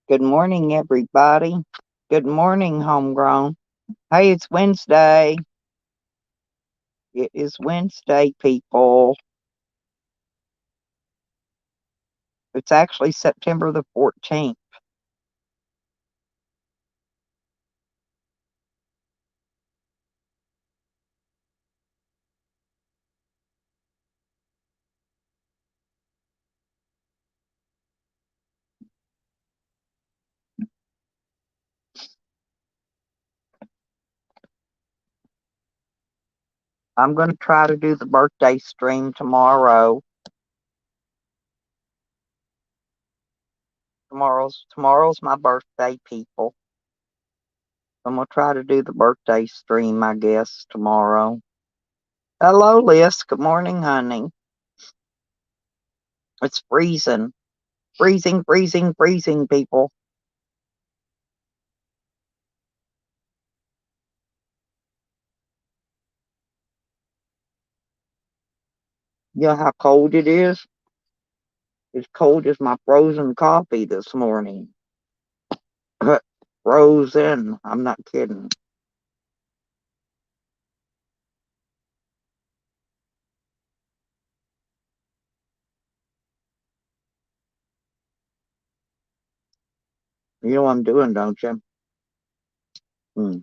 Good morning, everybody. Good morning, homegrown. Hey, it's Wednesday. It is Wednesday, people. It's actually September the 14th. I'm going to try to do the birthday stream tomorrow. Tomorrow's my birthday, people. I'm going to try to do the birthday stream, I guess, tomorrow. Hello, Liz. Good morning, honey. It's freezing. Freezing, freezing, freezing, people. You know how cold it is? It's cold as my frozen coffee this morning. Frozen. I'm not kidding. You know what I'm doing, don't you? Hmm.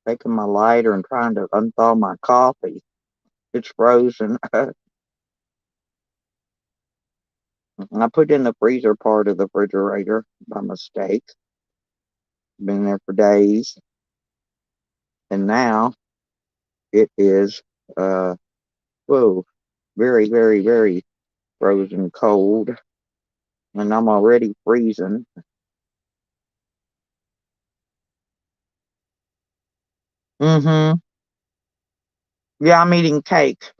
Taking my lighter and trying to unthaw my coffee. It's frozen. I put it in the freezer part of the refrigerator by mistake. Been there for days. And now it is, whoa, very, very, very frozen cold. And I'm already freezing. Mm-hmm. Yeah, I'm eating cake.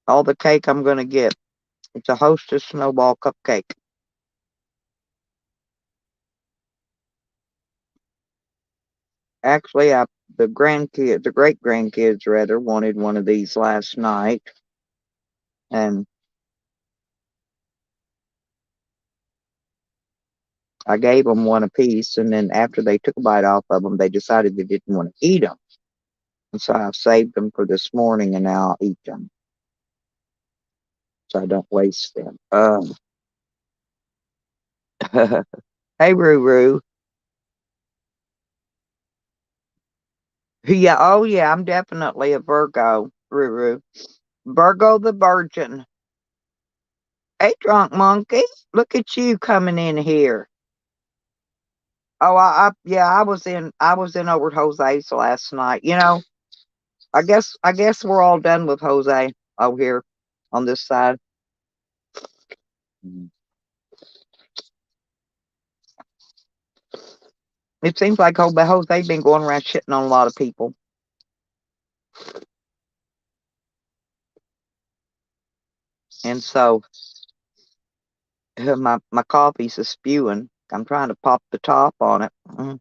All the cake I'm going to get. It's a Hostess snowball cupcake. Actually, the great grandkids rather, wanted one of these last night, and I gave them one apiece. And then after they took a bite off of them, they decided they didn't want to eat them, and so I've saved them for this morning, and now I'll eat them so I don't waste them. Hey, Ruru. Yeah, oh yeah, I'm definitely a Virgo, Ruru. Virgo the Virgin. Hey, drunk monkey, look at you coming in here. Oh, yeah, I was in over at Jose's last night. I guess we're all done with Jose over here on this side. Mhm. It seems like Jose been going around shitting on a lot of people, and so my coffee's a spewing. I'm trying to pop the top on it. Mhm.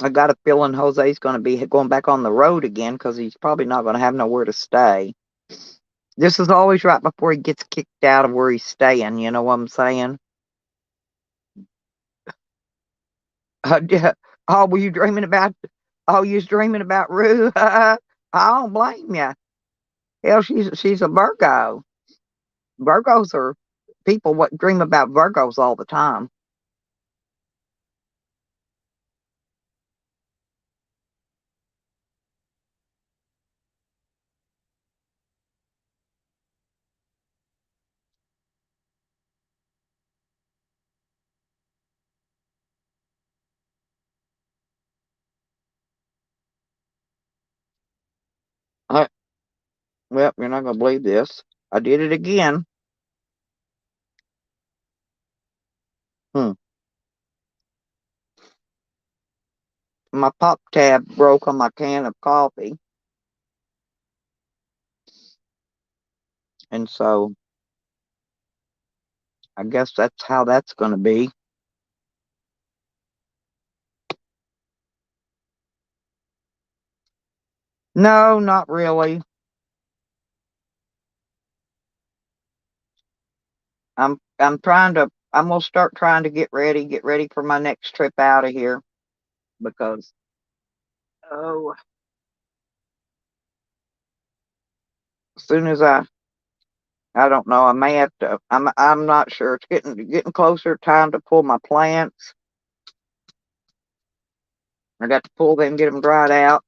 I got a feeling Jose's going to be going back on the road again because he's probably not going to have nowhere to stay. This is always right before he gets kicked out of where he's staying. You know what I'm saying? Yeah. Oh, were you dreaming about? Oh, you was dreaming about Rue? I don't blame you. Hell, she's a Virgo. Virgos are people what dream about Virgos all the time. I, well, you're not gonna believe this. I did it again. Hmm. My pop tab broke on my can of coffee, and so I guess that's how that's going to be. No, not really. I'm gonna start trying to get ready for my next trip out of here because oh, as soon as I don't know, I may have to I'm not sure. It's getting closer time to pull my plants. I got to pull them, get them dried out,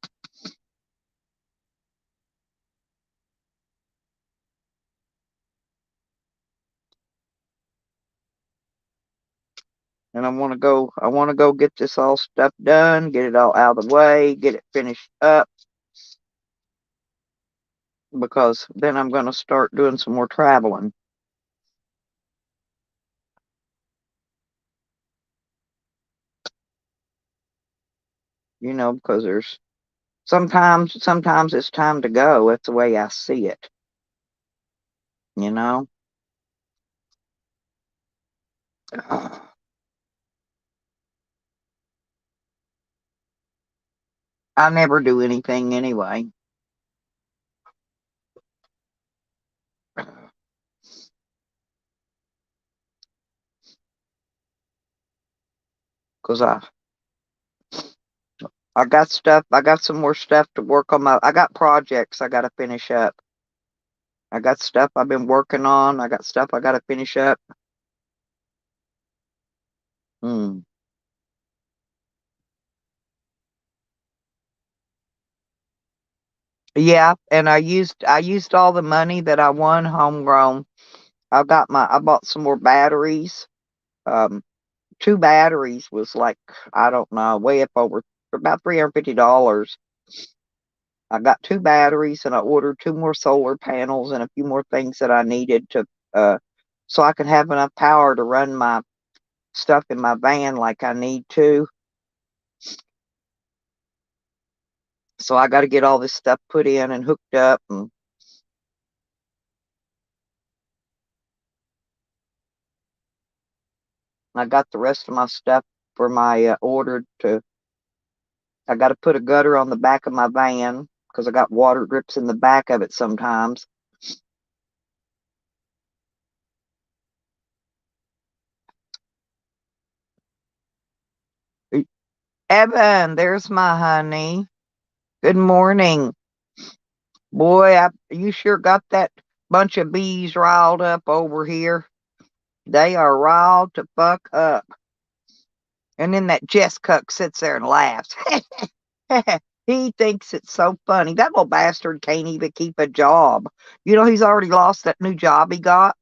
and I want to go get this all stuff done, get it all out of the way, get it finished up because then I'm going to start doing some more traveling. Because there's sometimes it's time to go. That's the way I see it. You know. I never do anything anyway. Cause I got some more stuff to work on I got projects I gotta finish up. I got stuff I've been working on. I got stuff I gotta finish up. Hmm. Yeah, and I used all the money that I won homegrown. I bought some more batteries. Um, two batteries was like, I don't know, way up over about $350. I got two batteries and I ordered two more solar panels and a few more things that I needed to uh so I could have enough power to run my stuff in my van like I need to. So I got to get all this stuff put in and hooked up, and I got the rest of my stuff for my order to I got to put a gutter on the back of my van because I got water drips in the back of it sometimes. Evan, there's my honey. Good morning. Boy, you sure got that bunch of bees riled up over here. They are riled to fuck up. And then that Jess Cuck sits there and laughs. He thinks it's so funny. That little bastard can't even keep a job. He's already lost that new job he got.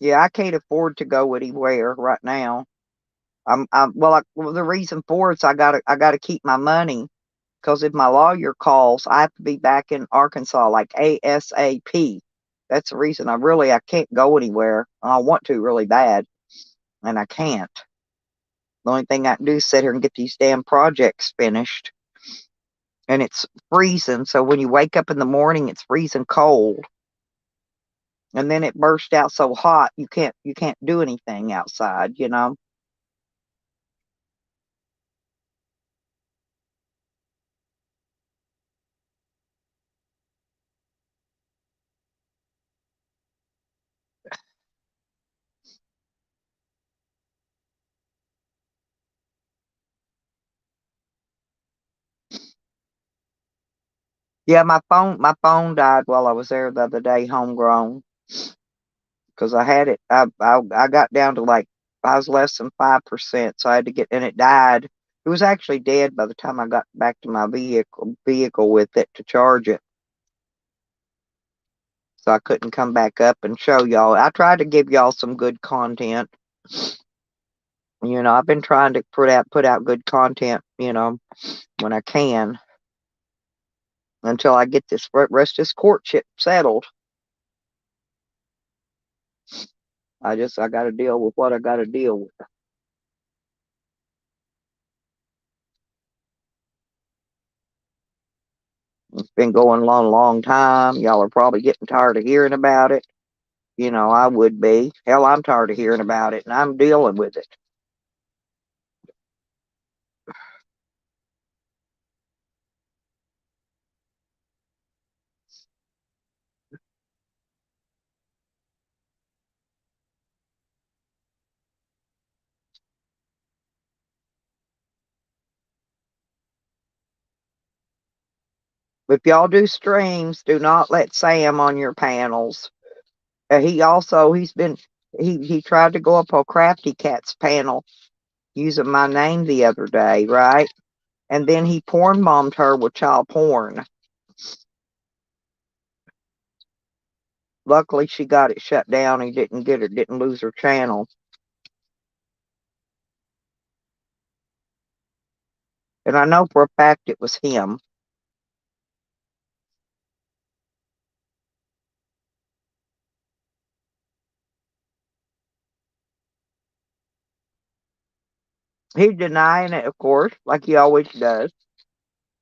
Yeah, I can't afford to go anywhere right now. Well, the reason for it's I gotta keep my money because if my lawyer calls, I have to be back in Arkansas like ASAP. That's the reason I can't go anywhere. I want to really bad, and I can't. The only thing I can do is sit here and get these damn projects finished. And it's freezing, so when you wake up in the morning, it's freezing cold. And then it burst out so hot you can't do anything outside. Yeah, my phone died while I was there the other day, homegrown, because I had it. I got down to like I was less than 5%, so I had to get and it died. It was actually dead by the time I got back to my vehicle with it to charge it. So I couldn't come back up and show y'all. I tried to give y'all some good content. I've been trying to put out good content, when I can until I get this rest of this courtship settled. I got to deal with what I got to deal with. been going on a long time. Y'all are probably getting tired of hearing about it. I would be. Hell, I'm tired of hearing about it, and I'm dealing with it. If y'all do streams, do not let Sam on your panels. He tried to go up on Crafty Cat's panel using my name the other day, right? And then he porn bombed her with child porn. Luckily, she got it shut down. He didn't lose her channel. And I know for a fact it was him. He's denying it, of course, like he always does.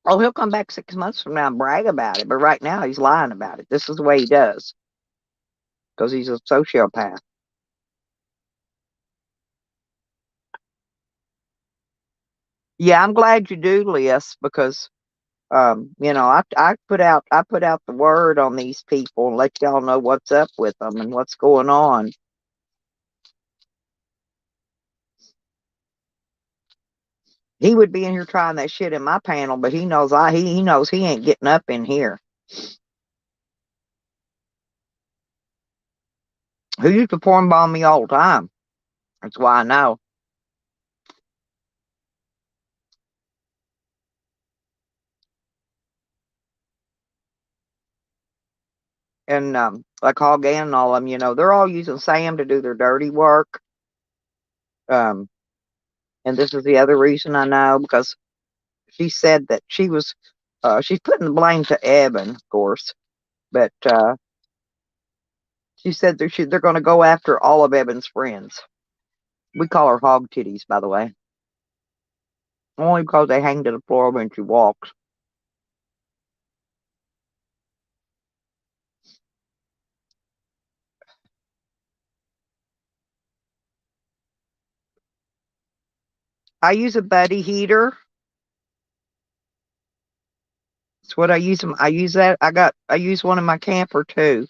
Oh, he'll come back 6 months from now and brag about it, but right now he's lying about it. This is the way he does because he's a sociopath. Yeah, I'm glad you do, Liz, because I put out the word on these people and let y'all know what's up with them and what's going on. He would be in here trying that shit in my panel, but he knows he ain't getting up in here. Who used to porn bomb me all the time. That's why I know. And like Hog and all of them, they're all using Sam to do their dirty work. Um, and this is the other reason I know because she said that she's putting the blame to Evan, of course, but she said they're going to go after all of Evan's friends. We call her Hog Titties, by the way, only because they hang to the floor when she walks. I use a buddy heater. That's what I use. I use that. I use one in my camper too.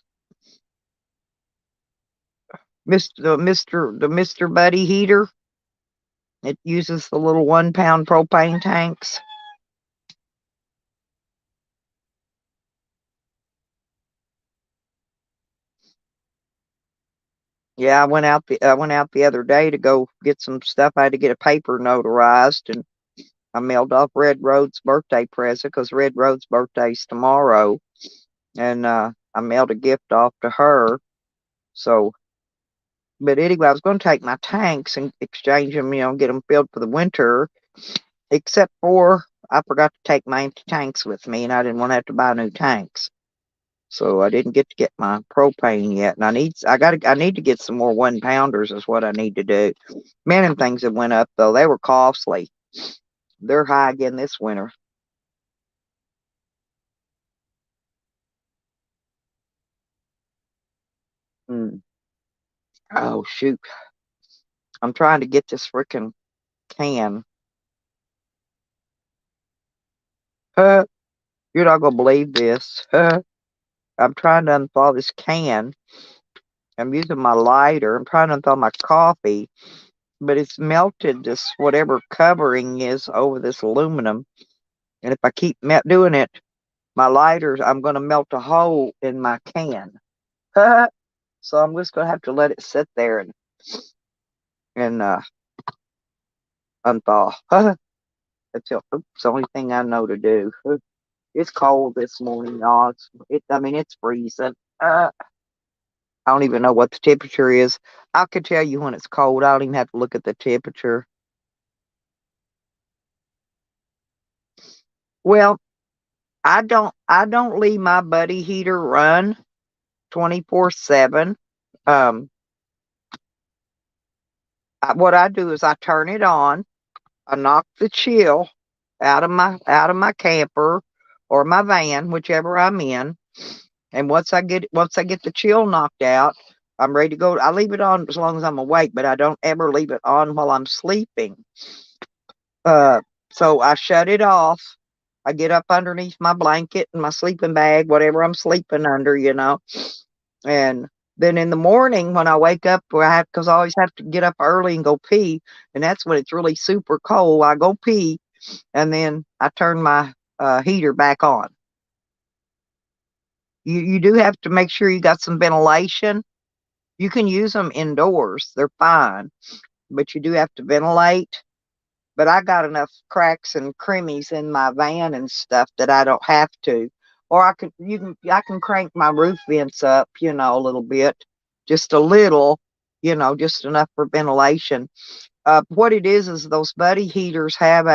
Mister Buddy heater. It uses the little 1 pound propane tanks. Yeah, I went out the other day to go get some stuff. I had to get a paper notarized, and I mailed off Red Road's birthday present because Red Road's birthday's tomorrow, and I mailed a gift off to her. So, but anyway, I was going to take my tanks and exchange them, get them filled for the winter. Except for I forgot to take my empty tanks with me, and I didn't want to have to buy new tanks. So I didn't get my propane yet, and I need to get some more 1 pounders. Is what I need to do. Man, them things have went up though. They were costly. They're high again this winter. Mm. Oh shoot! I'm trying to get this freaking can. Huh? You're not gonna believe this. Huh? I'm trying to unthaw this can. I'm using my lighter. I'm trying to unthaw my coffee, but it's melted this whatever covering is over this aluminum. And if I keep doing it, my lighters, I'm going to melt a hole in my can. So I'm just going to have to let it sit there and unthaw. That's the only thing I know to do. It's cold this morning, y'all. It's freezing. I don't even know what the temperature is. I could tell you when it's cold. I don't even have to look at the temperature. Well, I don't leave my buddy heater run 24/7. Um, what I do is I turn it on. I knock the chill out of my camper, or my van, whichever I'm in. And once I get the chill knocked out, I'm ready to go. I leave it on as long as I'm awake, but I don't ever leave it on while I'm sleeping. Uh, so I shut it off. I get up underneath my blanket and my sleeping bag, whatever I'm sleeping under. And then in the morning when I wake up, because I always have to get up early and go pee, and that's when it's really super cold. I go pee, and then I turn my heater back on. You do have to make sure you got some ventilation. You can use them indoors; they're fine, but you do have to ventilate. But I got enough cracks and creamies in my van and stuff that I don't have to. Or I can crank my roof vents up, a little bit, just a little, just enough for ventilation. What it is those buddy heaters have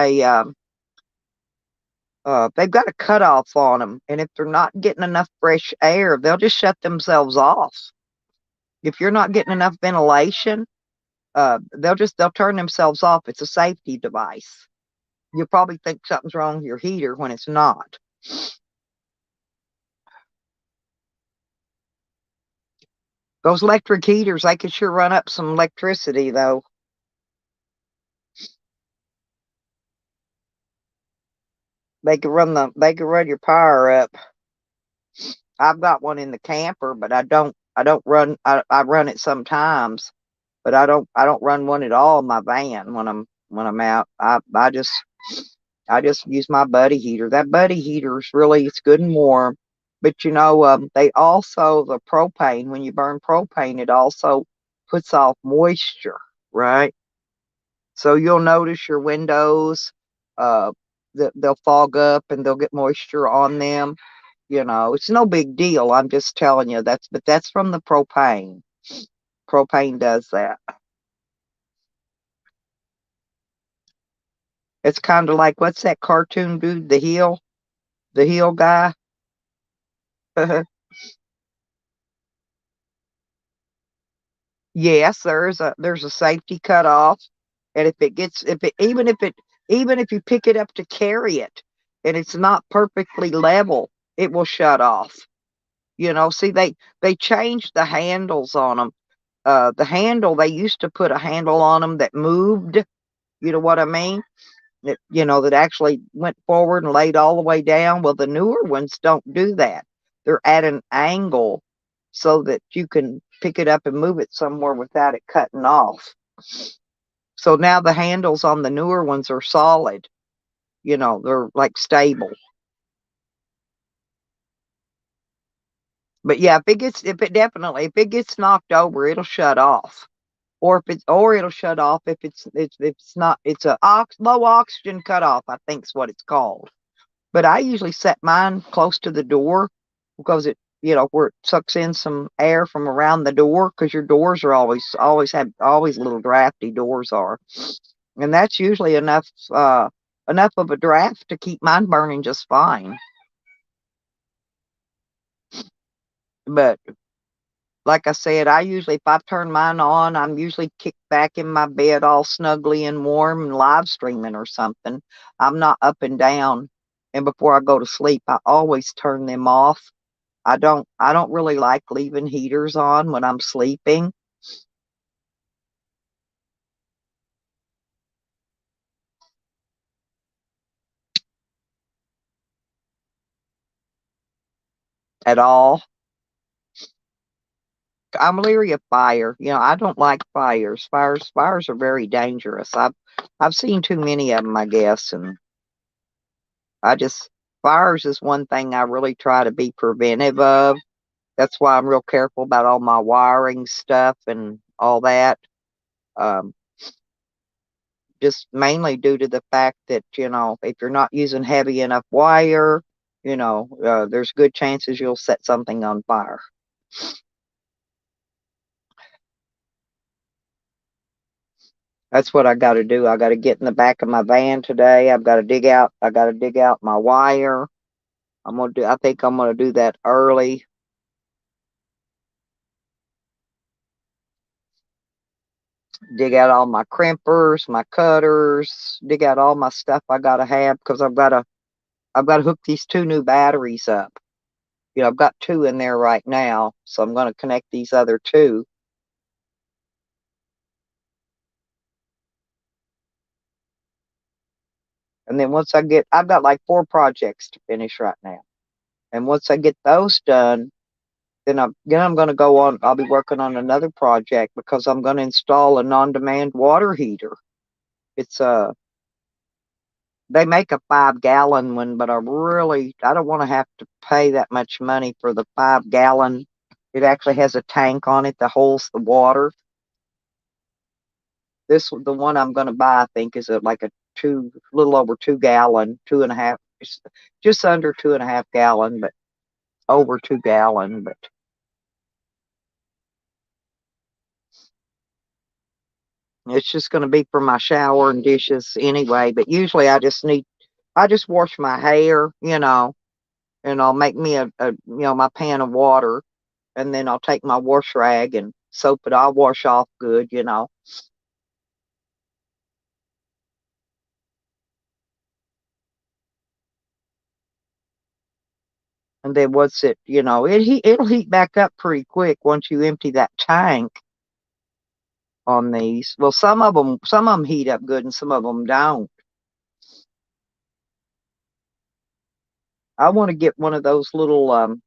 they've got a cutoff on them, and if they're not getting enough fresh air, they'll just shut themselves off. If you're not getting enough ventilation, they'll turn themselves off. It's a safety device. You'll probably think something's wrong with your heater when it's not. Those electric heaters, they could sure run up some electricity, though. They could run your power up. I've got one in the camper, but I don't run I run it sometimes, but I don't run one at all in my van when I'm out. I just use my buddy heater. That buddy heater is really it's good and warm. But they also the propane, when you burn propane, it also puts off moisture, right? So you'll notice your windows, uh, they'll fog up and they'll get moisture on them. It's no big deal. I'm just telling you but that's from the propane. Propane does that. It's kind of like what's that cartoon dude, the heel guy. Yes, there's a safety cutoff, and even if you pick it up to carry it, and it's not perfectly level, it will shut off. See, they changed the handles on them. They used to put a handle on them that moved. You know what I mean? That actually went forward and laid all the way down. Well, the newer ones don't do that. They're at an angle so that you can pick it up and move it somewhere without it cutting off. So now the handles on the newer ones are solid. They're like stable. But yeah, if it gets knocked over, it'll shut off. Or it'll shut off if it's not it's a low oxygen cutoff, I think's what it's called. But I usually set mine close to the door because where it sucks in some air from around the door, because your doors are always little drafty doors are. And that's usually enough of a draft to keep mine burning just fine. But like I said, if I turn mine on, I'm usually kicked back in my bed all snugly and warm and live streaming or something. I'm not up and down. And before I go to sleep, I always turn them off. I don't really like leaving heaters on when I'm sleeping at all. I'm leery of fire. I don't like fires. Fires are very dangerous. I've seen too many of them, I guess, and I just fires is one thing I really try to be preventive of. That's why I'm real careful about all my wiring stuff and all that. Um, just mainly due to the fact that, if you're not using heavy enough wire, there's good chances you'll set something on fire. That's what I got to do. I got to get in the back of my van today. I got to dig out my wire. I think I'm going to do that early. Dig out all my crimpers, my cutters, dig out all my stuff I got to have because I've got to hook these two new batteries up. I've got two in there right now, so I'm going to connect these other two. And then I've got like 4 projects to finish right now. And once I get those done, then I'm going to go on. I'll be working on another project because I'm going to install a non-demand water heater. It's they make a 5-gallon one, but I don't want to have to pay that much money for the 5-gallon. It actually has a tank on it that holds the water. The one I'm going to buy, I think, is like a little over 2-gallon, 2.5, just under 2.5 gallon, but over 2 gallon. But it's just going to be for my shower and dishes anyway. But usually I just wash my hair, and I'll make me my pan of water, and then I'll take my wash rag and soap it. I'll wash off good. And then it'll heat back up pretty quick once you empty that tank on these. Well, some of them heat up good and some of them don't. I want to get one of those little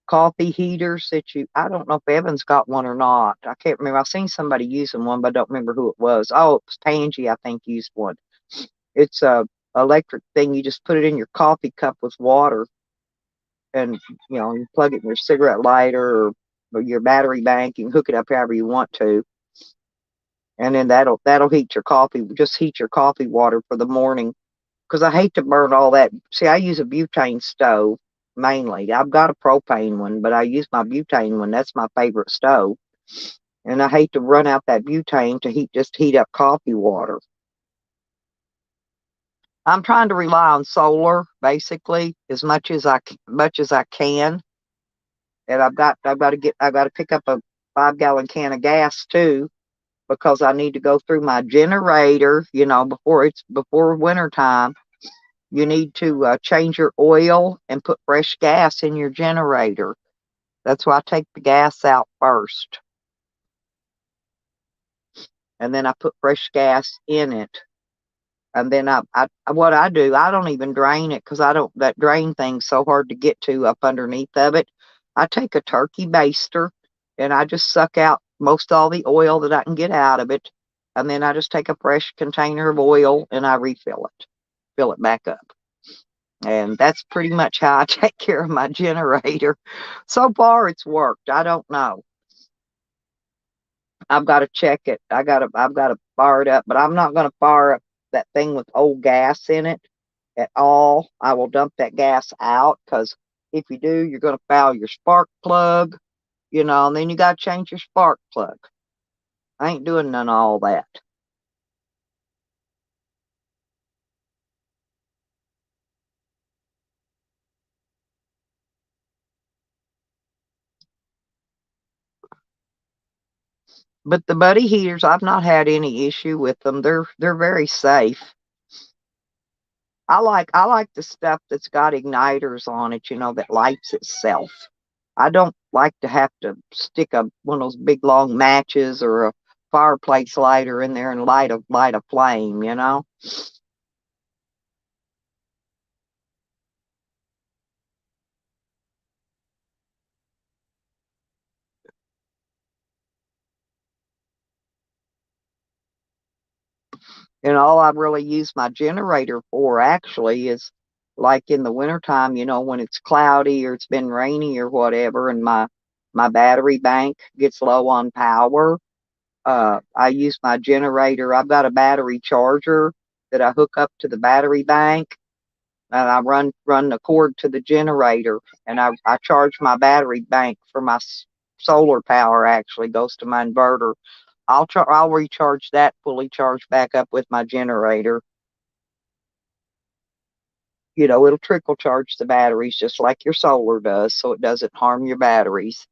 coffee heaters I don't know if Evan's got one or not. I can't remember. I've seen somebody using one, but I don't remember who it was. Oh, it was Tangy, I think, used one. It's a electric thing. You just put it in your coffee cup with water, and you plug it in your cigarette lighter or your battery bank. You can hook it up however you want to, and then that'll heat your coffee. Just heat your coffee water for the morning. Because I hate to burn all that. See, I use a butane stove mainly. I've got a propane one, but I use my butane one. That's my favorite stove. And I hate to run out that butane to heat up coffee water. I'm trying to rely on solar basically as much as I can. And I've got to pick up a 5-gallon can of gas too because I need to go through my generator, before winter time. You need to change your oil and put fresh gas in your generator. That's why I take the gas out first. And then I put fresh gas in it. And then what I do, I don't even drain it because that drain thing's so hard to get to up underneath of it. I take a turkey baster and I just suck out most all the oil that I can get out of it. And then I just take a fresh container of oil and I fill it back up. And that's pretty much how I take care of my generator. So far, it's worked. I don't know. I've got to check it. I've got to fire it up, but I'm not going to fire up that thing with old gas in it at all. I will dump that gas out because if you do, you're going to foul your spark plug, and then you got to change your spark plug. I ain't doing none of all that. But the buddy heaters, I've not had any issue with them. They're very safe. I like the stuff that's got igniters on it, that lights itself. I don't like to have to stick one of those big long matches or a fireplace lighter in there and light a flame. And all I really use my generator for actually is like in the wintertime, when it's cloudy or it's been rainy or whatever, and my battery bank gets low on power. I use my generator. I've got a battery charger that I hook up to the battery bank, and I run the cord to the generator, and I charge my battery bank for my solar power. Actually, goes to my inverter. I'll recharge that fully charged back up with my generator. It'll trickle charge the batteries just like your solar does, so it doesn't harm your batteries.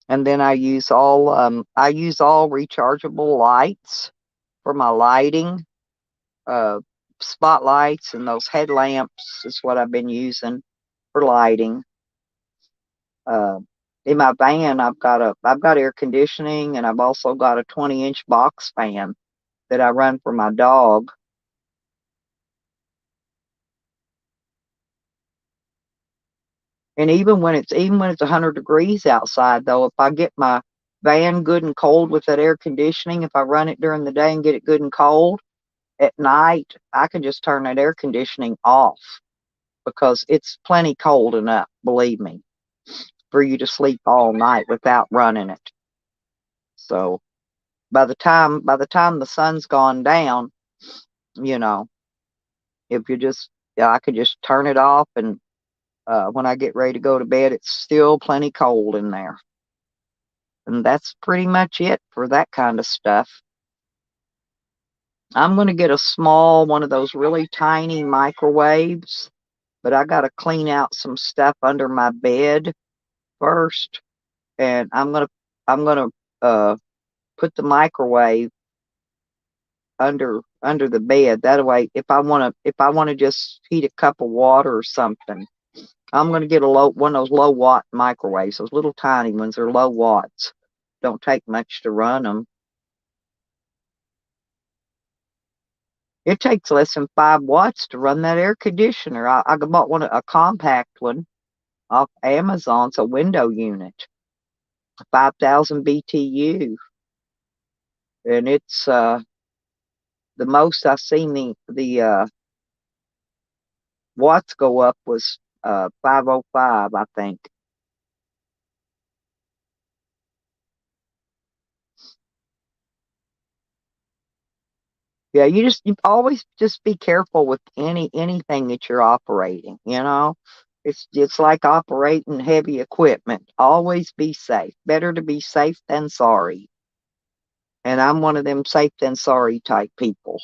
And then I use all rechargeable lights for my lighting. Uh, Spotlights and those headlamps is what I've been using for lighting. Uh, in my van, I've got air conditioning, and I've also got a 20-inch box fan that I run for my dog. And even when it's 100 degrees outside, though, if I get my van good and cold with that air conditioning, if I run it during the day and get it good and cold, at night I can just turn that air conditioning off because it's plenty cold enough, believe me, for you to sleep all night without running it. So by the time the sun's gone down, you know, if you just yeah, I could just turn it off, and when I get ready to go to bed, it's still plenty cold in there. And that's pretty much it for that kind of stuff. I'm going to get a small one of those really tiny microwaves, but I got to clean out some stuff under my bed first, and I'm going to put the microwave under the bed. That way, if I want to just heat a cup of water or something, I'm going to get a one of those low watt microwaves. Those little tiny ones are low watts. Don't take much to run them. It takes less than 5 watts to run that air conditioner. I bought a compact one off Amazon. It's a window unit, 5,000 BTU, and it's the most I've seen the watts go up was 505, I think. Yeah, you always just be careful with anything that you're operating, you know? It's like operating heavy equipment. Always be safe. Better to be safe than sorry. And I'm one of them safe than sorry type people.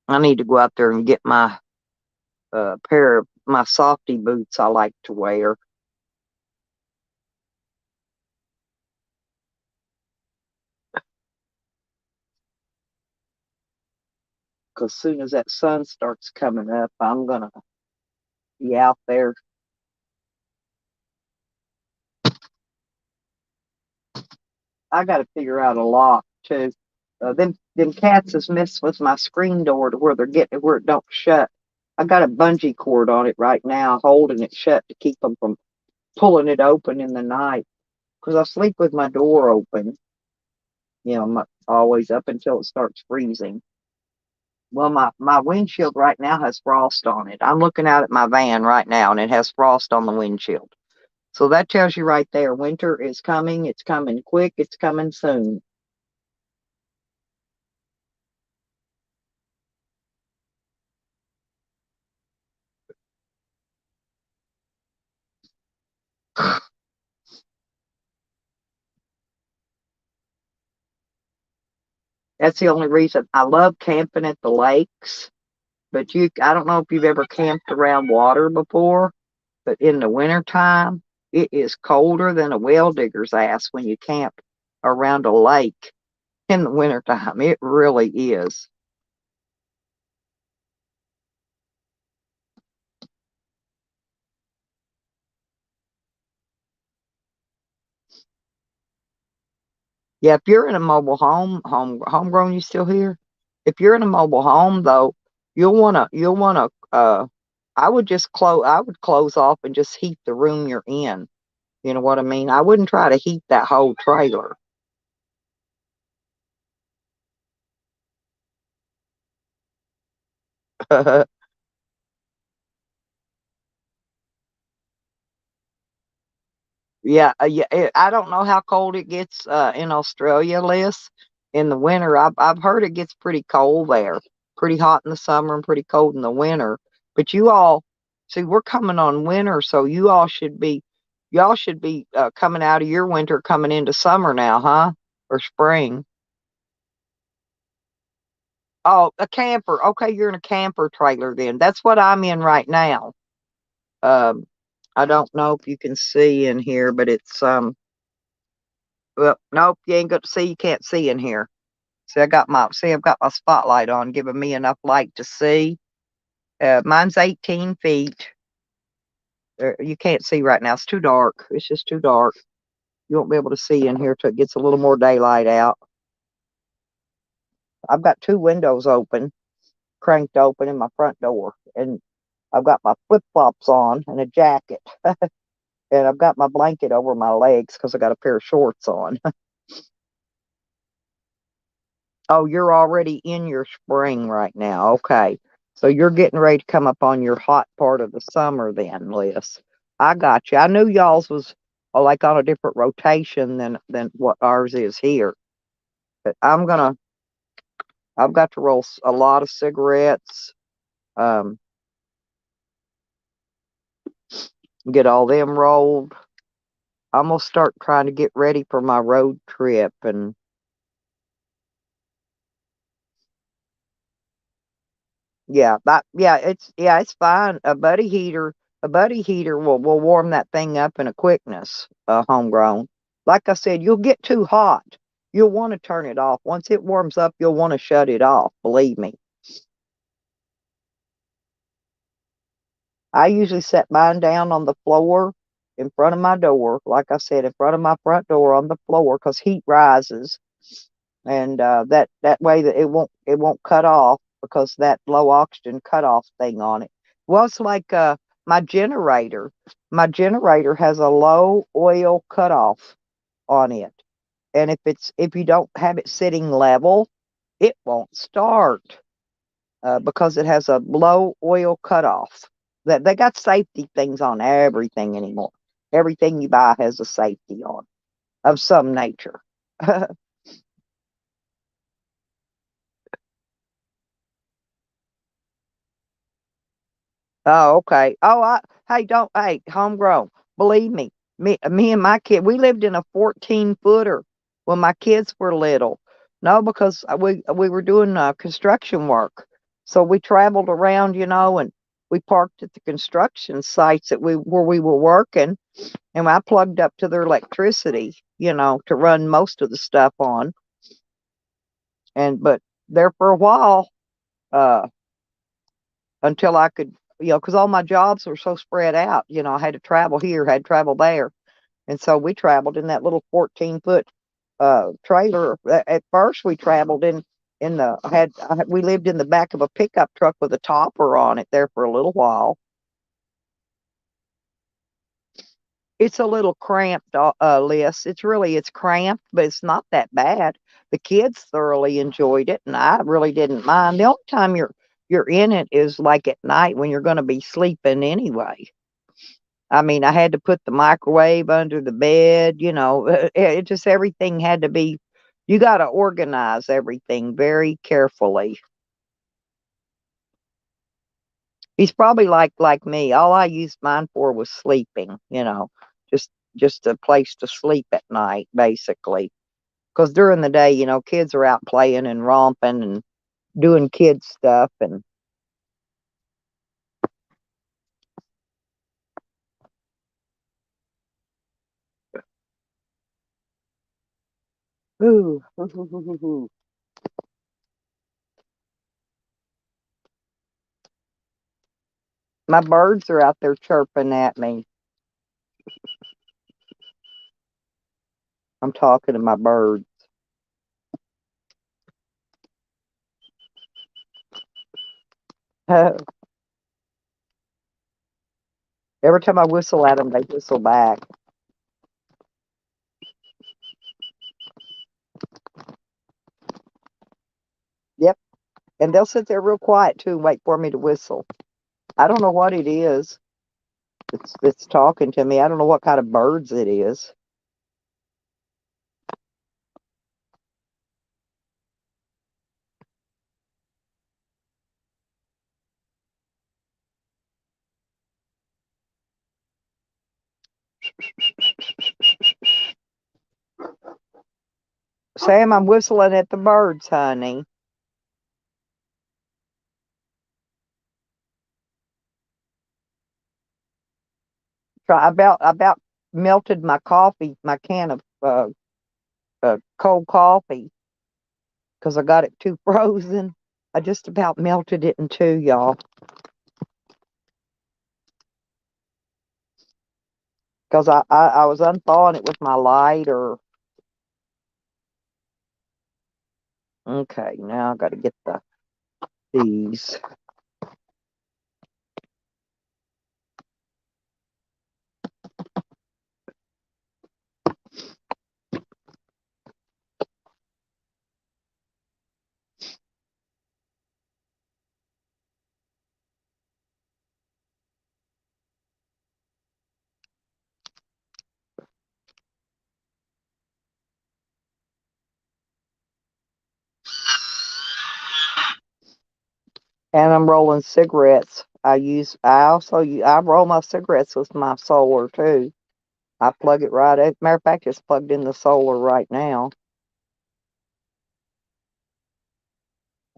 I need to go out there and get my pair of my softy boots I like to wear. Because soon as that sun starts coming up, I'm gonna be out there. I got to figure out a lock too. Them cats has messed with my screen door to where they're getting where it don't shut. I got a bungee cord on it right now, holding it shut to keep them from pulling it open in the night. Because I sleep with my door open, always up until it starts freezing. Well, my windshield right now has frost on it. I'm looking out at my van right now, and it has frost on the windshield. So that tells you right there, winter is coming. It's coming quick. It's coming soon. That's the only reason I love camping at the lakes. But I don't know if you've ever camped around water before, but in the wintertime, it is colder than a well digger's ass when you camp around a lake in the wintertime. It really is. Yeah, if you're in a mobile homegrown, you still here? If you're in a mobile home though, you'll wanna I would close off and just heat the room you're in. You know what I mean? I wouldn't try to heat that whole trailer. Yeah, I don't know how cold it gets in Australia, Liz. In the winter, I've heard it gets pretty cold there, pretty hot in the summer and pretty cold in the winter. But you all, see, we're coming on winter, so y'all should be coming out of your winter, coming into summer now, huh? Or spring. Oh, a camper. Okay, you're in a camper trailer then. That's what I'm in right now. Um, I don't know if you can see in here, but it's well, nope, you ain't got to see. You can't see in here. I've got my spotlight on, giving me enough light to see. Mine's 18 feet. You can't see right now. It's too dark. It's just too dark. You won't be able to see in here till it gets a little more daylight out. I've got two windows open, cranked open in my front door, and I've got my flip flops on and a jacket, and I've got my blanket over my legs because I got a pair of shorts on. Oh, you're already in your spring right now. Okay. So you're getting ready to come up on your hot part of the summer then, Liz. I got you. I knew y'all's was like on a different rotation than what ours is here. But I've got to roll a lot of cigarettes, um, get all them rolled. I'm gonna start trying to get ready for my road trip. And yeah, it's fine. A buddy heater will warm that thing up in a quickness. Homegrown. Like I said, you'll get too hot. You'll want to turn it off. Once it warms up, you'll want to shut it off. Believe me. I usually set mine down on the floor in front of my door. Like I said, in front of my front door on the floor, because heat rises, and that way that it won't cut off because that low oxygen cutoff thing on it. Well, it's like my generator. My generator has a low oil cutoff on it, and if you don't have it sitting level, it won't start because it has a low oil cutoff. That they got safety things on everything anymore. Everything you buy has a safety on of some nature. Oh, okay. Hey, don't, hey, homegrown. Believe me, me and my kid, we lived in a 14-footer when my kids were little. No, because we were doing construction work, so we traveled around, and we parked at the construction sites where we were working, and I plugged up to their electricity, to run most of the stuff on, and but there for a while, uh, until I could, because all my jobs were so spread out. I had to travel here, had to travel there. And so we traveled in that little 14-foot trailer. At first, we traveled in the, we lived in the back of a pickup truck with a topper on it there for a little while. It's a little cramped, Liz. It's cramped, but it's not that bad. The kids thoroughly enjoyed it, and I really didn't mind. The only time you're in it is like at night when you're going to be sleeping anyway. I mean, I had to put the microwave under the bed, it just everything had to be, you got to organize everything very carefully. He's probably like me. All I used mine for was sleeping, just just a place to sleep at night, basically. Because during the day, kids are out playing and romping and doing kid stuff. And ooh, my birds are out there chirping at me. I'm talking to my birds. Every time I whistle at them, they whistle back. Yep. And they'll sit there real quiet too and wait for me to whistle. I don't know what it is. It's talking to me. I don't know what kind of birds it is. Sam, I'm whistling at the birds, honey. I about melted my coffee, my can of cold coffee, because I got it too frozen. I just about melted it in two, y'all. Because I was unthawing it with my lighter. Okay, now I got to get these. And I'm rolling cigarettes. I roll my cigarettes with my solar too. I plug it right in. Matter of fact, it's plugged in the solar right now.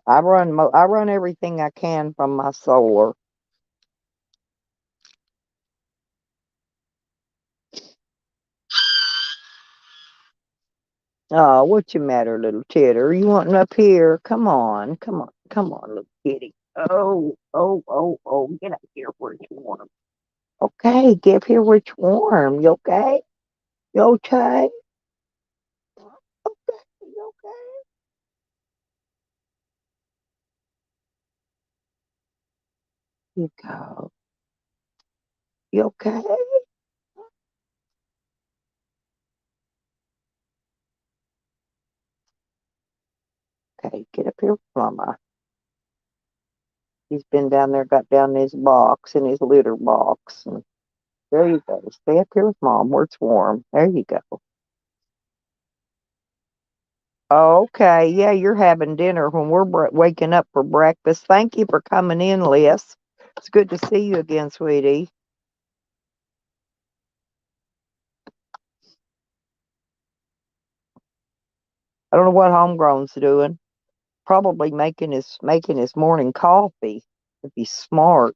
I run everything I can from my solar. Oh, what's your matter, little titter? You wanting up here? Come on, little kitty. Oh, get up here where it's warm. Okay, get up here where it's warm. You okay? You okay? Okay, you okay? You go. You okay? Okay, get up here, Mama. He's been down there, got down in his box, in his litter box. And there you go. Stay up here with Mom where it's warm. There you go. Okay, yeah, you're having dinner when we're waking up for breakfast. Thank you for coming in, Liz. It's good to see you again, sweetie. I don't know what Homegrown's doing. Probably making his morning coffee. If he's smart.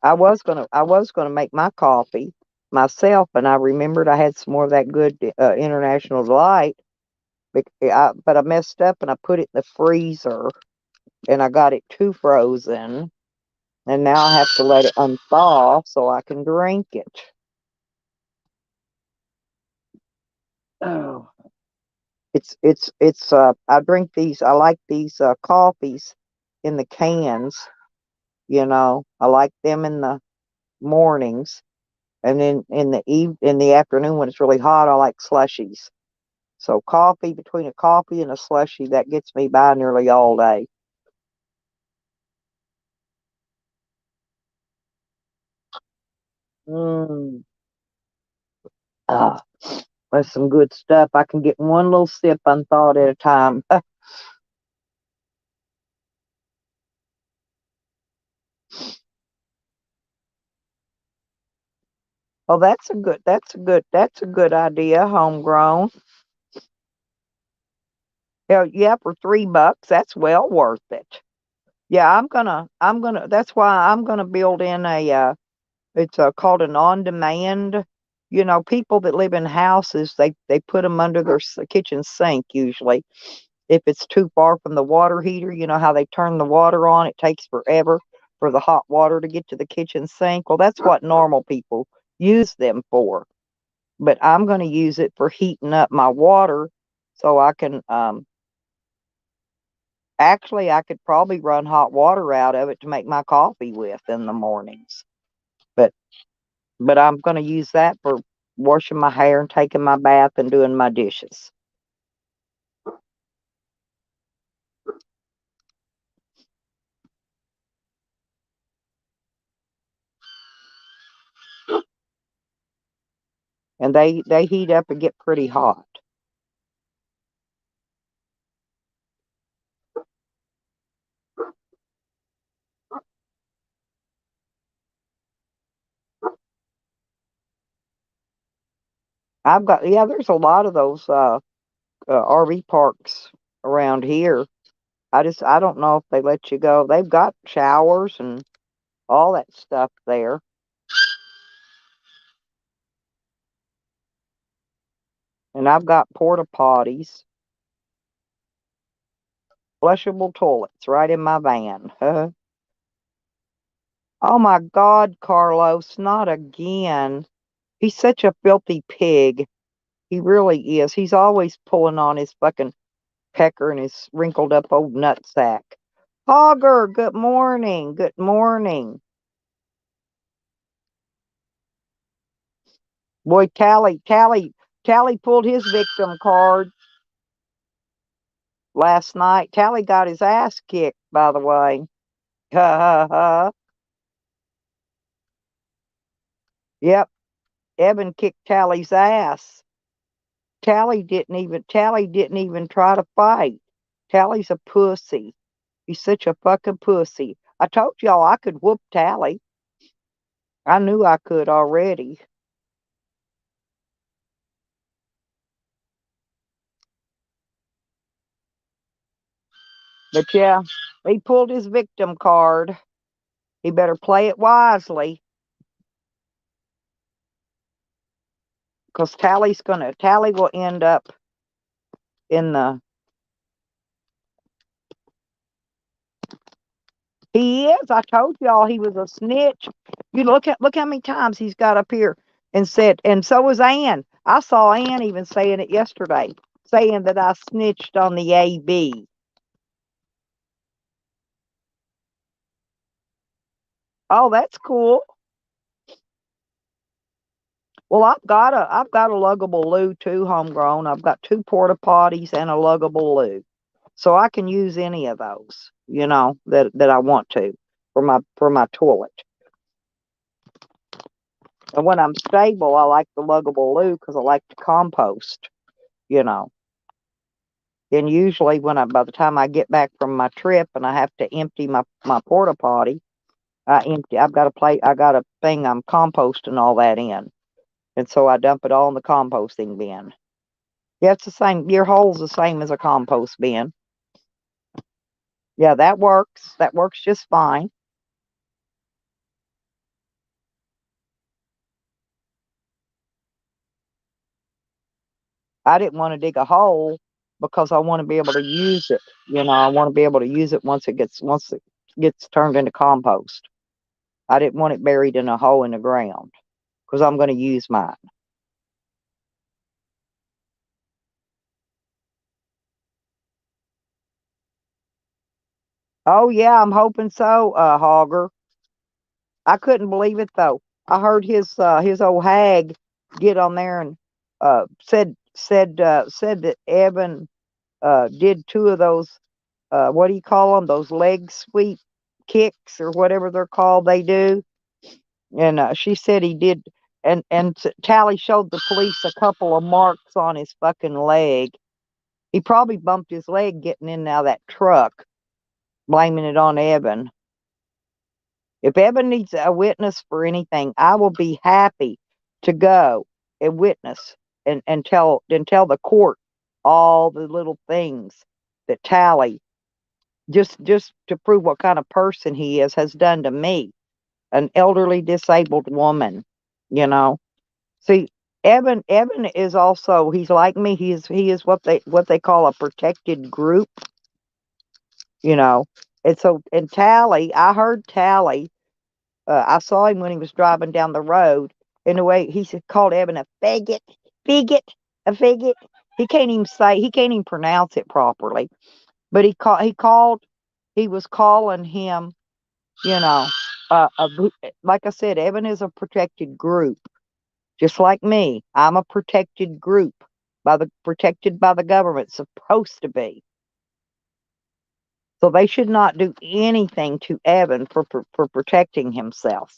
I was gonna make my coffee myself, and I remembered I had some more of that good International Delight. But I messed up and I put it in the freezer, and I got it too frozen, and now I have to let it unthaw so I can drink it. Oh, it's I drink these. I like these coffees in the cans. I like them in the mornings, and then in the afternoon when it's really hot, I like slushies. So coffee, between a coffee and a slushie, that gets me by nearly all day. Mm. Ah, that's some good stuff. I can get one little sip unthawed at a time. Oh, that's a good idea, homegrown. Hell, yeah, for $3, that's well worth it. Yeah, that's why I'm gonna build in it's called an on-demand. People that live in houses, they put them under their kitchen sink usually. If it's too far from the water heater, you know how they turn the water on, it takes forever for the hot water to get to the kitchen sink. Well, that's what normal people use them for. But I'm going to use it for heating up my water so I can actually I could probably run hot water out of it to make my coffee with in the mornings. But but I'm going to use that for washing my hair and taking my bath and doing my dishes. And they heat up and get pretty hot. There's a lot of those RV parks around here. I don't know if they let you go. They've got showers and all that stuff there. And I've got porta potties, flushable toilets right in my van. Oh my God, Carlos, not again. He's such a filthy pig. He really is. He's always pulling on his fucking pecker and his wrinkled up old nutsack. Hogger, good morning. Good morning. Boy, Tally pulled his victim card last night. Tally got his ass kicked, by the way. Ha ha ha. Yep, Evan kicked Tally's ass. Tally didn't even try to fight. Tally's a pussy. He's such a fucking pussy. I told y'all I could whoop Tally. I knew I could already. But yeah, he pulled his victim card. He better play it wisely, because Tally will end up in the. He is. I told y'all he was a snitch. You look how many times he's got up here and said, and so was Ann. I saw Ann even saying it yesterday, saying that I snitched on the AB. Oh, that's cool. Well, I've got a luggable loo too, homegrown. I've got two porta potties and a luggable loo, so I can use any of those. That I want to for my toilet. And when I'm stable, I like the luggable loo because I like to compost. You know. Then usually by the time I get back from my trip and I have to empty my porta potty, I've got a plate. I got a thing I'm composting all that in, and so I dump it all in the composting bin. Yeah, it's the same. Your hole's the same as a compost bin. Yeah, that works. That works just fine. I didn't want to dig a hole because I want to be able to use it. I want to be able to use it once it gets turned into compost. I didn't want it buried in a hole in the ground because I'm going to use mine. Oh yeah, I'm hoping so, Hogger. I couldn't believe it though. I heard his old hag get on there and said that Evan did two of those, what do you call them? Those leg sweep kicks or whatever they're called. They do, and she said he did. And Tally showed the police a couple of marks on his fucking leg. He probably bumped his leg getting in now that truck, blaming it on Evan. If Evan needs a witness for anything, I will be happy to go and witness and tell the court all the little things that Tally, just to prove what kind of person he is, has done to me, an elderly disabled woman. You know, see, Evan is also, he's like me. He is what they call a protected group. You know, and Tally, I heard Tally. I saw him when he was driving down the road. In the way he said, called Evan a faggot, faggot, a faggot. He can't even pronounce it properly. But he was calling him, you know, like I said, Evan is a protected group, just like me. I'm a protected group protected by the government, supposed to be. So they should not do anything to Evan for protecting himself.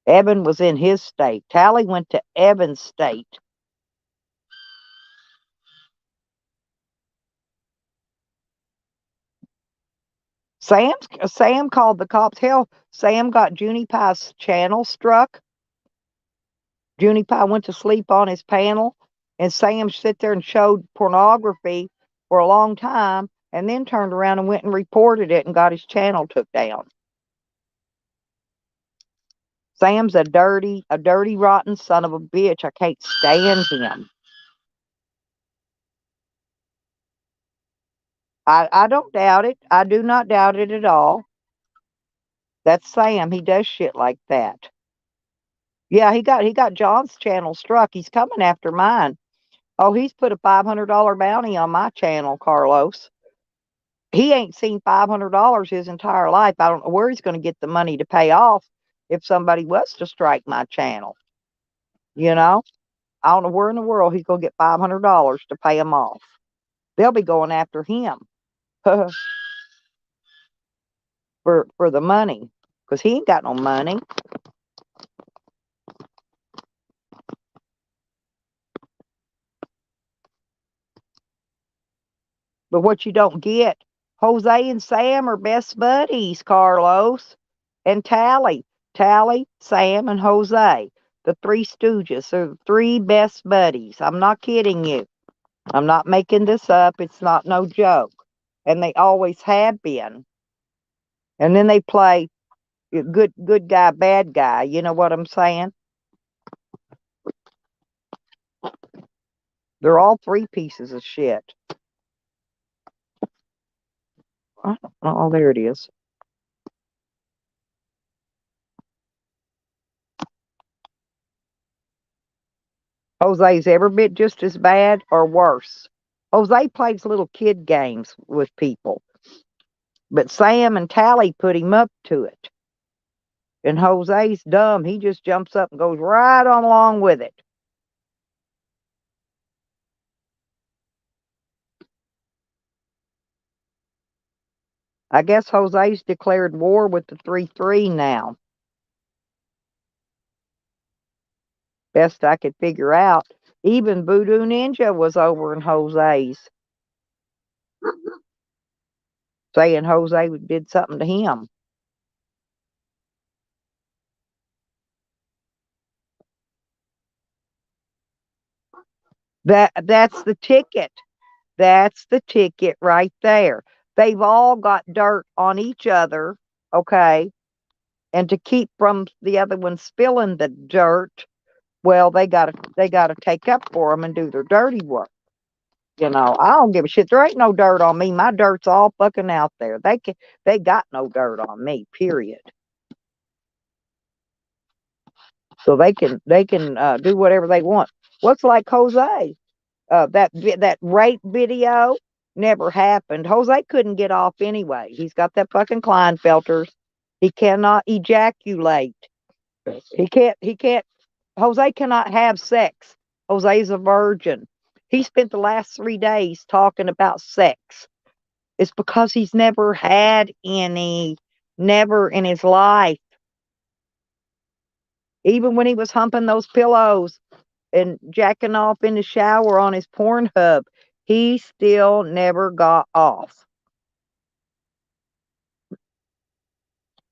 Evan was in his state. Tally went to Evan's state. Sam called the cops. Hell, Sam got Junie Pie's channel struck. Junie Pie went to sleep on his panel, and Sam sit there and showed pornography for a long time, and then turned around and went and reported it and got his channel took down. Sam's a dirty, rotten son of a bitch. I can't stand him. I don't doubt it. I do not doubt it at all. That's Sam. He does shit like that. Yeah, he got John's channel struck. He's coming after mine. Oh, he's put a $500 bounty on my channel, Carlos. He ain't seen $500 his entire life. I don't know where he's going to get the money to pay off if somebody was to strike my channel. You know, I don't know where in the world he's going to get $500 to pay him off. They'll be going after him for the money because he ain't got no money. But what you don't get, Jose and Sam are best buddies, Carlos. And Tally, Sam, and Jose. The three stooges are the three best buddies. I'm not kidding you. I'm not making this up. It's not no joke. And they always have been. And then they play good guy, bad guy. You know what I'm saying? They're all three pieces of shit. Oh, there it is. Jose's every bit just as bad or worse. Jose plays little kid games with people, but Sam and Tally put him up to it. And Jose's dumb. He just jumps up and goes right on along with it. I guess Jose's declared war with the 3-3 now. Best I could figure out. Even Voodoo Ninja was over in Jose's, saying Jose did something to him. That's the ticket. That's the ticket right there. They've all got dirt on each other, okay? And to keep from the other one spilling the dirt, well, they gotta take up for them and do their dirty work. You know, I don't give a shit. There ain't no dirt on me. My dirt's all fucking out there. They got no dirt on me. Period. So they can do whatever they want. What's like Jose? That rape video never happened. Jose couldn't get off anyway. He's got that fucking Kleinfelters. He cannot ejaculate. He can't. Jose cannot have sex. Jose's a virgin. He spent the last 3 days talking about sex. It's because he's never had any, never in his life. Even when he was humping those pillows and jacking off in the shower on his Pornhub, he still never got off.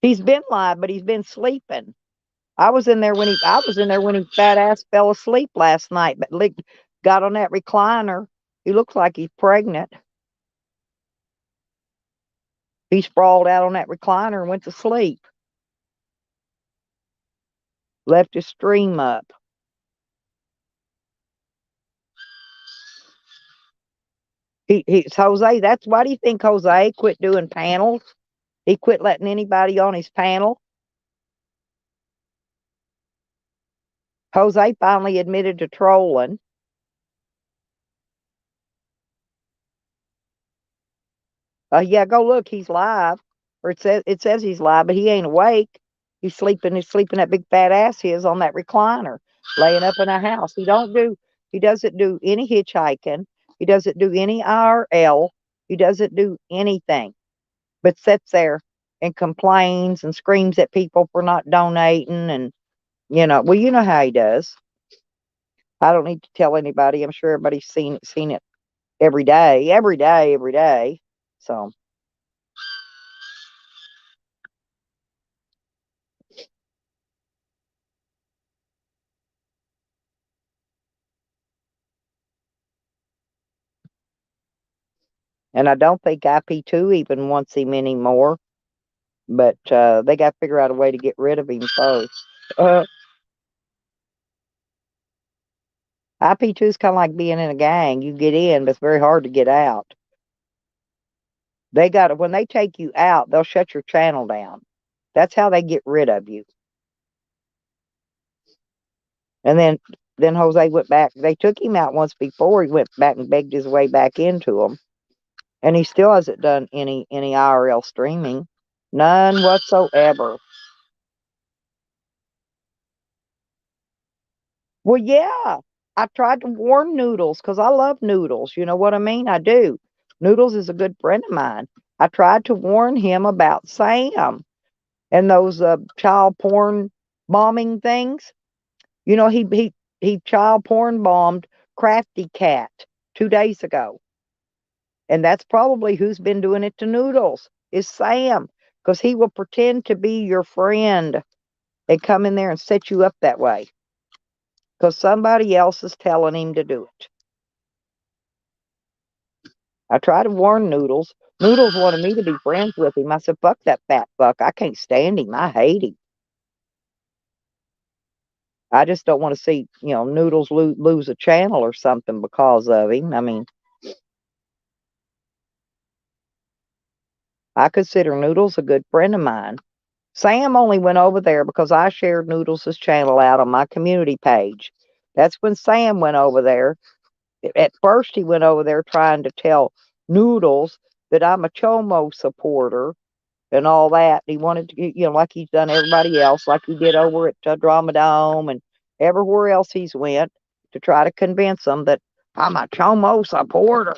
He's been live, but he's been sleeping. I was in there when he fat ass fell asleep last night, but got on that recliner. He looks like he's pregnant. He sprawled out on that recliner and went to sleep. Left his stream up. He's Jose. That's why do you think Jose quit doing panels? He quit letting anybody on his panel. Jose finally admitted to trolling. Yeah, go look. He's live, or it says he's live, but he ain't awake. He's sleeping. He's sleeping that big fat ass he is on that recliner, laying up in a house. He doesn't do any hitchhiking. He doesn't do any IRL. He doesn't do anything, but sits there and complains and screams at people for not donating. And well, you know how he does. I don't need to tell anybody. I'm sure everybody's seen it every day, every day, every day. So. And I don't think IP2 even wants him anymore. But they got to figure out a way to get rid of him first. Uh, IP2 is kind of like being in a gang. You get in, but it's very hard to get out. They got to, when they take you out, they'll shut your channel down. That's how they get rid of you. And then Jose went back. They took him out once before. He went back and begged his way back into them. And he still hasn't done any IRL streaming. None whatsoever. Well, yeah. I tried to warn Noodles because I love Noodles. You know what I mean? I do. Noodles is a good friend of mine. I tried to warn him about Sam and those child porn bombing things. You know, he child porn bombed Crafty Cat 2 days ago. And that's probably who's been doing it to Noodles is Sam, because he will pretend to be your friend and come in there and set you up that way because somebody else is telling him to do it. I tried to warn Noodles. Noodles wanted me to be friends with him. I said, fuck that fat fuck. I can't stand him. I hate him. I just don't want to see, Noodles lose a channel or something because of him. I mean, I consider Noodles a good friend of mine. Sam only went over there because I shared Noodles' channel out on my community page. That's when Sam went over there. At first, he went over there trying to tell Noodles that I'm a Chomo supporter and all that. He wanted to, like he's done everybody else, like he did over at Drama Dome and everywhere else he's went to try to convince them that I'm a Chomo supporter.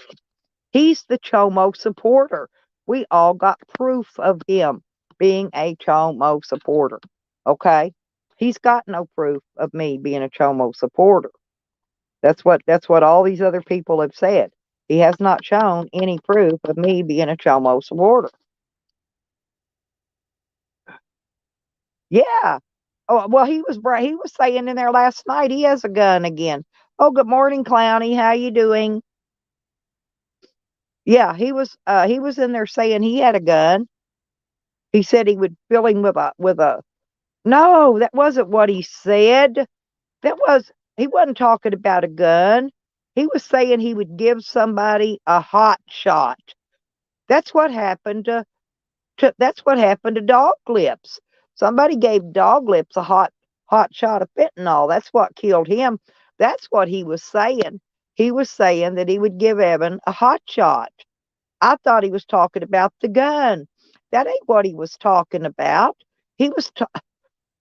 He's the Chomo supporter. We all got proof of him being a Chomo supporter. Okay? He's got no proof of me being a Chomo supporter. That's what all these other people have said. He has not shown any proof of me being a Chomo supporter. Yeah. Oh, well, he was saying in there last night he has a gun again. Oh, good morning, Clowny. How you doing? Yeah, he was in there saying he had a gun. He said he would fill him with a no, that wasn't what he said. That was he wasn't talking about a gun. He was saying he would give somebody a hot shot. That's what happened to Dog Lips. Somebody gave Dog Lips a hot shot of fentanyl. That's what killed him. That's what he was saying. He was saying that he would give Evan a hot shot. I thought he was talking about the gun. That ain't what he was talking about. He was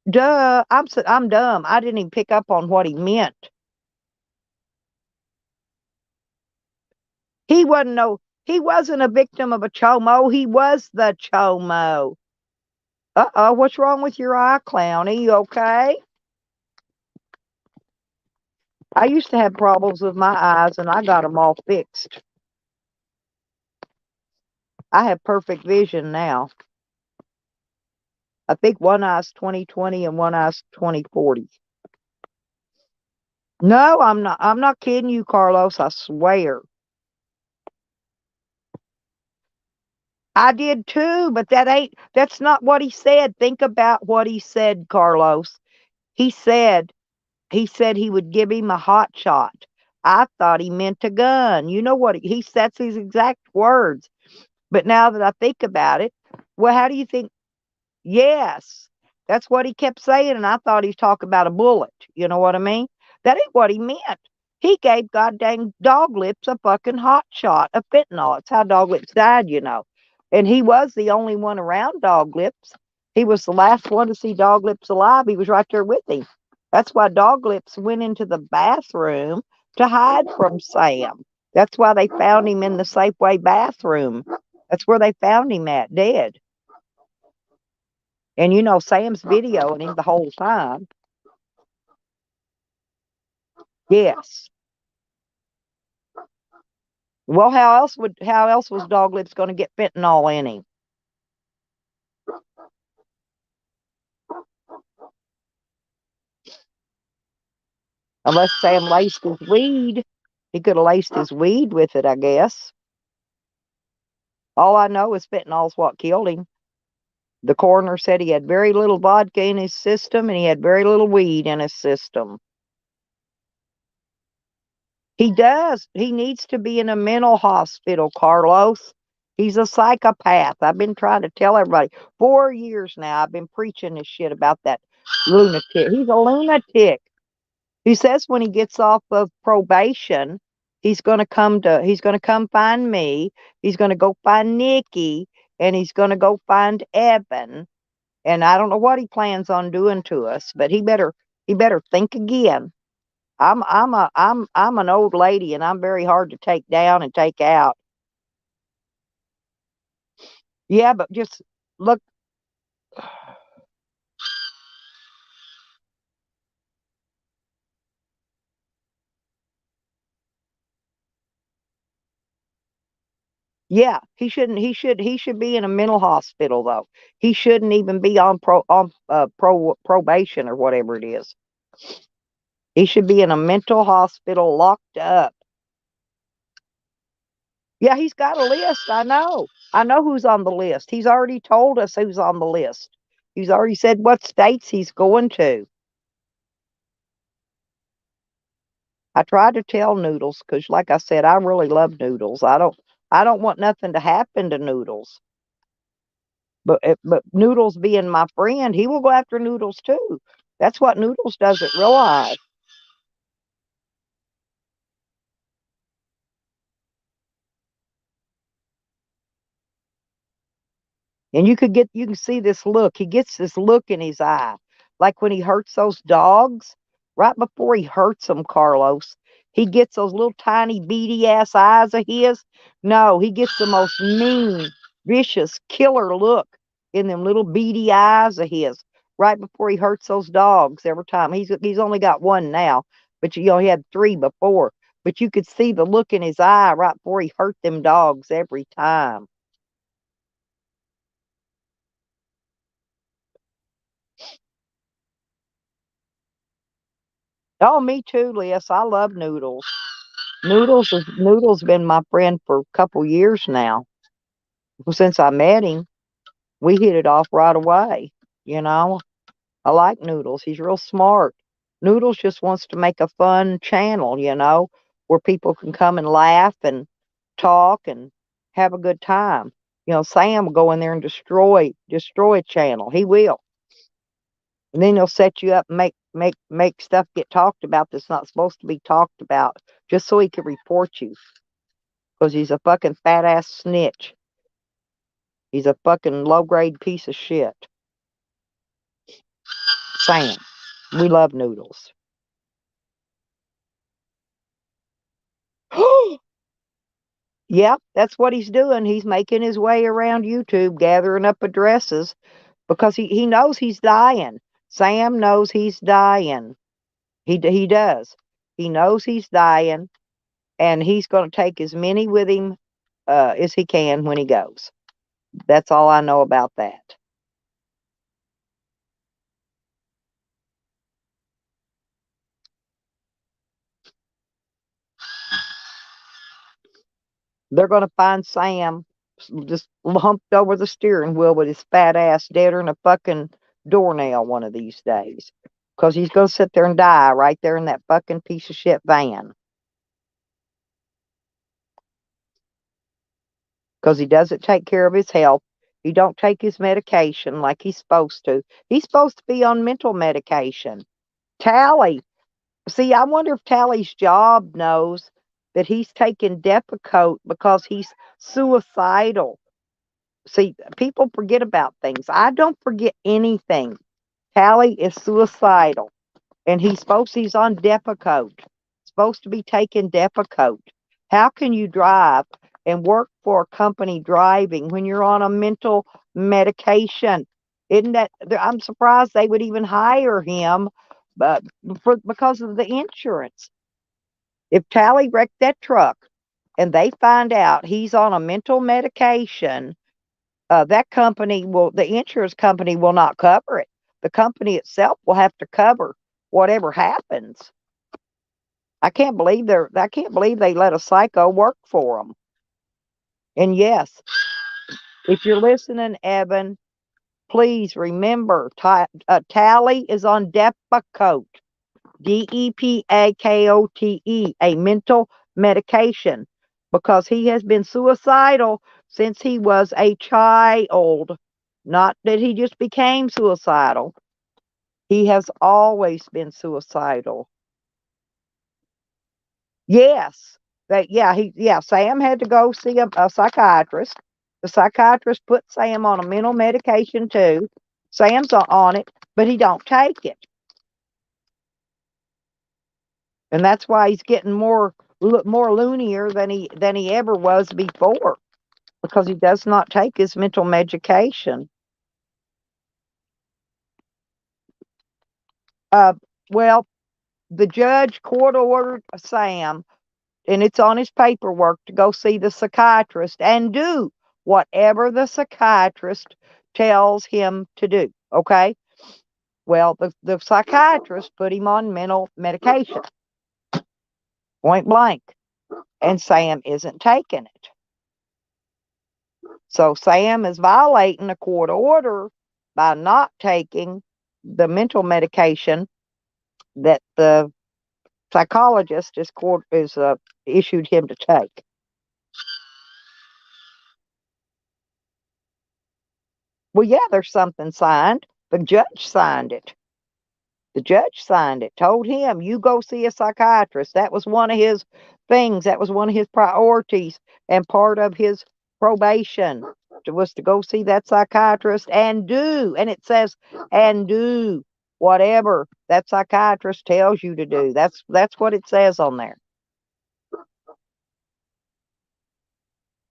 duh. I'm dumb. I didn't even pick up on what he meant. He wasn't no. He wasn't a victim of a chomo. He was the chomo. Uh-oh, what's wrong with your eye, Clowny? You okay? I used to have problems with my eyes, and I got them all fixed. I have perfect vision now. I think one eye's 20/20 and one eye's 20/40. No, I'm not. I'm not kidding you, Carlos. I swear. I did too, but that's not what he said. Think about what he said, Carlos. He said he would give him a hot shot. I thought he meant a gun. You know what he that's his exact words. But now that I think about it, well, how do you think? Yes, that's what he kept saying, and I thought he was talking about a bullet. You know what I mean? That ain't what he meant. He gave goddamn Dog Lips a fucking hot shot of fentanyl. It's how Dog Lips died. And he was the only one around Dog Lips. He was the last one to see Dog Lips alive. He was right there with him. That's why Dog Lips went into the bathroom to hide from Sam. That's why they found him in the Safeway bathroom. That's where they found him at, dead. And Sam's videoing him the whole time. Yes. Well, how else was Dog Lips going to get fentanyl in him? Unless Sam laced his weed. He could have laced his weed with it, I guess. All I know is fentanyl's what killed him. The coroner said he had very little vodka in his system and he had very little weed in his system. He does. He needs to be in a mental hospital, Carlos. He's a psychopath. I've been trying to tell everybody. 4 years now, I've been preaching this shit about that lunatic. He's a lunatic. He says when he gets off of probation, he's gonna come find me. He's gonna go find Nikki, and he's gonna go find Evan. And I don't know what he plans on doing to us, but he better think again. I'm an old lady and I'm very hard to take down and take out. Yeah, but just look. Yeah, he should be in a mental hospital though. He shouldn't even be on probation or whatever it is. He should be in a mental hospital locked up. Yeah, he's got a list. I know. I know who's on the list. He's already told us who's on the list. He's already said what states he's going to. I tried to tell Noodles because, like I said, I really love Noodles. I don't want nothing to happen to Noodles. But Noodles being my friend, he will go after Noodles too. That's what Noodles doesn't realize. And you can see this look. He gets this look in his eye, like when he hurts those dogs. Right before he hurts them, Carlos, he gets those little tiny beady ass eyes of his. No, he gets the most mean, vicious, killer look in them little beady eyes of his. Right before he hurts those dogs, every time he's only got one now, but he had three before. But you could see the look in his eye right before he hurt them dogs every time. Oh, me too, Liz. I love Noodles. Noodles been my friend for a couple years now. Well, since I met him, we hit it off right away. You know, I like Noodles. He's real smart. Noodles just wants to make a fun channel, where people can come and laugh and talk and have a good time. Sam will go in there and destroy a channel. He will. And then he'll set you up and make stuff get talked about that's not supposed to be talked about, just so he can report you. Because he's a fucking fat ass snitch. He's a fucking low grade piece of shit. Sam. We love Noodles. Yep, that's what he's doing. He's making his way around YouTube, gathering up addresses because he knows he's dying. Sam knows he's dying. He does. He knows he's dying, and he's going to take as many with him as he can when he goes. That's all I know about that. They're going to find Sam just humped over the steering wheel with his fat ass deader and a fucking doornail one of these days. Because he's going to sit there and die right there in that fucking piece of shit van. Because he doesn't take care of his health. He don't take his medication like he's supposed to. He's supposed to be on mental medication. Tally. See, I wonder if Tally's job knows that he's taking Depakote because he's suicidal. See, people forget about things. I don't forget anything. Tally is suicidal, and he's on Depakote. Supposed to be taking Depakote. How can you drive and work for a company driving when you're on a mental medication? Isn't that? I'm surprised they would even hire him, but because of the insurance. If Tally wrecked that truck and they find out he's on a mental medication, the insurance company will not cover it. The company itself will have to cover whatever happens. I can't believe they let a psycho work for them. And yes, if you're listening, Evan, Please remember, Tally is on Depakote, Depakote, a mental medication, because he has been suicidal since he was a child. Not that he just became suicidal. He has always been suicidal. Yes. Sam had to go see a psychiatrist. The psychiatrist put Sam on a mental medication too. Sam's on it, but he don't take it. And that's why he's getting more loonier than he ever was before, because he does not take his mental medication. Uh well, the judge court ordered Sam, and it's on his paperwork, to go see the psychiatrist and do whatever the psychiatrist tells him to do. Okay? Well, the psychiatrist put him on mental medication, point blank, and Sam isn't taking it. So Sam is violating a court order by not taking the mental medication that the psychologist is issued him to take. Well, yeah, there's something signed. The judge signed it. The judge signed it, told him, you go see a psychiatrist. That was one of his things. That was one of his priorities, and part of his probation was to go see that psychiatrist and it says, and do whatever that psychiatrist tells you to do. That's what it says on there.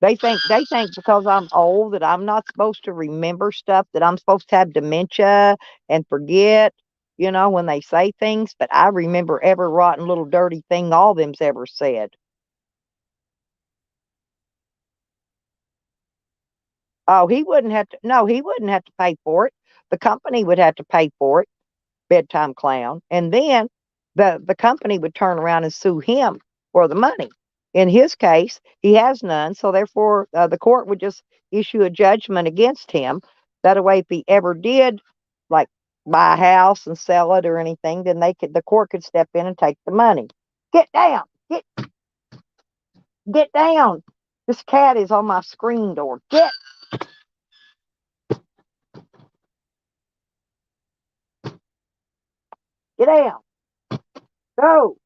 They think because I'm old that I'm not supposed to remember stuff, that I'm supposed to have dementia and forget, when they say things, but I remember every rotten little dirty thing all of them's ever said. Oh, he wouldn't have to, no, he wouldn't have to pay for it. The company would have to pay for it, bedtime clown. And then the company would turn around and sue him for the money. In his case, he has none, so therefore the court would just issue a judgment against him. That way, if he ever did, like, buy a house and sell it or anything, then the court could step in and take the money. Get down, get down. This cat is on my screen door. Get down, go.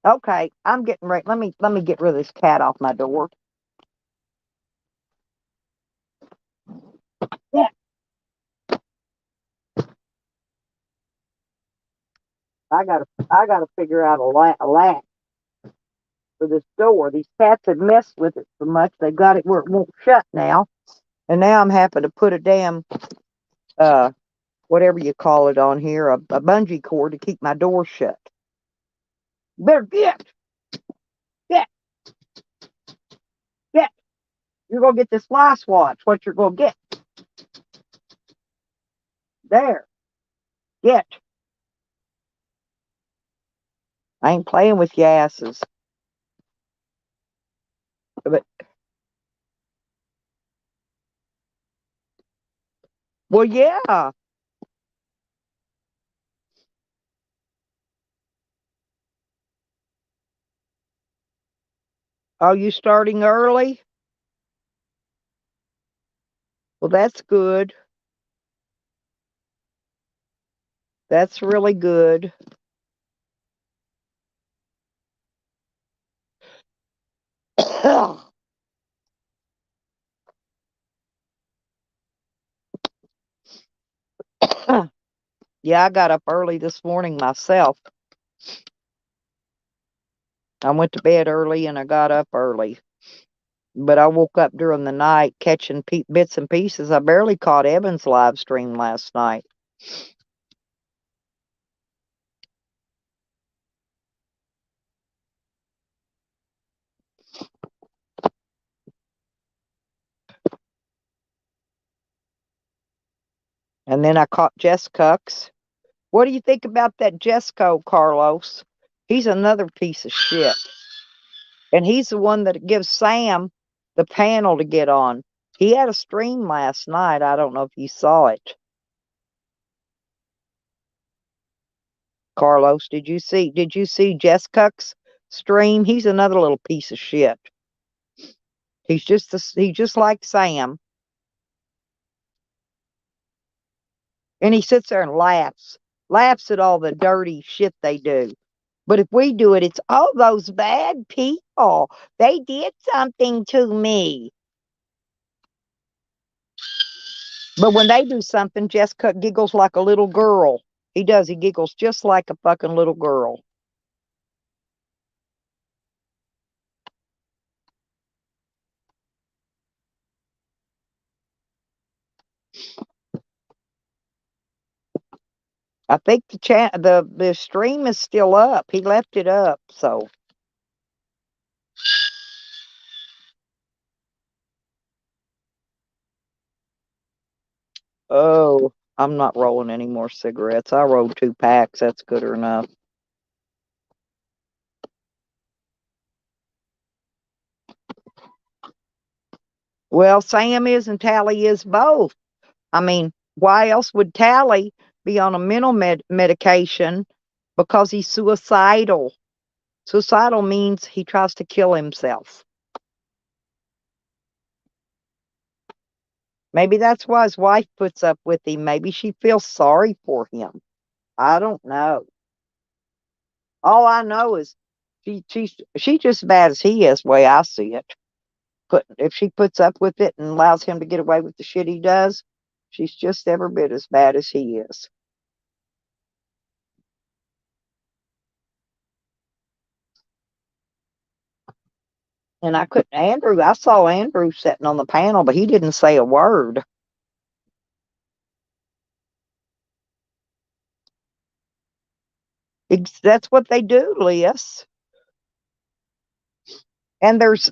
Okay, I'm getting ready. Let me get rid of this cat off my door. Yeah, I gotta figure out a latch for this door. These cats have messed with it so much they got it where it won't shut now. And now I'm having to put a damn uh whatever you call it on here, a bungee cord to keep my door shut. Better get, get. You're gonna get this fly swatch. What you're gonna get? There, get. I ain't playing with your asses. But well, yeah. Are you starting early? Well, that's good. That's really good. Yeah, I got up early this morning myself. I went to bed early and I got up early. But I woke up during the night catching bits and pieces. I barely caught Evan's live stream last night. And then I caught Jesscucks. What do you think about that Jesco, Carlos? He's another piece of shit. And he's the one that gives Sam the panel to get on. He had a stream last night. I don't know if you saw it. Carlos, did you see Jessica's stream? He's another little piece of shit. He's just like Sam. And he sits there and laughs at all the dirty shit they do. But if we do it, it's all those bad people. They did something to me. But when they do something, Jessica giggles like a little girl. He does. He giggles just like a fucking little girl. I think the stream is still up. He left it up, so. Oh, I'm not rolling any more cigarettes. I rolled 2 packs. That's good enough. Well, Sam is and Tally is both. I mean, why else would Tally be on a mental medication? Because he's suicidal. Suicidal means he tries to kill himself. Maybe that's why his wife puts up with him. Maybe she feels sorry for him. I don't know. All I know is she's just as bad as he is, the way I see it. But if she puts up with it and allows him to get away with the shit he does, she's just every bit as bad as he is. And I saw Andrew sitting on the panel, but he didn't say a word. That's what they do, Liz. And there's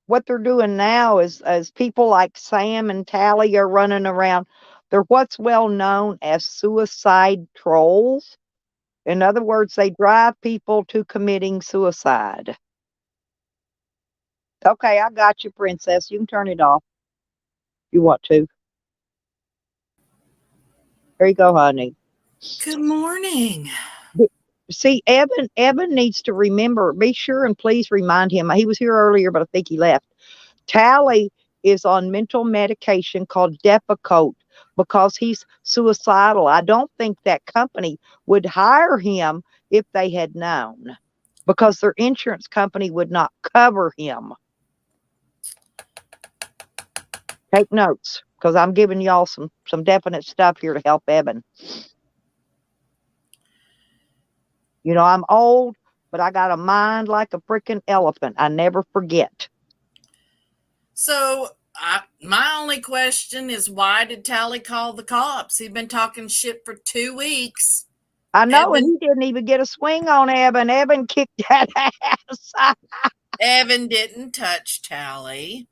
what they're doing now is as people like Sam and Tally are running around. They're what's well known as suicide trolls. In other words, they drive people to committing suicide. Okay, I got you, princess. You can turn it off if you want to. There you go, honey. Good morning. See, Evan needs to remember. Be sure and please remind him. He was here earlier, but I think he left. Tally is on mental medication called Depakote because he's suicidal. I don't think that company would hire him if they had known, because their insurance company would not cover him. Take notes, because I'm giving y'all some definite stuff here to help Evan. You know, I'm old, but I got a mind like a freaking elephant. I never forget. So, my only question is, why did Tally call the cops? He'd been talking shit for 2 weeks. I know, and he didn't even get a swing on Evan. Evan kicked that ass. Evan didn't touch Tally.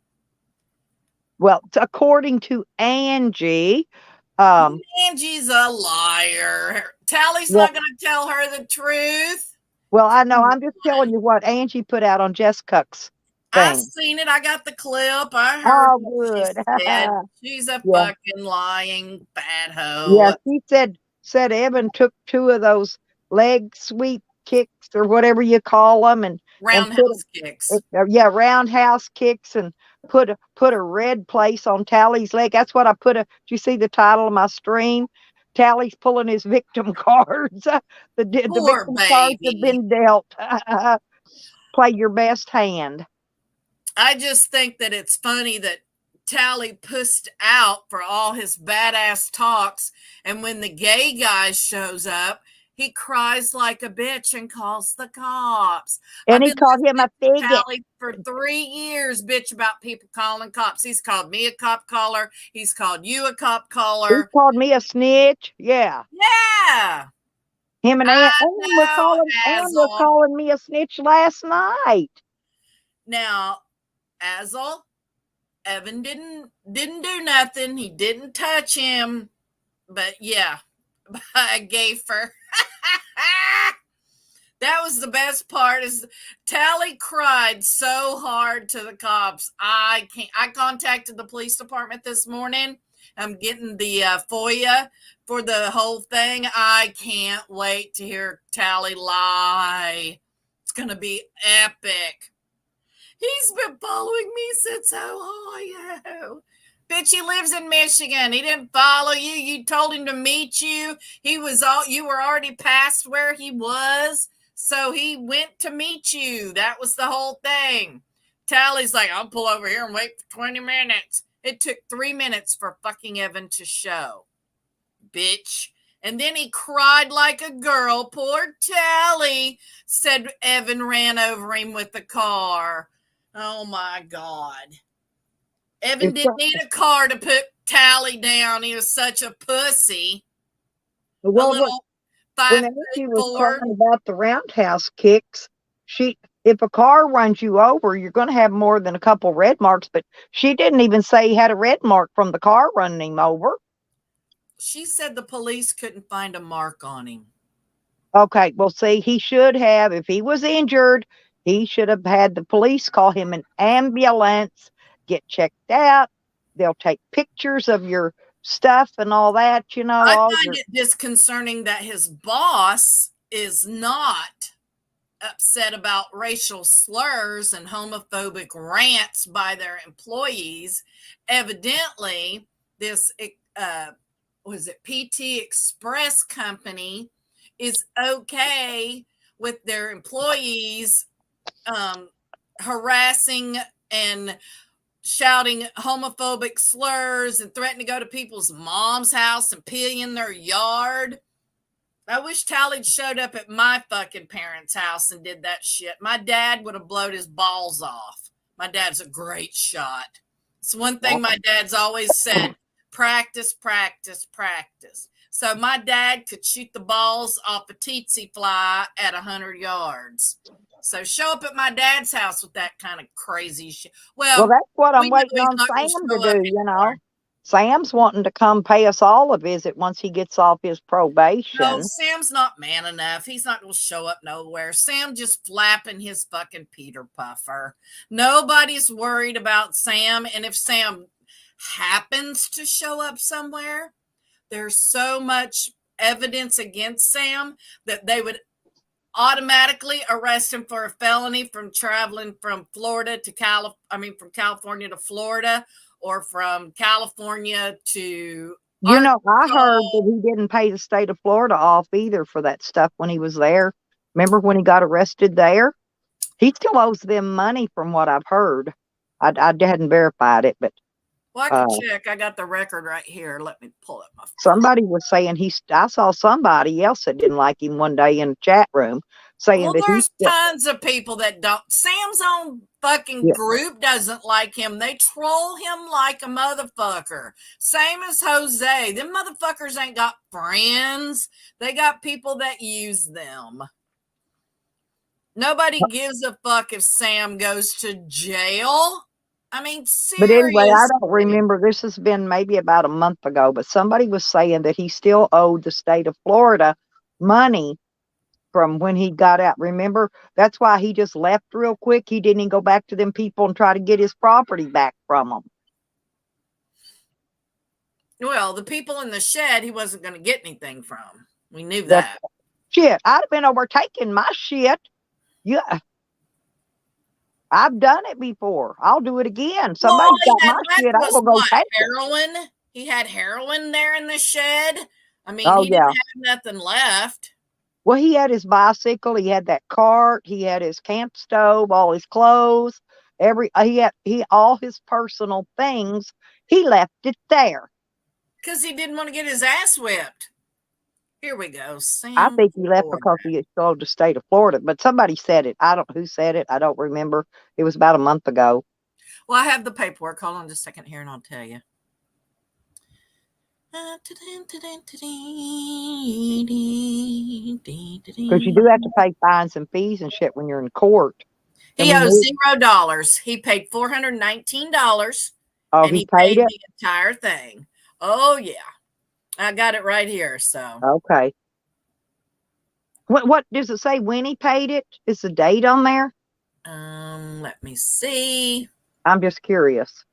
Well, according to Angie, Angie's a liar. Tally's well, not going to tell her the truth. well, I know. I'm just telling you what Angie put out on Jessica's I thing. seen it. I got the clip. I heard Oh, what good. she said. She's a Yeah, fucking lying bad yeah. hoe. She said Evan took 2 of those leg sweep kicks or whatever you call them, and put Roundhouse kicks. yeah, roundhouse kicks, and put a red place on Tally's leg. That's what I put. Do you see the title of my stream? Tally's pulling his victim cards. The Poor victim cards have baby. been dealt. Play your best hand. I just think that it's funny that Tally pussed out for all his badass talks, and when the gay guy shows up, he cries like a bitch and calls the cops. And I've he been called him listening a to bigot. Tally for 3 years, bitch about people calling cops. He's called me a cop caller. He's called you a cop He caller. called me a snitch. Yeah. Yeah, Him and I Ann know, was Azel. calling me a snitch last night. Now, Azel, Evan didn't do nothing. He didn't touch him. But yeah, by a gayfer. That was the best part is Tally cried so hard to the cops. I can't. I contacted the police department this morning. I'm getting the FOIA for the whole thing. I can't wait to hear Tally lie. It's going to be epic. He's been following me since Ohio. Bitch, he lives in Michigan. He didn't follow you. You told him to meet you. You were already past where he was. So he went to meet you. That was the whole thing. Tally's like, I'll pull over here and wait for 20 minutes. It took 3 minutes for fucking Evan to show. Bitch. And then he cried like a girl. Poor Tally, said Evan ran over him with the car. Oh my God. Evan didn't need a car to put Tally down. He was such a pussy. Well, A little whenever she was crying about the roundhouse kicks, if a car runs you over, you're going to have more than a couple red marks, but she didn't even say he had a red mark from the car running him over. She said the police couldn't find a mark on him. Okay, well, see, he should have, if he was injured, he should have had the police call him an ambulance, get checked out. They'll take pictures of your stuff and all that, I find it disconcerting that his boss is not upset about racial slurs and homophobic rants by their employees. Evidently, this was it PT Express company is okay with their employees harassing and shouting homophobic slurs and threatening to go to people's mom's house and pee in their yard. I wish Tally showed up at my fucking parents' house and did that shit. My dad would have blown his balls off. My dad's a great shot. It's one thing my dad's always said, practice, practice, practice. So my dad could shoot the balls off a tsetse fly at 100 yards. So show up at my dad's house with that kind of crazy shit. Well, that's what I'm we know waiting he's on not gonna Sam show to up do, anymore. Sam's wanting to come pay us all a visit once he gets off his probation. No, Sam's not man enough. He's not going to show up nowhere. Sam just flapping his fucking Peter Puffer. Nobody's worried about Sam. And if Sam happens to show up somewhere, there's so much evidence against Sam that they would automatically arrest him for a felony from traveling from Florida to from California to Florida, or from California to I heard that he didn't pay the state of Florida off either for that stuff when he was there. Remember when he got arrested there? He still owes them money from what I've heard. I hadn't verified it, but well, I can check. I got the record right here. Let me pull up my phone. Somebody was saying I saw somebody else that didn't like him one day in the chat room saying that there's tons of people that don't. Sam's own fucking group doesn't like him. They troll him like a motherfucker. Same as Jose. Them motherfuckers ain't got friends. They got people that use them. Nobody gives a fuck if Sam goes to jail. I mean, seriously. But anyway, I don't remember. This has been maybe about a month ago, but somebody was saying that he still owed the state of Florida money from when he got out. Remember, that's why he just left real quick. He didn't even go back to them people and try to get his property back from them. Well, the people in the shed, he wasn't going to get anything from. We knew that. Shit, I'd have been overtaking my shit. Yeah. I've done it before. I'll do it again. Somebody's got my shit. I will go take heroin. It. He had heroin there in the shed. I mean, he didn't have nothing left. Well, he had his bicycle. He had that cart. He had his camp stove, all his clothes, all his personal things. He left it there because he didn't want to get his ass whipped. Here we go. Sam I think he left because he sold the state of Florida, but somebody said it. I don't who said it. I don't remember. It was about a month ago. Well, I have the paperwork. Hold on just a second here and I'll tell you. Because you do have to pay fines and fees and shit when you're in court. He owes $0. He paid $419. Oh, and he paid it? the entire thing. Oh, yeah. I got it right here. So okay. What does it say when he paid it? Is the date on there? Let me see. I'm just curious.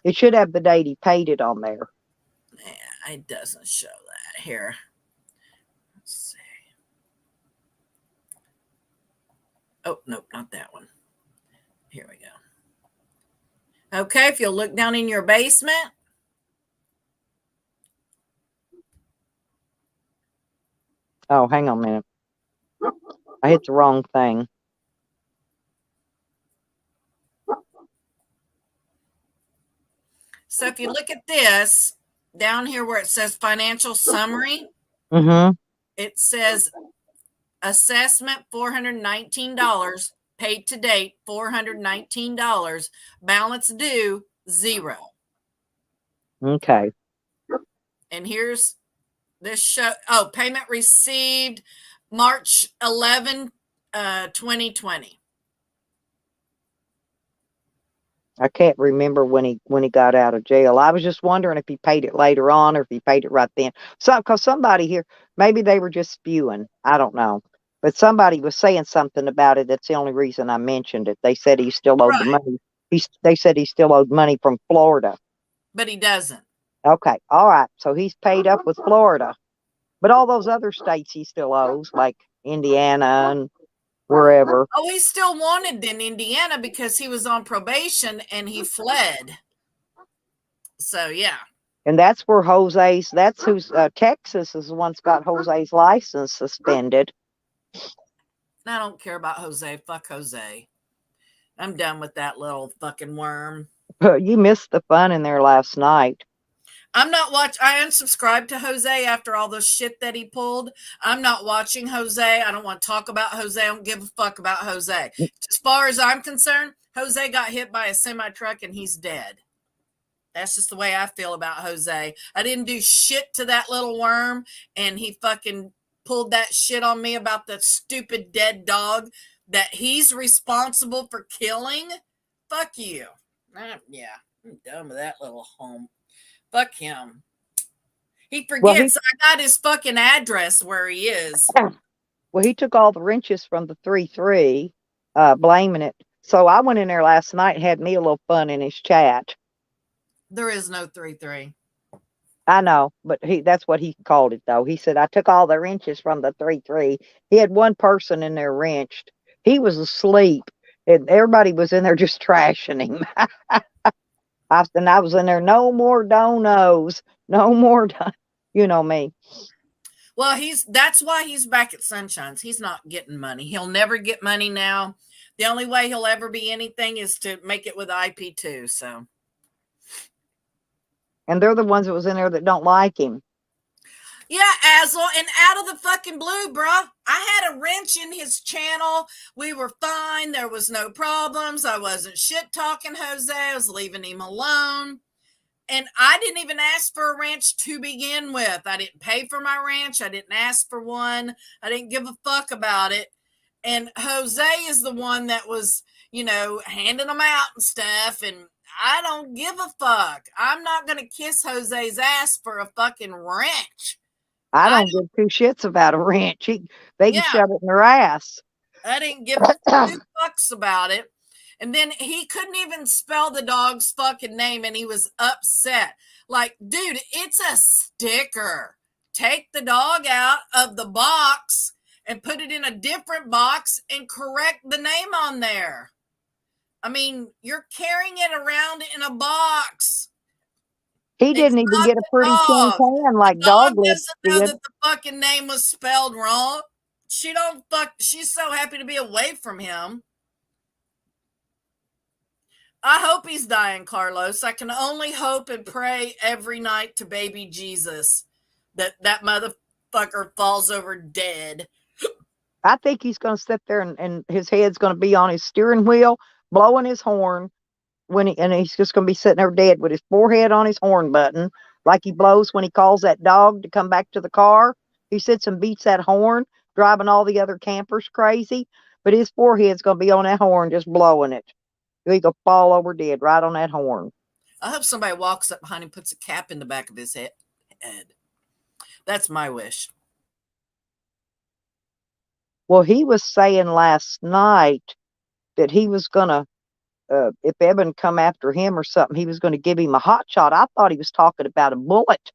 It should have the date he paid it on there. Yeah, it doesn't show that here. Let's see. Oh, nope, not that one. Here we go. Okay, if you'll look down in your basement. Oh, hang on a minute. I hit the wrong thing. So if you look at this down here where it says financial summary, Mm-hmm. it says assessment $419, paid to date $419, balance due 0. Okay. And here's this show. Oh, payment received March 11, 2020. I can't remember when he got out of jail. I was just wondering if he paid it later on or if he paid it right then. So, because somebody here, maybe they were just spewing. I don't know, but somebody was saying something about it. That's the only reason I mentioned it. They said he still owed the Right. money. They said he still owed money from Florida. But he doesn't. Okay, all right. So he's paid up with Florida, but all those other states he still owes, like Indiana and wherever. Oh, he's still wanted in Indiana because he was on probation and he fled. So, yeah. And that's where Jose's. That's who's Texas is the one's got Jose's license suspended. I don't care about Jose. Fuck Jose. I'm done with that little fucking worm. You missed the fun in there last night. I'm not I unsubscribed to Jose after all the shit that he pulled. I'm not watching Jose. I don't want to talk about Jose. I don't give a fuck about Jose. As far as I'm concerned, Jose got hit by a semi truck and he's dead. That's just the way I feel about Jose. I didn't do shit to that little worm, and he fucking pulled that shit on me about the stupid dead dog that he's responsible for killing. Fuck you. Yeah, I'm done with that little home. Fuck him. He Well, forgets I got his fucking address where he is. he took all the wrenches from the 3-3, blaming it. So I went in there last night and had me a little fun in his chat. There is no 3-3. I know, but that's what he called it though. He said I took all the wrenches from the 3-3. He had one person in there wrenched. He was asleep, and everybody was in there just trashing him. I was in there. No more donos. No more. You know me. Well, that's why he's back at Sunshine's. He's not getting money. He'll never get money now. The only way he'll ever be anything is to make it with IP2. So, And they're the ones that was in there that don't like him. yeah, Asel, and out of the fucking blue, bruh. I had a wrench in his channel. We were fine. There was no problems. I wasn't shit talking Jose. I was leaving him alone. And I didn't even ask for a ranch to begin with. I didn't pay for my ranch. I didn't ask for one. I didn't give a fuck about it. And Jose is the one that was, handing them out and stuff. And I don't give a fuck. I'm not going to kiss Jose's ass for a fucking wrench. I don't give two shits about a wrench. They can shove it in their ass. I didn't give two fucks about it. And then he couldn't even spell the dog's fucking name and he was upset. Like, dude, it's a sticker. Take the dog out of the box and put it in a different box and correct the name on there. I mean, you're carrying it around in a box. He didn't even get a pretty tin can like Dog Dog Lips doesn't know did. that the fucking name was spelled wrong. She's so happy to be away from him. I hope he's dying, Carlos. I can only hope and pray every night to baby Jesus that motherfucker falls over dead. I think he's going to sit there and his head's going to be on his steering wheel, blowing his horn and he's just going to be sitting there dead with his forehead on his horn button, like he blows when he calls that dog to come back to the car. He sits and beats that horn, driving all the other campers crazy, but his forehead's going to be on that horn, just blowing it. He could fall over dead right on that horn. I hope somebody walks up behind him and puts a cap in the back of his head. That's my wish. Well, he was saying last night that he was gonna, if Evan come after him or something, he was going to give him a hot shot. I thought he was talking about a bullet,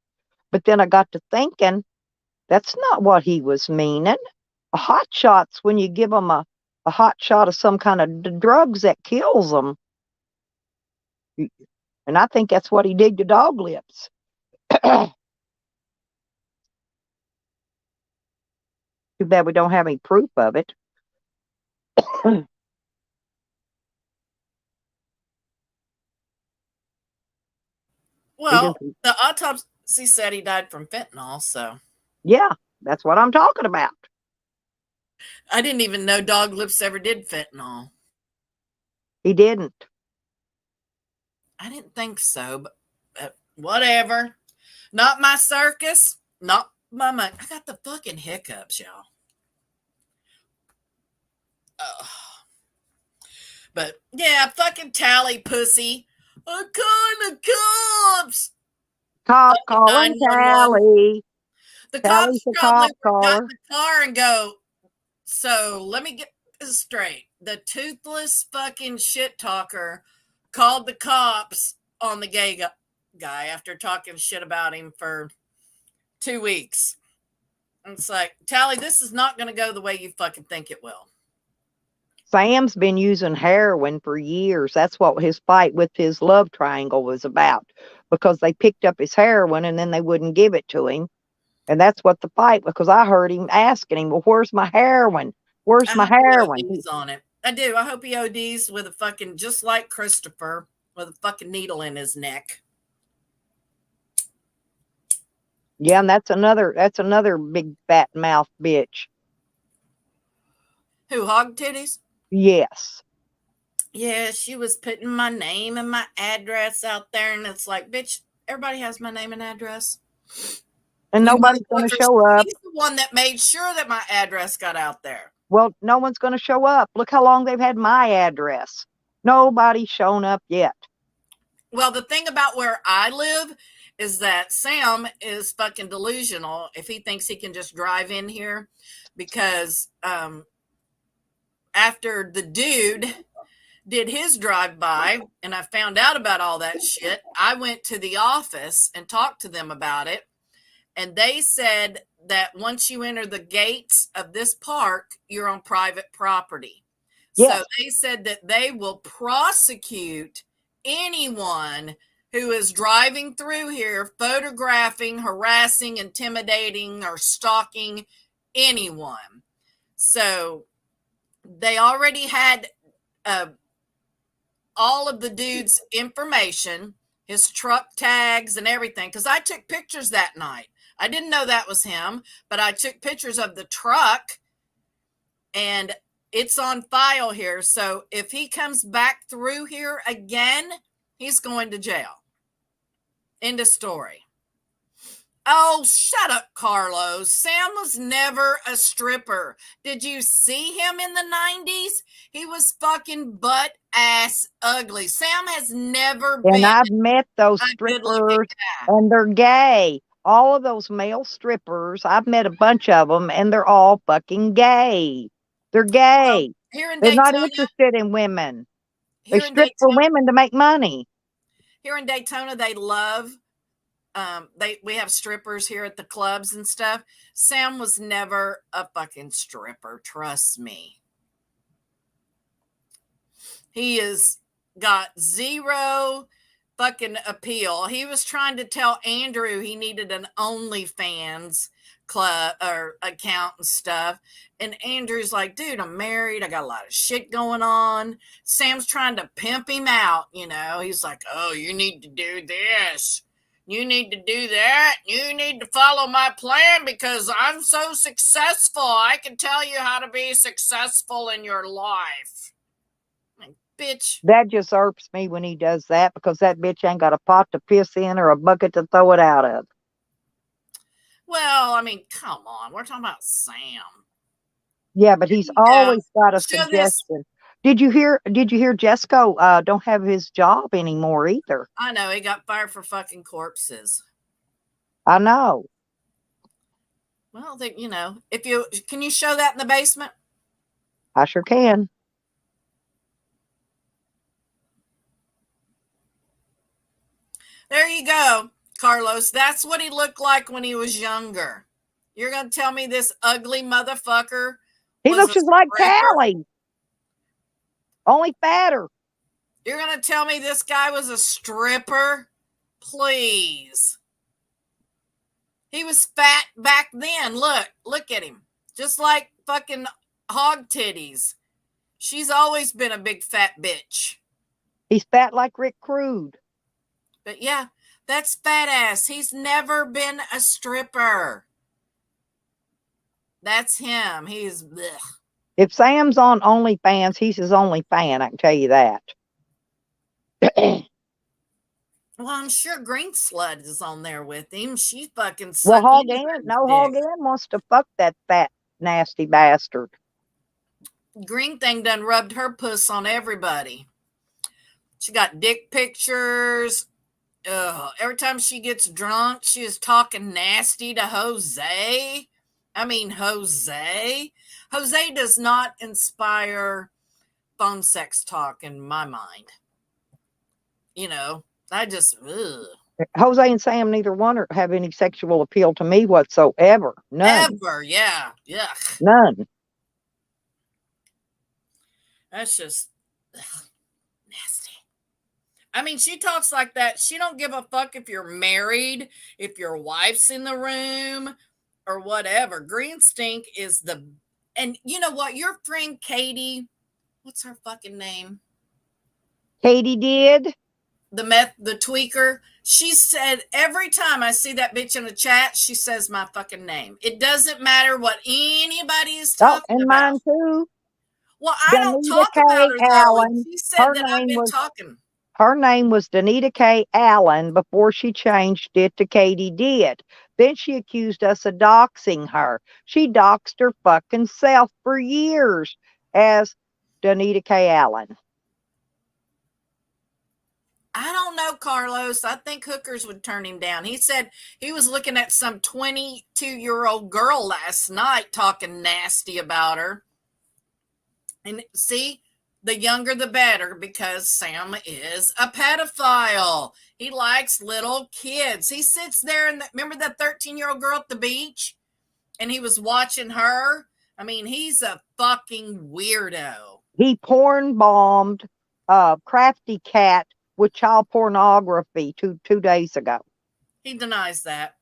but then I got to thinking that's not what he was meaning. A hot shot's when you give them a hot shot of some kind of drugs that kills them. And I think that's what he did to Dog Lips. Too bad we don't have any proof of it. Because, Well, the autopsy said he died from fentanyl, so yeah, that's what I'm talking about. I didn't even know Dog Lips ever did fentanyl. He didn't. I didn't think so, but whatever. Not my circus, not my money. I got the fucking hiccups, y'all. Ugh. But yeah, fucking tally pussy. I'm calling the cops. Cop Fucking calling 911. Tally. The Tally's cops a probably cop got in caller. the car and go, so let me get this straight. The toothless fucking shit talker called the cops on the gay guy after talking shit about him for 2 weeks. And it's like, Tally, this is not going to go the way you fucking think it will. Sam's been using heroin for years. That's what his fight with his love triangle was about, because they picked up his heroin and then they wouldn't give it to him. And that's what the fight, because I heard him asking him, well, where's my heroin? Where's I my hope he heroin? ODs on it. I do. I hope he ODs with a fucking, just like Christopher, with a fucking needle in his neck. Yeah, and that's another big fat mouth bitch. Who, Hog Titties? Yes. Yeah, she was putting my name and my address out there, and it's like, bitch, everybody has my name and address. And You nobody's might gonna for show up. He's the one that made sure that my address got out there. Well, no one's gonna show up. Look how long they've had my address. Nobody's shown up yet. Well, the thing about where I live is that Sam is fucking delusional if he thinks he can just drive in here, because after the dude did his drive by and I found out about all that shit, I went to the office and talked to them about it. And they said that once you enter the gates of this park, you're on private property. So Yes. they said that they will prosecute anyone who is driving through here, photographing, harassing, intimidating, or stalking anyone. So they already had uh, all of the dude's information, his truck tags and everything, because I took pictures that night. I didn't know that was him, but I took pictures of the truck and it's on file here. So if he comes back through here again, he's going to jail. End of story. Oh, shut up, Carlos. Sam was never a stripper. Did you see him in the 90s? He was fucking butt ass ugly. Sam has never And been I've met those a good looking strippers, guy. and they're gay. All of those male strippers, I've met a bunch of them, and they're all fucking gay. They're Well, gay. here in They're not Daytona, interested in women. They here in strip for Daytona, women to make money. here in Daytona, they love we have strippers here at the clubs and stuff. Sam was never a fucking stripper, trust me. He is got zero fucking appeal. He was trying to tell Andrew he needed an OnlyFans club or account and stuff. And Andrew's like, dude, I'm married. I got a lot of shit going on. Sam's trying to pimp him out, you know. He's like, oh, you need to do this. You need to do that. You need to follow my plan because I'm so successful. I can tell you how to be successful in your life. Like, bitch. That just irks me when he does that, because that bitch ain't got a pot to piss in or a bucket to throw it out of. Well, I mean, come on. We're talking about Sam. Yeah, but There he's you go. always got a Show this. suggestion. Did you hear Jesco don't have his job anymore either? I know he got fired for fucking corpses. I know. Well, if you can you show that in the basement? I sure can. There you go, Carlos. That's what he looked like when he was younger. You're going to tell me this ugly motherfucker He was looks a just like stripper? Callie, only fatter. You're going to tell me this guy was a stripper? Please. He was fat back then. Look at him. Just like fucking hog titties. She's always been a big fat bitch. He's fat like Rick Crude. But yeah, that's fat ass. He's never been a stripper. That's him. He's blech. If Sam's on OnlyFans, he's his only fan. I can tell you that. Well, I'm sure Green Slut is on there with him. She fucking Well, suck Hog Ann, anybody's no, dick. Hog Ann wants to fuck that fat, nasty bastard. Green thing done rubbed her puss on everybody. She got dick pictures. Every time she gets drunk, she is talking nasty to Jose. I mean, Jose. Jose does not inspire phone sex talk in my mind. You know, I just, ugh. Jose and Sam, neither one have any sexual appeal to me whatsoever. None. Ever, yeah. Yuck. None. That's just ugh, nasty. I mean, she talks like that. She don't give a fuck if you're married, if your wife's in the room, or whatever. Green Stink is the, and you know what? Your friend Katie, what's her fucking name? Katie did. The tweaker. She said every time I see that bitch in the chat, she says my fucking name. It doesn't matter what anybody is Oh, talking and about. mine too. Well, I don't Danita talk about K. her though, and Allen. she said Her that I've name been was talking. Her name was Danita K. Allen before she changed it to Katie Did. Then she accused us of doxing her. She doxed her fucking self for years as Danita K. Allen. I don't know, Carlos. I think hookers would turn him down. He said he was looking at some 22-year-old girl last night talking nasty about her. And see, the younger the better because Sam is a pedophile. He likes little kids. He sits there and remember that 13-year-old girl at the beach and he was watching her? I mean, he's a fucking weirdo. He porn bombed Crafty Cat with child pornography two days ago. He denies that.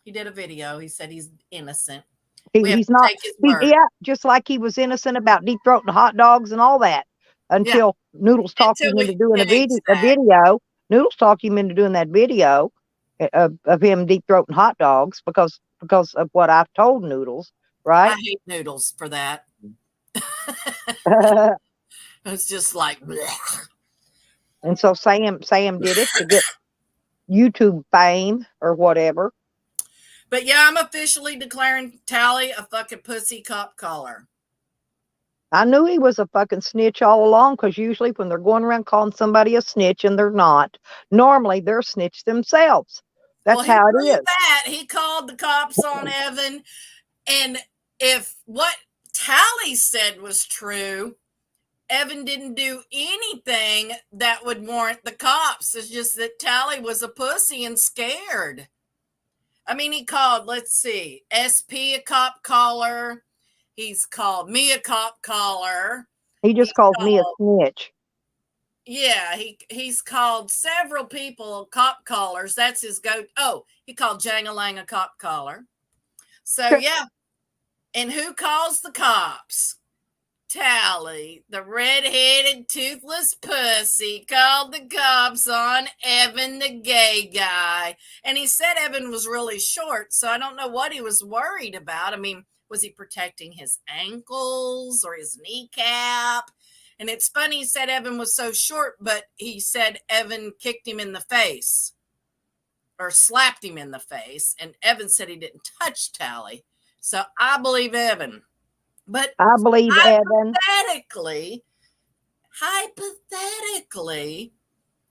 He did a video. He said he's innocent. We have He's to not. take his word. Yeah, just like he was innocent about deep throating hot dogs and all that Yeah. until Noodles talked Until him into we doing a exact. video. Noodles talked him into doing that video of him deep throating hot dogs because of what I've told Noodles, I right? hate Noodles for that. And It's just like, bleh. so Sam did it to get YouTube fame or whatever. But yeah, I'm officially declaring Tally a fucking pussy cop collar. I knew he was a fucking snitch all along because usually when they're going around calling somebody a snitch and they're not, normally they're snitch themselves. Well, That's he how it proved is. that. He called the cops on Evan. And if what Tally said was true, Evan didn't do anything that would warrant the cops. It's just that Tally was a pussy and scared. I mean, he called, let's see, SP a cop collar. He's called me a cop collar. He just He's calls me a called, snitch. yeah, he's called several people cop collars. That's his go. Oh, he called Jangalang a cop collar. So yeah, and who calls the cops? Tally, the red-headed, toothless pussy, called the cops on Evan, the gay guy. And he said Evan was really short, so I don't know what he was worried about. I mean, was he protecting his ankles or his kneecap? And it's funny he said Evan was so short, but he said Evan kicked him in the face or slapped him in the face. And Evan said he didn't touch Tally. So I believe Evan. But I believe Evan. hypothetically,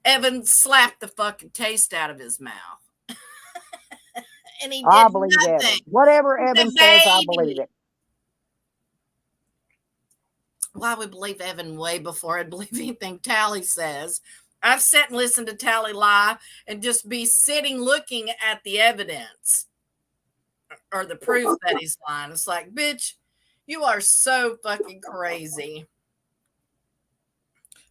Evan slapped the fucking taste out of his mouth. And he I did believe Evan. nothing. Whatever He's a Evan says, I believe baby. it. Well, I would believe Evan way before I'd believe anything Tally says. I've sat and listened to Tally lie and just be sitting looking at the evidence or the proof that he's lying. It's like, bitch, you are so fucking crazy.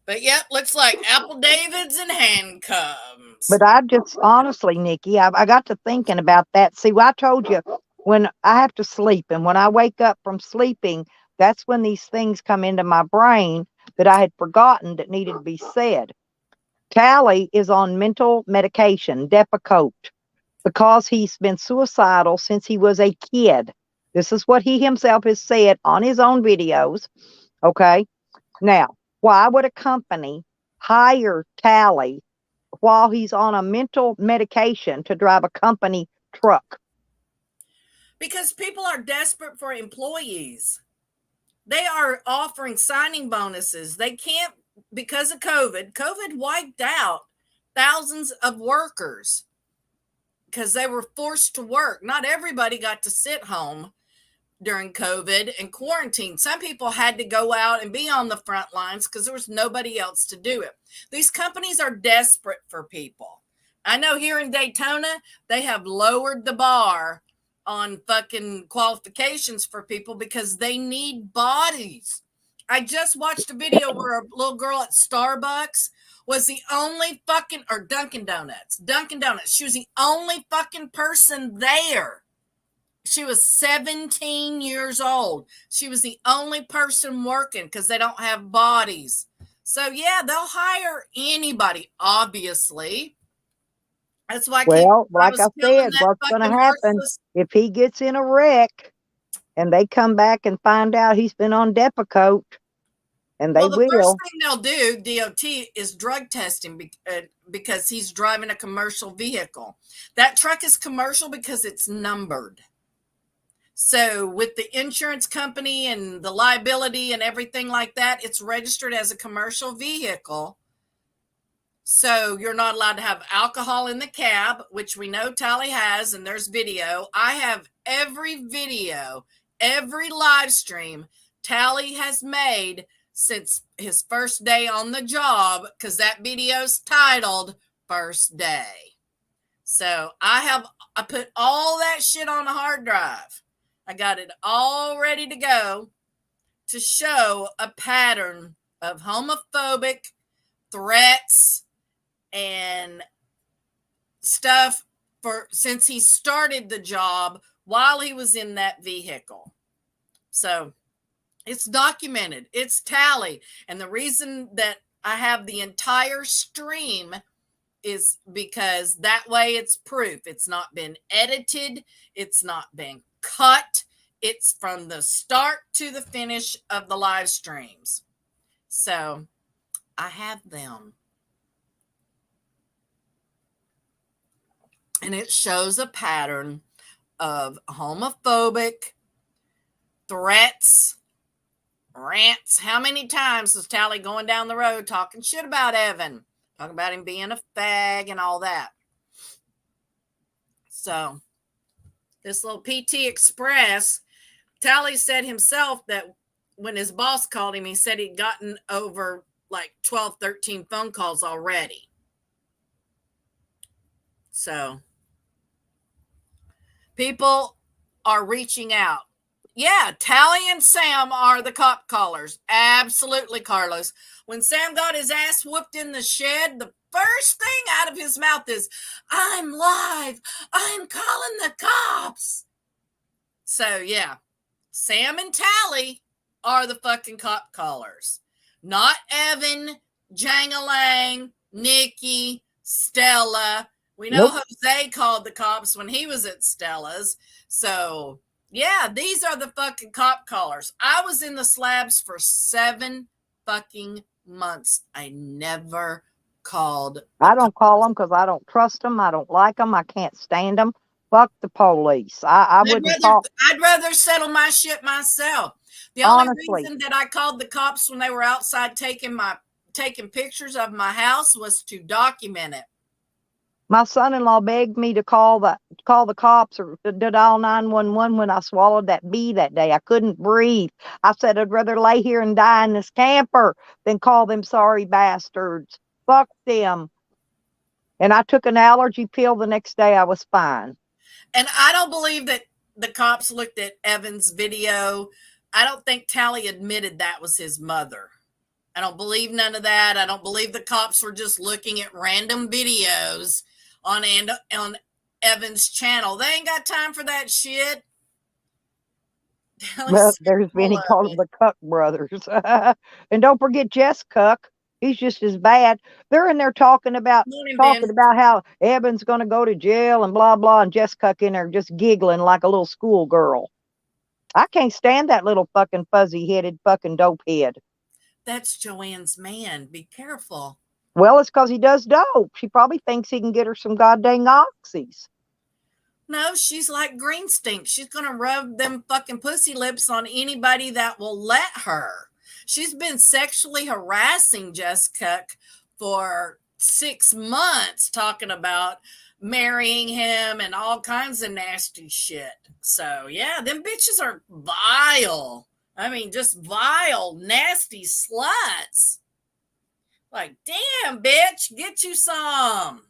But yep, looks like Apple Davids and handcuffs. But I just honestly, Nikki, I got to thinking about that. See, I told you when I have to sleep, and when I wake up from sleeping, that's when these things come into my brain that I had forgotten that needed to be said. Tally is on mental medication, Depakote, because he's been suicidal since he was a kid. This is what he himself has said on his own videos. Okay. Now, why would a company hire Tally while he's on a mental medication to drive a company truck? Because people are desperate for employees. They are offering signing bonuses. They can't, because of COVID. COVID wiped out thousands of workers because they were forced to work. Not everybody got to sit home during COVID and quarantine. Some people had to go out and be on the front lines because there was nobody else to do it. These companies are desperate for people. I know here in Daytona, they have lowered the bar on fucking qualifications for people because they need bodies. I just watched a video where a little girl at Starbucks was the only fucking, or Dunkin' Donuts. She was the only fucking person there. She was 17 years old. She was the only person working because they don't have bodies. So, yeah, they'll hire anybody, obviously. That's why Well, I like I was killing said, that what's going to fucking happen worthless. if he gets in a wreck and they come back and find out he's been on Depakote, and they Well, the first will. thing they'll do, DOT, is drug testing because he's driving a commercial vehicle. That truck is commercial because it's numbered. So with the insurance company and the liability and everything like that, it's registered as a commercial vehicle. So you're not allowed to have alcohol in the cab, which we know Tally has, and there's video. I have every video, every live stream Tally has made since his first day on the job, because that video's titled First Day. So I put all that shit on a hard drive. I got it all ready to go to show a pattern of homophobic threats and stuff for since he started the job while he was in that vehicle. So it's documented. It's Tally. And the reason that I have the entire stream is because that way it's proof. It's not been edited. It's not been cut. It's from the start to the finish of the live streams. So I have them. And it shows a pattern of homophobic threats, rants. How many times was Tally going down the road talking shit about Evan? Talking about him being a fag and all that. So this little PT Express, Tally said himself that when his boss called him, he said he'd gotten over like 12, 13 phone calls already. So people are reaching out. Yeah, Tally and Sam are the cop callers. Absolutely, Carlos. When Sam got his ass whooped in the shed, the first thing out of his mouth is, I'm live. I'm calling the cops. So, yeah, Sam and Tally are the fucking cop callers. Not Evan, Jangalang, Nikki, Stella. We know Nope. Jose called the cops when he was at Stella's. So, yeah, these are the fucking cop callers. I was in the slabs for 7 fucking months. I never called the I don't call cops. them because I don't trust them. I don't like them. I can't stand them. Fuck the police. I I'd wouldn't rather call, I'd rather settle my shit myself. The only honestly. reason that I called the cops when they were outside taking pictures of my house was to document it. My son-in-law begged me to call the cops or to dial 911 when I swallowed that bee that day. I couldn't breathe. I said I'd rather lay here and die in this camper than call them sorry bastards. Fuck them. And I took an allergy pill the next day. I was fine. And I don't believe that the cops looked at Evan's video. I don't think Tally admitted that was his mother. I don't believe none of that. I don't believe the cops were just looking at random videos on Evan's channel. They ain't got time for that shit. Well, Tally's there's been, full he of called them it. the Cuck brothers. And don't forget Jess Cuck. He's just as bad. They're in there talking about Morning, talking Ben. about how Evan's going to go to jail and blah blah, and Jess Cuck in there just giggling like a little schoolgirl. I can't stand that little fucking fuzzy headed fucking dope head. That's Joanne's man. Be careful. Well, it's because he does dope. She probably thinks he can get her some goddamn oxys. No, she's like green stink. She's gonna rub them fucking pussy lips on anybody that will let her. She's been sexually harassing Jessica for 6 months, talking about marrying him and all kinds of nasty shit. So yeah, them bitches are vile. I mean, just vile, nasty sluts. Like, damn, bitch, get you some.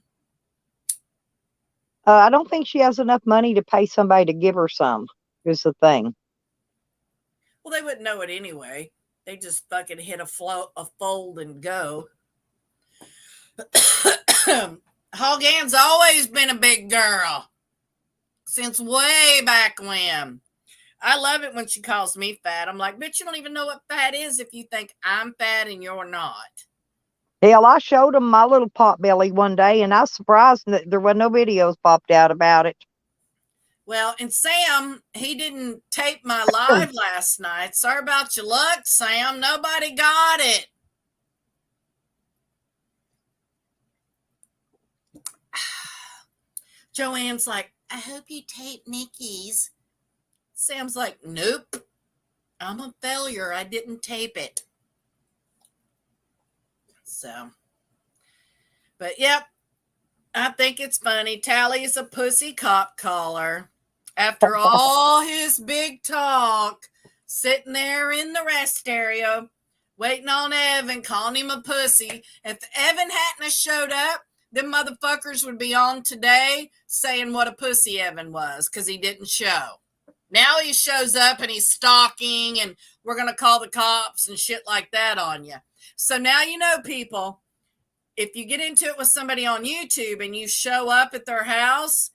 I don't think she has enough money to pay somebody to give her some. Is the thing. Well, they wouldn't know it anyway. They just fucking hit a fold and go. Hogan's always been a big girl since way back when. I love it when she calls me fat. I'm like, bitch, you don't even know what fat is if you think I'm fat and you're not. Hell, I showed him my little pot belly one day, and I was surprised that there were no videos popped out about it. Well, and Sam, he didn't tape my live last night. Sorry about your luck, Sam. Nobody got it. Joanne's like, I hope you tape Nikki's. Sam's like, nope. I'm a failure. I didn't tape it. So, but yep, I think it's funny. Tally's a pussy cop caller. After all his big talk, sitting there in the rest area, waiting on Evan, calling him a pussy. If Evan hadn't showed up, them motherfuckers would be on today saying what a pussy Evan was because he didn't show. Now he shows up and he's stalking, and we're going to call the cops and shit like that on you. So now you know, people, if you get into it with somebody on YouTube and you show up at their house,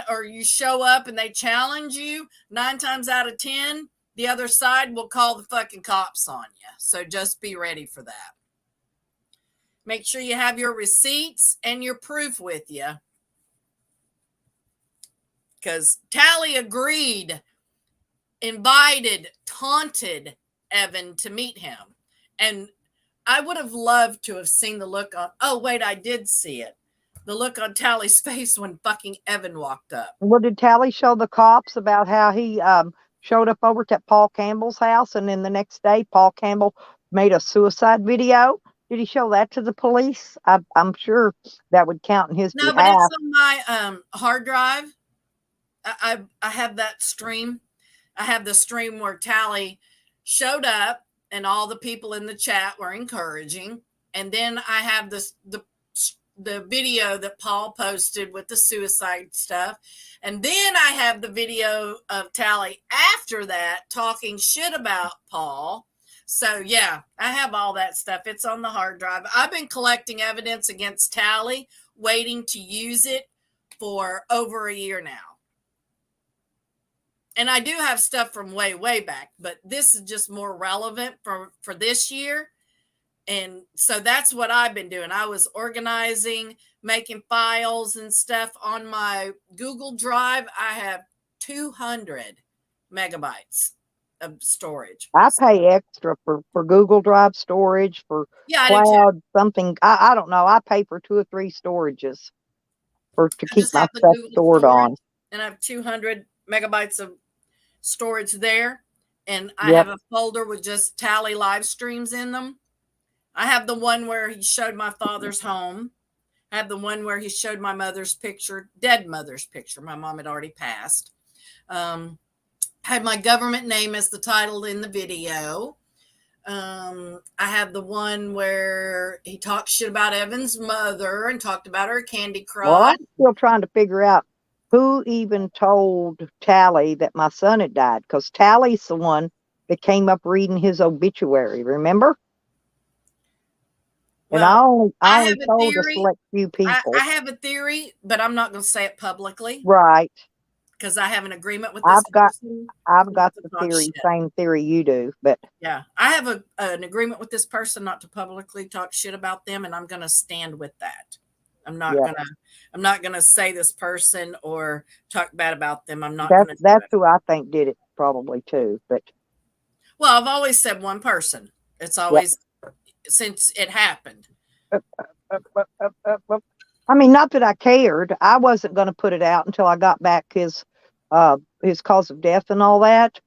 or you show up and they challenge you, 9 times out of 10, the other side will call the fucking cops on you. So just be ready for that. Make sure you have your receipts and your proof with you. Because Tally agreed, invited, taunted Evan to meet him. And I would have loved to have seen the look on, oh, wait, I did see it. The look on Tally's face when fucking Evan walked up. Well, did Tally show the cops about how he showed up over to Paul Campbell's house, and then the next day Paul Campbell made a suicide video? Did he show that to the police? I'm sure that would count in his No, but it's behalf. on my hard drive. I have that stream. I have the stream where Tally showed up and all the people in the chat were encouraging. And then I have the video that Paul posted with the suicide stuff. And then I have the video of Tally after that talking shit about Paul. So yeah, I have all that stuff. It's on the hard drive. I've been collecting evidence against Tally, waiting to use it for over a year now. And I do have stuff from way back, but this is just more relevant for this year. And so that's what I've been doing. I was organizing, making files and stuff on my Google Drive. I have 200 megabytes of storage. I pay extra for Google Drive storage, for Yeah, I do too. cloud something. I don't know. I pay for 2 or 3 storages to I keep just my have the stuff Google stored storage, on. and I have 200 megabytes of storage there. And I Yep. have a folder with just Tally live streams in them. I have the one where he showed my father's home. I have the one where he showed my mother's picture, dead mother's picture. My mom had already passed. Um, had my government name as the title in the video. I have the one where he talked shit about Evan's mother and talked about her Candy Well, Crush. I'm still trying to figure out who even told Tally that my son had died, because Tally's the one that came up reading his obituary, remember? And Well, I I only have a told a theory. select few people. I have a theory, but I'm not going to say it publicly Right. because I have an agreement with this I've got person I've not got to the talk shit. same theory you do, but Yeah, I have an agreement with this person not to publicly talk shit about them, and I'm going to stand with that. I'm not yeah, gonna I'm not gonna say this person or talk bad about them. I'm not gonna do that's it. who I think did it probably too. But Well, I've always said one person. It's yeah. always since it happened. I mean, not that I cared. I wasn't going to put it out until I got back his cause of death and all that.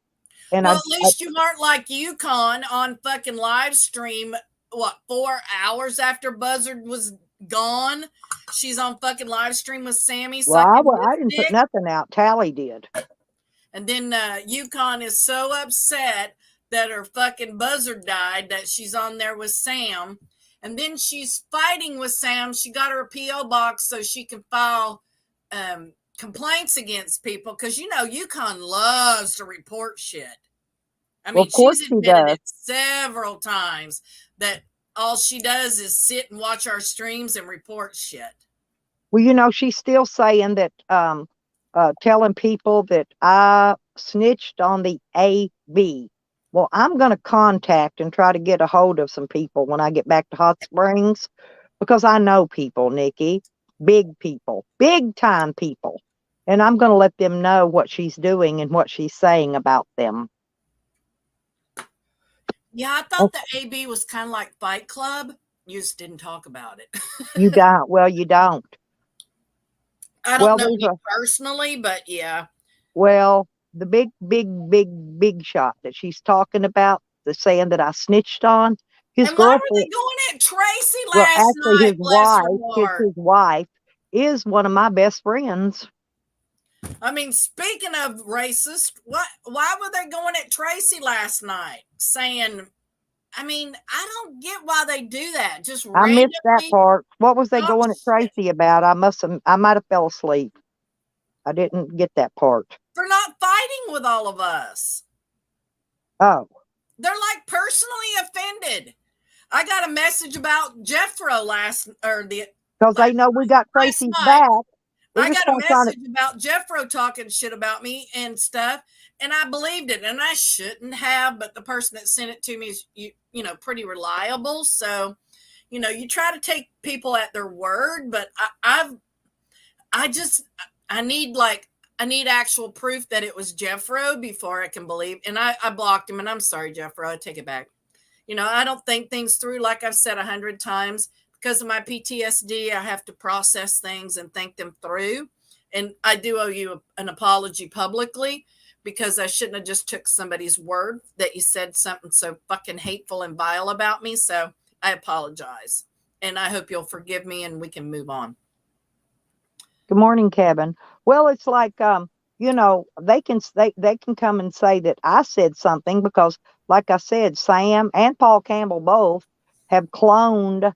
And Well, at least you weren't like Yukon on fucking live stream. What 4 hours after Buzzard was gone? She's on fucking live stream with Sammy well, sucking I his didn't put dick. nothing out. Tally did. And then Yukon is so upset that her fucking Buzzard died that she's on there with Sam. And then she's fighting with Sam. She got her a P.O. box so she can file complaints against people because, you know, Yukon loves to report shit. I Well, mean, of course she's she admitted does. it several times that all she does is sit and watch our streams and report shit. Well, she's still saying that, telling people that I snitched on the AB. Well, I'm going to contact and try to get a hold of some people when I get back to Hot Springs, because I know people, Nikki, big time people. And I'm going to let them know what she's doing and what she's saying about them. Yeah, I Oh, thought the AB was kind of like Fight Club. You just didn't talk about it. you don't. Well, you don't. I don't Well, know there's you a, personally, but yeah. well, the big shot that she's talking about, the saying that I snitched on, his And why were girlfriend, they going at Tracy well, last actually night? his Bless her wife, heart. his wife is one of my best friends. I mean, speaking of racist, what? Why were they going at Tracy last night? Saying, I mean, I don't get why they do that. Just I missed that randomly part. What was they talk going at shit Tracy about? I might have fell asleep. I didn't get that part. for not fighting with all of us. Oh, They're like personally offended. I got a message about Jeffro because they know we got last Tracy's night. back. We're I just got a going to try to. message about Jeffro talking shit about me and stuff, and I believed it, and I shouldn't have. But the person that sent it to me is pretty reliable, so you try to take people at their word. But I just I need I need actual proof that it was Jeffro before I can believe. And I blocked him, and I'm sorry, Jeffro. I take it back. I don't think things through, like I've said 100 times. Because of my PTSD, I have to process things and think them through. And I do owe you an apology publicly because I shouldn't have just took somebody's word that you said something so fucking hateful and vile about me. So I apologize. And I hope you'll forgive me and we can move on. Good morning, Kevin. Well, it's like, they can come and say that I said something because, like I said, Sam and Paul Campbell both have cloned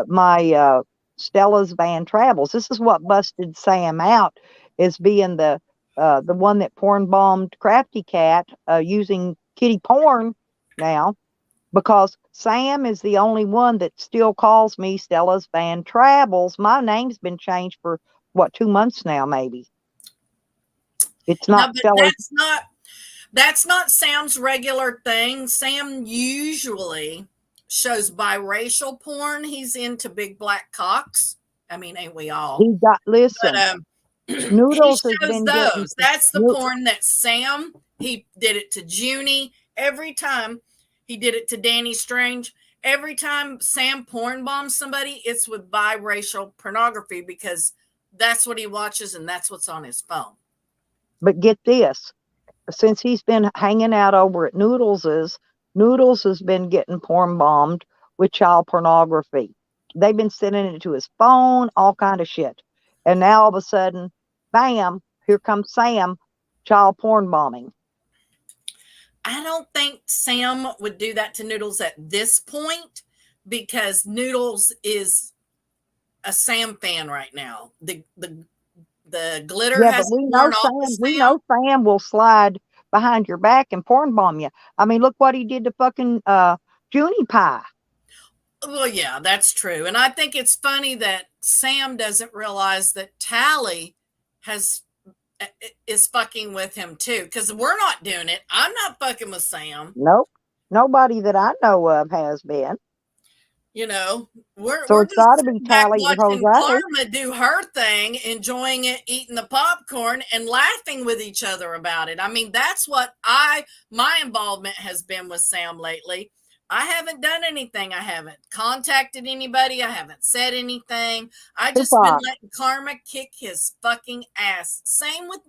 my Stella's Van Travels. This is what busted Sam out, is being the one that porn bombed Crafty Cat using kitty porn now, because Sam is the only one that still calls me Stella's Van Travels. My name's been changed for what, 2 months now, maybe. It's No, not but Stella's. that's not Sam's regular thing. Sam usually shows biracial porn. He's into big black cocks. I mean, ain't we all? He got, But listen, he Noodles has shows been getting, those. That's the porn that Sam, he did it to Junie. Every time he did it to Danny Strange. Every time Sam porn bombs somebody, it's with biracial pornography because that's what he watches and that's what's on his phone. but get this, since he's been hanging out over at Noodles has been getting porn bombed with child pornography. They've been sending it to his phone, all kind of shit. And now all of a sudden, bam, here comes Sam, child porn bombing. I don't think Sam would do that to Noodles at this point because Noodles is a Sam fan right now. The glitter Yeah, but hasn't worn off with We Sam. know Sam will slide behind your back and porn bomb you. I mean, look what he did to fucking Junie Pie. Well, yeah, that's true. And I think it's funny that Sam doesn't realize that Tally is fucking with him too, because we're not doing it. I'm not fucking with Sam. Nope. Nobody that I know of has been. You know, we're So it's just got to be sitting back Tally or watching Jose. Karma do her thing, enjoying it, eating the popcorn, and laughing with each other about it. I mean, that's what my involvement has been with Sam lately. I haven't done anything. I haven't contacted anybody. I haven't said anything. I just been Tupac. letting Karma kick his fucking ass. Same with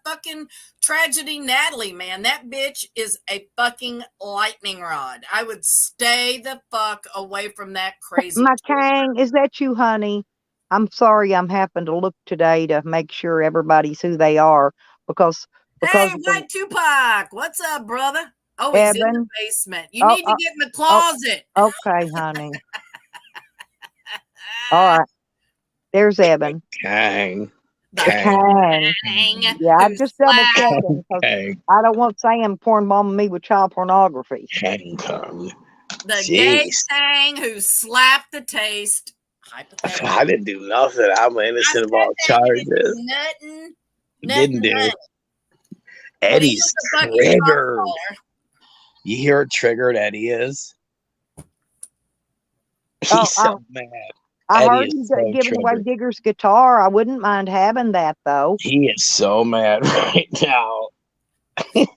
fucking Tragedy Natalie, man. That bitch is a fucking lightning rod. I would stay the fuck away from that crazy My chick. Kang, is that you, honey? I'm sorry, I'm having to look today to make sure everybody's who they are because Hey, of White Tupac, what's up, brother? Oh, he's in the Evan. basement. You Oh, need to get in the oh, closet. okay, honey. All right, there's Evan. Kang. The Kang. Kang Yeah, who I'm just double slapped checking because Kang. I don't want Sam porn bombing me with child pornography. Kang Kong. the gay Jeez. Kang who slapped the taste. Hypothetically. I didn't do nothing. I'm innocent of all charges. Nothing. Didn't do. Nothing. Eddie's But he was a fucking triggered. drug caller. You hear how triggered Eddie is? He's Oh, so mad. I Eddie heard is you so giving away triggered. Digger's guitar. I wouldn't mind having that though. He is so mad right now. He's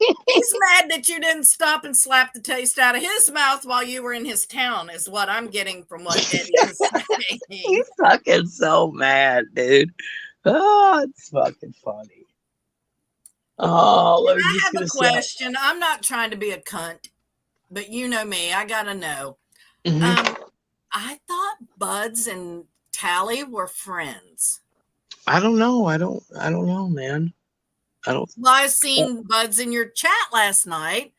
mad that you didn't stop and slap the taste out of his mouth while you were in his town, is what I'm getting from what Eddie is saying. He's fucking so mad, dude. Oh, it's fucking funny. Oh, let me I just have gonna a say. question. I'm not trying to be a cunt, but you know me. I gotta know. Mhm. I thought Buds and Tally were friends. I don't know. I don't know, man. I don't. Well, I seen Buds in your chat last night,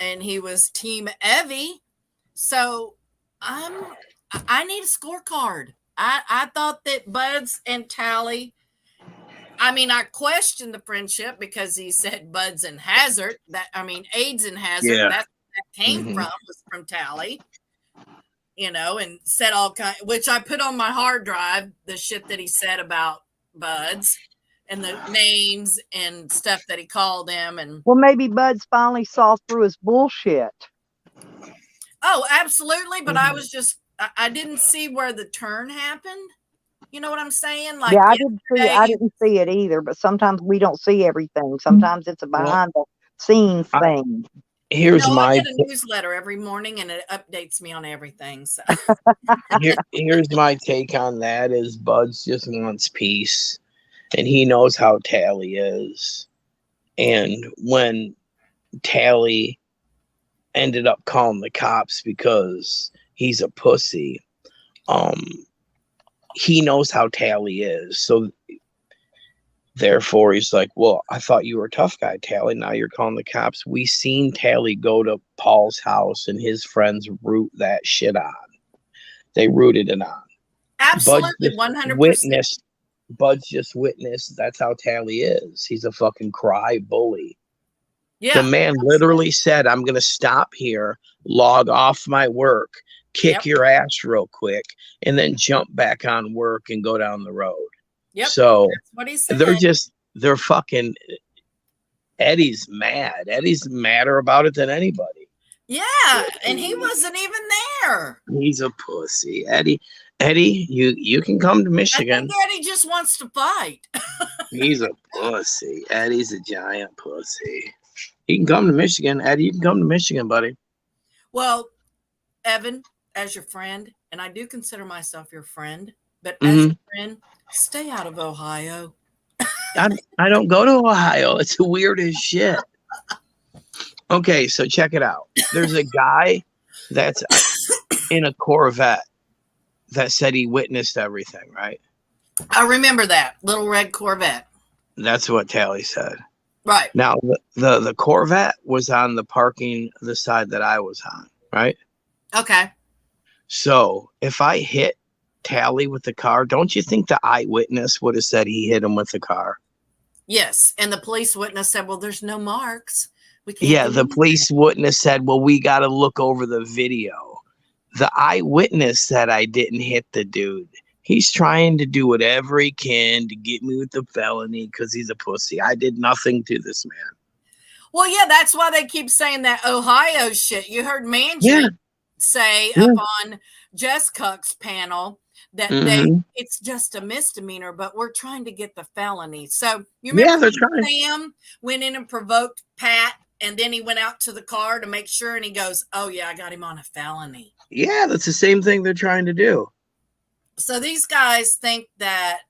and he was Team Evie. So I need a scorecard. I thought that Buds and Tally. I mean, I questioned the friendship because he said Buds and Hazard. AIDS and Hazard. Yeah. That came from was from Tally. You know, and said all kind, which I put on my hard drive, the shit that he said about Buds and the names and stuff that he called him. And Well, maybe Buds finally saw through his bullshit. oh, absolutely. But I was just, I didn't see where the turn happened. You know what I'm saying? Like, Yeah, I didn't see it either. But sometimes we don't see everything. Sometimes it's a behind the scenes thing. Here's I my get a newsletter every morning, and it updates me on everything. So here's my take on that: is Buds just wants peace, and he knows how Tally is. And when Tally ended up calling the cops because he's a pussy, he knows how Tally is. So therefore, he's like, well, I thought you were a tough guy, Tally. Now you're calling the cops. We seen Tally go to Paul's house and his friends root that shit on. They rooted it on. absolutely, 100%. Bud's just witnessed that's how Tally is. He's a fucking cry bully. Yeah, The man literally said, I'm going to stop here, log off my work, kick your ass real quick, and then jump back on work and go down the road. Yep. So that's what he said. they're fucking, Eddie's mad. Eddie's madder about it than anybody. Yeah, and he wasn't even there. He's a pussy. Eddie, you can come to Michigan. I think Eddie just wants to fight. He's a pussy. Eddie's a giant pussy. He can come to Michigan. Eddie, you can come to Michigan, buddy. Well, Evan, as your friend, and I do consider myself your friend, but as your friend, stay out of Ohio. I don't go to Ohio. It's weird as shit. Okay, so check it out. There's a guy that's in a Corvette, that said he witnessed everything, right? I remember that little red Corvette. That's what Tally said. Right. Now, the Corvette was on the parking, the side that I was on, right? Okay. So if I hit Tally with the car, don't you think the eyewitness would have said he hit him with the car? Yes. And the police witness said, well, there's no marks. We can't Yeah, do the anything. police witness said, well, we got to look over the video. The eyewitness said I didn't hit the dude. He's trying to do whatever he can to get me with the felony because he's a pussy. I did nothing to this man. Well, yeah, that's why they keep saying that Ohio shit. You heard Manjari Yeah. say Yeah. up on Jess Cook's panel that it's just a misdemeanor, but we're trying to get the felony. So you remember they're trying. Sam went in and provoked Pat, and then he went out to the car to make sure, and he goes, oh, yeah, I got him on a felony. Yeah, that's the same thing they're trying to do. So these guys think that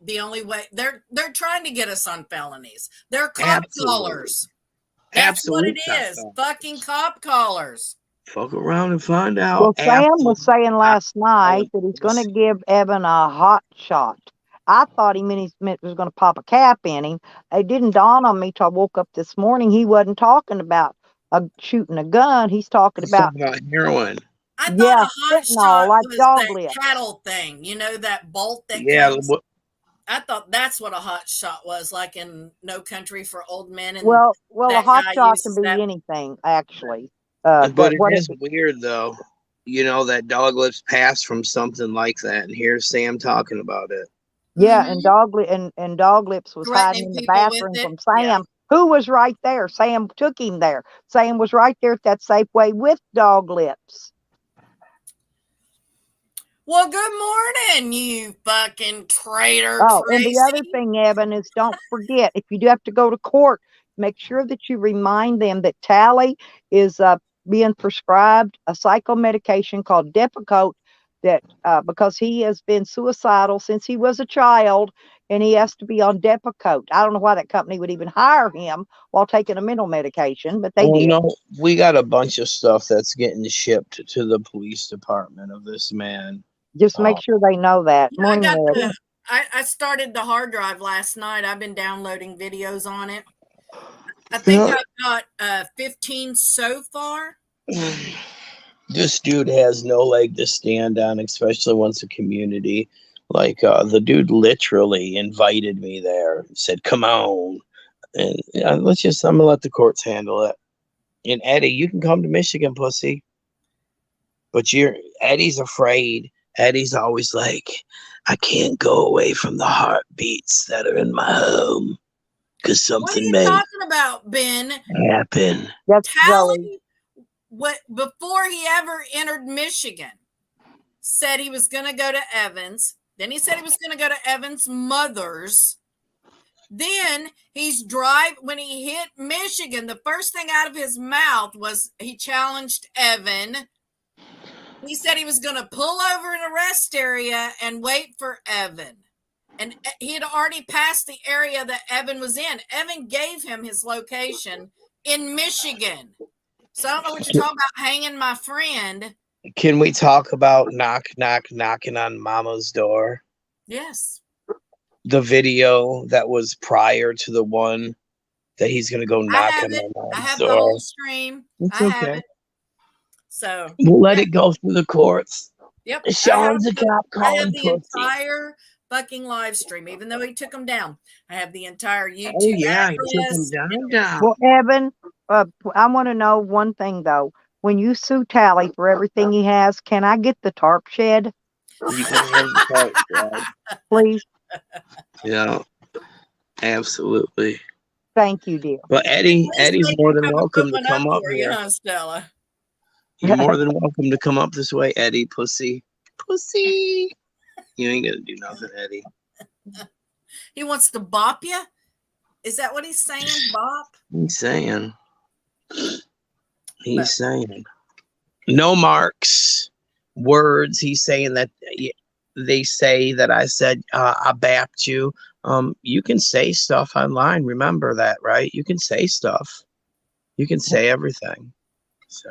the only way they're trying to get us on felonies. They're cop collars. That's what it is. Fucking cop collars. Fuck around and find out. Well, Sam was saying last night that he's going to give Evan a hot shot. I thought he meant was going to pop a cap in him. It didn't dawn on me till I woke up this morning. He wasn't talking about shooting a gun. He's talking about heroin. I thought a hot shot like was dog that lips. cattle thing. You know, that bolt that comes. I thought that's what a hot shot was, like in No Country for Old Men. And well, a hot shot can be anything, actually. But it is weird, though, you know, that dog lips passed from something like that, and here's Sam talking about it. Yeah, and dog lips was hiding in the bathroom from Sam, who was right there. Sam took him there. Sam was right there at that Safeway with dog lips. Well, good morning, you fucking traitor. Oh, Tracy. and the other thing, Evan, is don't forget, if you do have to go to court, make sure that you remind them that Tally is being prescribed a psychomedication called Depakote, that because he has been suicidal since he was a child, and he has to be on Depakote. I don't know why that company would even hire him while taking a mental medication, but they did. No, we got a bunch of stuff that's getting shipped to the police department of this man. Just make sure they know that. I started the hard drive last night. I've been downloading videos on it. I think I've got 15 so far. This dude has no leg to stand on, especially once a community. Like the dude literally invited me there and said, come on. And I'm gonna let the courts handle it. And Eddie, you can come to Michigan, pussy. But Eddie's afraid. Eddie's always like, I can't go away from the heartbeats that are in my home because something may talking about, Ben? Happen. That's Tally, before he ever entered Michigan, said he was going to go to Evans. Then he said he was going to go to Evans' mother's. Then when he hit Michigan, the first thing out of his mouth was he challenged Evan. He said he was going to pull over in a rest area and wait for Evan. And he had already passed the area that Evan was in. Evan gave him his location in Michigan. So I don't know what you're talking about, hanging my friend. Can we talk about knocking on Mama's door? Yes. The video that was prior to the one that he's going to go knock on Mama's door. I have the whole stream. It's I okay. have it. So we'll let it go through the courts. Yep. Sean's a cop calling I have the pussy. entire fucking live stream, even though he took them down. I have the entire YouTube. Oh, yeah, he took them down. Well, Evan, I want to know one thing, though. When you sue Tally for everything he has, can I get the tarp shed? You can have the tarp shed. Please. Yeah, absolutely. Thank you, dear. Well, Eddie's more than welcome to come up here. Stella. You're more than welcome to come up this way, Eddie, pussy. Pussy. You ain't gonna do nothing, Eddie. He wants to bop you? Is that what he's saying, bop? He's saying. No marks, words. He's saying that they say that I said I bapped you. You can say stuff online. Remember that, right? You can say stuff. You can say everything. So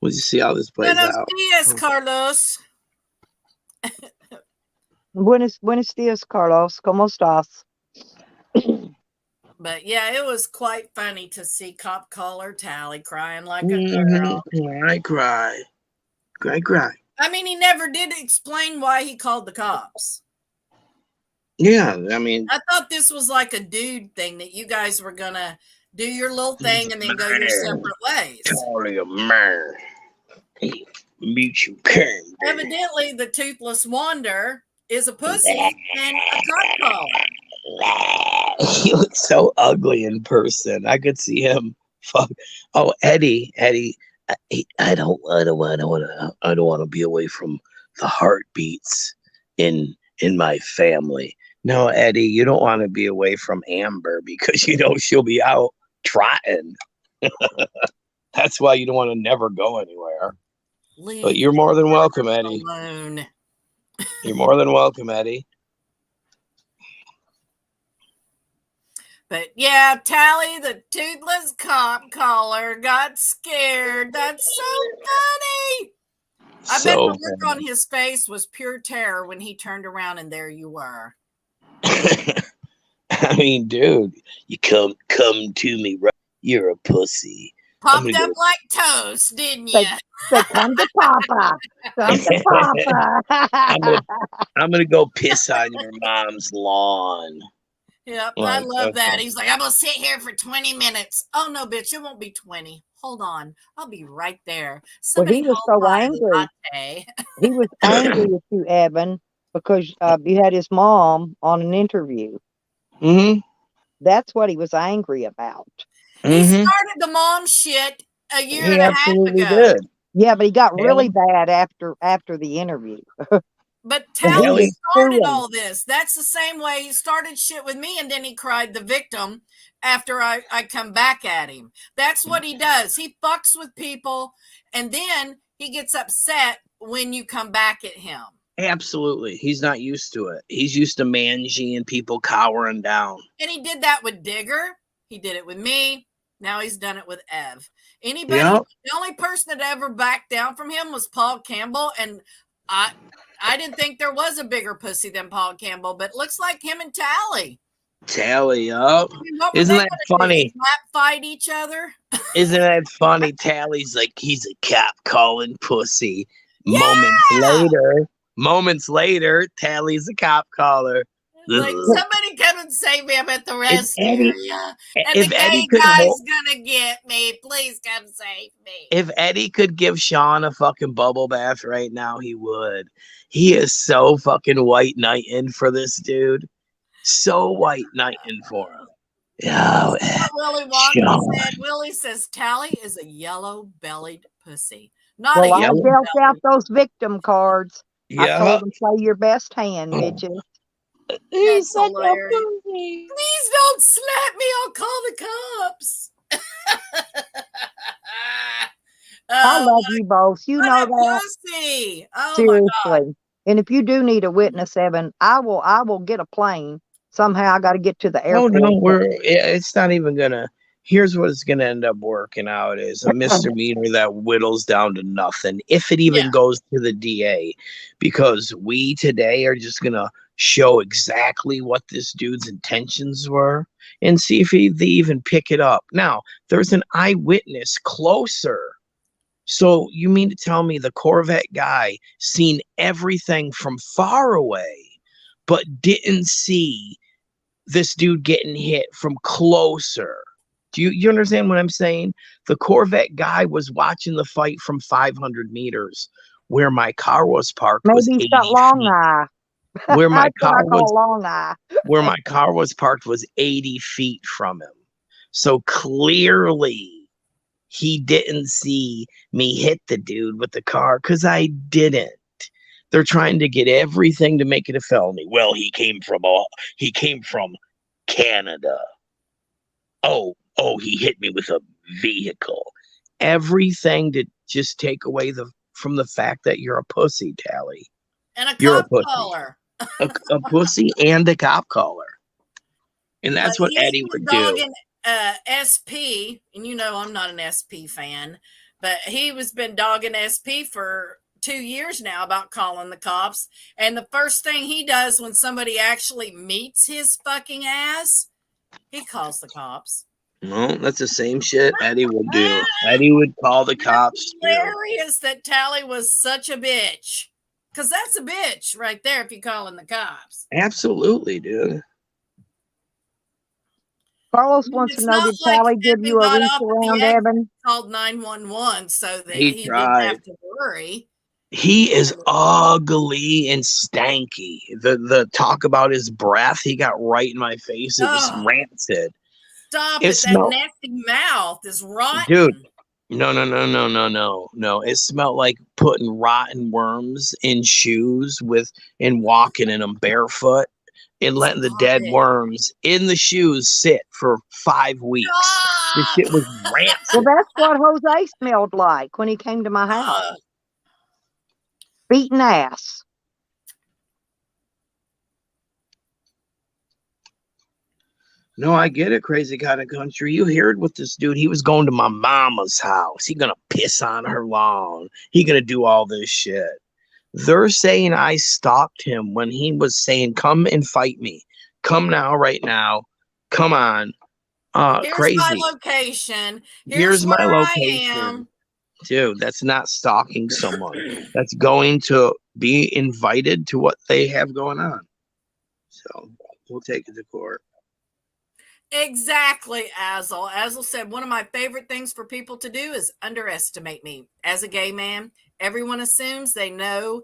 we'll just see how this plays out. Buenos dias, Carlos. Buenos dias, Carlos. ¿Cómo estás? But yeah, it was quite funny to see Cop Caller Tally crying like a girl. I cry. I cry. I mean, he never did explain why he called the cops. Yeah, I mean, I thought this was like a dude thing that you guys were gonna do your little thing and then go your separate ways. Totally a man. Hey, mutual care. Evidently, the Toothless Wonder is a pussy and a cop caller. He looks so ugly in person. I could see him. Fuck. Oh, Eddie. I don't want to be away from the heartbeats in my family. No, Eddie, you don't want to be away from Amber because you know she'll be out trotting. That's why you don't want to never go anywhere. But you're more than welcome, Eddie. Alone. You're more than welcome, Eddie. But yeah, Tally, the toothless cop caller, got scared. That's so funny. I bet the look on his face was pure terror when he turned around and there you were. I mean, dude, you come to me, right? You're a pussy. Popped up like toast, didn't you? Say, come to Papa. Come to Papa. I'm gonna go piss on your mom's lawn. Yep, I love that. He's like, I'm gonna sit here for 20 minutes. Oh no, bitch, it won't be 20. Hold on, I'll be right there. Somebody he was so angry. He was angry with you, Evan, because you had his mom on an interview. Mm-hmm. That's what he was angry about. He started the mom shit a year and a half ago. Did. Yeah, but he got really bad after the interview. But Tally started all this. That's the same way he started shit with me, and then he cried the victim after I come back at him. That's what he does. He fucks with people, and then he gets upset when you come back at him. Absolutely. He's not used to it. He's used to managing and people cowering down. And he did that with Digger. He did it with me. Now he's done it with Ev. The only person that ever backed down from him was Paul Campbell, and I didn't think there was a bigger pussy than Paul Campbell, but it looks like him and Tally. Tally up. Isn't that funny? Slap fight each other. Isn't that funny? Tally's like, he's a cop calling pussy. Yeah! Moments later, Tally's a cop caller. Like, somebody come and save me. I'm at the rest area. And the gay guy's gonna get me. Please come save me. If Eddie could give Sean a fucking bubble bath right now, he would. He is so fucking white knighting for this dude. So white knighting for him. Willie Wonka said. Willie says Tally is a yellow-bellied pussy. Not a I dealt out those victim cards. Yeah. I told them, play your best hand, bitches. He's such a pussy. Please don't slap me. I'll call the cops. I love you both. You know that. Pussy. Oh, seriously. my God. And if you do need a witness, Evan, I will get a plane. Somehow I got to get to the airport. Oh no, it's not even gonna. Here's what it's gonna end up working out is a misdemeanor that whittles down to nothing, if it even goes to the DA, because we today are just gonna show exactly what this dude's intentions were and see if they even pick it up. Now, there's an eyewitness closer. So you mean to tell me the Corvette guy seen everything from far away, but didn't see this dude getting hit from closer? Do you understand what I'm saying? The Corvette guy was watching the fight from 500 meters where my car was parked. Maybe he's got long eye. Where my car was parked was 80 feet from him. So clearly he didn't see me hit the dude with the car, because I didn't. They're trying to get everything to make it a felony. Well, he came from Canada. Oh, he hit me with a vehicle. Everything to just take away from the fact that you're a pussy, Tally. And a cop caller. a pussy and a cop caller. And that's what Eddie would do. SP, and you know I'm not an SP fan, but he was been dogging SP for 2 years now about calling the cops. And the first thing he does when somebody actually meets his fucking ass, he calls the cops. No, that's the same shit Eddie would do. Eddie would call the cops. Hilarious that Tally was such a bitch. Because that's a bitch right there if you're calling the cops. Absolutely, dude. Carlos wants to It's know, not did like Tally give Evan you a got reach up at the around, exit Evan? and called 911 so that He he didn't tried. have to worry. He is ugly and stanky. The talk about his breath, he got right in my face. It was Oh, rancid. stop It it. That smelled, nasty mouth is rotten. dude. No. It smelled like putting rotten worms in shoes and walking in them barefoot and letting the Stop dead it. worms in the shoes sit for 5 weeks. The Stop. shit was Well, rancid. that's what Jose smelled like when he came to my house. Beaten ass. No, I get it, crazy kind of country. You heard with this dude. He was going to my mama's house. He gonna piss on her lawn. He gonna do all this shit. They're saying I stalked him when he was saying, "Come and fight me. Come now, right now. Come on." Here's Crazy. my location. Here's my where location. I am. Dude, that's not stalking someone. That's going to be invited to what they have going on. So we'll take it to court. Exactly, Azel. Azel said one of my favorite things for people to do is underestimate me. As a gay man, everyone assumes they know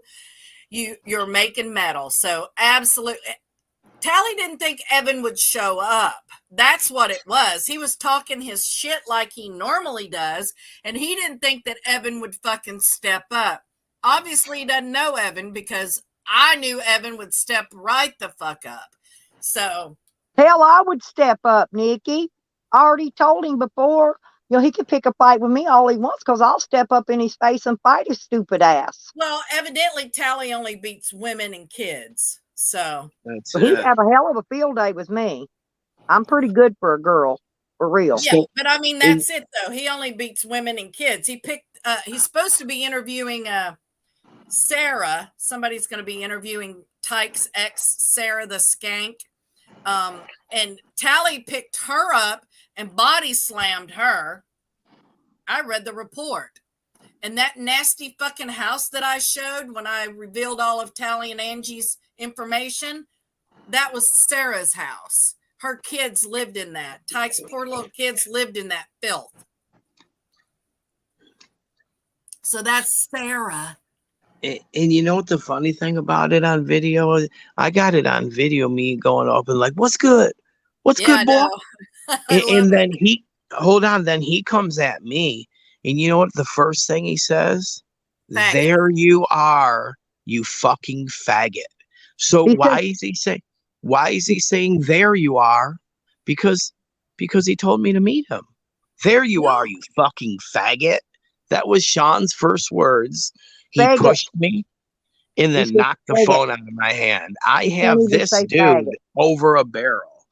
you're making metal. So absolutely. Tally didn't think Evan would show up. That's what it was. He was talking his shit like he normally does, and he didn't think that Evan would fucking step up. Obviously, he doesn't know Evan because I knew Evan would step right the fuck up. So Hell, I would step up, Nikki. I already told him before, he could pick a fight with me all he wants because I'll step up in his face and fight his stupid ass. well, evidently Tally only beats women and kids. So That's He'd it. have a hell of a field day with me. I'm pretty good for a girl, for real. yeah, but I mean that's it though. He only beats women and kids. He picked. He's supposed to be interviewing Sarah. Somebody's going to be interviewing Tyke's ex, Sarah the skank. And Tally picked her up and body slammed her. I read the report. And that nasty fucking house that I showed when I revealed all of Tally and Angie's information, that was Sarah's house. Her kids lived in that. Tyke's poor little kids lived in that filth. So that's Sarah. And you know what the funny thing about it on video is? I got it on video, me going up and like, "What's good? What's good, boy?" And then then he comes at me, and you know what the first thing he says? Faggot. "There you are, you fucking faggot." So why is he saying there you are? Because he told me to meet him. There you are, you fucking faggot. That was Sean's first words. He Faggot. pushed me and then knocked the faggot. phone out of my hand. I You have can't even this say dude faggot. over a barrel.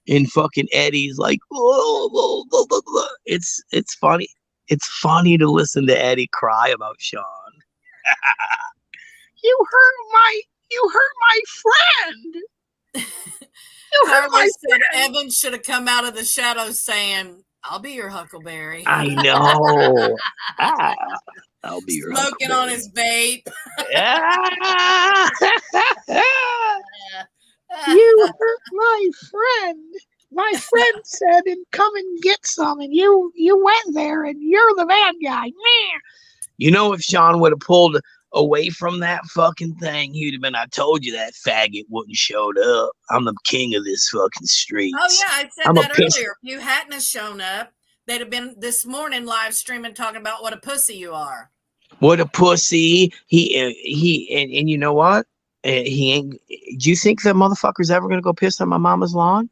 And fucking Eddie's like, it's funny. It's funny to listen to Eddie cry about Sean. You hurt my friend. You hurt my said friend. Evan should have come out of the shadows saying, "I'll be your Huckleberry." I know. I'll be your smoking on his vape. You hurt my friend. My friend said, "And come and get some," and you went there, and you're the bad guy. You know, if Sean would have pulled away from that fucking thing, he'd have been, "I told you that faggot wouldn't showed up. I'm the king of this fucking street." Oh yeah, I said that earlier. If you hadn't have shown up, they'd have been this morning live streaming talking about what a pussy you are. What a pussy. And you know what? He ain't. Do you think that motherfucker's ever gonna go piss on my mama's lawn?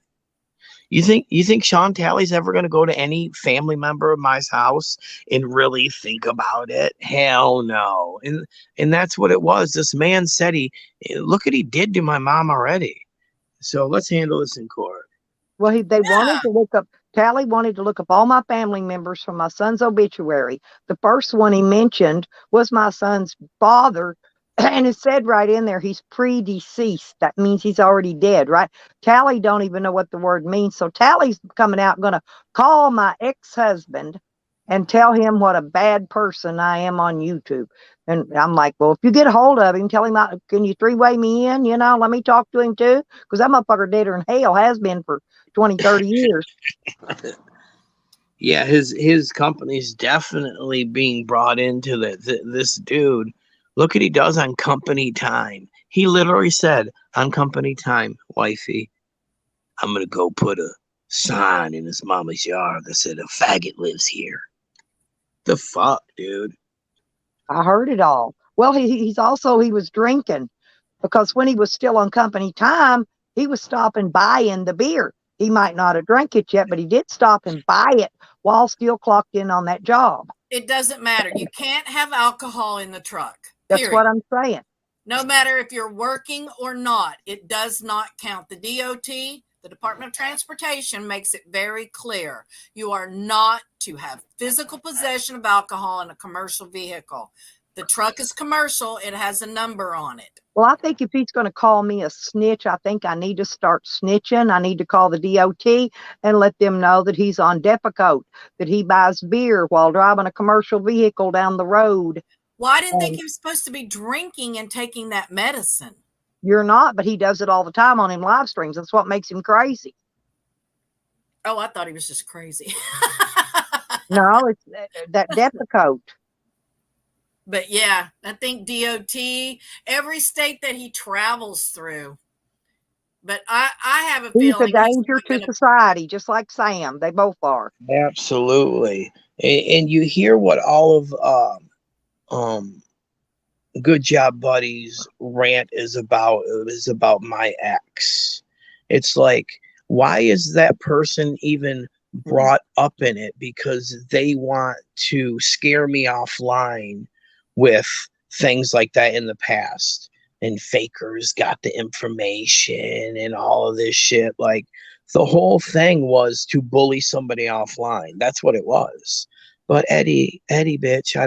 You think Sean Tally's ever gonna go to any family member of my house and really think about it? Hell no. And that's what it was. This man said look what he did to my mom already. So let's handle this in court. Well, they wanted to Tally wanted to look up all my family members from my son's obituary. The first one he mentioned was my son's father, and it said right in there he's predeceased. That means he's already dead, right? Tally don't even know what the word means. So Tally's coming out going to call my ex-husband and tell him what a bad person I am on YouTube. And I'm like, well, if you get a hold of him, tell him, can you three-way me in? Let me talk to him too. Because that motherfucker deader in hell has been for 20, 30 years. Yeah, his company's definitely being brought into this dude. Look what he does on company time. He literally said, on company time, wifey, I'm going to go put a sign in his mama's yard that said a faggot lives here. The fuck, dude? I heard it all. Well, he was drinking because when he was still on company time, he was stopping buying the beer. He might not have drank it yet, but he did stop and buy it while still clocked in on that job. It doesn't matter. You can't have alcohol in the truck. That's Period. what I'm saying. No matter if you're working or not, it does not count. The DOT, the Department of Transportation, makes it very clear. You are not to have physical possession of alcohol in a commercial vehicle. The truck is commercial. It has a number on it. Well, I think if he's going to call me a snitch, I think I need to start snitching. I need to call the DOT and let them know that he's on Depakote, that he buys beer while driving a commercial vehicle down the road. Well, I didn't think he was supposed to be drinking and taking that medicine. You're not, but he does it all the time on him live streams. That's what makes him crazy. Oh, I thought he was just crazy. No, it's that Depakote. But yeah, I think DOT, every state that he travels through. But I have a He's feeling a danger to society, just like Sam. They both are. Absolutely. And you hear what all of Good Job Buddy's rant is about. It is about my ex. It's like, why is that person even brought up in it? Because they want to scare me offline with things like that in the past. And fakers got the information and all of this shit. Like, the whole thing was to bully somebody offline. That's what it was. But Eddie, bitch, I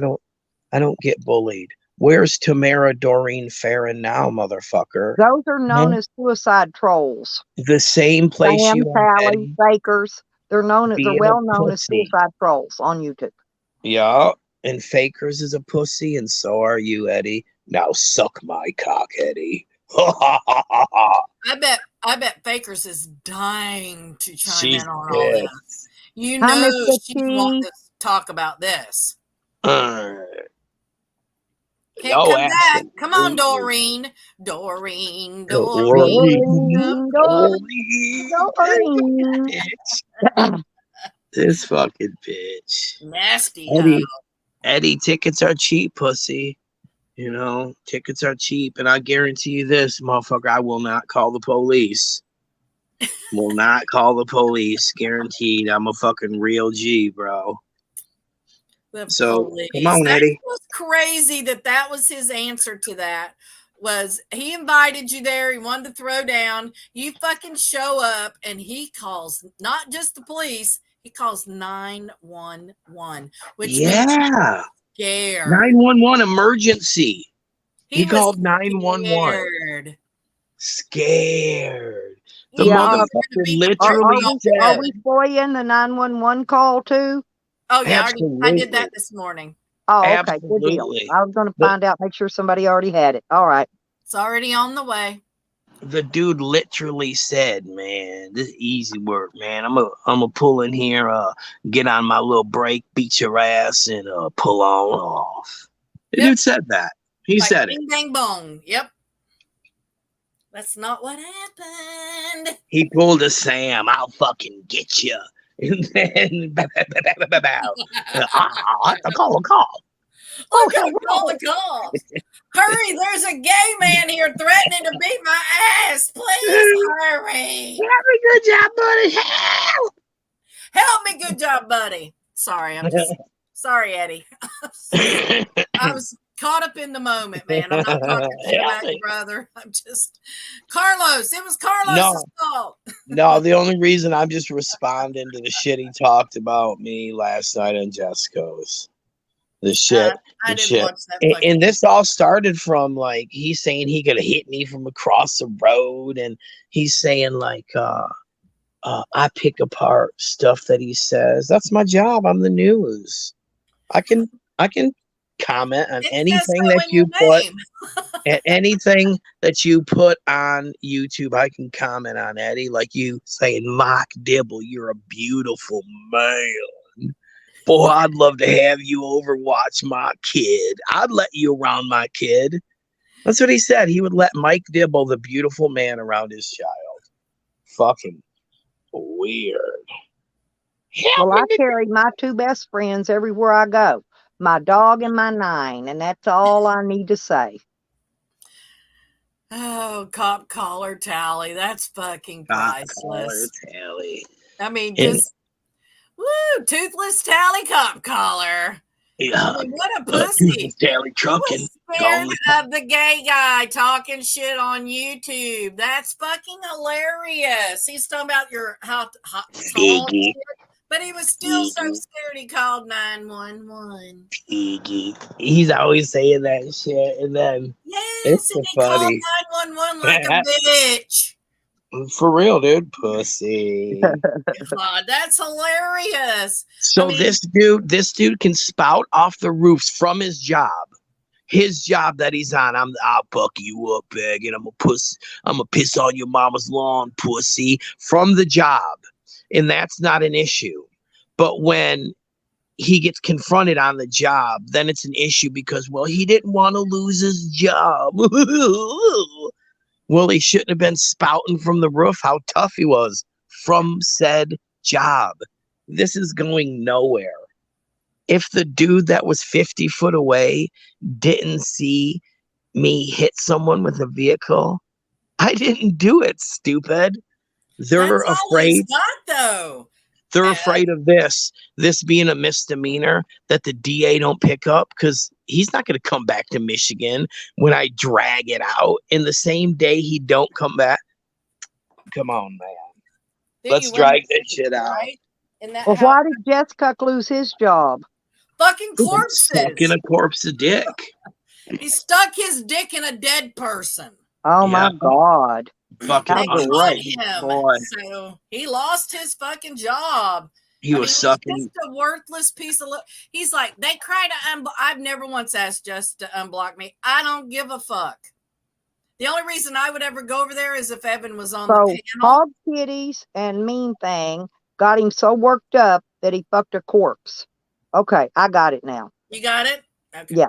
don't get bullied. Where's Tamara Doreen Farron now, motherfucker? Those are known as suicide trolls. The same place Sam, you want, Tally, Eddie. Fakers. They're well known as pussy. suicide trolls on YouTube. Yeah, and Fakers is a pussy, and so are you, Eddie. Now suck my cock, Eddie. I bet Fakers is dying to chime in on all this. You know she wants to talk about this. Can't No, come back. Come on, Doreen. Doreen. This fucking bitch. Nasty. Eddie, tickets are cheap, pussy. Tickets are cheap, and I guarantee you this, motherfucker, I will not call the police. Will not call the police. Guaranteed. I'm a fucking real G, bro. So come on, Eddie. That was crazy that was his answer to that. Was he invited you there? He wanted to throw down. You fucking show up, and he calls not just the police. He calls 911, which means scared. 911 emergency. He called 911. Scared. The motherfucker literally said. Are we spoiling the 911 call too? Oh, yeah, I did that this morning. Oh, okay, good deal. I was going to find out, make sure somebody already had it. All right. It's already on the way. The dude literally said, man, this is easy work, man. I'm gonna pull in here, get on my little break, beat your ass, and pull on off. The dude said that. He said bing, it. Bang, bong. Yep. That's not what happened. He pulled a Sam. I'll fucking get you. And then, I call a call. Oh, call the cops. Hurry, there's a gay man here threatening to beat my ass. Please hurry. Help me, good job, buddy. Help. Help me, good job, buddy. Sorry, Eddie. I was caught up in the moment, man. I'm not talking shit about your brother. I'm just Carlos. It was Carlos's fault. No, the only reason I'm just responding to the shit he talked about me last night on Jessico's. The shit. I The didn't shit. watch that. And this all started from like he's saying he could have hit me from across the road, and he's saying like I pick apart stuff that he says. That's my job. I'm the news. I can comment on anything that you put at anything that you put on YouTube. I can comment on, Eddie, like you saying, Mark Dibble, you're a beautiful man. Boy, I'd love to have you over watch my kid. I'd let you around my kid. That's what he said. He would let Mike Dibble, the beautiful man, around his child. Fucking weird. Well, I carry my two best friends everywhere I go. My dog and my 9, and that's all I need to say. Oh, cop collar Tally. That's fucking priceless. Tally. I mean, just woo, toothless Tally cop collar. Yeah. I mean, what a pussy. Tally trucking. He was scared of the gay guy talking shit on YouTube. That's fucking hilarious. He's talking about your hot tall shit, but he was still so scared he called 911. He's always saying that shit, and then yes, and he called 911 like a bitch. For real, dude, pussy. God, that's hilarious. So I mean, this dude can spout off the roofs from his job that he's on. I'll buck you up, big, and I'm gonna piss on your mama's lawn, pussy, from the job, and that's not an issue. But when he gets confronted on the job, then it's an issue because, well, he didn't want to lose his job. Well, he shouldn't have been spouting from the roof how tough he was from said job. This is going nowhere. If the dude that was 50 foot away didn't see me hit someone with a vehicle, I didn't do it, stupid. They're That's afraid. All he's got, though. They're afraid of this being a misdemeanor that the DA don't pick up because he's not going to come back to Michigan when I drag it out. In the same day he don't come back. Come on, man. Let's drag that shit out. Right? Well, why did Jessica lose his job? Fucking corpses. Stuck in a corpse's dick. He stuck his dick in a dead person. Oh my God. Fucking him. Boy. So he lost his fucking job. He was sucking. Just a worthless piece of. He's like, they cried to I've never once asked Just to unblock me. I don't give a fuck. The only reason I would ever go over there is if Evan was on the panel. Hog Kitties and Mean Thing got him so worked up that he fucked a corpse. Okay, I got it now. You got it? Okay. Yeah.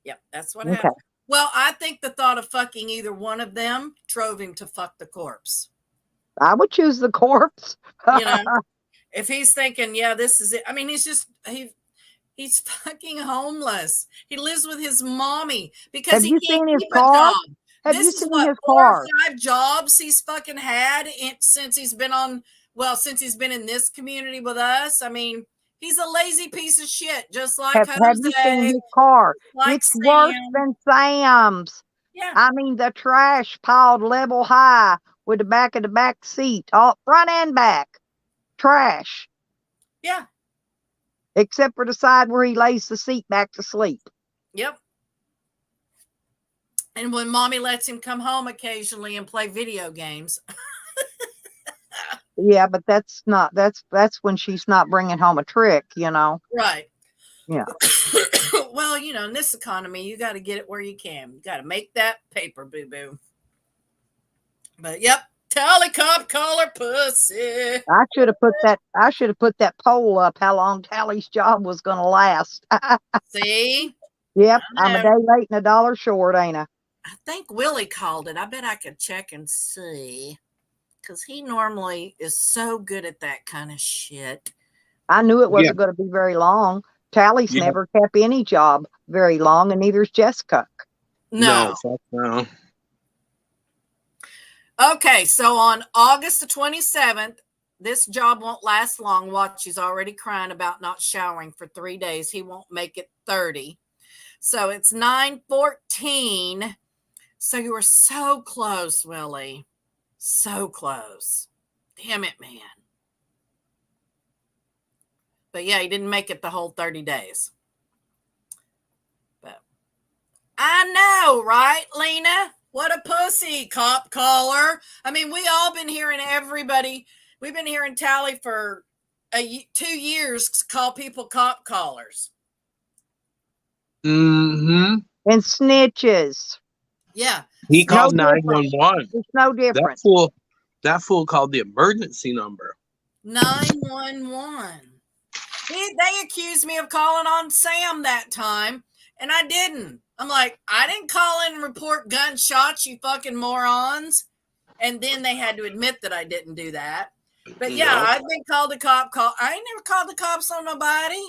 Yep, that's what happened. Well, I think the thought of fucking either one of them drove him to fuck the corpse. I would choose the corpse. You know, if he's thinking, yeah, this is it. I mean, he's fucking homeless. He lives with his mommy because he can't keep a job. This is what 4 or 5 jobs he's fucking had since he's been in this community with us. I mean, he's a lazy piece of shit, just like Jose. Have you seen his car? It's worse than Sam's. Yeah. I mean, the trash piled level high with the back of the back seat, all front and back. Trash. Yeah. Except for the side where he lays the seat back to sleep. Yep. And when mommy lets him come home occasionally and play video games. Yeah, but that's when she's not bringing home a trick, you know. Right. Yeah. Well, you know, in this economy, you got to get it where you can. You got to make that paper, boo-boo. But yep, Tally cop collar pussy. I should have put that poll up how long Tally's job was going to last. See? Yep, I'm a day late and $1 short, ain't I? I think Willie called it. I bet I could check and see. Because he normally is so good at that kind of shit. I knew it wasn't going to be very long. Tally's never kept any job very long, and neither's Jessica. No. Okay, so on August the 27th, this job won't last long. Watch, he's already crying about not showering for 3 days. He won't make it 30. So it's 9:14. So you were so close, Willie. So close. Damn it, man. But yeah, he didn't make it the whole 30 days. But I know, right, Lena? What a pussy, cop caller. I mean, we all been hearing everybody. We've been hearing Tally for 2 years call people cop callers. Mm-hmm. And snitches. Yeah. He No called different. 911. It's no That different. fool called the emergency number. 911. They accused me of calling on Sam that time, and I didn't. I'm like, I didn't call in and report gunshots, you fucking morons. And then they had to admit that I didn't do that. But yeah, No. I've been called a cop. I ain't never called the cops on nobody.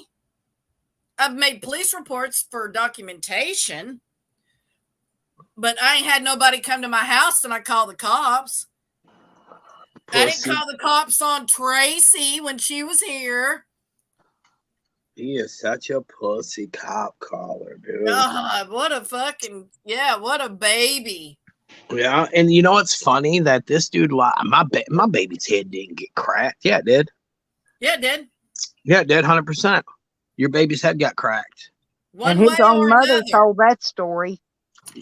I've made police reports for documentation, but I ain't had nobody come to my house and I called the cops. I didn't Pussy. call the cops on Tracy when she was here. He is such a pussy cop caller, dude. God, what a fucking, yeah, what a baby. Yeah, and you know what's funny? That this dude, my baby's head didn't get cracked. Yeah, it did. Yeah, it did. Yeah, it did, 100%. Your baby's head got cracked. One And his way or own mother another. told that story.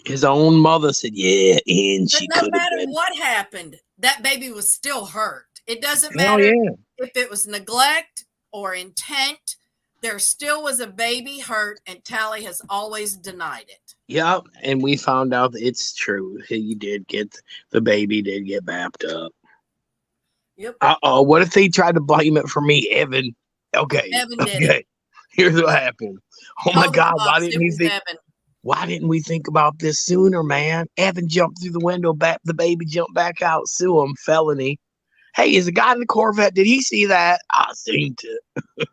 His own mother said, yeah, and But she no could have matter been. what happened, that baby was still hurt. It doesn't Hell matter yeah. if it was neglect or intent. There still was a baby hurt, and Tally has always denied it. Yep, and we found out that it's true. The baby did get bapped up. Yep. Uh-oh, what if they tried to blame it for me, Evan? Okay, Evan did okay. it. Here's what happened. Oh Call my the God, cops. It was Evan. why didn't we think about this sooner, man? Evan jumped through the window, the baby jumped back out, sue him, felony. Hey, is the guy in the Corvette, did he see that? I seen it.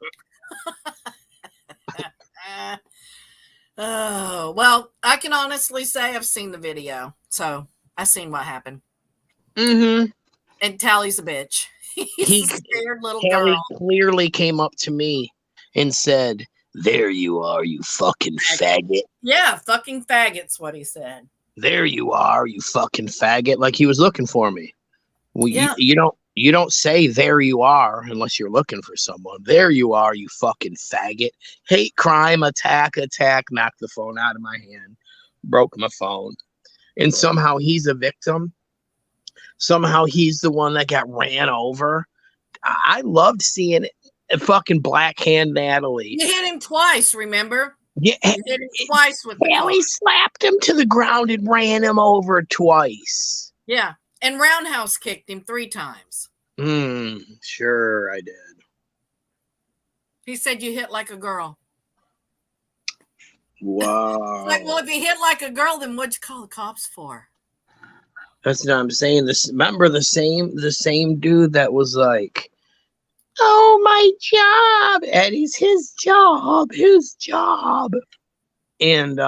Oh, well, I can honestly say I've seen the video. So I seen what happened. Mm-hmm. And Tally's a bitch. He's a scared little Kelly girl. clearly came up to me and said, there you are, you fucking faggot. Yeah, fucking faggot's what he said. There you are, you fucking faggot. Like he was looking for me. Well, Yeah. you don't say there you are unless you're looking for someone. There you are, you fucking faggot. Hate crime, attack, knocked the phone out of my hand, broke my phone. And somehow he's a victim. Somehow he's the one that got ran over. I loved seeing fucking Black Hand Natalie. You hit him twice, remember? Yeah, You hit him twice with the car. He slapped him to the ground and ran him over twice. Yeah. And roundhouse kicked him 3 times. Sure I did. He said you hit like a girl. Wow. It's like, well, if you hit like a girl, then what'd you call the cops for? That's what I'm saying. Remember the same dude that was like, oh, my job. Eddie's his job. And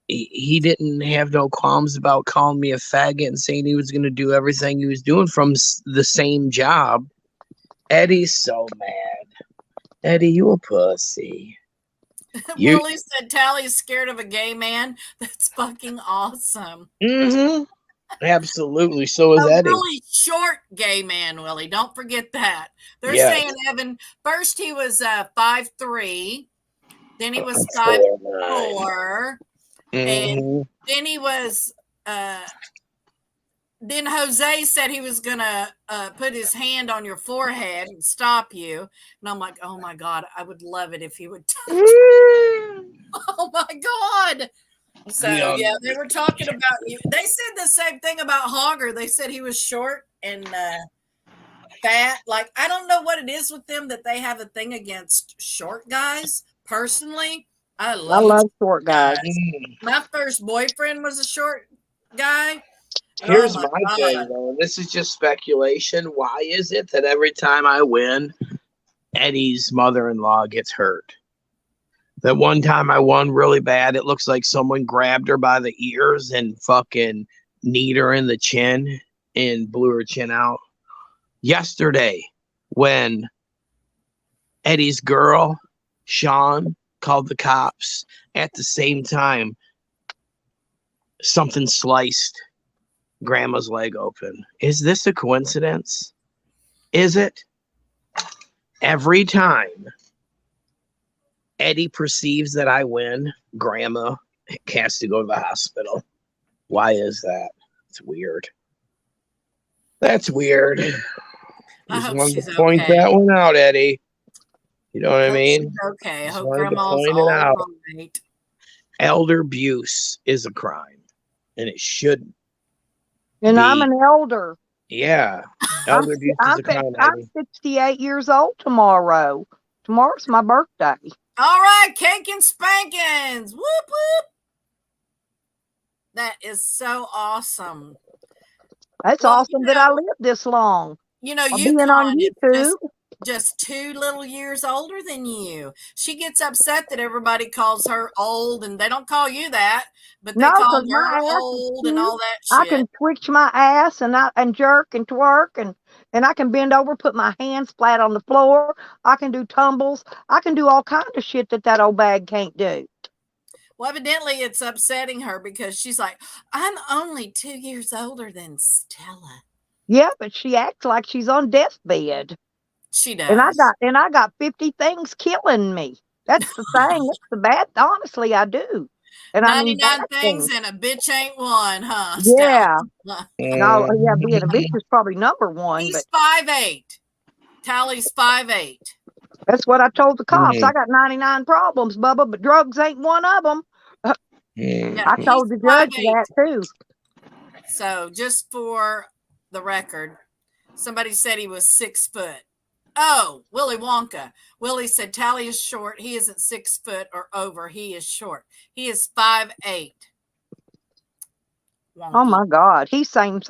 he didn't have no qualms about calling me a faggot and saying he was going to do everything he was doing from the same job. Eddie's so mad. Eddie, you a pussy. Willie said Tally's scared of a gay man. That's fucking awesome. Mm-hmm. Absolutely. So is A Eddie. really short gay man, Willie. Don't forget that. They're Yeah. saying Evan, first he was 5'3", then he was 4'9". 5'4", and then he was then Jose said he was gonna put his hand on your forehead and stop you, and I'm like, oh my God, I would love it if he would touch oh my God. So yeah, they were talking about you. They said the same thing about Hogger. They said he was short and fat. Like, I don't know what it is with them that they have a thing against short guys. Personally, I love short guys. My first boyfriend was a short guy. Here's my thing, though. This is just speculation. Why is it that every time I win, Eddie's mother-in-law gets hurt? That one time I won really bad, it looks like someone grabbed her by the ears and fucking kneed her in the chin and blew her chin out. Yesterday, when Eddie's girl, Sean, called the cops. At the same time, something sliced Grandma's leg open. Is this a coincidence? Is it? Every time Eddie perceives that I win, Grandma has to go to the hospital. Why is that? It's weird. That's weird. I Just hope wanted she's to point okay. that one out, Eddie. You know what I Hope mean? she's okay. I Just hope wanted to Grandma's point it all out. right. Elder abuse is a crime, and it shouldn't And I'm be. an elder. Yeah, I'm elder abuse is I'm a crime, I'm Eddie. 68 years old tomorrow. Tomorrow's my birthday. All right, cake and spankings. Whoop whoop. That is so awesome. That's Well, awesome that I lived this long. you know, Being on Yukon is YouTube. just 2 little years older than you. She gets upset that everybody calls her old, and they don't call you that, but they No, call because my her ass is old and cute. all that I shit. can twitch my ass and jerk and twerk and I can bend over, put my hands flat on the floor. I can do tumbles. I can do all kinds of shit that old bag can't do. Well, evidently it's upsetting her because she's like, I'm only 2 years older than Stella. Yeah, but she acts like she's on deathbed. She And does. I got 50 things killing me. That's the thing. That's the bad. Honestly, I do. And I mean 99 bad things things. and a bitch ain't one, huh, Yeah. Stella? No, yeah, being a bitch is probably number one, but He's 5'8". Tally's 5'8". that's what I told the cops. Mhm. I got 99 problems, Bubba, but drugs ain't one of them. Yeah, I he's told the judge 5'8". that too. So just for the record, somebody said he was 6 foot. Oh, Willy Wonka. Willie said Tally is short. He isn't 6 foot or over. He is short. He is 5'8". Oh Wonky. my God, he's same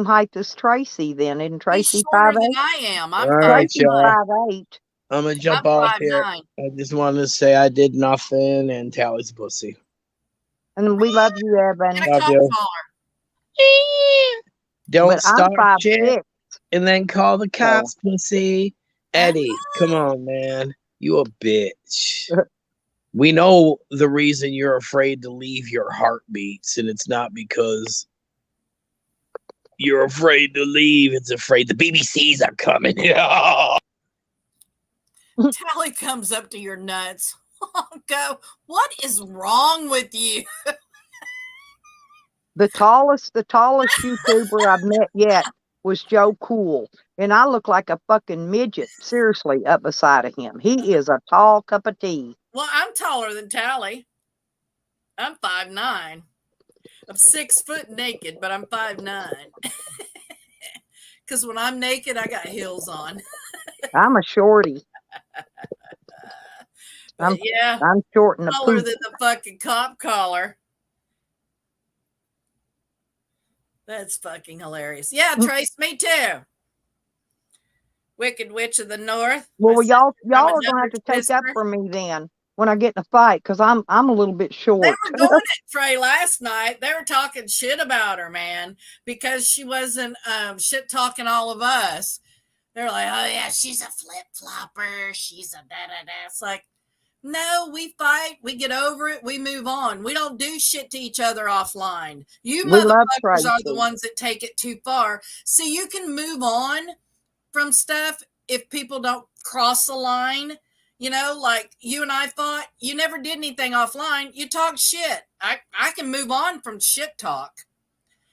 height as Tracy. Then isn't He's Tracy shorter 5'8"? than I am. I'm All right, Tracy's 5'9". y'all. 5'8". I'm gonna jump I'm off here. 5'9". I just wanted to say I did nothing, and Tally's a pussy. And we love you, Evan. Get a Love cop you. collar. Don't But I'm start 5'6". shit and then call the So cops, pussy. Eddie, come on, man. You a bitch. We know the reason you're afraid to leave your heartbeats, and it's not because you're afraid to leave. It's afraid the BBCs are coming. Tally comes up to your nuts. Go, what is wrong with you? the tallest YouTuber I've met yet was Joe Cool. And I look like a fucking midget, seriously, up beside of him. He is a tall cup of tea. Well, I'm taller than Tally. I'm 5'9". I'm 6 foot naked, but I'm 5'9". Because when I'm naked, I got heels on. I'm a shorty. But yeah, I'm short in the taller poop. than the fucking cop collar. That's fucking hilarious. Yeah, Trace, me too. Wicked Witch of the North. Well, y'all I'm are gonna have another to take up twister. for me then when I get in a fight, because I'm a little bit They short. were going at Trey last night. They were talking shit about her, man, because she wasn't shit talking all of us. They're like, oh yeah, she's a flip flopper. She's a da da da. It's like, no, we fight, we get over it, we move on. We don't do shit to each other offline. You We love motherfuckers are the Tracy. ones that take it too far. See, you can move on from stuff if people don't cross the line. You know, like you and I fought, you never did anything offline. You talk shit. I can move on from shit talk.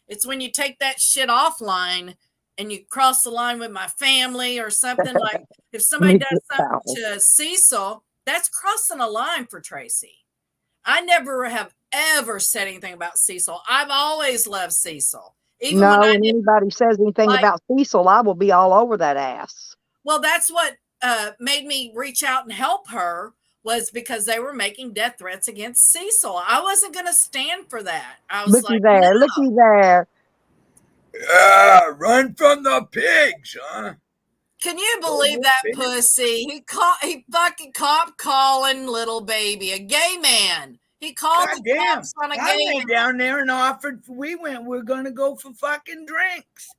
It's when you take that shit offline and you cross the line with my family or something. Like if somebody does something to Cecil, that's crossing a line for Tracy. I never have ever said anything about Cecil. I've always loved Cecil. Even No, when I when anybody says anything about Cecil, I will be all over that ass. Well, that's what made me reach out and help her, was because they were making death threats against Cecil. I wasn't going to stand for that. I was Looky like, there, no. looky there. Run from the pigs, huh? Can you believe that pussy? He fucking cop calling little baby a gay man. He called the cops on a gay man. I went down there and offered. We're going to go for fucking drinks.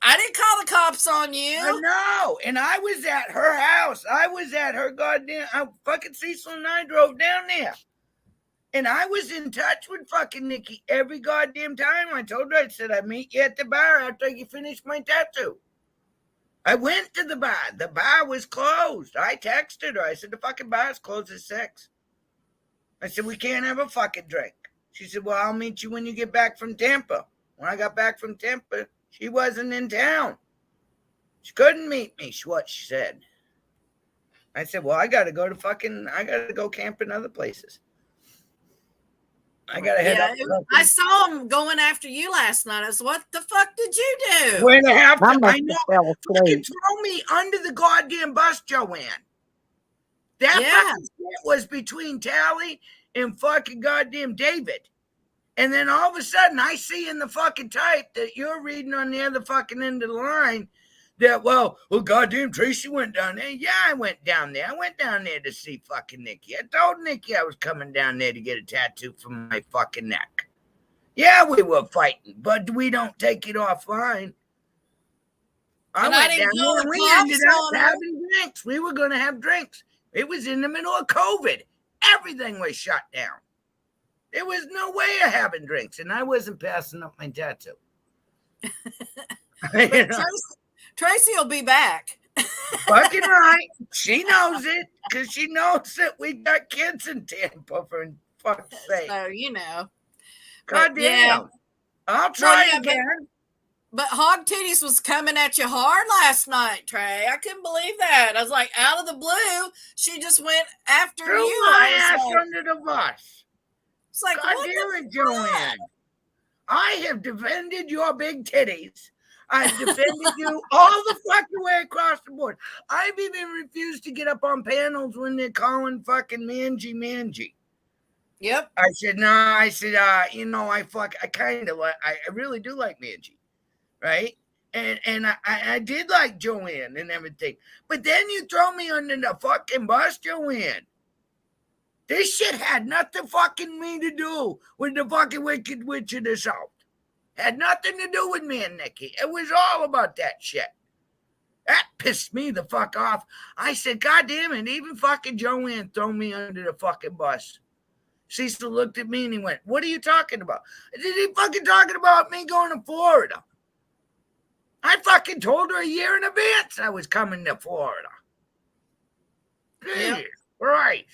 I didn't call the cops on I you. know. And I was at her house. I was at her goddamn. Fucking Cecil and I drove down there. And I was in touch with fucking Nikki every goddamn time. I told her, I said, I'd meet you at the bar after you finish my tattoo. I went to the bar. The bar was closed. I texted her. I said, the fucking bar's closed at 6. I said, we can't have a fucking drink. She said, well, I'll meet you when you get back from Tampa. When I got back from Tampa, she wasn't in town. She couldn't meet me, what she said. I said, well, I got to go camp in other places. I got to head up. I saw him going after you last night. I was, what the fuck did you do? We're going to have to, I I know, fucking throw me under the goddamn bus, Joanne. That fucking shit was between Tally and fucking goddamn David. And then all of a sudden, I see in the fucking type that you're reading on the other fucking end of the line that, well, goddamn, Tracy went down there. Yeah, I went down there. I went down there to see fucking Nikki. I told Nikki I was coming down there to get a tattoo from my fucking neck. Yeah, we were fighting, but we don't take it offline. I went down there and we ended up having drinks. We were going to have drinks. It was in the middle of COVID. Everything was shut down. There was no way of having drinks, and I wasn't passing up my tattoo. Tracy will be back. Fucking right. She knows it because she knows that we got kids in Tampa, for fuck's sake. So, you know. God damn. I'll try again. But Hog Titties was coming at you hard last night, Trey. I couldn't believe that. I was like, out of the blue, she just went after Threw you. my ass under the bus. It's like, God what damn it, Joanne. I have defended your big titties. I've defended you all the fucking way across the board. I've even refused to get up on panels when they're calling fucking Mangy. Yep. I said, no, I really do like Mangy, right? And I did like Joanne and everything. But then you throw me under the fucking bus, Joanne. This shit had nothing fucking me to do with the fucking Wicked Witch of the South. Had nothing to do with me and Nikki. It was all about that shit. That pissed me the fuck off. I said, God damn it, even fucking Joanne threw me under the fucking bus. Cecil looked at me and he went, what are you talking about? I said, he fucking talking about me going to Florida. I fucking told her a year in advance I was coming to Florida. Jesus Christ.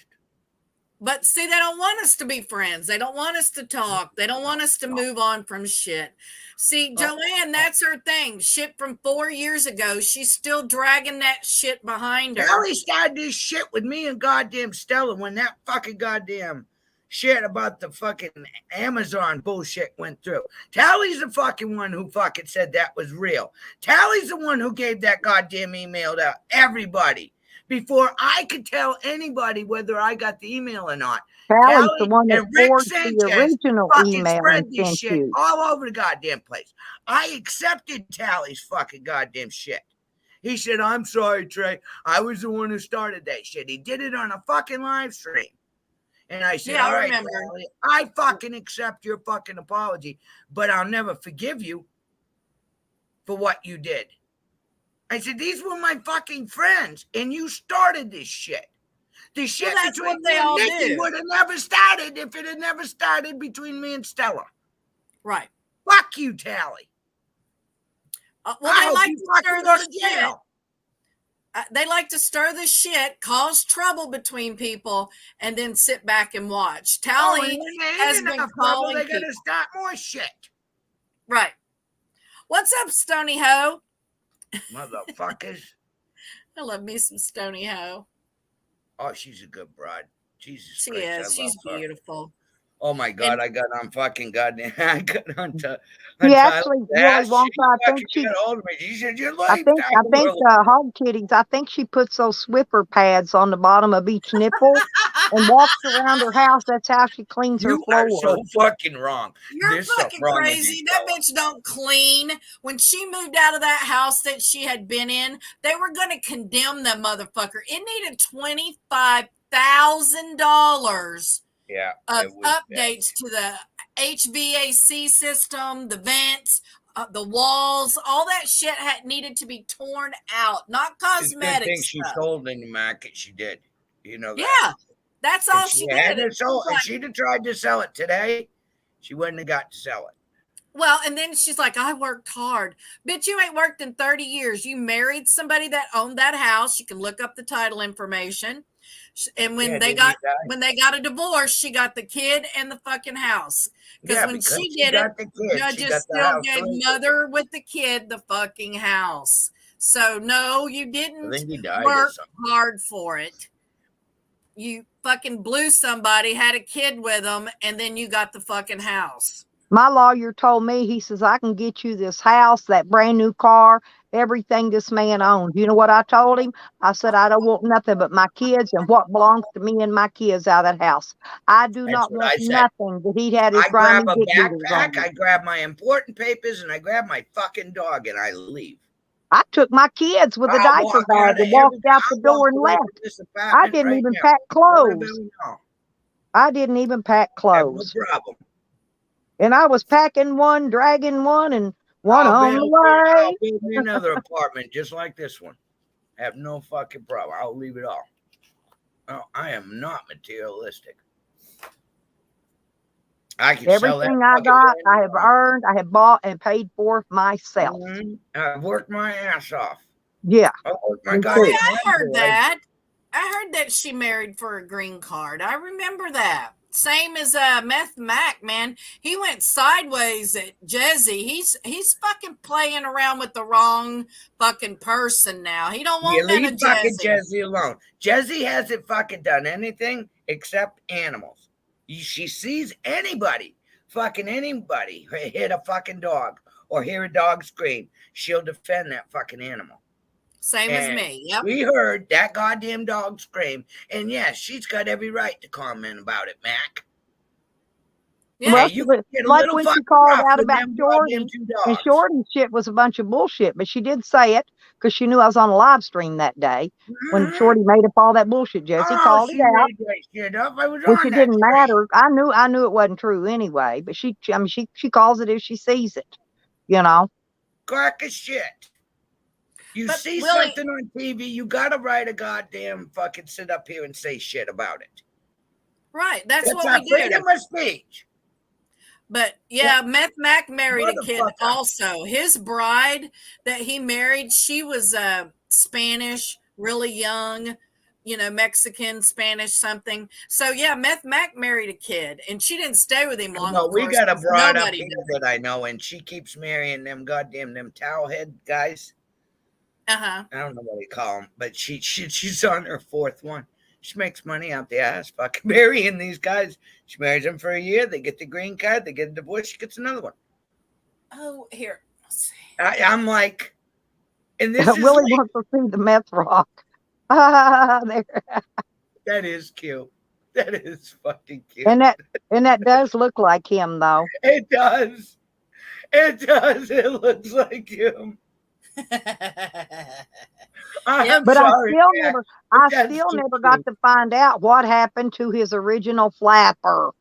But see, they don't want us to be friends. They don't want us to talk. They don't want us to move on from shit. See, Joanne, that's her thing. Shit from 4 years ago. She's still dragging that shit behind her. Tally started this shit with me and goddamn Stella when that fucking goddamn shit about the fucking Amazon bullshit went through. Tally's the fucking one who fucking said that was real. Tally's the one who gave that goddamn email to everybody. Before I could tell anybody whether I got the email or not. Tally's the one that and Rick forged Sanchez the original fucking email spread and this sent shit you. all over the goddamn place. I accepted Tally's fucking goddamn shit. He said, I'm sorry, Trey. I was the one who started that shit. He did it on a fucking live stream. And I said, all right, Tally, I fucking accept your fucking apology, but I'll never forgive you for what you did. I said, these were my fucking friends, and you started this shit. The shit between me and Nikki would have never started if it had never started between me and Stella. Right. Fuck you, Tally. Well, they like to stir the shit. They like to stir the shit, cause trouble between people, and then sit back and watch. Tally has been calling people. They gotta start more shit. Right. What's up, Stony Ho? Motherfuckers. I love me some Stony Ho. Oh, she's a good broad. Jesus she Christ. Is. She's beautiful. Oh my God, I got on fucking goddamn. I got on to. He actually really wants. I think she. Got hold of me. She said, "You're late." I think Hog Titties. I think she puts those Swiffer pads on the bottom of each nipple and walks around her house. That's how she cleans her floor. You are so fucking wrong. You're fucking crazy. That bitch don't clean. When she moved out of that house that she had been in, they were going to condemn the motherfucker. It needed $25,000. Yeah, of updates to the HVAC system, the vents, the walls, all that shit had needed to be torn out, not It's a good cosmetic thing she stuff. sold in the market. She did. You know that. Yeah, that's all she did. If she'd have tried to sell it today, she wouldn't have got to sell it. Well, and then she's like, I worked hard. Bitch, you ain't worked in 30 years. You married somebody that owned that house. You can look up the title information. And when they got a divorce, she got the kid and the fucking house. Because when she did it, judges still gave mother with the kid the fucking house. So no, you didn't work hard for it. You fucking blew somebody, had a kid with them, and then you got the fucking house. My lawyer told me, he says, I can get you this house, that brand new car, everything this man owns. You know what I told him? I said, I don't want nothing but my kids and what belongs to me and my kids out of that house. I do not want nothing that he had his grimy dick beaters on. I grab my important papers and I grab my fucking dog and I leave. I took my kids with a diaper bag and walked out the door and left. I didn't even pack clothes. I didn't even pack clothes. No problem. And I was packing one, dragging one, and one on the way. I'll build me another apartment just like this one. I have no fucking problem. I'll leave it all. No, I am not materialistic. I can everything I got, I have earned, I have bought and paid for myself. I've worked my ass off. Yeah. I heard that. I heard that she married for a green card. I remember that. Same as Meth Mac, man. He went sideways at Jesse. He's fucking playing around with the wrong fucking person now. He don't want none of Jesse alone. Jesse hasn't fucking done anything except animals. She sees anybody hit a fucking dog or hear a dog scream, she'll defend that fucking animal. Same as me. Yep. We heard that goddamn dog scream, and yes, she's got every right to comment about it, Mac. Yeah, well, like when she called out about Shorty, and Shorty shit was a bunch of bullshit, but she did say it because she knew I was on a live stream that day when Shorty made up all that bullshit. Jesse called it out, which it didn't matter. I knew it wasn't true anyway, but she calls it if she sees it, you know. Crack of shit. You see something on TV, you gotta write a goddamn fucking sit up here and say shit about it. Right, that's what we do. Freedom of speech. But yeah, Meth Mac married a kid also. His bride that he married, she was Spanish, really young, Mexican, Spanish, something. So yeah, Meth Mac married a kid, and she didn't stay with him long. No, we got a bride up here that I know, and she keeps marrying them towel head guys. I don't know what they call them, but she's on her fourth one. She makes money out the ass fucking marrying these guys. She marries them for a year. They get the green card. They get a divorce. She gets another one. Oh, here. Let's see. I'm like, and this Willie wants to see the meth rock. There. That is cute. That is fucking cute. And that does look like him, though. It does. It does. It looks like him. But sorry, I still never got to find out what happened to his original flapper.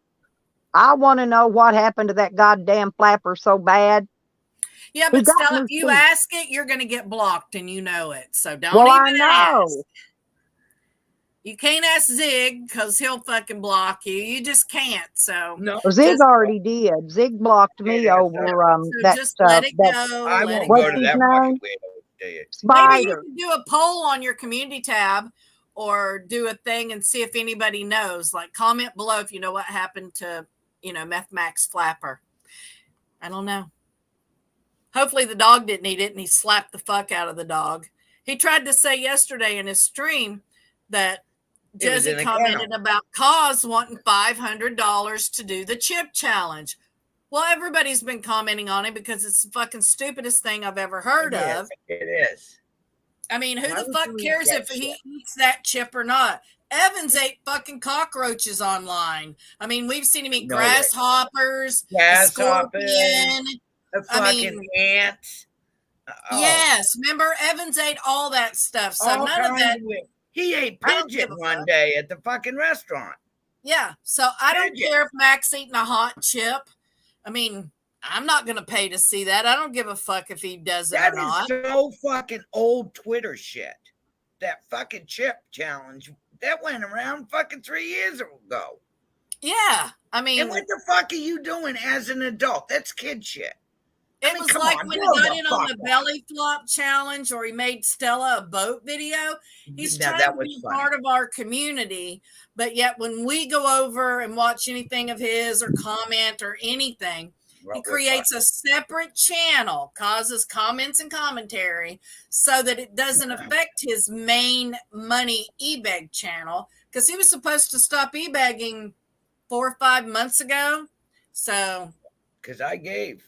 I want to know what happened to that goddamn flapper so bad. Yeah, but still, if you ask it, you're going to get blocked, and you know it. So don't even ask. You can't ask Zig because he'll fucking block you. You just can't. So no, Zig already did. Zig blocked me over that just let it go. I won't go to that fucking way. Maybe you can do a poll on your community tab or do a thing and see if anybody knows. Like comment below if you know what happened to Meth Mac's flapper. I don't know. Hopefully the dog didn't eat it and he slapped the fuck out of the dog. He tried to say yesterday in his stream that Jesse commented about Cause wanting $500 to do the chip challenge. Well, everybody's been commenting on it because it's the fucking stupidest thing I've ever heard of. It is. I mean, who the fuck cares if he eats that chip or not? Evans ate fucking cockroaches online. I mean, we've seen him eat grasshoppers, scorpion, the fucking ants. Yes, remember Evans ate all that stuff. So none of that. He ate pigeon one day at the fucking restaurant. Yeah, so I don't care if Mac's eating a hot chip. I mean, I'm not going to pay to see that. I don't give a fuck if he does it That or is not. so fucking old Twitter shit. That fucking chip challenge that went around fucking 3 years ago. Yeah, I mean, And what the fuck are you doing as an adult? That's kid shit. it was come like on, when grow he got the in on fuck the up. belly flop challenge, or he made Stella a boat video. He's Now, trying that to was be funny. part of our community, but yet when we go over and watch anything of his or comment or anything, he creates a separate channel, causes comments and commentary so that it doesn't affect his main money e-bag channel, because he was supposed to stop e-bagging 4 or 5 months ago. So, because I gave.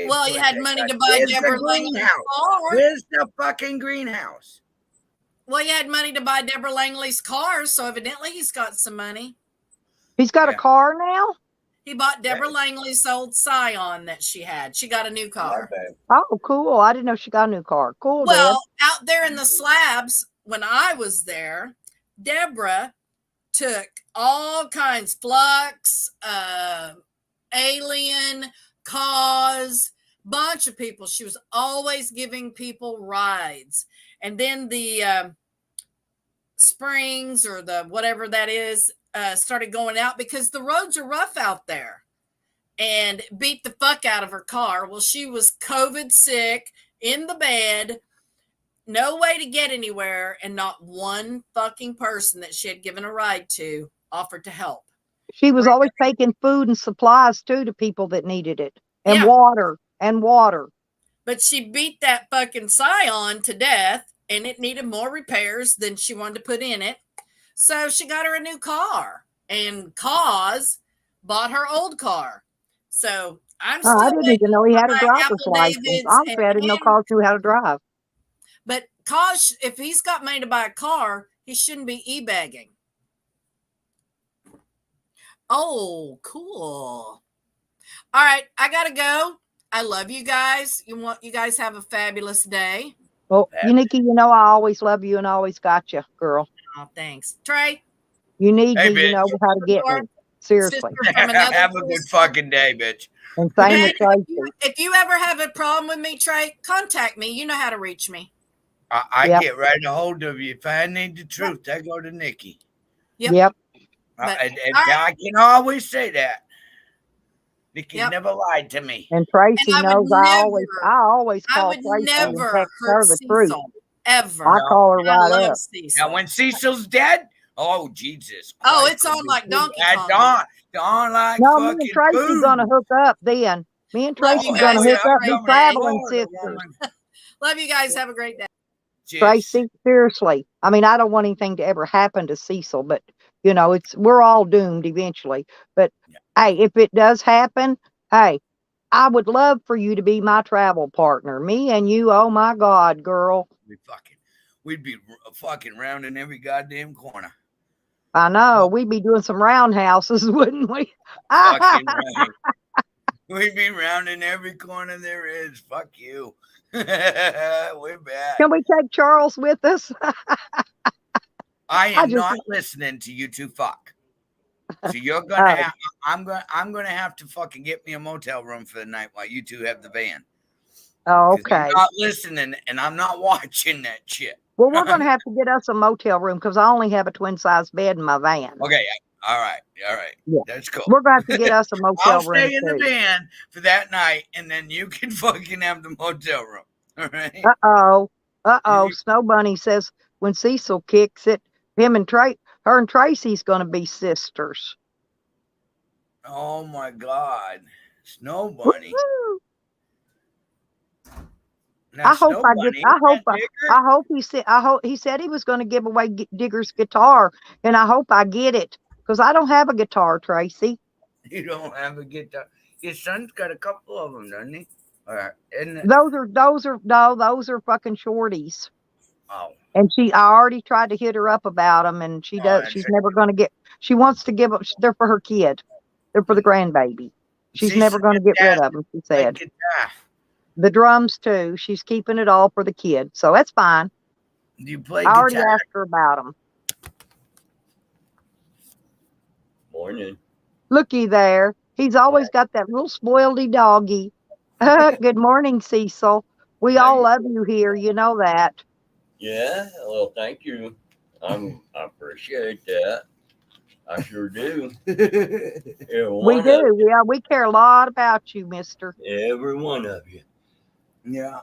well, you had money to buy Where's Deborah the Langley's greenhouse? car. Where's the fucking greenhouse? Well, you had money to buy Deborah Langley's car, so evidently he's got some money. He's got a car now? He bought Deborah Langley's old Scion that she had. She got a new car. Oh, cool. I didn't know she got a new car. Cool, Well, out there in the slabs, when I was there, Deborah took all kinds, Flux, Alien, Cause, bunch of people. She was always giving people rides. And then the Springs, or the whatever that is, started going out because the roads are rough out there, and beat the fuck out of her car. Well, she was COVID sick, in the bed, no way to get anywhere, and not one fucking person that she had given a ride to offered to help. She was always taking food and supplies too to people that needed it, and water. But she beat that fucking Scion to death, and it needed more repairs than she wanted to put in it. So she got her a new car, and Cause bought her old car. So I'm still I didn't even know he had a driver's license. Honestly, I didn't know Cause knew how to drive. But Cause, if he's got money to buy a car, he shouldn't be e-bagging. Oh, cool. All right, I gotta go. I love you guys. You guys have a fabulous day. Well, Nikki, you know I always love you and always got you, girl. Oh, thanks. Trey? You need me, you know how to get me. Seriously. Have a good fucking day, bitch. And same with Tracy. If you ever have a problem with me, Trey, contact me. You know how to reach me. I get right a hold of you. If I need the truth, I go to Nikki. Yep. And I can always say that. Nikki never lied to me. And Tracy knows I always call Tracy and text her the truth. Ever. I call her right up. Now, when Cecil's dead, oh, Jesus Christ. Oh, it's on like Donkey Kong. Dawn like no, fucking me and Tracy's going to hook up then. Me and Tracy's going to hook up. Be traveling sisters. Love you guys. Have a great day. Tracy, seriously. I mean, I don't want anything to ever happen to Cecil, but, you know, we're all doomed eventually. But, hey, if it does happen, hey, I would love for you to be my travel partner. Me and you, oh, my God, girl. We'd be fucking rounding every goddamn corner. I know. We'd be doing some roundhouses, wouldn't we? Fucking right. We'd be rounding every corner there is. Fuck you. We're back. Can we take Charles with us? I am not listening to you two fuck. So you're gonna have I'm gonna have to fucking get me a motel room for the night while you two have the van. Oh, okay. I'm not listening and I'm not watching that shit. Well, we're gonna have to get us a motel room because I only have a twin size bed in my van. Okay. All right. Yeah. That's cool. We're going to have to get us a motel room. I'll stay in the van for that night, and then you can fucking have the motel room. All right. Snow Bunny says when Cecil kicks it, her and Tracy's going to be sisters. Oh my God, Snow Bunny. Woo-hoo. Now, I hope he said he was going to give away Digger's guitar, and I hope I get it because I don't have a guitar, Tracy. You don't have a guitar. Your son's got a couple of them, doesn't he? All right. Those are fucking shorties. Oh. And I already tried to hit her up about them, and she's never going to get. She wants to give up. They're for her kid. They're for the grandbaby. She's never going to get rid of them. She said. The drums too. She's keeping it all for the kid, so that's fine. Do you play I already guitar? asked her about them. Morning. Looky there. He's always got that little spoiledy doggy. Good morning, Cecil. We all love you here. You know that. Yeah, well, thank you. I appreciate that. I sure do. Every We one of do. you. Yeah, we care a lot about you, mister. Every one of you. Yeah.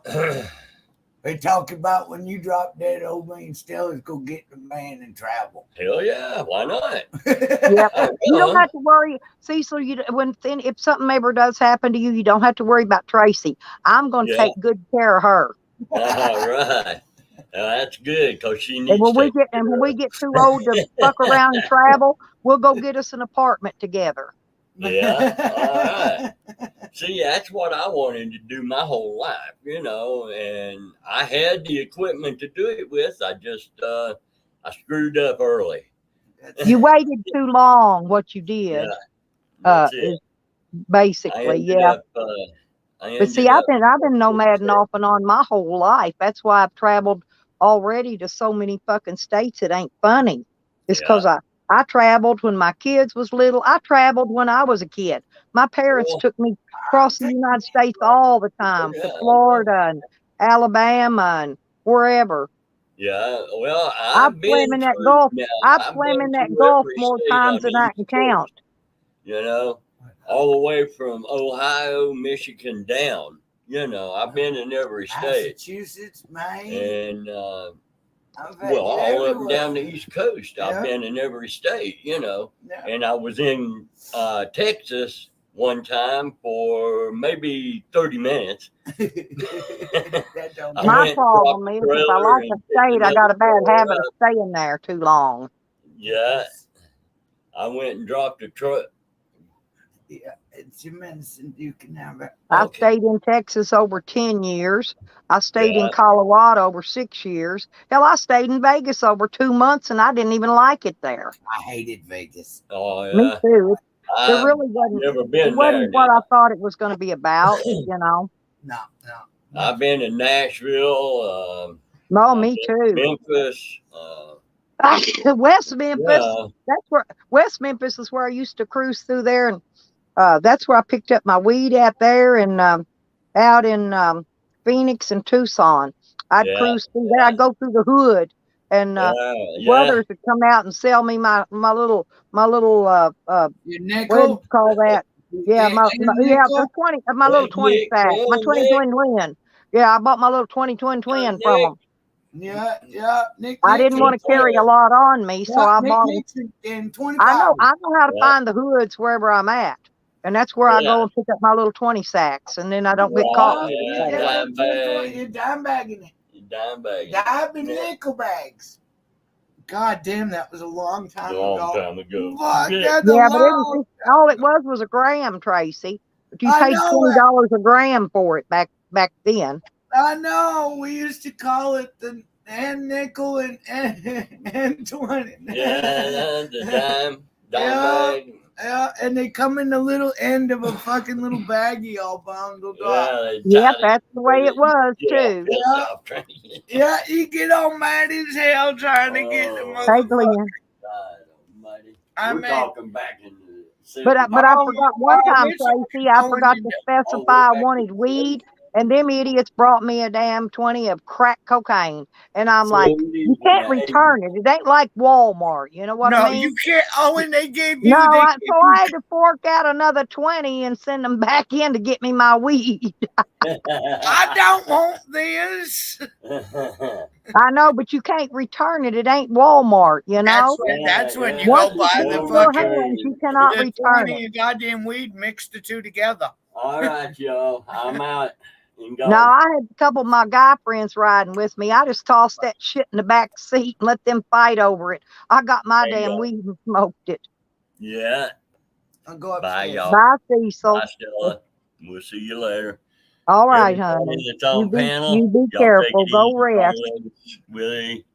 They talk about when you drop dead, old man Stella's go get the man and travel. Hell yeah, why not? Yep. I You don't will. have to worry, Cecil. If something ever does happen to you, you don't have to worry about Tracy. I'm going to Yeah. take good care of her. All right. That's good because she And needs to take care when of we get too old to fuck around and travel, we'll go get us an apartment together. Yeah. All right. See, that's what I wanted to do my whole life, and I had the equipment to do it with. I just I screwed up early. You waited too long. What you Yeah, did, that's is it. I basically, ended yeah. up I But see, ended up I've been nomading off and on my whole life. That's why I've traveled already to so many fucking states. It ain't funny. It's yeah. because I traveled when my kids was little. I traveled when I was a kid. My parents Well, took me across the United States all the time yeah, to I know. Florida and Alabama and wherever. Yeah, well, I've I've swam been in that through Gulf. now. I've I've swam been in that through Gulf every more state times on the than I East can count. Coast, all the way from Ohio, Michigan down. I've been in every state. Massachusetts, Maine. And I've had well, you all up and everywhere. down the East Coast. Yeah. I've been in every state, Yeah. and I was in Texas one time for maybe 30 minutes. That don't I My went and dropped problem the is if I trailer like a and picked state, I another got a bad trailer habit of up. staying there too long. Yeah, I went and dropped the truck. Yeah, it's your medicine. You can have it. I Okay. stayed in Texas over 10 years. I stayed in Yeah, Colorado over 6 years. Hell, I stayed in Vegas over 2 months and I didn't even like it there. I hated Vegas. oh Me yeah. too. It I've really wasn't, never it been there wasn't what I now. thought it was going to be about, you know. No. I've been to Nashville. No, I've me been to too. Memphis. West Memphis, Yeah, West Memphis is where I used to cruise through there. And that's where I picked up my weed at there and out in Phoenix and Tucson. I'd yeah, cruise through there. I'd go through the hood, and yeah. brothers would come out and sell me my little Your what do you nickel? call that? Yeah, And a yeah, the nickel? 20 my little Hey 20 Nick, sack, my yeah, 20 Nick, twin twin. Yeah, I bought my little 20 twin twin from Nick. them. Yeah. Nick I didn't want Nixon. to carry a lot on me, so Yeah, I Nick bought them. Nixon and 25. I know how to Yeah, find the hoods wherever I'm at. And that's where I yeah, go and pick up my little 20 sacks, and then I don't get caught right, with You yeah, anything. get dime bag, your dime bag in it. dime bag. Dime and Yeah, nickel bags. God damn, that was a long a time long ago. time ago. Fuck, Yeah, that's a Yeah, but long all time it ago. was a gram, Tracy. But you I paid know $20 a gram for it back then. I know. We used to call it the and nickel and 20. yeah, the dime Yeah, bag. yeah, and they come in the little end of a fucking little baggie all bundled up. Yeah, they Yep, tied it that's the way it was get off too. piss Yeah, off train. yeah, you get all mad as hell trying to get the Oh, Hey, motherfucker. Glenn. God almighty. I We're mean, talking back in the But I 70s. oh, forgot one time, it's Tracy. I going forgot to into All the way specify I back in wanted the weed, 70s. and them idiots brought me a damn 20 of crack cocaine, and I'm like, 70s you and can't the 80s. return it. It ain't like Walmart. You know what I no, mean? you can't. Oh, and they No, gave so you. I had to fork out another 20 and send them back in to get me my weed. I don't want this. I know, but you can't return it. It ain't Walmart, you know? That's when you Once go it's buy in the no your fucking hands, return. you cannot the return 20 it. of goddamn weed, mix the two together. All right, y'all. I'm out and No, gone. I had a couple of my guy friends riding with me. I just tossed that shit in the back seat and let them fight over it. I got my There you damn go. weed and smoked it. Yeah. I'll go Bye, upstairs. y'all. Bye, Cecil. Bye, Stella. We'll see you later. All right, Everybody honey. that's on panel, You be y'all take careful. it Go easy. rest. Carlos, Willie,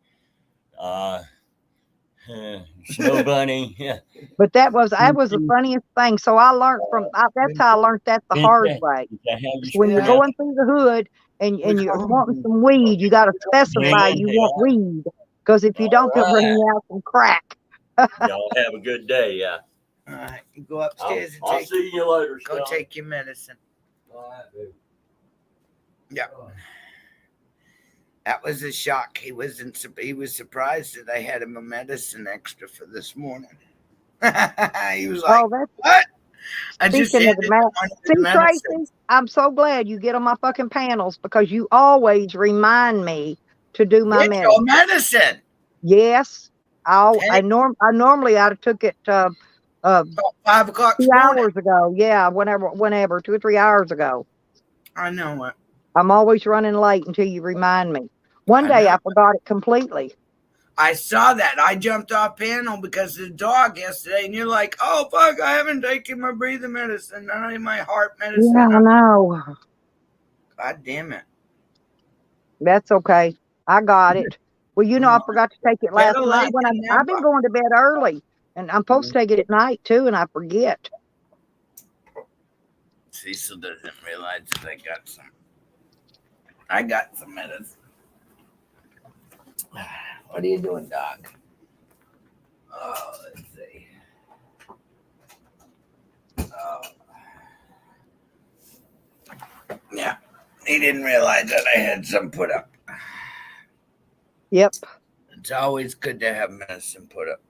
Snow Bunny. Yeah. But that was the funniest thing. So I learned that's how I learned that the hard way. Have you When you're Yeah. going through the hood and you're wanting some weed, you got to specify you want weed. Because if you don't, they'll bring you out some crack. Y'all have a good day. Yeah. All right, you go upstairs and I'll see you later, go Scott. take your medicine. All right, baby. Yeah. That was a shock. He was surprised that I had him a medicine extra for this morning. He was like, Oh, that's "What?" I just speaking of handed the him math. one of See, the medicines. Tracy, I'm so glad you get on my fucking panels because you always remind me to do my Get your medicine. medicine. Yes, I Hey, normally I'd have took it about 5 o'clock this 2 morning. hours ago. Yeah, whenever 2 or 3 hours ago. I know it. I'm always running late until you remind me. One I day know. I forgot it completely. I saw that. I jumped off panel because of the dog yesterday, and you're like, "Oh fuck, I haven't taken my breathing medicine, not even my heart medicine." Yeah, I know. God damn it. That's okay. I got it. Well, I forgot to take it Better last night late when than I've been never. going to bed early, and I'm supposed to take it at night too, and I forget. Cecil doesn't realize that I got some medicine. What are you doing, dog? Oh, let's see. Oh. Yeah, he didn't realize that I had some put up. Yep. It's always good to have medicine put up.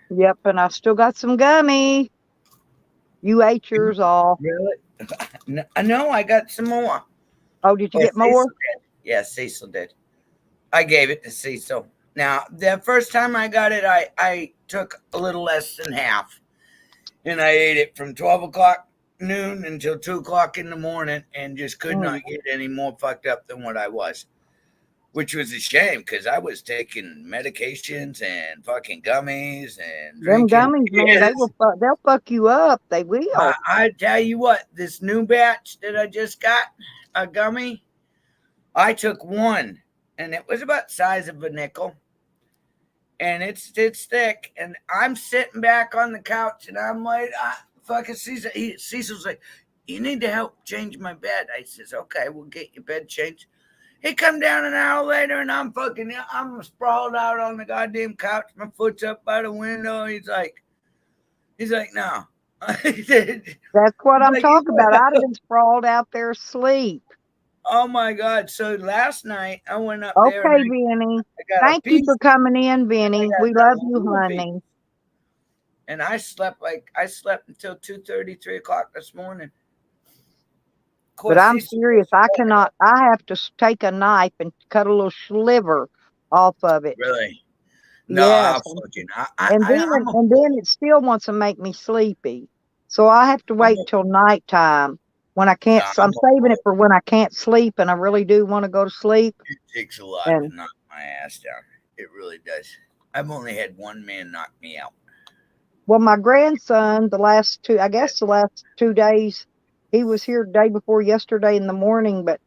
Yep, and I still got some gummy. You ate yours all. Really? No, I got some more. Oh, did you Oh, get more? Cecil did. Yeah, Cecil did. I gave it to Cecil. Now, the first time I got it, I took a little less than half. And I ate it from 12 o'clock noon until 2 o'clock in the morning and just could not get any more fucked up than what I was. Which was a shame because I was taking medications and fucking gummies and Them drinking. gummies, man, they'll fuck you up. They will. I tell you what, this new batch that I just got, a gummy, I took one and it was about the size of a nickel. And it's thick. And I'm sitting back on the couch and I'm like, fucking Cecil. Cecil's like, you need to help change my bed. I says, okay, we'll get your bed changed. He come down an hour later and I'm sprawled out on the goddamn couch. My foot's up by the window. He's like, no. That's what I'm talking about. I'd have been sprawled out there asleep. Oh my God. So last night I went up there. Okay, Vinny. I got Thank you for coming in, Vinny. We love you, honey. And I slept until 2:30, 3 o'clock this morning. But I'm serious. I have to take a knife and cut a little sliver off of it. Really? No, yes. And then it still wants to make me sleepy. So I have to wait till nighttime when I can't. So I'm saving it for when I can't sleep and I really do want to go to sleep. It takes a lot to knock my ass down. It really does. I've only had one man knock me out. Well, my grandson, the last 2 days, he was here the day before yesterday in the morning, but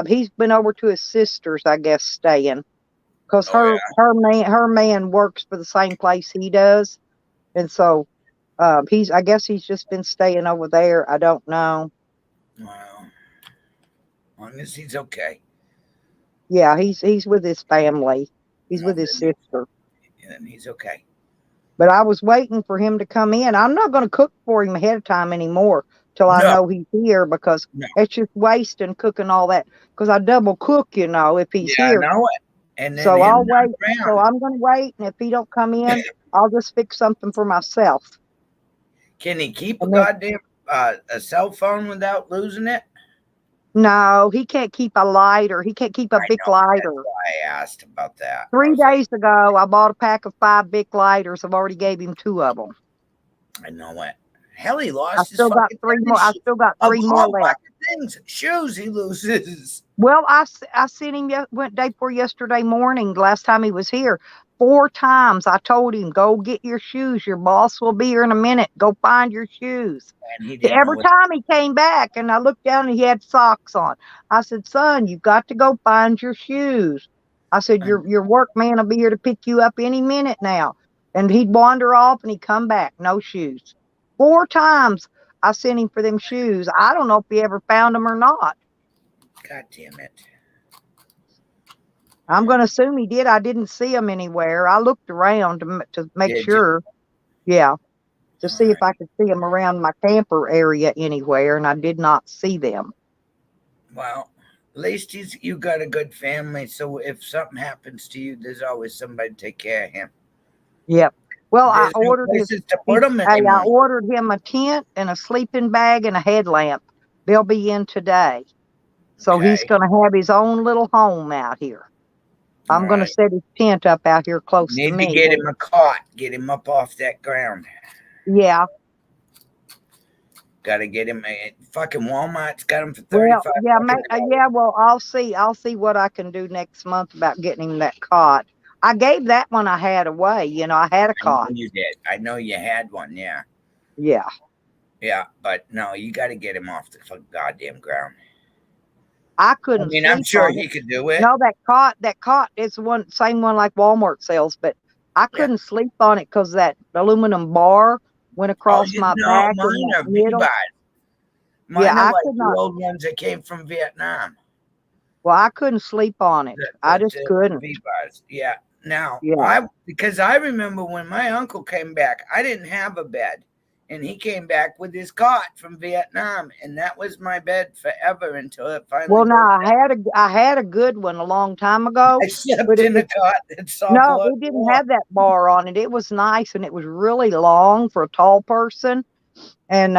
he's been over to his sister's, I guess, staying because her man works for the same place he does, and so I guess he's just been staying over there. I don't know. Well, as long as he's okay. Yeah, he's with his family. He's with his sister. And he's okay. But I was waiting for him to come in. I'm not going to cook for him ahead of time anymore till I know he's here because it's just wasting cooking all that. Because I double cook, if he's here. I know it. And then so I'll wait. So I'm going to wait, and if he don't come in, I'll just fix something for myself. Can he keep a goddamn a cell phone without losing it? No, he can't keep a lighter. He can't keep a big lighter. That's why I asked about that. 3 days ago, I bought a pack of 5 big lighters. I've already gave him 2 of them. I know it. Hell, he lost. I still got 3 more. I still got 3 more left. Shoes he loses. Well, I sent him day before yesterday morning. Last time he was here, 4 times I told him, "Go get your shoes. Your boss will be here in a minute. Go find your shoes." Every time he came back, and I looked down and he had socks on. I said, "Son, you've got to go find your shoes." I said, "Your workman will be here to pick you up any minute now." And he'd wander off and he'd come back, no shoes. 4 times I sent him for them shoes. I don't know if he ever found them or not. God damn it. I'm going to assume he did. I didn't see them anywhere. I looked around to make sure. Yeah. to All see if right. I could see them around my camper area anywhere, and I did not see them. Well, at least you got a good family. So if something happens to you, there's always somebody to take care of him. Yep. Well, I There's no ordered places to put him I anymore. ordered him a tent and a sleeping bag and a headlamp. They'll be in today. So he's Okay. going to have his own little home out here. All I'm going to right. set his tent up out here close to Need to me. get him a cot. Get him up off that ground. Yeah. Got to get him a fucking Walmart's got him for Well, 35 yeah, fucking dollars. yeah. Well, I'll see. I'll see what I can do next month about getting him that cot. I gave that one I had away. You know, I had a I know cot. you did. I know you had one. Yeah. Yeah. Yeah. But no, you got to get him off the fucking goddamn ground. I I couldn't mean, I'm sleep sure on he it. could do it. No, that cot is one same one like Walmart sells, but I Yeah. couldn't sleep on it because that aluminum bar went Oh, across my no, back and mine that are middle. V-Buys. Yeah, Mine are I like could the not. old ones that came from Vietnam. Well, I couldn't sleep on it. I That's just couldn't. V-Buys. Yeah. Now, Yeah. because I remember when my uncle came back, I didn't have a bed. And he came back with his cot from Vietnam. And that was my bed forever until it finally Well, broke now down. I had a good one a long time ago, I slept but it in was a cot that saw no, blood it didn't war. have that bar on it. It was nice and it was really long for a tall person. And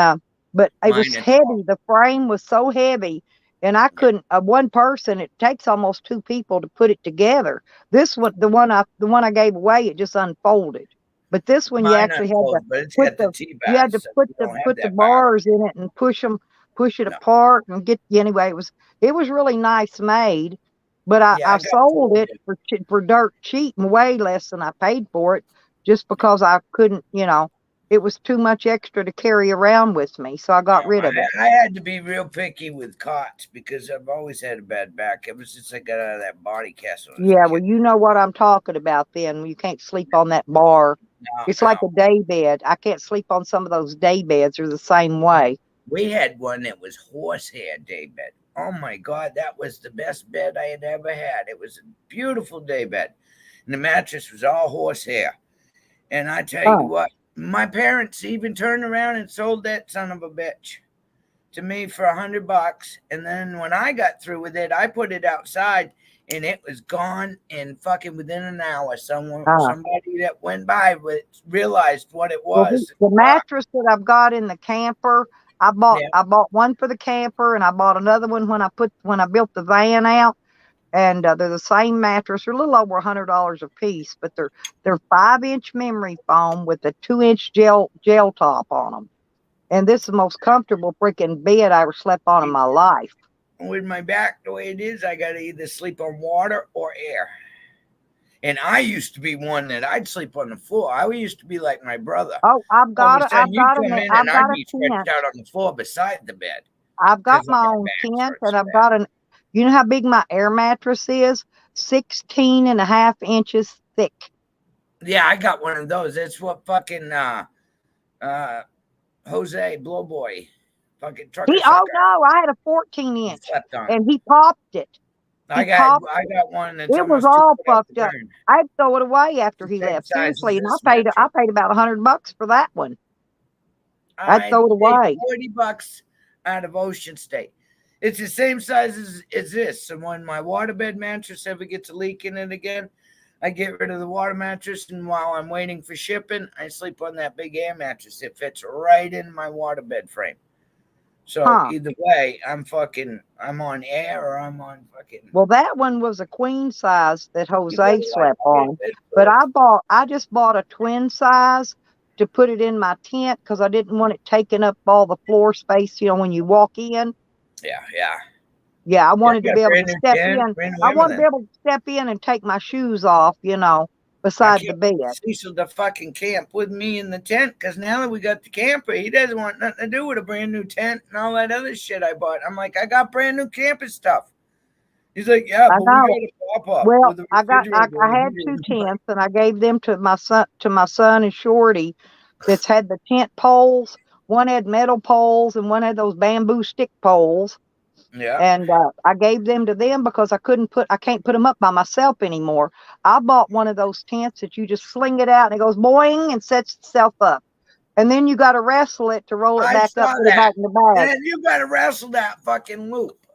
but it was Mine are tall. heavy. The frame was so heavy, and I couldn't. One person. It takes almost two people to put it together. This one, the one I gave away, it just unfolded. But this one, you Mine actually had to unfolds, but it's put got the you had T-bars, to so you don't have put the that bar. bars in it and push it No. apart and get. Anyway, it was really nice made. But Yeah, I I got two sold of it them. for dirt cheap and way less than I paid for it, just because I couldn't, it was too much extra to carry around with me, so I got rid of it. I had to be real picky with cots because I've always had a bad back ever since I got out of that body cast when I was a Yeah, well, kid. you know what I'm talking about then. You can't sleep on that bar. No, It's like no. a day bed. I can't sleep on some of those day beds. They're the same way. We had one that was horsehair day bed. Oh my God, that was the best bed I had ever had. It was a beautiful day bed. And the mattress was all horsehair. And I tell you Oh, what, my parents even turned around and sold that son of a bitch to me for $100. And then when I got through with it, I put it outside and it was gone in fucking within an hour. oh. Somebody that went by realized what it Well, was. the mattress that I've got in the camper, Yeah. I bought one for the camper, and I bought another one when I built the van out. And they're the same mattress. They're a little over $100 a piece, but they're 5-inch memory foam with a 2-inch gel top on them. And this is the most comfortable freaking bed I ever slept on in my life. With my back the way it is, I got to either sleep on water or air. And I used to be one that I'd sleep on the floor. I used to be like my brother. Oh, All of a sudden, you'd come in and I'd a be stretched tent. out on the floor beside the bed I've got because my my own back tent, hurts and so I've bad. got you know how big my air mattress is? 16.5 inches thick. Yeah, I got one of those. That's what fucking Jose Blowboy, fucking trucker Oh sucker, no, I had a he 14-inch, slept on. and he popped it. I He popped got one that's It was almost 2 all foot off the fucked up. ground. I'd throw it away after The he same left. size as Seriously, and this I mattress. paid about $100 for that one. I'd I throw it paid away. $40 out of Ocean State. It's the same size as this. So when my waterbed mattress ever gets a leak in it again, I get rid of the water mattress, and while I'm waiting for shipping, I sleep on that big air mattress. It fits right in my waterbed frame. So Huh. either way, I'm on air or I'm on fucking. Well, that one was a queen size that You Jose really like slept my on. bed, But George? I just bought a twin size to put it in my tent because I didn't want it taking up all the floor space, when you walk in. Yeah. Yeah, I Yeah, I wanted to got be a able brand to new step tent, in. brand new I wanted to be everything. able to step in and take my shoes off, I beside the can't bed. wait Cecil to fucking camp with me in the tent because now that we got the camper, he doesn't want nothing to do with a brand new tent and all that other shit I bought. I'm like, I got brand new camping stuff. He's like, yeah, I but we know. got a pop up Well, with a refrigerator. I had two tents, and I gave them to my son and Shorty that's had the tent poles. One had metal poles and one had those bamboo stick poles. Yeah. And I gave them to them because I can't put them up by myself anymore. I bought one of those tents that you just sling it out and it goes boing and sets itself up. and then you got to wrestle it to roll it I back up, saw put it that. back in the bag. And then you got to wrestle that fucking loop.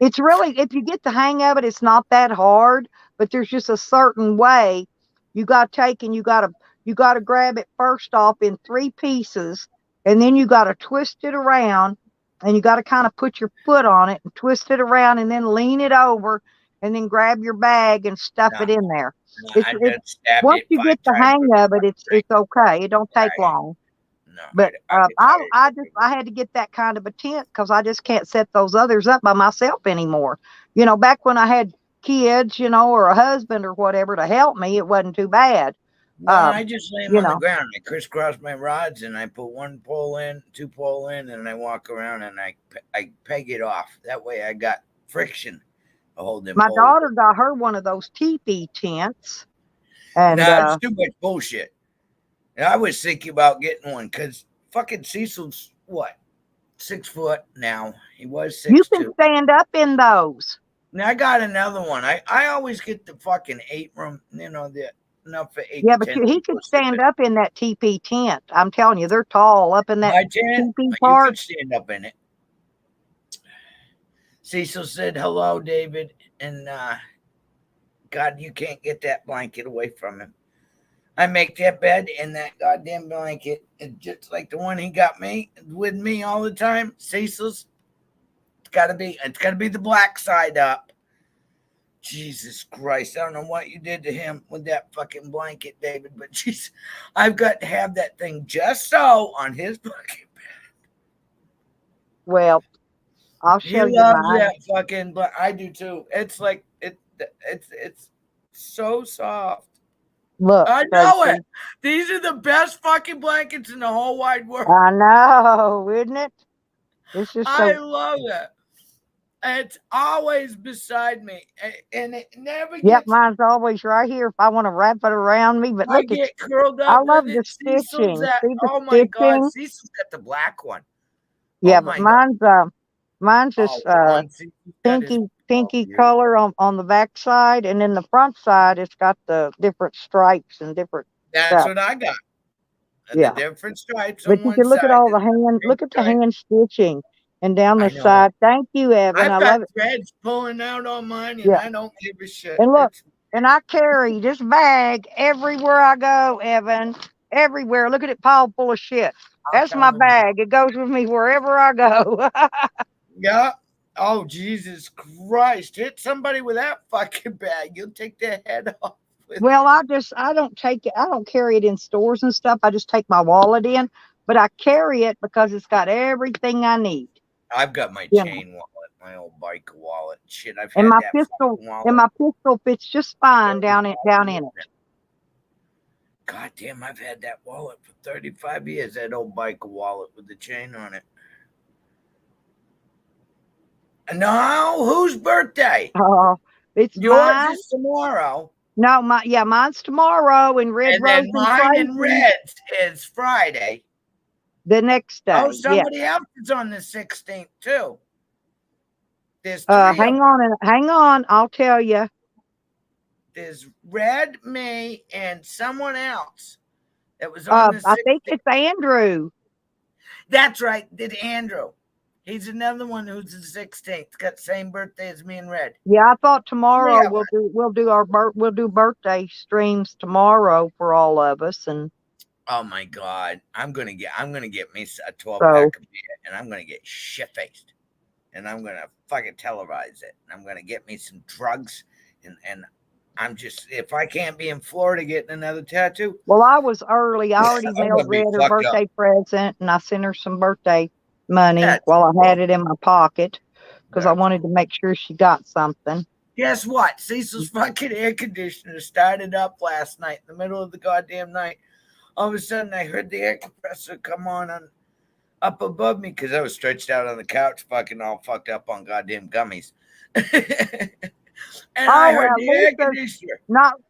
It's really, if you get the hang of it, it's not that hard, but there's just a certain way you got to take, and you got to grab it first off in 3 pieces, and then you got to twist it around, and you got to kind of put your foot on it and twist it around, and then lean it over, and then grab your bag and stuff No, it in there. no, I done stabbed Once it you 5 get the times hang with a of it, fucking it's okay. It don't take Right. long. No, But I get tired. I had to get that kind of a tent because I just can't set those others up by myself anymore. Back when I had kids, or a husband or whatever to help me, it wasn't too bad. No, I just lay them you on the know, ground. I crisscross my rods and I put 1 pole in, 2 pole in, and I walk around and I peg it off. That way I got friction to hold them my poles. daughter got her one of those teepee tents, and No, it's too much bullshit. And I was thinking about getting one because fucking Cecil's what, 6 foot now. He was you 6'2". can stand up in those. Now I got another one. I always get the fucking 8 room. The enough for 8 Yeah, to but 10 he people could sleep stand in. up in that teepee tent. I'm telling you, they're tall up in that My tent, teepee you part. could stand up in it. Cecil said hello, David, and God, you can't get that blanket away from him. I make that bed and that goddamn blanket, just like the one he got me with me all the time. Cecil's, it's gotta be the black side up. Jesus Christ, I don't know what you did to him with that fucking blanket, David, but jeez, I've got to have that thing just so on his fucking bed. Well, I'll He show you loves mine. that fucking, but I do too. It's like it's so soft. Look, I know Tracy. it. These are the best fucking blankets in the whole wide world. I know, isn't it? It's just I so. love it. It's always beside me, and it never Yep, gets. mine's always right here if I want to wrap it around me. But I look, it's. get curled I up love with the it. Cecil's stitching. that. See the Oh my God, stitching? Cecil's got the black one. Yeah, Oh but my God. mine's Oh, just the one Cecil's got is pinky beautiful. color on the back side, and then the front side it's got the different stripes and different That's stuff. what I got. The Yeah, different stripes but on you one can look at side. all the And hand. pink Look at the stripe. hand stitching, and down the I know. side. Thank you, Evan. I I've got love it. threads pulling out on mine, and Yeah, I don't give a shit. and look, It's and I carry this bag everywhere I go, Evan. Everywhere. Look at it, piled full of shit. I'm That's my telling you. bag. It goes with me wherever I go. Yeah. Oh, Jesus Christ. Hit somebody with that fucking bag. You'll take their head off with Well, I don't take it. I don't carry it in stores and stuff. I just take my wallet in, but I carry it because it's got everything I need. I've got my You know, chain wallet, my old bike wallet. Shit, I've and had my that pistol fucking and wallet my pistol fits just fine 35 down in years it. now. God damn, I've had that wallet for 35 years, that old bike wallet with the chain on it. And now, whose birthday? Oh, it's Yours mine. is tomorrow. No, mine's tomorrow, and Red And then Rose and mine and Tracy Red's is Friday. the next Oh, day. Yeah. somebody else is on the 16th too. There's 3 of Hang them. on, hang on. I'll tell you. There's Red, me, and someone else that was on the I think 16th. it's Andrew. That's right, did Andrew. He's another one who's the 16th. Got the same birthday as me and Red. Yeah, I thought 3 tomorrow of us. we'll do birthday streams tomorrow for all of us, and Oh my God. I'm gonna get me a 12 so pack of beer, and I'm gonna get shit faced. And I'm gonna fucking televise it. And I'm gonna get me some drugs, and I'm just, if I can't be in Florida getting another tattoo, well, I was early. I already I'm mailed gonna be Red her fucked up. birthday present, and I sent her some birthday money That's while I had cool. it in my pocket because I That's wanted to make sure she got something. Guess what? Cecil's fucking air conditioner started up last night in the middle of the goddamn night. All of a sudden, I heard the air compressor come on up above me because I was stretched out on the couch, fucking all fucked up on goddamn gummies. And I Oh heard well, the air Lisa's conditioner.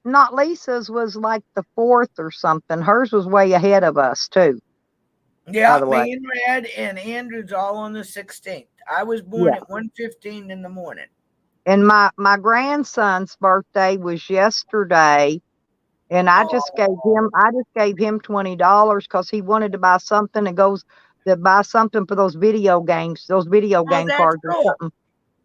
not Lisa's was like the 4th or something. Hers was way ahead of us too. By Yeah, the way, me and Red and Andrew's all on the 16th. I was born yeah. at 1:15 in the morning. And my grandson's birthday was yesterday, And I just Oh, gave him $20 because he wanted to buy something that goes to buy something for those video games, those video oh, game that's cards or cool. something.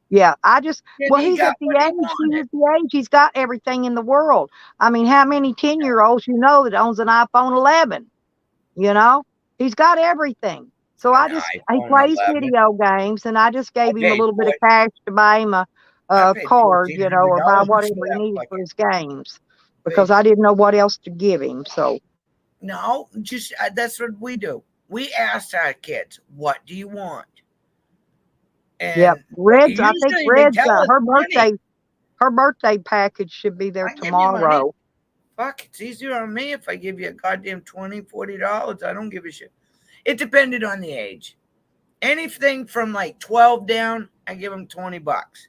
Yeah, Then well, he he's at got the what he age, wanted. he's got everything in the world. I mean, how many 10-year-olds you know that owns an iPhone 11? You know, he's got everything. So An he iPhone plays 11. video games, and I just I gave him a paid little bit for of it. cash to buy him I a paid card, fourteen hundred or buy dollars for whatever he that needed for fucking his games because paid. I didn't know what else to give him. So, No, just that's what we do. We ask our kids, "What do you want?" yep. And I think usually they Red's, tell us money. her birthday package should be there I give you money. tomorrow. Fuck, it's easier on me if I give you a goddamn $20, $40. I don't give a shit. It depended on the age. Anything from like 12 down, I give them $20.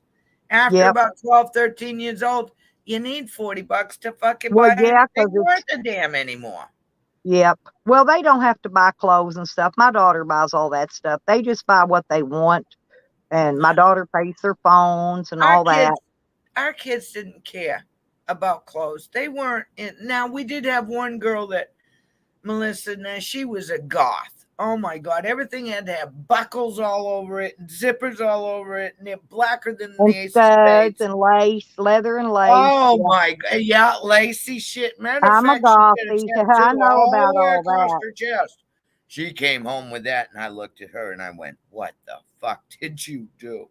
After Yep. about 12, 13 years old, you need $40 to fucking Well, buy yeah, anything because worth it's, a damn anymore. yep. Well, they don't have to buy clothes and stuff. My daughter buys all that stuff. They just buy what they want. And my daughter pays their phones and Our all that. kids, our kids didn't care about clothes. They weren't in. Now we did have one girl that Melissa. Now she was a goth. Oh my god! Everything had to have buckles all over it and zippers all over it, and they're blacker than And the ace of studs spades. and lace, leather and lace. Oh Yeah. my god! Yeah, lacy shit. Matter of I'm a fact, she got a gothy. I tattoo know all about the way all across that. her chest. She came home with that, and I looked at her and I went, "What the fuck did you do?"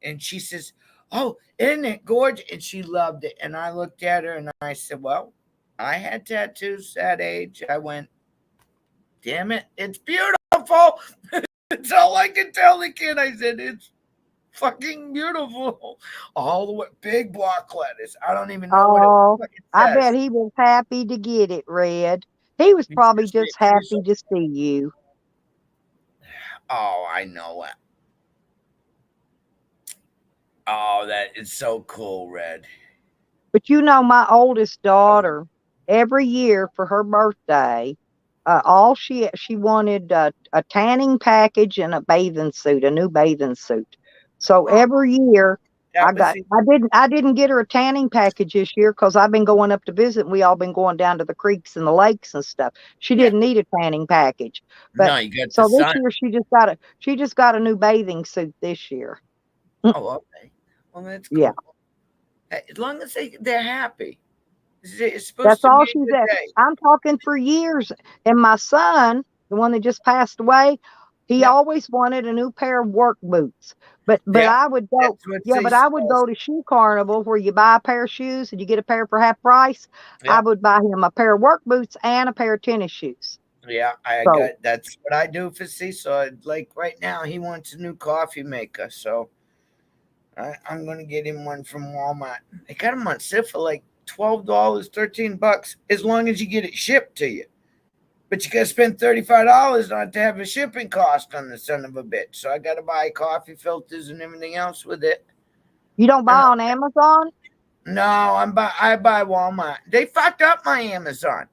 And she says, "Oh, isn't it gorgeous?" And she loved it. And I looked at her and I said, "Well, I had tattoos that age." I went, "Damn it, it's beautiful." That's all I can tell the kid. I said, "It's fucking beautiful." All the way, big block letters. I don't even know what it Oh, fucking I bet says. he was happy to get it, Red. He was probably just happy to see you. Oh, I know it. Oh, that is so cool, Red. But my oldest daughter, every year for her birthday, all she wanted a tanning package and a bathing suit, a new bathing suit. So Oh, every year that was the I didn't get her a tanning package this year because I've been going up to visit. And we all been going down to the creeks and the lakes and stuff. She yeah. didn't need a tanning package, but No, you got the so this sun. year she just got a new bathing suit this year. Oh, okay. Well, that's Yeah. cool. As long as they're happy. It's supposed That's to all be a she's good at. day. I'm talking for years. And my son, the one that just passed away, he Yep. always wanted a new pair of work boots. But Yep. I would go, That's what yeah, they but I would supposed. go to Shoe Carnival where you buy a pair of shoes and you get a pair for half price. I Yep. would buy him a pair of work boots and a pair of tennis shoes. Yeah, I So got that's what I do for Cecil. Like right now, he wants a new coffee maker, so I'm gonna get him one from Walmart. I got him on sale for like $12, $13, as long as you get it shipped to you. But you gotta spend $35 on it to have a shipping cost on the son of a bitch. So I gotta buy coffee filters and everything else with it. you don't And buy on Amazon? no, I buy Walmart. They fucked up my Amazon.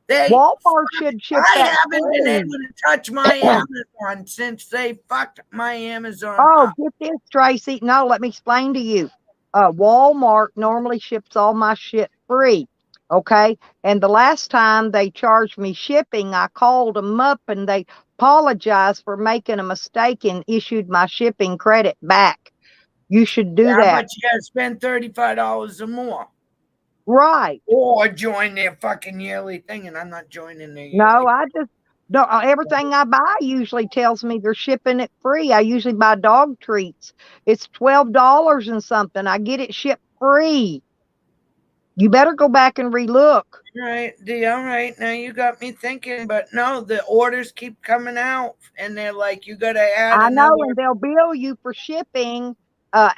They Walmart should ship I that haven't been able free. to touch my Amazon since they fucked my Amazon Oh, up. get this, Tracy. No, let me explain to you. Walmart normally ships all my shit free. Okay. And the last time they charged me shipping, I called them up and they apologized for making a mistake and issued my shipping credit back. You should do Yeah, that. but you gotta spend $35 or more. Right. Or join their fucking yearly thing, and I'm not joining their No, yearly I thing. just no, everything I buy usually tells me they're shipping it free. I usually buy dog treats. It's $12 and something. I get it shipped free. You better go back and relook. All right. Now you got me thinking, but no, the orders keep coming out, and they're like, you got to add I know, another. and they'll bill you for shipping. I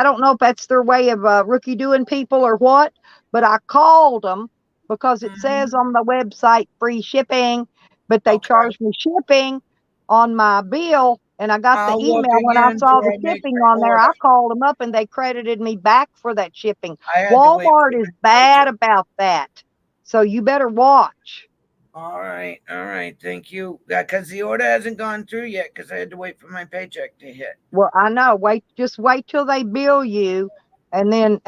don't know if that's their way of rookie doing people or what, but I called them because it says Mhm. on the website free shipping, but they Okay, charged me shipping on my bill, and I got the I'll look email when I again saw till the I make shipping my on there. order. I called them up and they credited me back for that shipping. I had to wait for Walmart is my bad paycheck. about that, so you better watch. All right. Thank you. Because the order hasn't gone through yet, because I had to wait for my paycheck to hit. Well, I know. Just wait till they bill you, and then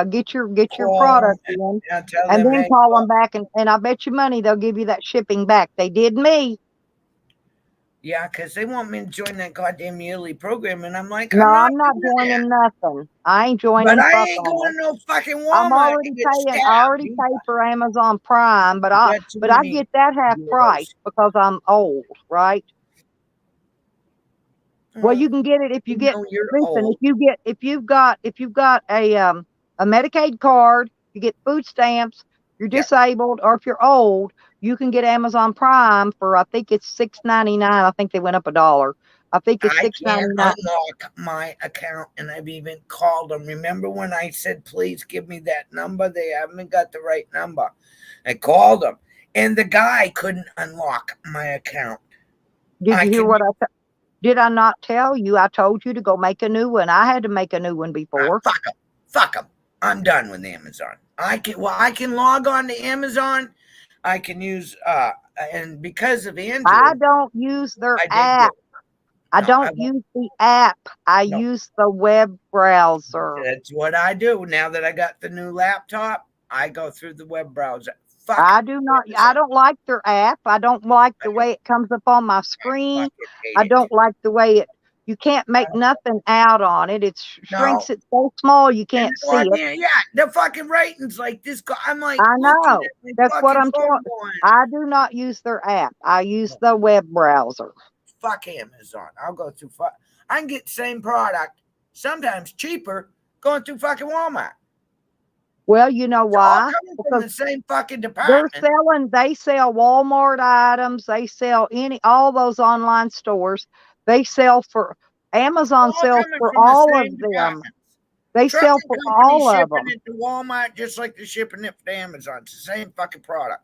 get your Call them product and in, I'll tell and them, then hey, call look, them back, and I bet you money they'll give you that shipping back. They did me. yeah, because they want me to join that goddamn yearly program, and I'm like, No, I'm not I'm not doing that. joining nothing. I ain't But joining I fuck ain't all. going to no fucking I'm Walmart already and get paying. I stabbed. already paid for Amazon Prime, but You got too I many get that half price weirdos. because I'm old, right? Well, you can get it if you You get. know you're Listen, old. if you've got a Medicaid card, you get food stamps. You're Yeah. disabled, or if you're old, you can get Amazon Prime for, I think it's $6.99. I think they went up $1. I think it's I six ninety can't nine. unlock my account, and I've even called them. Remember when I said, please give me that number? They haven't got the right number. I called them, and the guy couldn't unlock my account. Did you I hear can what did I not tell you? I told you to go make a new one. I had to make a new one before. fuck them. Fuck them. I'm done with Amazon. I can log on to Amazon. I can use and because of Andrew, I don't use their I did app. good. I No, I don't won't. use the app. I No, use the web browser. that's what I do. Now that I got the new laptop, I go through the web browser. Fuck I do not. I Amazon. don't like their app. I don't like I the do. way it comes up on my I screen. fucking hate I it. don't like the way it. You can't make nothing out on it. It No. shrinks it so small you And can't see well, it. yeah, the fucking ratings like this. I'm like I looking know. at my That's what fucking I'm phone talking. going, I do not use their app. I use the web browser. fuck Amazon. I'll go through. I can get the same product, sometimes cheaper, going through fucking Walmart. Well, you know It's all why? coming from Because the same fucking they're department. selling. They sell Walmart items. They sell all those online stores. They sell for Amazon All sells coming for from the all of same them. departments. They sell Trucking for company all of shipping them. it to Walmart just like they're shipping it to Amazon. It's the same fucking product.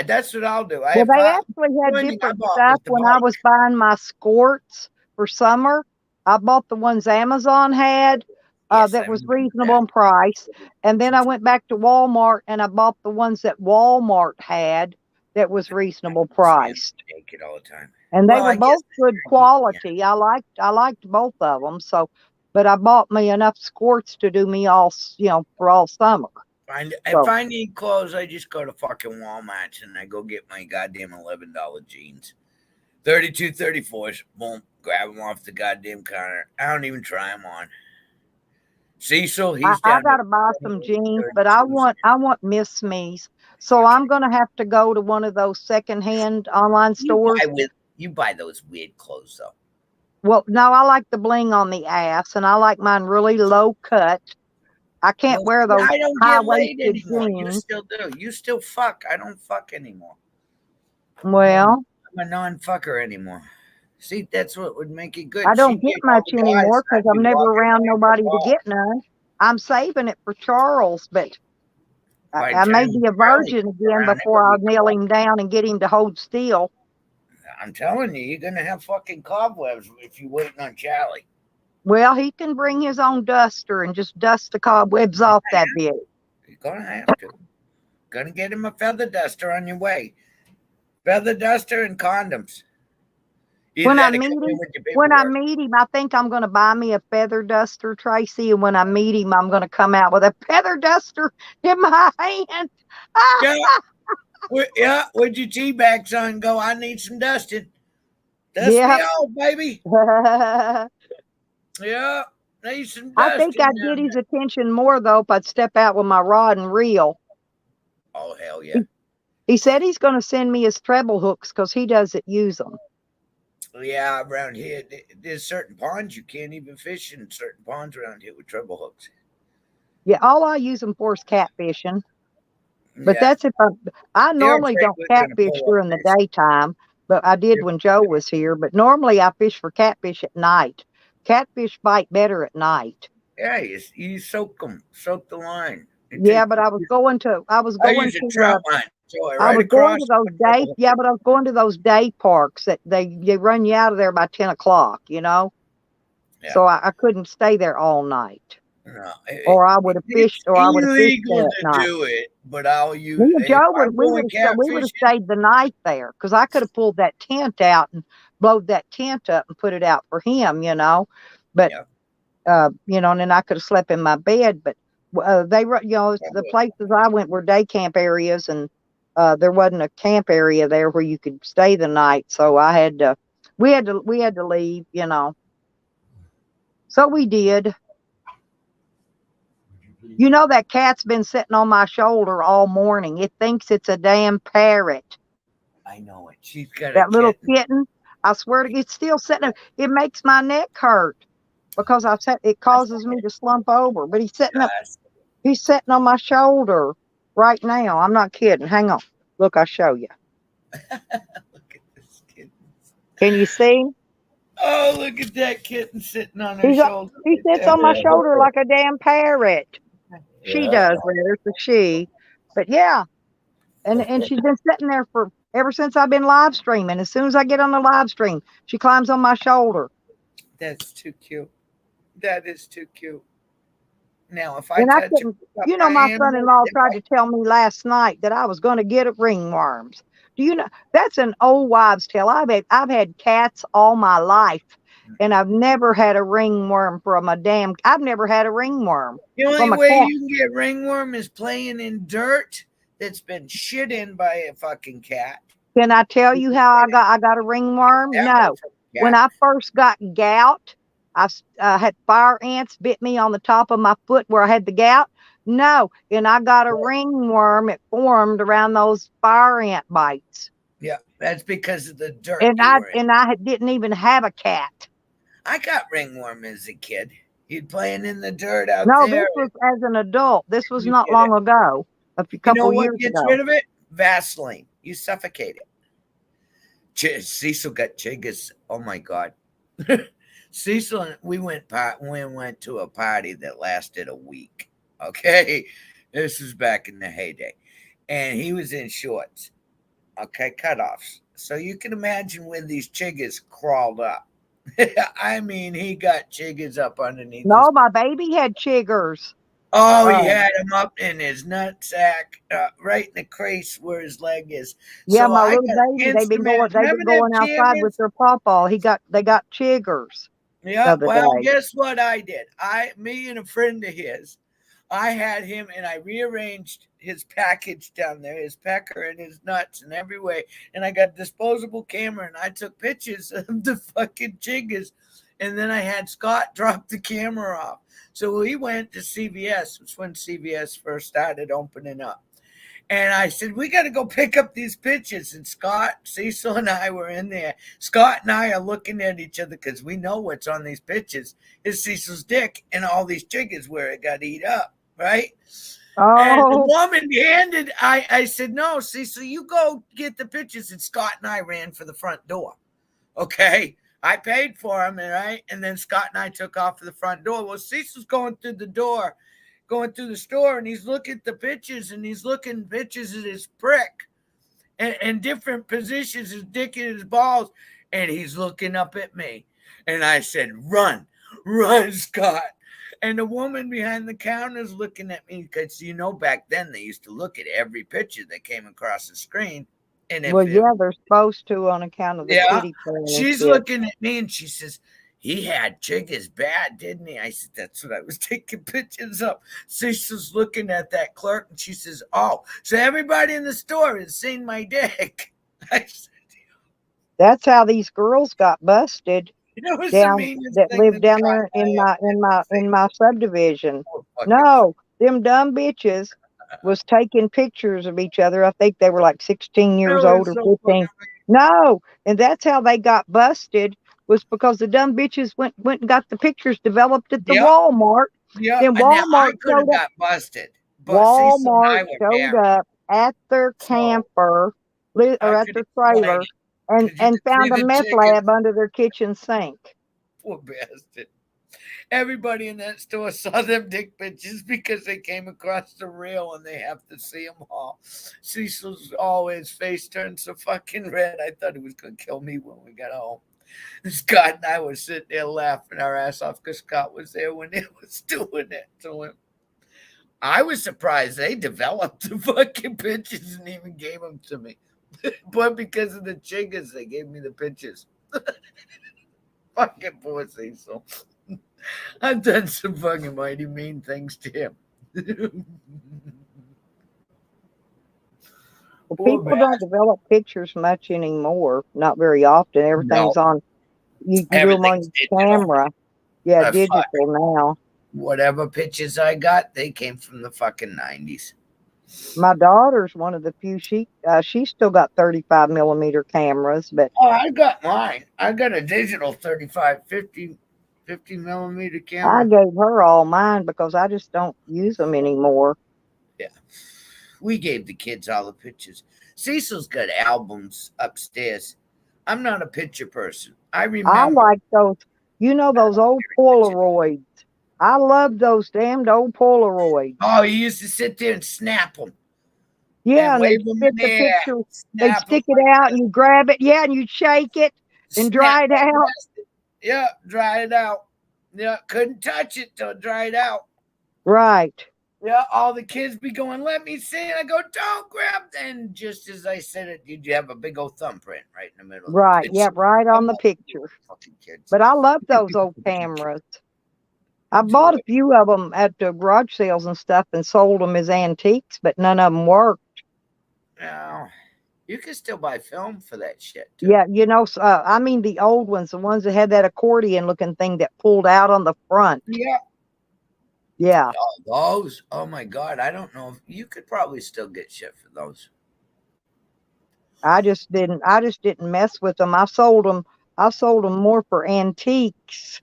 That's what I'll do. Well, If they I actually had only thing I different bought was stuff the when I bike. was buying my squirts for summer. I bought the ones Amazon had Yes, I that was remember reasonable that. in price. And then I went back to Walmart and I bought the ones that Walmart had that was reasonable priced. Naked all the time. And they Well, were I guess both good quality. I liked both of them. So, but I bought me enough squirts to do me all, for all summer. If I need clothes, I just go to fucking Walmart and I go get my goddamn $11 jeans. 32, 34s. Boom. Grab them off the goddamn counter. I don't even try them on. Cecil, he's I down got to to buy some jeans, but 32s. I want Miss Me's. So I'm going to have to go to one of those secondhand online stores. You buy those weird clothes though. Well, no, I like the bling on the ass, and I like mine really low cut. I can't wear those I don't high get laid waisted anymore. You jeans. still do. You still fuck. I don't fuck anymore. Well, I'm a non-fucker anymore. See, that's what would make it good. I don't She'd get get all much the guys, anymore and because I'd be I'm never walking around around nobody the to bar. get none. I'm saving it for Charles, but By I may time be a Charlie virgin comes again around, before it'll I'll be nail him down and get him to hold still. I'm telling you, you're gonna have fucking cobwebs if you're waiting on Charlie. Well, he can bring his own duster and just dust the cobwebs off that bit. You're gonna have to. Gonna get him a feather duster on your way. Feather duster and condoms. When I meet him, I think I'm going to buy me a feather duster, Tracy. And when I meet him, I'm going to come out with a feather duster in my hand. Yeah, with your tea bags on, go. I need some dusting. Dust Yeah. me off, baby. Yeah, need some dusting. I think I'd get his attention more though if I'd step out with my rod and reel. Oh hell yeah! He said he's going to send me his treble hooks because he doesn't use them. Yeah, around here, there's certain ponds you can't even fish in certain ponds around here with treble hooks. Yeah, all I use them for is catfishing. But Yeah. that's if I normally don't catfish during the daytime, but I did when Joe was here. But normally I fish for catfish at night. Catfish bite better at night. Yeah, you soak them, soak the line. Yeah, but I was going to those day. Yeah, but I was going to those day parks that they run you out of there by 10 o'clock. Yeah. So I couldn't stay there all night. No, or I would have fished. Or I would have fished illegal there to at night. do it, but I'll use. Me and Joe we would have stayed the night there because I could have pulled that tent out and blowed that tent up and put it out for him. But you know, and then I could have slept in my bed. But the places I went were day camp areas, and there wasn't a camp area there where you could stay the night. So we had to leave, you know. So we did. You know, that cat's been sitting on my shoulder all morning. It thinks it's a damn parrot. I know it. She's got That a little kitten. kitten. I swear to God, it's still sitting. It makes my neck hurt because it causes me to slump over. But he's sitting on my shoulder right now. I'm not kidding. Hang on. Look, I'll show you. Look at this kitten. Can you see? Oh, look at that kitten sitting on her shoulder. He sits on my shoulder like a damn parrot. She does, rather. It's a she. But yeah. And she's been sitting there ever since I've been live streaming. As soon as I get on the live stream, she climbs on my shoulder. That's too cute. That is too cute. Now, if I touch you know, my son-in-law tried to tell me last night that I was going to get ringworms. Do you know that's an old wives' tale? I've had cats all my life, and I've never had a ringworm from a damn. I've never had a ringworm. The only way you can get ringworm is playing in dirt that's been shit in by a fucking cat. Can I tell you how I got a ringworm? No. When I first got gout, I had fire ants bit me on the top of my foot where I had the gout. No, and I got a ringworm. It formed around those fire ant bites. Yeah, that's because of the dirt. And I didn't even have a cat. I got ringworm as a kid. You'd playing in the dirt out there. No, there. this was as an adult. This was not long ago. A couple years ago. Gets rid of it? Vaseline. You suffocate it. Cecil got chiggers. Oh my God. Cecil and we went to a party that lasted a week. Okay. This was back in the heyday. And he was in shorts. Okay, cutoffs. So you can imagine when these chiggers crawled up. I mean, he got chiggers up underneath. No, my baby had chiggers. Oh, he had him up in his nutsack, right in the crease where his leg is. Yeah, so my little baby, they've been going outside with their pawpaw. They got chiggers. Yeah, well, guess what I did? Me and a friend of his, I had him and I rearranged his package down there, his pecker and his nuts and every way. And I got a disposable camera and I took pictures of the fucking chiggers. And then I had Scott drop the camera off. So we went to CVS. It was when CVS first started opening up. And I said, we got to go pick up these pictures. And Scott, Cecil, and I were in there. Scott and I are looking at each other because we know what's on these pictures. It's Cecil's dick and all these chiggers where it got eat up, right? Oh. And the woman I said, no, Cecil, you go get the pictures. And Scott and I ran for the front door. Okay. I paid for him, right? And then Scott and I took off to the front door. Well, Cecil's going through the store, and he's looking at the pictures, and he's looking at pictures of his prick and different positions, his dick and his balls, and he's looking up at me. And I said, run, Scott. And the woman behind the counter is looking at me because, back then they used to look at every picture that came across the screen. And they're supposed to on account of the kitty. She's looking at me and she says, he had chiggers bad, didn't he? I said, that's what I was taking pictures of. Cecil's looking at that clerk and she says, oh, so everybody in the store has seen my dick. I said, that's how these girls got busted. That lived down there in my subdivision. No, them dumb bitches was taking pictures of each other. I think they were like 16 years old or 15. No, and that's how they got busted, was because the dumb bitches went and got the pictures developed at the Walmart. Yeah, and Walmart could have got busted. Walmart showed up at their camper or at their trailer and found a meth lab under their kitchen sink. Poor bastard. Everybody in that store saw them dick pictures because they came across the reel and they have to see them all. Cecil's always face turned so fucking red. I thought he was going to kill me when we got home. Scott and I were sitting there laughing our ass off because Scott was there when they was doing it to him. I was surprised they developed the fucking pictures and even gave them to me. But because of the chiggers, they gave me the pictures. Fucking poor Cecil. I've done some fucking mighty mean things to him. Well, Poor people man. don't develop pictures much anymore. Not very often. No, Everything's on. You can do them on everything's your digital. camera. Yeah, I fuck digital now. whatever pictures I got, they came from the fucking 90s. My daughter's one of the few. She's still got 35 millimeter cameras, but Oh, I got mine. I got a digital 35, 50 millimeter I camera. gave her all mine because I just don't use them anymore. Yeah. We gave the kids all the pictures. Cecil's got albums upstairs. I'm not a picture person. I I remember. like those. You know those old Polaroids. I love those damned old Polaroids. Oh, you used to sit there and snap them Yeah, and and they'd wave them in stick the the air. picture. They'd Snap them stick it like out, this. and you grab it. Yeah, and you shake it and Snap dry it that out. bastard. Yeah, dry it out. Yeah, couldn't touch it till it dried out. Right. Yeah, all the kids be going, let me see it. I go, don't grab. And just as I said it, you have a big old thumbprint right in the middle of the Right. picture. Yeah, right on the picture. Fucking kids. But I love those old cameras. I Do bought a it. few of them at the garage sales and stuff and sold them as antiques, but none of them worked. Now, you can still buy film for that shit, too. Yeah, I mean the old ones, the ones that had that accordion looking thing that pulled out on the front. Yeah. Yeah. Oh, those. Oh, my God. I don't know if you could probably still get shit for those. I just didn't mess with them. I sold them more for antiques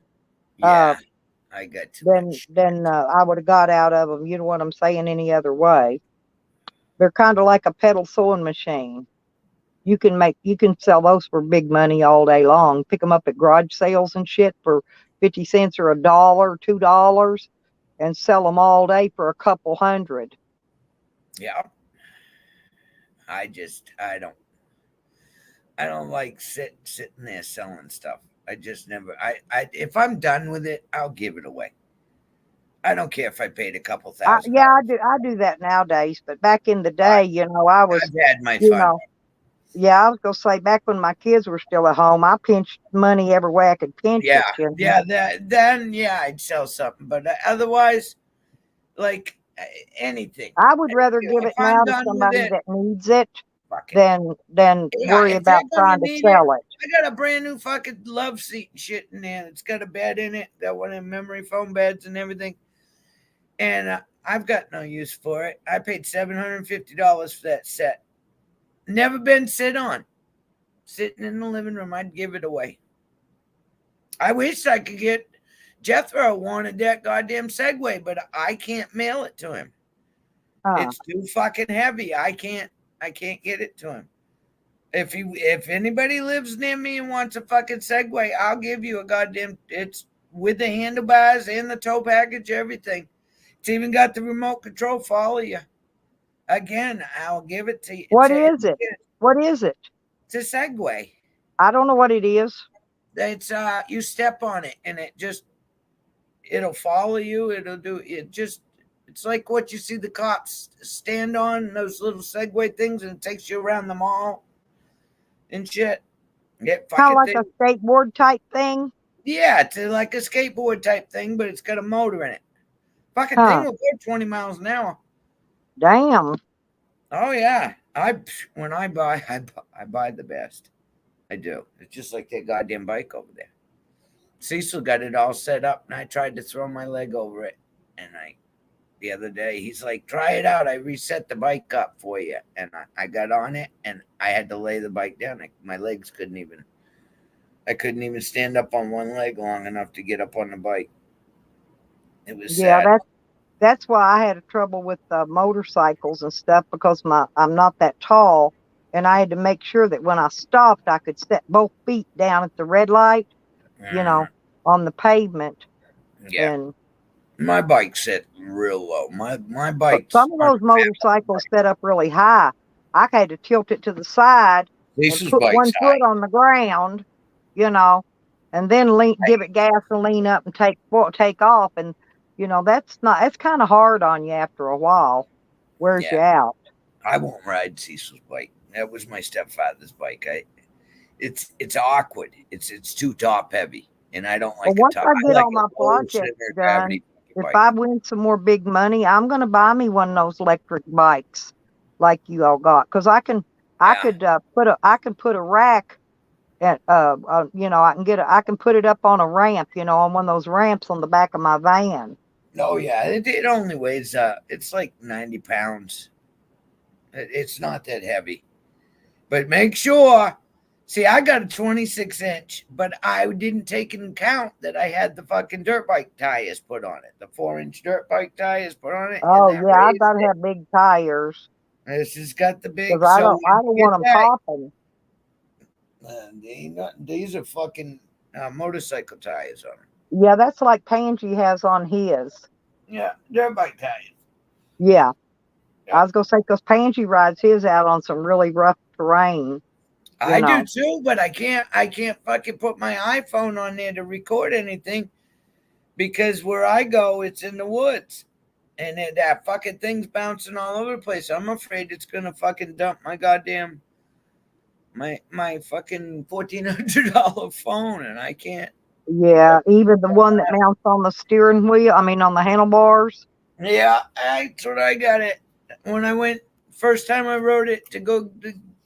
Yeah. I got too much. than I would have got out of them. You know what I'm saying? Any other way. They're kind of like a pedal sewing machine. You can sell those for big money all day long. Pick them up at garage sales and shit for 50 cents or $1, $2, and sell them all day for a couple hundred. Yeah. I don't like sitting there selling stuff. I just never. If I'm done with it, I'll give it away. I don't care if I paid a couple thousand. Yeah, I do that nowadays, but back in the day, I was, I've had my you fun. know, yeah, I was gonna say back when my kids were still at home, I pinched money every way I could pinch Yeah, it. then I'd sell something, but otherwise, like anything. I would rather give If it I'm now to done with somebody it, that needs it fuck it. than Yeah, worry if they're about gonna trying to need it, sell it. I got a brand new fucking love seat and shit in there. It's got a bed in it, got one of them memory foam beds and everything. And I've got no use for it. I paid $750 for that set. Never been sit on. Sitting in the living room, I'd give it away. I wish I could get Jethro wanted that goddamn Segway, but I can't mail it to him. Huh. It's too fucking heavy. I can't get it to him. If anybody lives near me and wants a fucking Segway, I'll give you a goddamn. It's with the handlebars and the tow package, everything. It's even got the remote control for all of you. Again, I'll give it to you. What is it? What is it? It's a Segway. I don't know what it is. It's you step on it and it'll follow you. It'll do it. It's like what you see the cops stand on, those little Segway things, and it takes you around the mall and shit. Yeah, Kind of like thing. a skateboard type thing. Yeah, it's like a skateboard type thing, but it's got a motor in it. Fucking thing will go 20 miles an hour. Damn. Oh yeah. When I buy the best. I do. It's just like that goddamn bike over there. Cecil got it all set up, and I tried to throw my leg over it. And the other day, he's like, "Try it out. I reset the bike up for you." And I got on it, and I had to lay the bike down. My legs couldn't even. I couldn't even stand up on one leg long enough to get up on the bike. It was sad. That's why I had trouble with motorcycles and stuff because I'm not that tall, and I had to make sure that when I stopped, I could set both feet down at the red light, on the pavement. Yeah. And my bike's set real low. My bike. Some of those motorcycles set up really high. I had to tilt it to the side and put one foot on the ground, and then give it gas and lean up and take off. And that's kind of hard on you after a while. Wears you out. I won't ride Cecil's bike. That was my stepfather's bike. It's awkward. It's too top heavy. and I don't But like a once top. I I get like all a my low projects center done, gravity if bike. I win some more big money, I'm going to buy me one of those electric bikes like you all got, because I can put a rack at I can put it up on a ramp, on one of those ramps on the back of my van. Oh yeah, it only weighs it's like 90 pounds. It's not that heavy, but make sure. See, I got a 26-inch, but I didn't take into account that I had the fucking dirt bike tires put on it. The 4-inch dirt bike tires put on it, and Oh that yeah, I raised gotta it. have big tires This has got the because big. I So don't when I don't you want get them that, popping. these are fucking motorcycle tires on them. Yeah, that's like Pangy has on his. Yeah, dirt bike tires. Yeah, Yeah. I was gonna say because Pangy rides his out on some really rough terrain. I do too, but I can't fucking put my iPhone on there to record anything because where I go, it's in the woods. And that fucking thing's bouncing all over the place. I'm afraid it's gonna fucking dump my goddamn my fucking $1,400 phone, and I can't. Yeah, even the one that mounts on the steering wheel. I mean, on the handlebars. Yeah, that's what I got it. When I went first time I rode it to go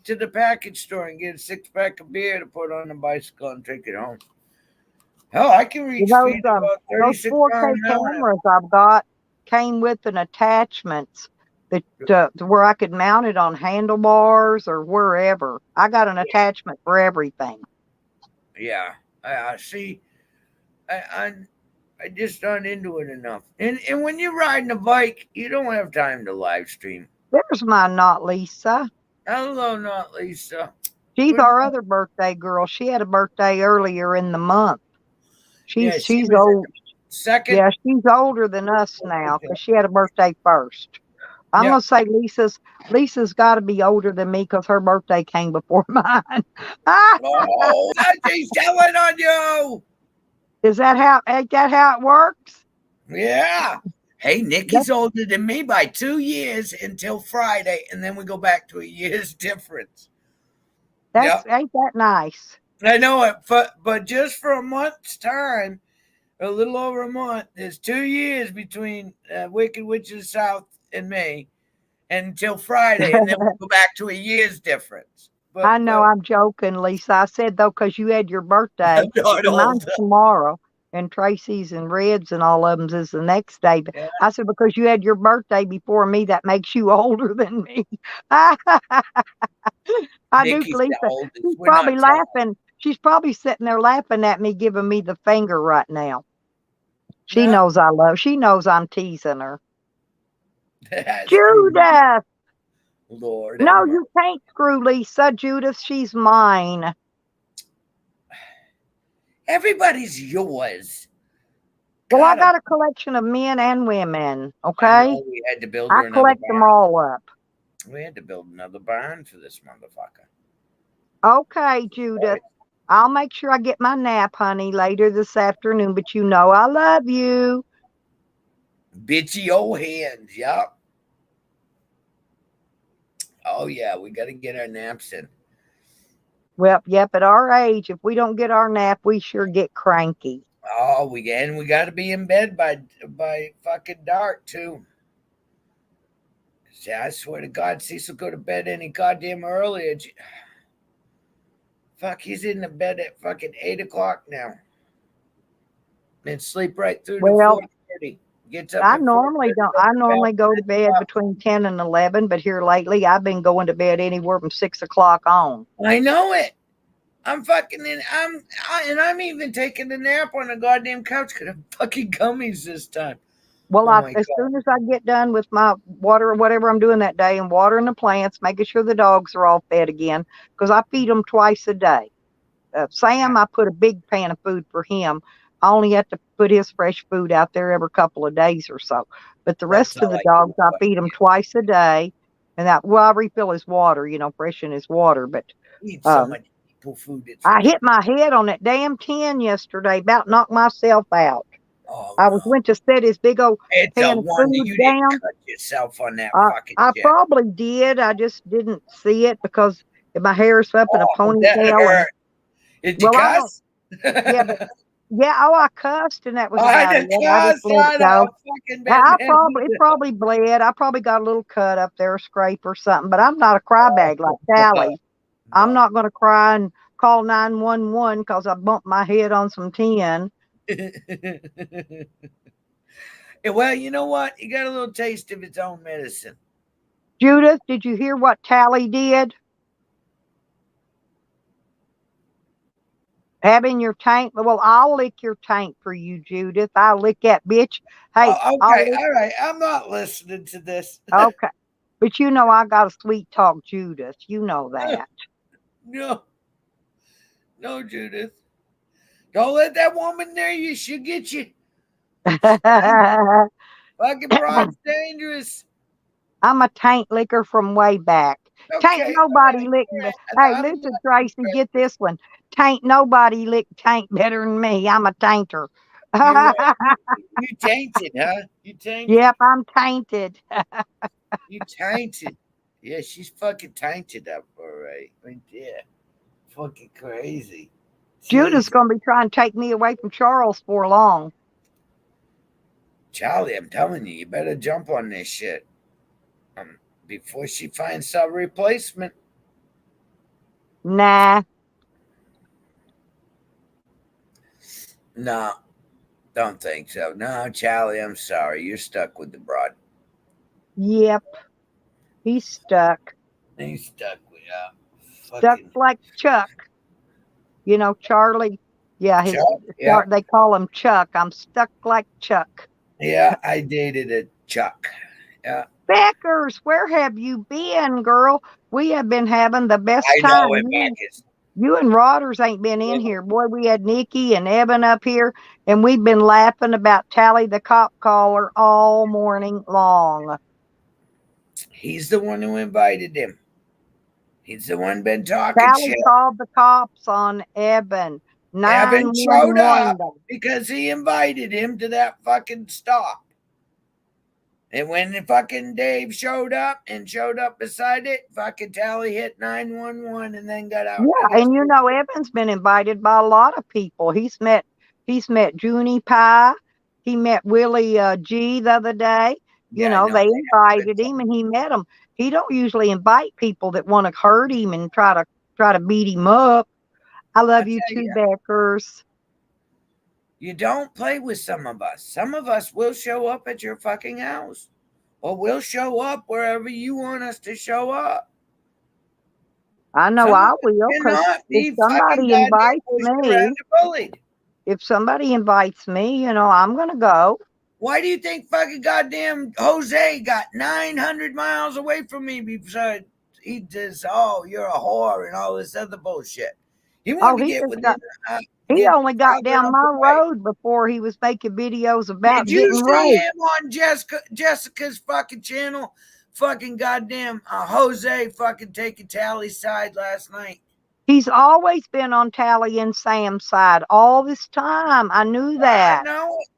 to the package store and get a 6-pack of beer to put on the bicycle and take it home. Hell, I can reach Those speed about those 36 4K miles an hour. cameras I've got came with an attachment that to where I could mount it on handlebars or wherever. I got an attachment for everything. Yeah, I see. I just not into it enough. And when you're riding a bike, you don't have time to live stream. There's my not Lisa. Hello, not Lisa. She's Good our morning. other birthday girl. She had a birthday earlier in the month. Yeah, she She's was old. second. Yeah, she's older than us now because she had a birthday first. I'm Yep. gonna say Lisa's got to be older than me because her birthday came before mine. Oh, she's telling on you. Ain't that how it works? Yeah. Hey, Nikki's older than me by 2 years until Friday, and then we go back to a year's difference. Ain't that nice? I know it, but just for a month's time, a little over a month, there's 2 years between Wicked Witches South and me until Friday, and then we go back to a year's difference. I know I'm joking, Lisa. I said though, because you had your birthday, and mine's tomorrow, and Tracy's and Red's and all of them is the next day. But I said because you had your birthday before me, that makes you older than me. I do, Lisa. She's probably laughing. She's probably sitting there laughing at me, giving me the finger right now. She knows I love. She knows I'm teasing her. Judith. Lord. No, you can't screw Lisa. Judith, she's mine. Everybody's yours. Well, I got a collection of men and women. Okay, we had to build. I collect them all up. We had to build another barn for this motherfucker. Okay, Judith. I'll make sure I get my nap, honey, later this afternoon. But you know I love you. Bitchy old hands. Yup. Oh yeah, we got to get our naps in. Well, yep. At our age, if we don't get our nap, we sure get cranky. Oh, we got to be in bed by fucking dark too. See, I swear to God, Cecil go to bed any goddamn earlier. Fuck, he's in the bed at fucking 8 o'clock now, and sleep right through to 4:30. Gets up. I normally don't. I normally go to bed between 10 and 11, but here lately I've been going to bed anywhere from 6 o'clock on. I know it. I'm fucking in. I'm even taking a nap on the goddamn couch because of fucking gummies this time. Well, as soon as I get done with my water or whatever I'm doing that day and watering the plants, making sure the dogs are all fed again, because I feed them twice a day. Sam, I put a big pan of food for him. I only have to put his fresh food out there every couple of days or so. But the rest of the dogs, I feed them twice a day. And I refill his water, freshen his water. But so much food. I hit my head on that damn tin yesterday, about knocked myself out. Oh, I went to set his big old pan of food you down. Didn't cut yourself on that fucking I shit. probably did. I just didn't see it because my hair is up in a ponytail. Did you cuss? Yeah, but Yeah, oh, I cussed, and that was I about it. done I just cussed. let it I go. done fucking Yeah, been it probably bled. I probably got a little cut up there, a scrape or something. But I'm not a crybaby like Sally. I'm No. not going to cry and call 911 because I bumped my head on some tin. Well, you know what? You got a little taste of its own medicine. Judith, did you hear what Tally did? Having your tank. Well, I'll lick your tank for you, Judith. I'll lick that bitch. Hey, Oh, I'll okay, lick. all right. I'm not listening to this. Okay. But you know I got a sweet talk, Judith. You know that. No, no, Judith. Don't let that woman near you. She'll get you. Fucking broad's dangerous. I'm a taint licker from way back. Tain't Okay, all nobody right, lick all me. right. Hey, I'm listen, not Tracy, get this one. Tain't nobody lick taint better than me. I'm a tainter. You're right. You tainted, huh? You tainted. Yep, I'm tainted. You tainted. Yeah, she's fucking tainted up, all right. I mean, yeah, fucking crazy. Judith's Jeez, gonna be trying to take me away from Charles for long. Charlie, I'm telling you, you better jump on this shit before she finds a replacement. Nah. No, don't think so. No, Charlie, I'm sorry. You're stuck with the broad. Yep. He's stuck. He's stuck with Stuck fucking like Chuck. You know, Charlie. Yeah, Chuck. Yeah, they call him Chuck. I'm stuck like Chuck. yeah. I dated a Chuck. Yeah, Beckers, where have you been, girl? We have been having the best I know time. it, Bacchus. You and Rodders ain't been in here. Boy, we had Nikki and Evan up here, and we've been laughing about Tally the cop caller all morning long. He's the one who invited him. He's the one been talking Tally shit. called the cops on Evan. Evan showed 911. up because he invited him to that fucking stop. And when the fucking Dave showed up beside it, fucking Tally hit 911 and then got out. I Yeah, guess. and you know Evan's been invited by a lot of people. He's met Junie Pie. He met Willie G the other day. You Yeah, I know, know they they have a good invited him time. and he met them. He don't usually invite people that want to hurt him and try to beat him up. I I love you tell too, you, Beckers. you don't play with some of us. Some of us will show up at your fucking house. Or we'll show up wherever you want us to show up. I know Some of I us will, because cannot if be fucking somebody goddamn invites pushed around me, and bullied. I'm gonna go. Why do you think fucking goddamn Jose got 900 miles away from me because he just, oh, you're a whore and all this other bullshit? He Oh, wanted to get within, he get only got farther down up my away. road before he was making videos about Did you getting see raped. him on Jessica's fucking channel? Fucking goddamn Jose fucking taking Tally's side last night. He's always been on Tally and Sam's side all this time. I knew I that. know it.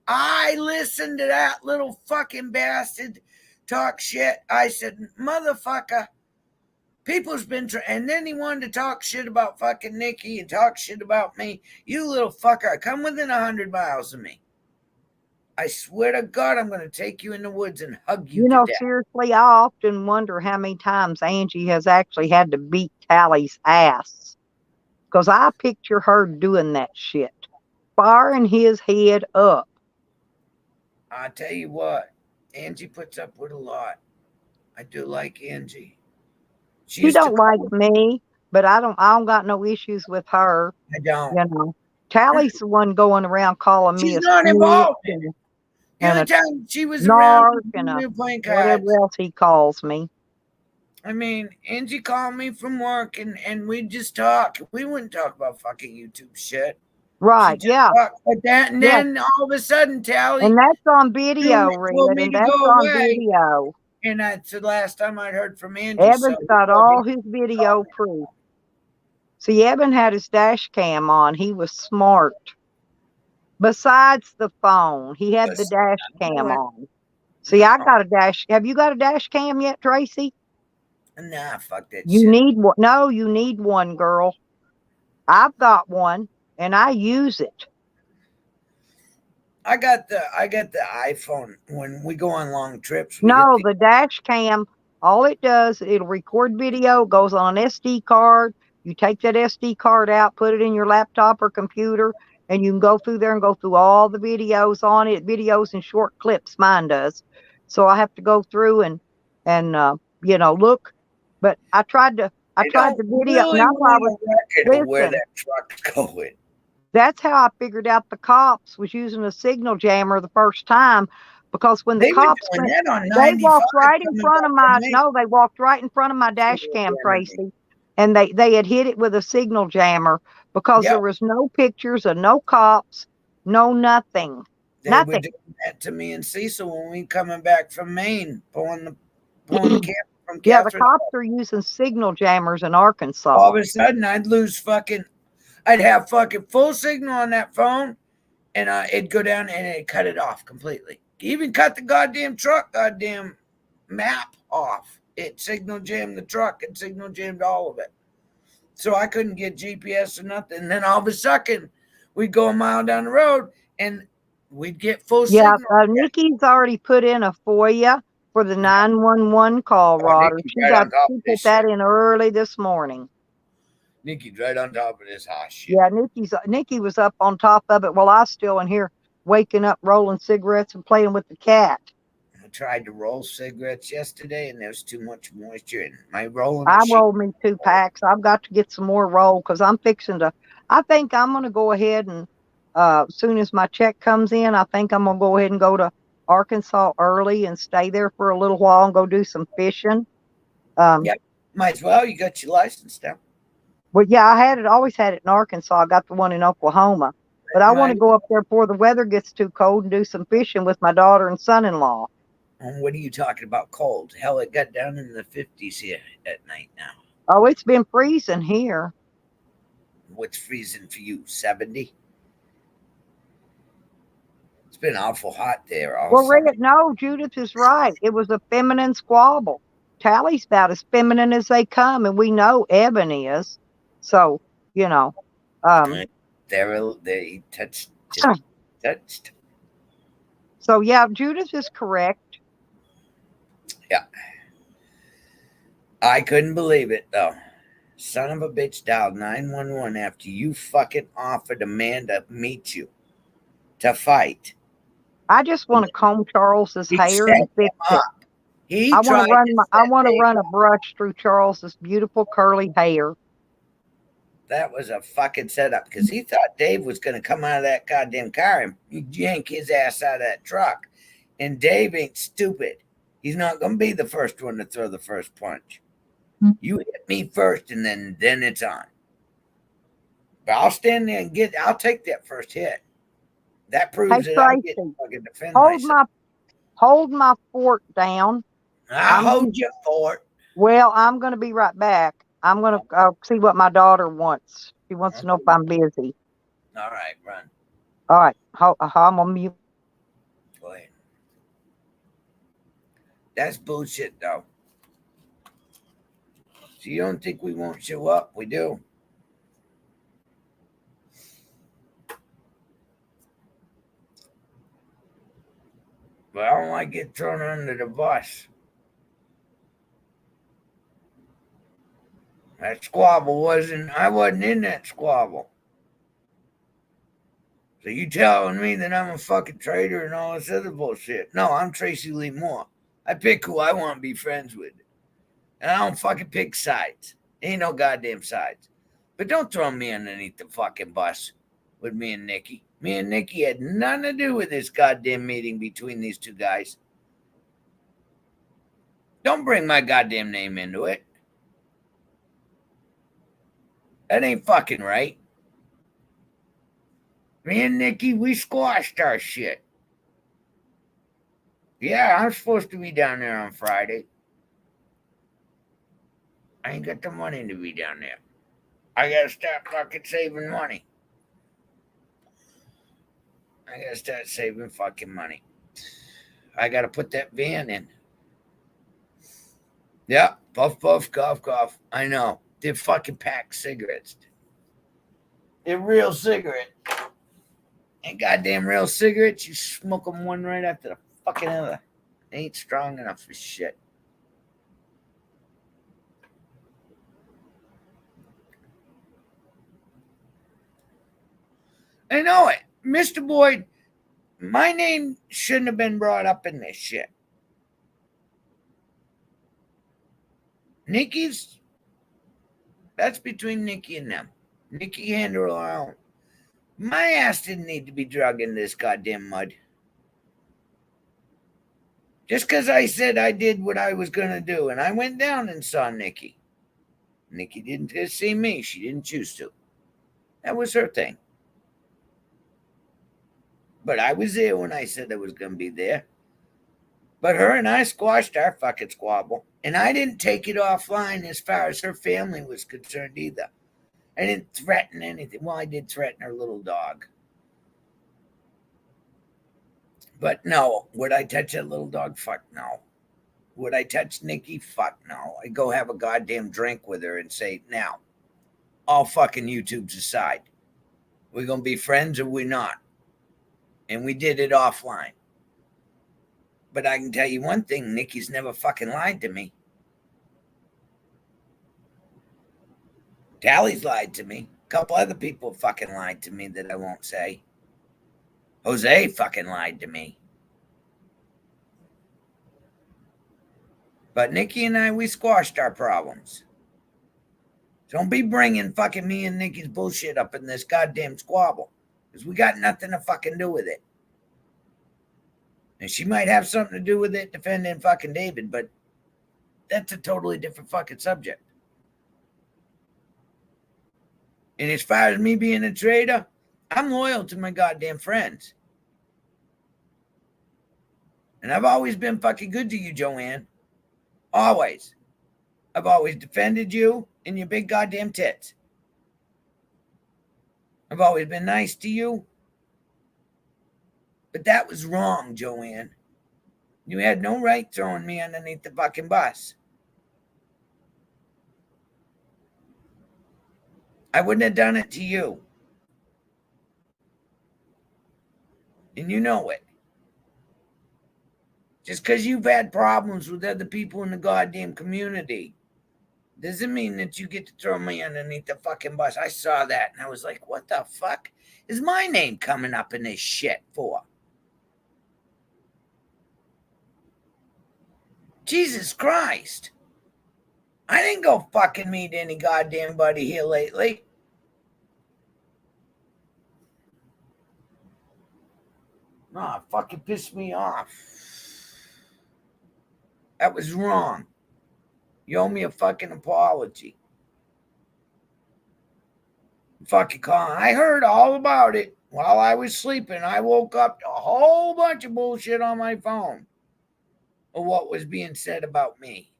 I listened to that little fucking bastard talk shit. I said, motherfucker, people's been and then he wanted to talk shit about fucking Nikki and talk shit about me. You little fucker, come within 100 miles of me. I swear to God, I'm going to take you in the woods and hug you You to know, death. seriously, I often wonder how many times Angie has actually had to beat Tally's ass. Because I picture her doing that shit, firing his head up. I tell you what, Angie puts up with a lot. I do like Angie. She She used to don't like call. me, but I don't got no issues with her. I don't. You know, Tally's the one going around calling me She's a not snitch involved in it. The and only a time she was around, narc and we a were playing whatever cards. else he calls me. I mean, Angie called me from work and we'd just talk. We wouldn't talk about fucking YouTube shit. She Right, just yeah, talked like that. And yeah. then all of a sudden, And Tally that's on video, told Red, me and to that's go on away. video. And that's the last time I'd heard from Angie. So Evan's he got told me all his to call video me. proof. See, Evan had his dash cam on. He was smart. Besides the phone, he had the dash cam on. See, I got a dash. Have you got a dash cam yet, Tracy? Nah, fuck that You shit. need one. No, you need one, girl. I've got one. and I use it. I got the iPhone. When we go on long trips, we get No, the dash cam, all it does, it'll record video, goes on an SD card. You take that SD card out, put it in your laptop or computer, and you can go through there and go through all the videos on it, videos and short clips. Mine does. So I have to go through and look. But I tried to I don't the video. really Now I want was a record of where listen. that truck's going. That's how I figured out the cops was using a signal jammer the first time, because when the They were cops doing went, that on they 95 walked right in coming front back of from my Maine. no, they walked right in front of my dash cam, Tracy, and they had hit it with a signal jammer because there Yep, was no pictures of no cops, no nothing, they were nothing. doing that to me and Cecil when we coming back from Maine, pulling the camper from Yeah, the Catherine. cops are using signal jammers in Arkansas. All of a sudden, I'd have fucking full signal on that phone, and it'd go down and it'd cut it off completely. Even cut the goddamn map off. It signal jammed the truck and signal jammed all of it. So I couldn't get GPS or nothing. And then all of a sudden, we'd go a mile down the road and we'd get full Yeah, signal. Nikki's already put in a FOIA for the 911 call, Oh, Rod. Nikki's right on top She of put this that shit. in early this morning. Nikki's right on top of this hot shit. Yeah, Nikki was up on top of it while I was still in here waking up, rolling cigarettes, and playing with the cat. I tried to roll cigarettes yesterday, and there's too much moisture in my rolling I machine. rolled me 2 packs. I've got to get some more roll because I'm fixing to. I think I'm going to go ahead and as soon as my check comes in, I think I'm going to go ahead and go to Arkansas early and stay there for a little while and go do some fishing. Yep, might as well. You got your license now. Well, yeah, always had it in Arkansas. I got the one in Oklahoma. But I want to go up there before the weather gets too cold and do some fishing with my daughter and son-in-law. And what are you talking about cold? Hell, it got down in the 50s here at night now. Oh, it's been freezing here. What's freezing for you? 70? It's been awful hot there all Well, summer. no, Judith is right. It was a feminine squabble. Tally's about as feminine as they come, and we know Evan is. So, you know. They touched. So, yeah, Judith is correct. Yeah. I couldn't believe it, though. Son of a bitch dialed 911 after you fucking offered a man to meet you to fight. I just want to comb Charles's hair and fix it. I want to run a brush through Charles's beautiful curly hair. That was a fucking setup because he thought Dave was going to come out of that goddamn car and yank his ass out of that truck. And Dave ain't stupid. He's not going to be the first one to throw the first punch. You hit me first, and then it's on. But I'll stand there and I'll take that first hit. That proves that I get fucking defend myself. Hold my fort down. I'll hold your fort. Well, I'm going to be right back. I'm going to see what my daughter wants. She wants to know if I'm busy. All right, run. All right. I'm on mute. Go ahead. That's bullshit, though. So you don't think we won't show up? We do. But I don't like get thrown under the bus. That squabble I wasn't in that squabble. So you telling me that I'm a fucking traitor and all this other bullshit? No, I'm Tracy Lee Moore. I pick who I want to be friends with. And I don't fucking pick sides. Ain't no goddamn sides. But don't throw me underneath the fucking bus with me and Nikki. Me and Nikki had nothing to do with this goddamn meeting between these two guys. Don't bring my goddamn name into it. That ain't fucking right. Me and Nikki, we squashed our shit. Yeah, I'm supposed to be down there on Friday. I ain't got the money to be down there. I gotta start fucking saving money. I gotta start saving fucking money. I gotta put that van in. Yeah, puff, puff, cough, cough. I know. They fucking pack cigarettes. A real cigarette. And goddamn real cigarettes, you smoke them one right after the fucking other. They ain't strong enough for shit. I know it. Mr. Boyd, my name shouldn't have been brought up in this shit. Nikki's, that's between Nikki and them. Nikki handle her own. My ass didn't need to be dragged in this goddamn mud. Just because I said I did what I was going to do, and I went down and saw Nikki. Nikki didn't just see me. She didn't choose to. That was her thing. But I was there when I said I was going to be there. But her and I squashed our fucking squabble. And I didn't take it offline as far as her family was concerned either. I didn't threaten anything. Well, I did threaten her little dog. But no, would I touch that little dog? Fuck no. Would I touch Nikki? Fuck no. I'd go have a goddamn drink with her and say, now, all fucking YouTube's aside. We're going to be friends or we're not. And we did it offline. But I can tell you one thing, Nikki's never fucking lied to me. Tally's lied to me. A couple other people fucking lied to me that I won't say. Jose fucking lied to me. But Nikki and I, we squashed our problems. Don't be bringing fucking me and Nikki's bullshit up in this goddamn squabble. Because we got nothing to fucking do with it. And she might have something to do with it defending fucking David, but that's a totally different fucking subject. And as far as me being a traitor, I'm loyal to my goddamn friends. And I've always been fucking good to you, Joanne. Always. I've always defended you and your big goddamn tits. I've always been nice to you. But that was wrong, Joanne. You had no right throwing me underneath the fucking bus. I wouldn't have done it to you. And you know it. Just because you've had problems with other people in the goddamn community doesn't mean that you get to throw me underneath the fucking bus. I saw that and I was like, what the fuck is my name coming up in this shit for? Jesus Christ. I didn't go fucking meet any goddamn buddy here lately. No, it fucking pissed me off. That was wrong. You owe me a fucking apology. Fucking call. I heard all about it while I was sleeping. I woke up to a whole bunch of bullshit on my phone of what was being said about me.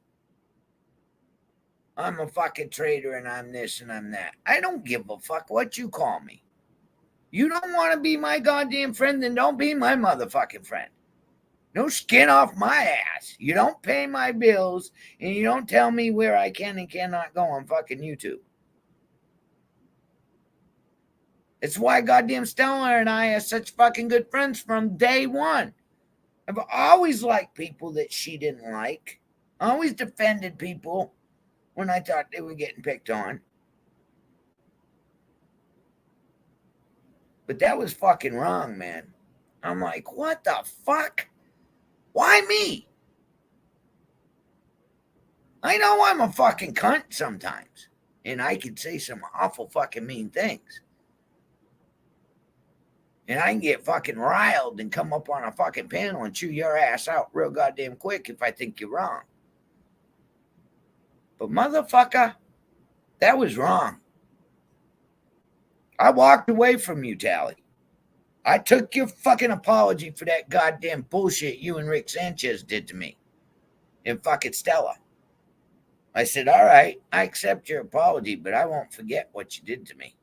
I'm a fucking traitor and I'm this and I'm that. I don't give a fuck what you call me. You don't want to be my goddamn friend, then don't be my motherfucking friend. No skin off my ass. You don't pay my bills and you don't tell me where I can and cannot go on fucking YouTube. It's why goddamn Stella and I are such fucking good friends from day one. I've always liked people that she didn't like. Always defended people when I thought they were getting picked on. But that was fucking wrong, man. I'm like, what the fuck? Why me? I know I'm a fucking cunt sometimes. And I can say some awful fucking mean things. And I can get fucking riled and come up on a fucking panel and chew your ass out real goddamn quick if I think you're wrong. But motherfucker, that was wrong. I walked away from you, Tally. I took your fucking apology for that goddamn bullshit you and Rick Sanchez did to me and fucking Stella. I said, all right, I accept your apology, but I won't forget what you did to me.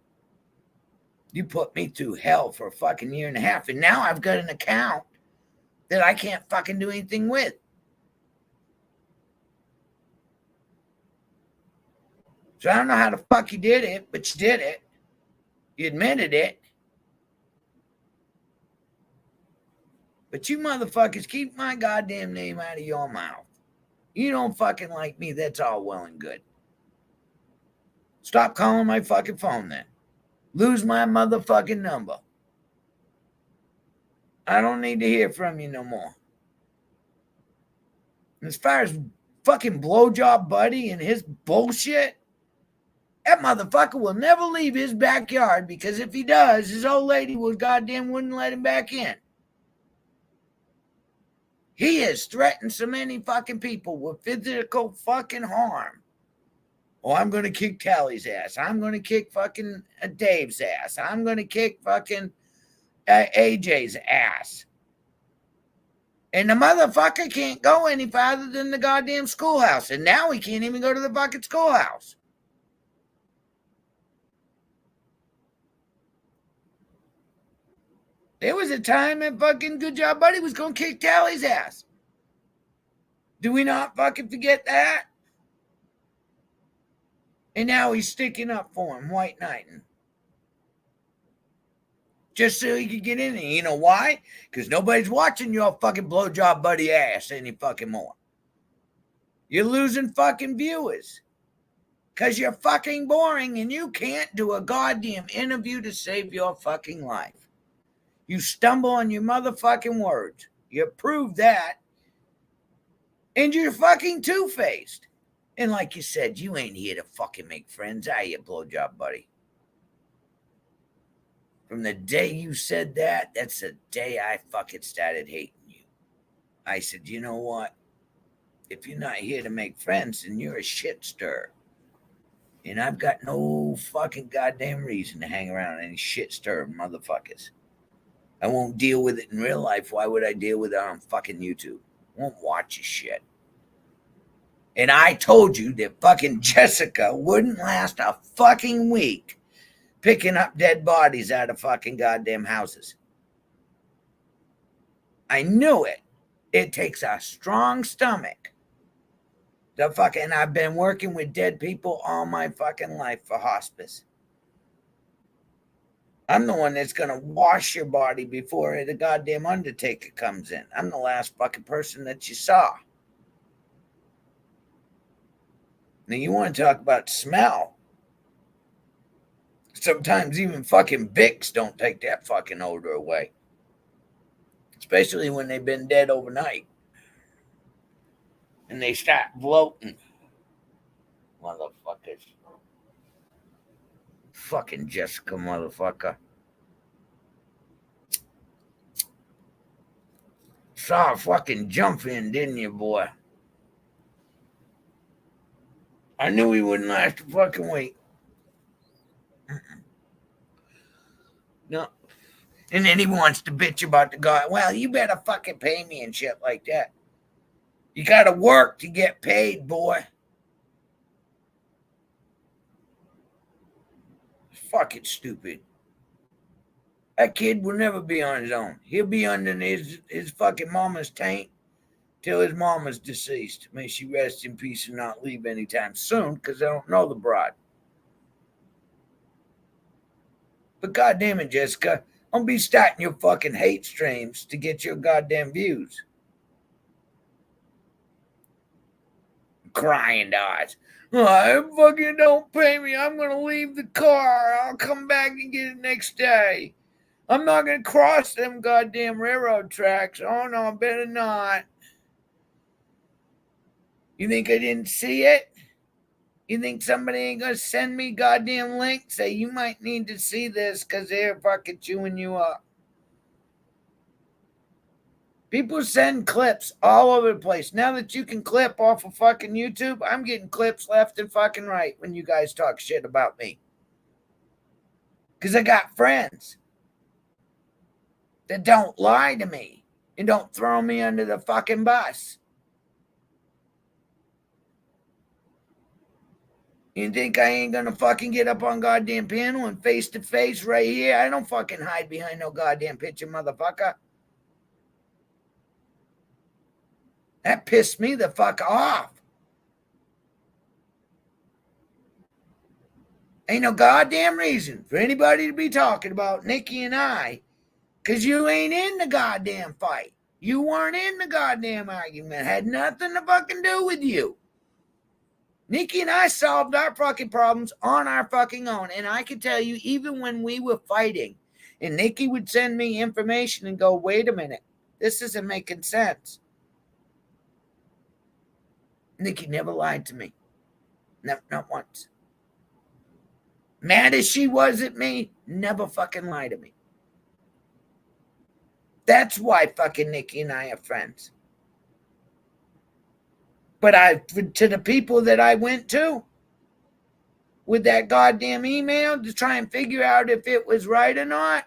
You put me through hell for a fucking year and a half, and now I've got an account that I can't fucking do anything with. So I don't know how the fuck you did it, but you did it. You admitted it. But you motherfuckers keep my goddamn name out of your mouth. You don't fucking like me, that's all well and good. Stop calling my fucking phone then. Lose my motherfucking number. I don't need to hear from you no more. And as far as fucking blowjob buddy and his bullshit, that motherfucker will never leave his backyard because if he does, his old lady will goddamn wouldn't let him back in. He has threatened so many fucking people with physical fucking harm. Oh, I'm going to kick Tally's ass. I'm going to kick fucking Dave's ass. I'm going to kick fucking AJ's ass. And the motherfucker can't go any farther than the goddamn schoolhouse. And now he can't even go to the fucking schoolhouse. There was a time that fucking Good Job Buddy was going to kick Tally's ass. Do we not fucking forget that? And now he's sticking up for him, white knighting. Just so he could get in there. You know why? Because nobody's watching your fucking blowjob buddy ass any fucking more. You're losing fucking viewers. Because you're fucking boring and you can't do a goddamn interview to save your fucking life. You stumble on your motherfucking words. You prove that. And you're fucking two-faced. And like you said, you ain't here to fucking make friends, are you, blowjob buddy? From the day you said that, that's the day I fucking started hating you. I said, you know what? If you're not here to make friends, then you're a shit stir. And I've got no fucking goddamn reason to hang around any shit stir motherfuckers. I won't deal with it in real life. Why would I deal with it on fucking YouTube? I won't watch your shit. And I told you that fucking Jessica wouldn't last a fucking week picking up dead bodies out of fucking goddamn houses. I knew it. It takes a strong stomach. And I've been working with dead people all my fucking life for hospice. I'm the one that's going to wash your body before the goddamn undertaker comes in. I'm the last fucking person that you saw. Now, you want to talk about smell. Sometimes even fucking Vicks don't take that fucking odor away. Especially when they've been dead overnight. And they start bloating. Motherfuckers. Fucking Jessica, motherfucker. Saw a fucking jump in, didn't you, boy? I knew he wouldn't last a fucking week. No. And then he wants to bitch about the guy. Well, you better fucking pay me and shit like that. You got to work to get paid, boy. Fucking stupid. That kid will never be on his own. He'll be under his fucking mama's taint till his mama's deceased. May she rest in peace and not leave anytime soon, because I don't know the broad. But goddamn it, Jessica, don't be starting your fucking hate streams to get your goddamn views. Crying eyes. Oh, fucking don't pay me. I'm going to leave the car. I'll come back and get it next day. I'm not going to cross them goddamn railroad tracks. Oh, no, I better not. You think I didn't see it? You think somebody ain't going to send me goddamn link? Say, you might need to see this because they're fucking chewing you up. People send clips all over the place. Now that you can clip off of fucking YouTube, I'm getting clips left and fucking right when you guys talk shit about me. Because I got friends that don't lie to me and don't throw me under the fucking bus. You think I ain't gonna fucking get up on goddamn panel and face to face right here? I don't fucking hide behind no goddamn picture, motherfucker. That pissed me the fuck off. Ain't no goddamn reason for anybody to be talking about Nikki and I, because you ain't in the goddamn fight. You weren't in the goddamn argument. It had nothing to fucking do with you. Nikki and I solved our fucking problems on our fucking own. And I can tell you, even when we were fighting, and Nikki would send me information and go, wait a minute, this isn't making sense. Nikki never lied to me. Not once. Mad as she was at me, never fucking lied to me. That's why fucking Nikki and I are friends. But to the people that I went to with that goddamn email to try and figure out if it was right or not,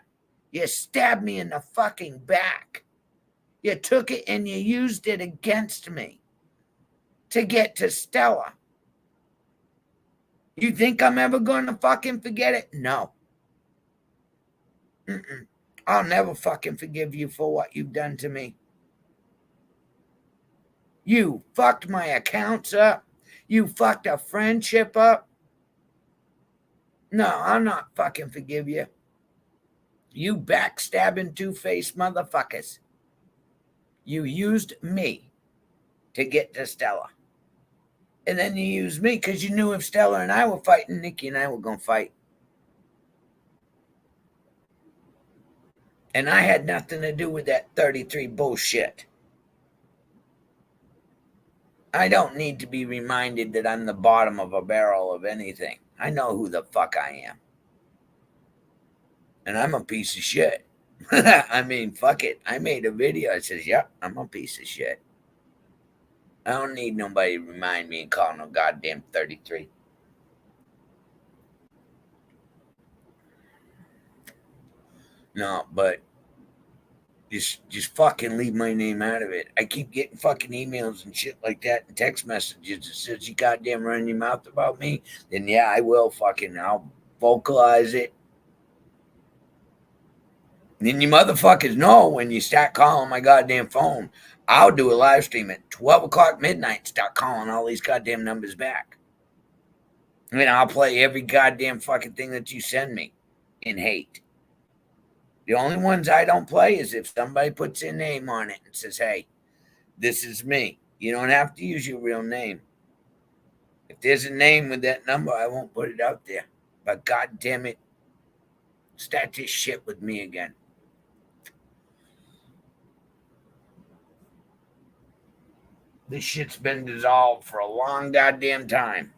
you stabbed me in the fucking back. You took it and you used it against me to get to Stella. You think I'm ever going to fucking forget it? No. I'll never fucking forgive you for what you've done to me. You fucked my accounts up. You fucked a friendship up. No, I'll not fucking forgive you. You backstabbing two-faced motherfuckers. You used me to get to Stella. And then you used me because you knew if Stella and I were fighting, Nikki and I were going to fight. And I had nothing to do with that 33 bullshit. I don't need to be reminded that I'm the bottom of a barrel of anything. I know who the fuck I am. And I'm a piece of shit. I mean, fuck it. I made a video that says, yep, I'm a piece of shit. I don't need nobody to remind me and call no goddamn 33. No, but just fucking leave my name out of it. I keep getting fucking emails and shit like that and text messages that says you goddamn run your mouth about me. Then yeah, I will fucking, I'll vocalize it. And then you motherfuckers know when you start calling my goddamn phone, I'll do a live stream at 12 o'clock midnight, start calling all these goddamn numbers back. I mean, I'll play every goddamn fucking thing that you send me in hate. The only ones I don't play is if somebody puts their name on it and says, hey, this is me. You don't have to use your real name. If there's a name with that number, I won't put it out there. But God damn it, start this shit with me again. This shit's been dissolved for a long goddamn time.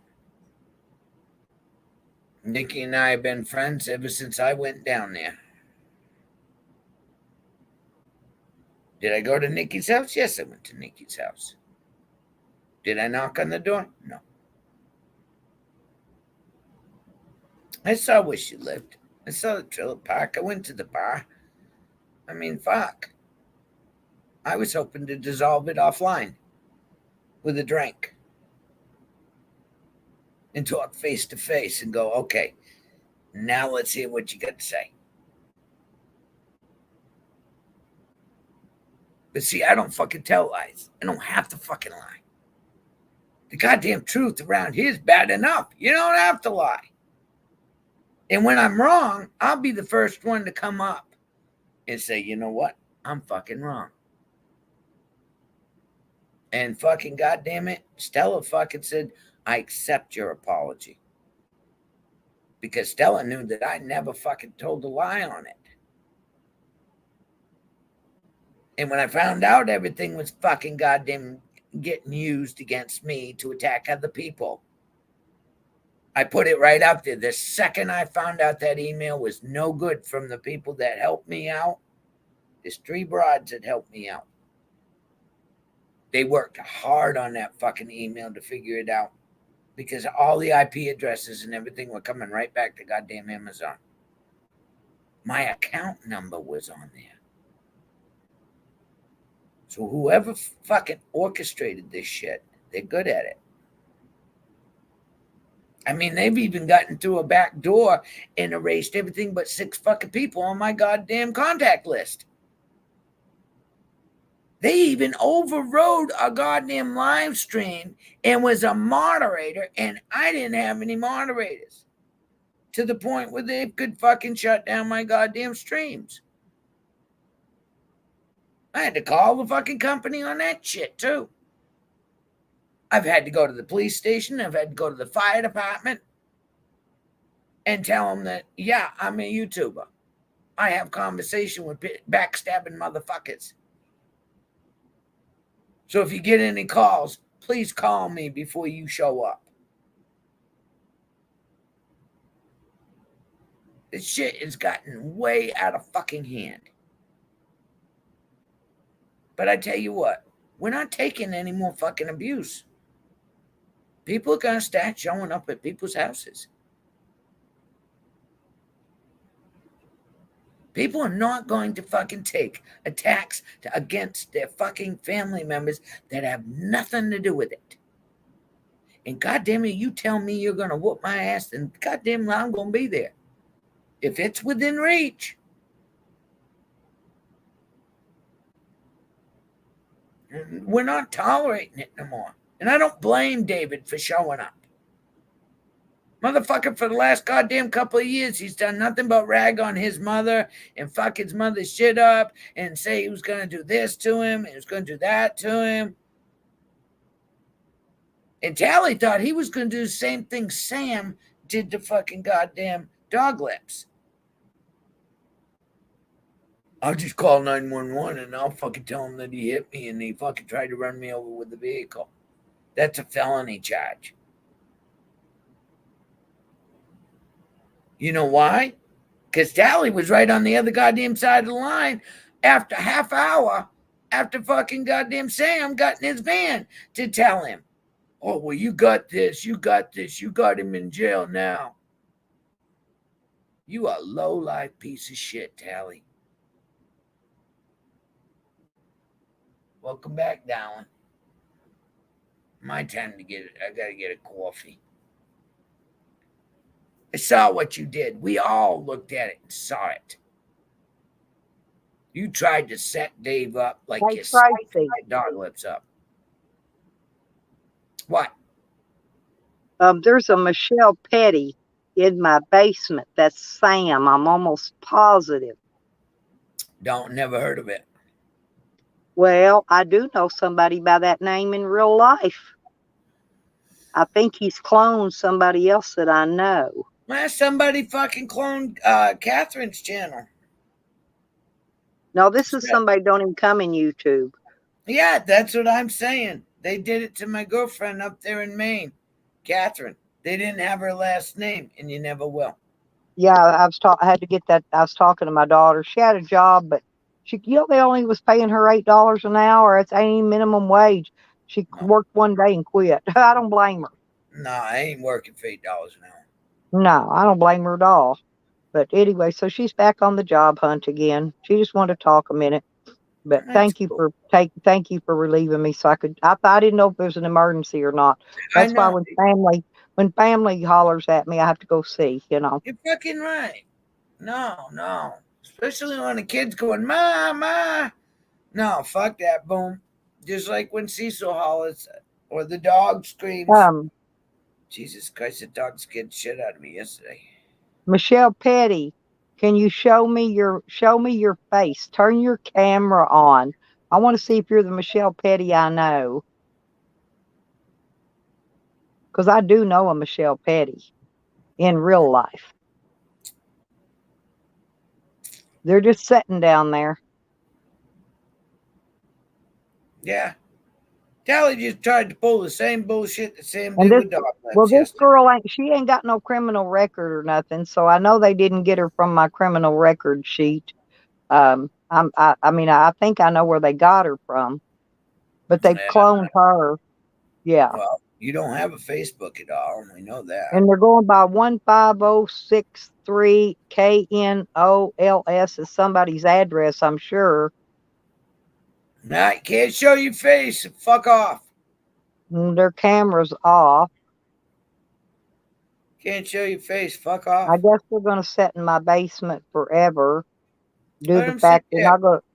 Nikki and I have been friends ever since I went down there. Did I go to Nikki's house? Yes, I went to Nikki's house. Did I knock on the door? No. I saw where she lived. I saw the trailer park. I went to the bar. I mean, fuck. I was hoping to dissolve it offline with a drink and talk face to face and go, okay, now let's hear what you got to say. But see, I don't fucking tell lies. I don't have to fucking lie. The goddamn truth around here is bad enough. You don't have to lie. And when I'm wrong, I'll be the first one to come up and say, you know what? I'm fucking wrong. And fucking goddamn it, Stella fucking said, I accept your apology. Because Stella knew that I never fucking told a lie on it. And when I found out everything was fucking goddamn getting used against me to attack other people, I put it right up there. The second I found out that email was no good from the people that helped me out, there's 3 broads that helped me out. They worked hard on that fucking email to figure it out because all the IP addresses and everything were coming right back to goddamn Amazon. My account number was on there. So whoever fucking orchestrated this shit, they're good at it. I mean, they've even gotten through a back door and erased everything but 6 fucking people on my goddamn contact list. They even overrode a goddamn live stream and was a moderator, and I didn't have any moderators. to the point where they could fucking shut down my goddamn streams. I had to call the fucking company on that shit too. I've had to go to the police station. I've had to go to the fire department and tell them that, yeah, I'm a YouTuber. I have conversation with backstabbing motherfuckers. So if you get any calls, please call me before you show up. This shit has gotten way out of fucking hand. But I tell you what, we're not taking any more fucking abuse. People are going to start showing up at people's houses. People are not going to fucking take attacks against their fucking family members that have nothing to do with it. And goddamn it, you tell me you're going to whoop my ass, and goddamn I'm going to be there. If it's within reach. We're not tolerating it no more. And I don't blame David for showing up. Motherfucker, for the last goddamn couple of years, he's done nothing but rag on his mother and fuck his mother's shit up and say he was going to do this to him and he was going to do that to him. And Tally thought he was going to do the same thing Sam did to fucking goddamn Dog Lips. I'll just call 911 and I'll fucking tell him that he hit me and he fucking tried to run me over with the vehicle. That's a felony charge. You know why? Because Tally was right on the other goddamn side of the line after half hour after fucking goddamn Sam got in his van to tell him, oh, well, you got this, you got him in jail now. You a low-life piece of shit, Tally. Welcome back, darling. My time to get it. I got to get a coffee. I saw what you did. We all looked at it and saw it. You tried to set Dave up like you set Dog Lips up. What? There's a Michelle Petty in my basement. That's Sam. I'm almost positive. Never heard of it. Well, I do know somebody by that name in real life. I think he's cloned somebody else that I know. Well, somebody fucking cloned Catherine's channel. No, this is somebody don't even come in YouTube. Yeah, that's what I'm saying. They did it to my girlfriend up there in Maine, Catherine. They didn't have her last name, and you never will. Yeah, I had to get that. I was talking to my daughter. She had a job, but they only was paying her $8 an hour. It's ain't minimum wage. She worked one day and quit. I don't blame her. No, I ain't working for $8 an hour. No, I don't blame her at all. But anyway, so she's back on the job hunt again. She just wanted to talk a minute. But thank you for relieving me, so I didn't know if it was an emergency or not. That's why when family hollers at me, I have to go see. You're fucking right. No. Especially when the kid's going, Ma. No, fuck that. Boom. Just like when Cecil hollers or the dog screams. Jesus Christ, the dog scared the shit out of me yesterday. Michelle Petty, can you show me your face? Turn your camera on. I want to see if you're the Michelle Petty I know. Because I do know a Michelle Petty in real life. They're just sitting down there. Yeah. Tally just tried to pull the same bullshit that Sam did with Dog Lips. Well, this girl ain't got no criminal record or nothing, so I know they didn't get her from my criminal record sheet. I think I know where they got her from, but they cloned her. Yeah. Well, you don't have a Facebook at all, and we know that. And they're going by 15063 KNOLS is somebody's address, I'm sure. Nah, you can't show your face. Fuck off. Their camera's off. Can't show your face. Fuck off. I guess they're going to sit in my basement forever. Due to the fact that I'm going to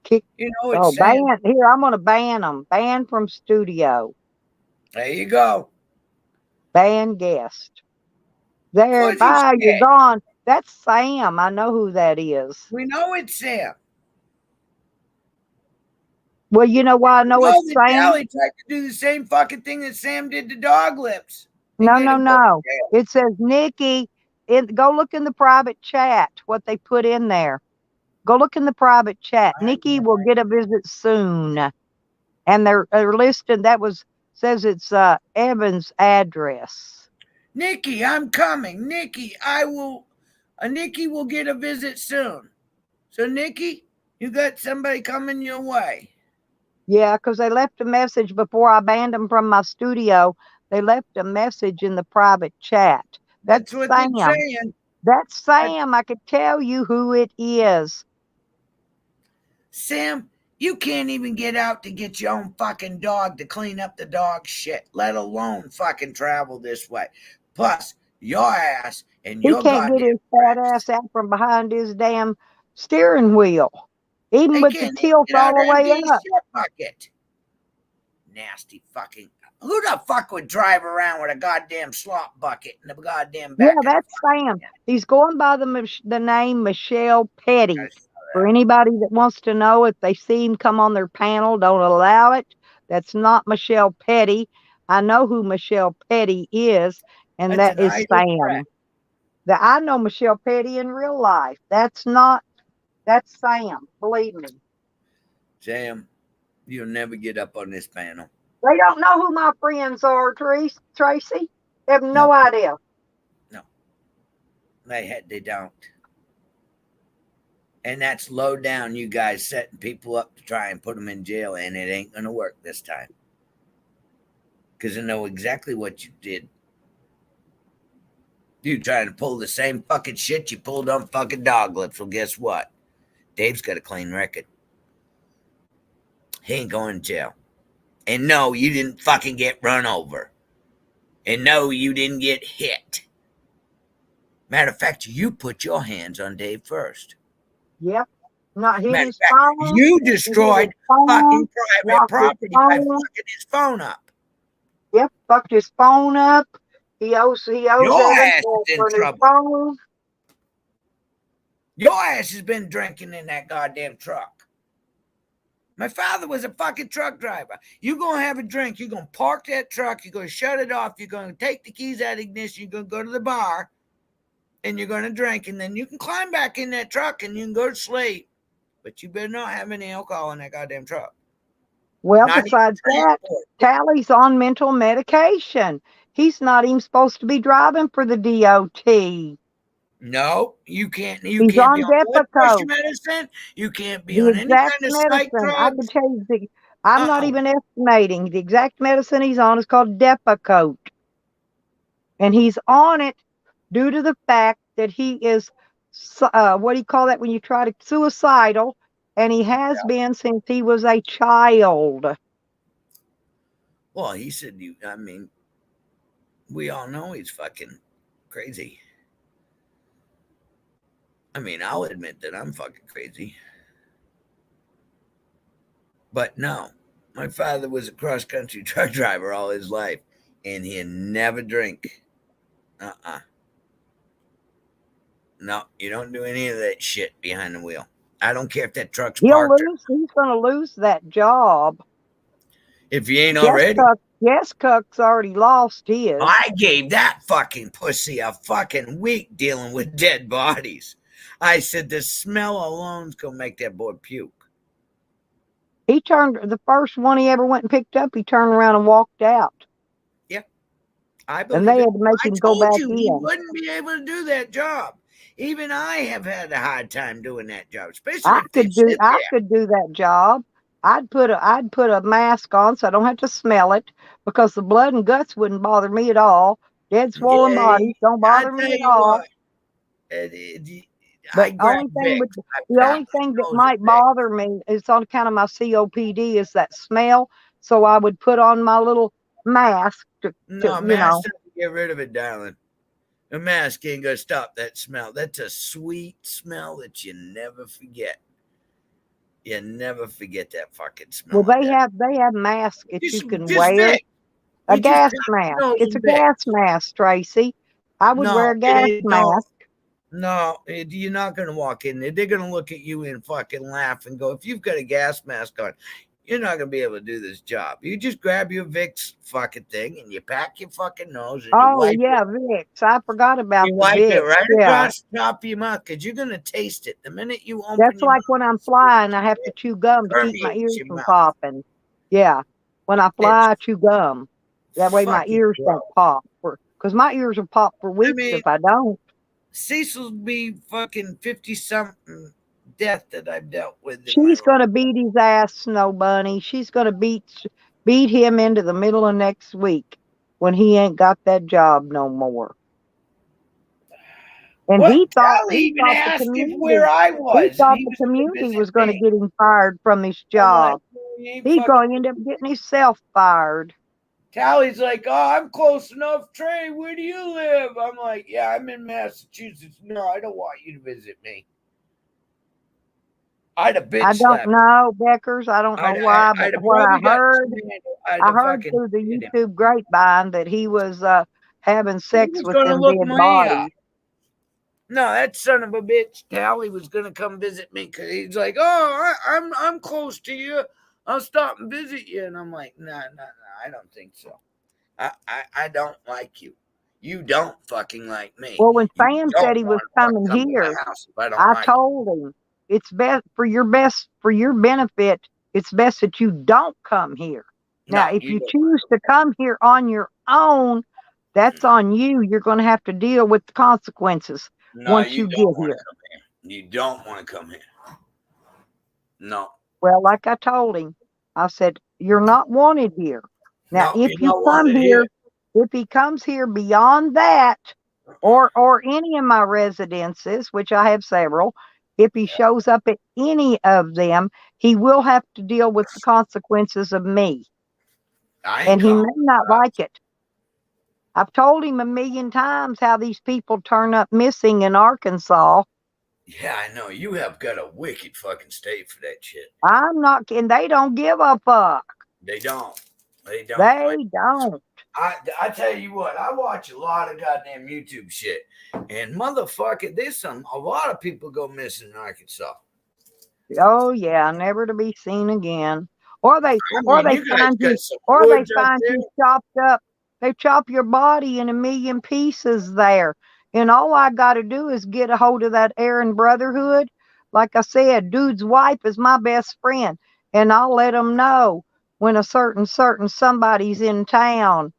kick. Ban. Here, I'm going to ban them. Ban from studio. There you go. Ban guest. There, Fuzzy bye, you're shit. gone. That's Sam. I know who that is. We know it's Sam. Well, you know why I We know know it's that Sam? Tally tried to do the same fucking thing that Sam did to Dog Lips. And No, get no, him go to no. jail. It says Nikki. Go look in the private chat what they put in there. Go look in the private chat. Nikki will get a visit soon, and they're listed. Says it's Evan's address. Nikki, I'm coming. Nikki, Nikki will get a visit soon. So, Nikki, you got somebody coming your way. Yeah, because they left a message before I banned them from my studio. They left a message in the private chat. That's That's what Sam. they're saying. That's Sam. I could tell you who it is. Sam, you can't even get out to get your own fucking dog to clean up the dog shit, let alone fucking travel this way. Plus, your ass and He your can't get goddamn his fat friends. ass out from behind his damn steering wheel, even They with the can't even tilt get all out the to empty way his up. shit bucket. Nasty fucking. Who the fuck would drive around with a goddamn slop bucket in the goddamn Yeah, back of the that's Sam. He's going by the name Michelle Petty. For anybody that wants to know, if they see him come on their panel, don't allow it. That's not Michelle Petty. I know who Michelle Petty is, and That's that an is idle threat. Sam. I know Michelle Petty in real life. That's Sam. Believe me. Sam, you'll never get up on this panel. They don't know who my friends are, Tracy. They have no No. idea. No. They don't. And that's low down, you guys setting people up to try and put them in jail, and it ain't going to work this time. Because I know exactly what you did. You trying to pull the same fucking shit you pulled on fucking Dog Lips. Well, guess what? Dave's got a clean record. He ain't going to jail. And no, you didn't fucking get run over. And no, you didn't get hit. Matter of fact, you put your hands on Dave first. Yep. Not hit Matter his of fact, phone. you destroyed fucking private locked his property by phone. fucking his phone up. Yep, fucked his phone up. He owes Your Evan ass for is in his trouble. phone. Your ass has been drinking in that goddamn truck. My father was a fucking truck driver. You're going to have a drink. You're going to park that truck. You're going to shut it off. You're going to take the keys out of the ignition. You're going to go to the bar. And you're going to drink. And then you can climb back in that truck and you can go to sleep. But you better not have any alcohol in that goddamn truck. Well, Not besides that, Tally's on mental medication. He's not even supposed to be driving for the DOT. No, you can't. You He's can't be on on blood pressure Depakote. medicine. You can't be The on any exact kind of psych medicine, I can drugs. tell you, I'm not even estimating. The exact medicine he's on is called Depakote. And he's on it due to the fact that he is, what do you call that when you try to, suicidal, and he has been since he was a child. Well, he said, we all know he's fucking crazy. I mean, I'll admit that I'm fucking crazy. But no, my father was a cross-country truck driver all his life, and he never drink. No, you don't do any of that shit behind the wheel. I don't care if that truck's parked. He's going to lose that job. If he ain't already. Yes, Cook's already lost his. I gave that fucking pussy a fucking week dealing with dead bodies. I said the smell alone's going to make that boy puke. He turned, the first one he ever went and picked up, he turned around and walked out. Yeah, I believe and they it. had to make him go back in. He wouldn't be able to do that job. Even I have had a hard time doing that job, especially I could do that job. I'd put a mask on so I don't have to smell it, because the blood and guts wouldn't bother me at all. Dead swollen bodies don't bother me at all. But the only thing that might bother me is on account of my COPD is that smell. So I would put on my little mask to mask doesn't get rid of it, darling. A mask ain't gonna stop that smell. That's a sweet smell that you never forget. You never forget that fucking smell. Well, they have masks that you can wear. A gas mask. It's a gas mask, Tracy. I would No, wear a gas don't. mask. No, you're not going to walk in there. They're going to look at you and fucking laugh and go, if you've got a gas mask on, you're not going to be able to do this job. You just grab your Vicks fucking thing and you pack your fucking nose and you Oh, wipe yeah, it. Vicks. I forgot about You the wipe it Vicks. right Yeah. across the top of your mouth because you're going to taste it. The minute you open That's your like mouth, when I'm flying, I have to chew gum to keep my permeates ears your from mouth. popping. Yeah. When I fly, I chew gum. That way my Fucking ears gross. don't pop. Because my ears will pop for weeks mean, if I don't. Cecil's be fucking 50-something death that I've dealt with in She's my going to life. beat his ass, Snow Bunny. She's going to beat him into the middle of next week when he ain't got that job no more. And What? he thought Tally even the asked if community where I he was, and thought he the was going to community visit was going to me. get him fired from his I'm like, job. well, you ain't He's fucking. going to end up getting himself fired. Tally's like, oh, I'm close enough. Trey, where do you live? I'm like, yeah, I'm in Massachusetts. No, I don't want you to visit me. I'd have bitch I don't slapped. know, Beckers. I don't know why, but I'd have what I probably got heard, I'd I have heard fucking through the hit him. YouTube grapevine that he was having He sex was with going to them look dead my bodies. No, that son of a bitch, Tally, was gonna come visit me because he's like, "Oh, I'm close to you. I'll stop and visit you." And I'm like, "Nah, I don't think so. I don't like you. You don't fucking like me. Well, when You Sam don't said he was want to coming come to my here, house if I don't I like you." told him it's best for your benefit. It's best that you don't come here. Now, No, if you you don't. choose to come here on your own, that's on you. You're going to have to deal with the consequences No, once you you don't get want here. to come here. You don't want to come here. No. Well, like I told him, I said, you're not wanted here. Now, No, if you're you not come wanted here, here. if he comes here beyond that, or any of my residences, which I have several, if he shows up at any of them, he will have to deal with the consequences of me. I ain't And he may coming. not like it. I've told him a million times how these people turn up missing in Arkansas. Yeah, I know. You have got a wicked fucking state for that shit. I'm not kidding. They don't give a fuck. They don't. They don't. They don't. I tell you what, I watch a lot of goddamn YouTube shit, and motherfucker, there's a lot of people go missing in Arkansas. Oh yeah, never to be seen again. Or they I mean, you guys find got you, some or they woods up find there. you chopped up. They chop your body in a million pieces there. And all I got to do is get a hold of that Aaron Brotherhood. Like I said, dude's wife is my best friend. And I'll let them know when a certain somebody's in town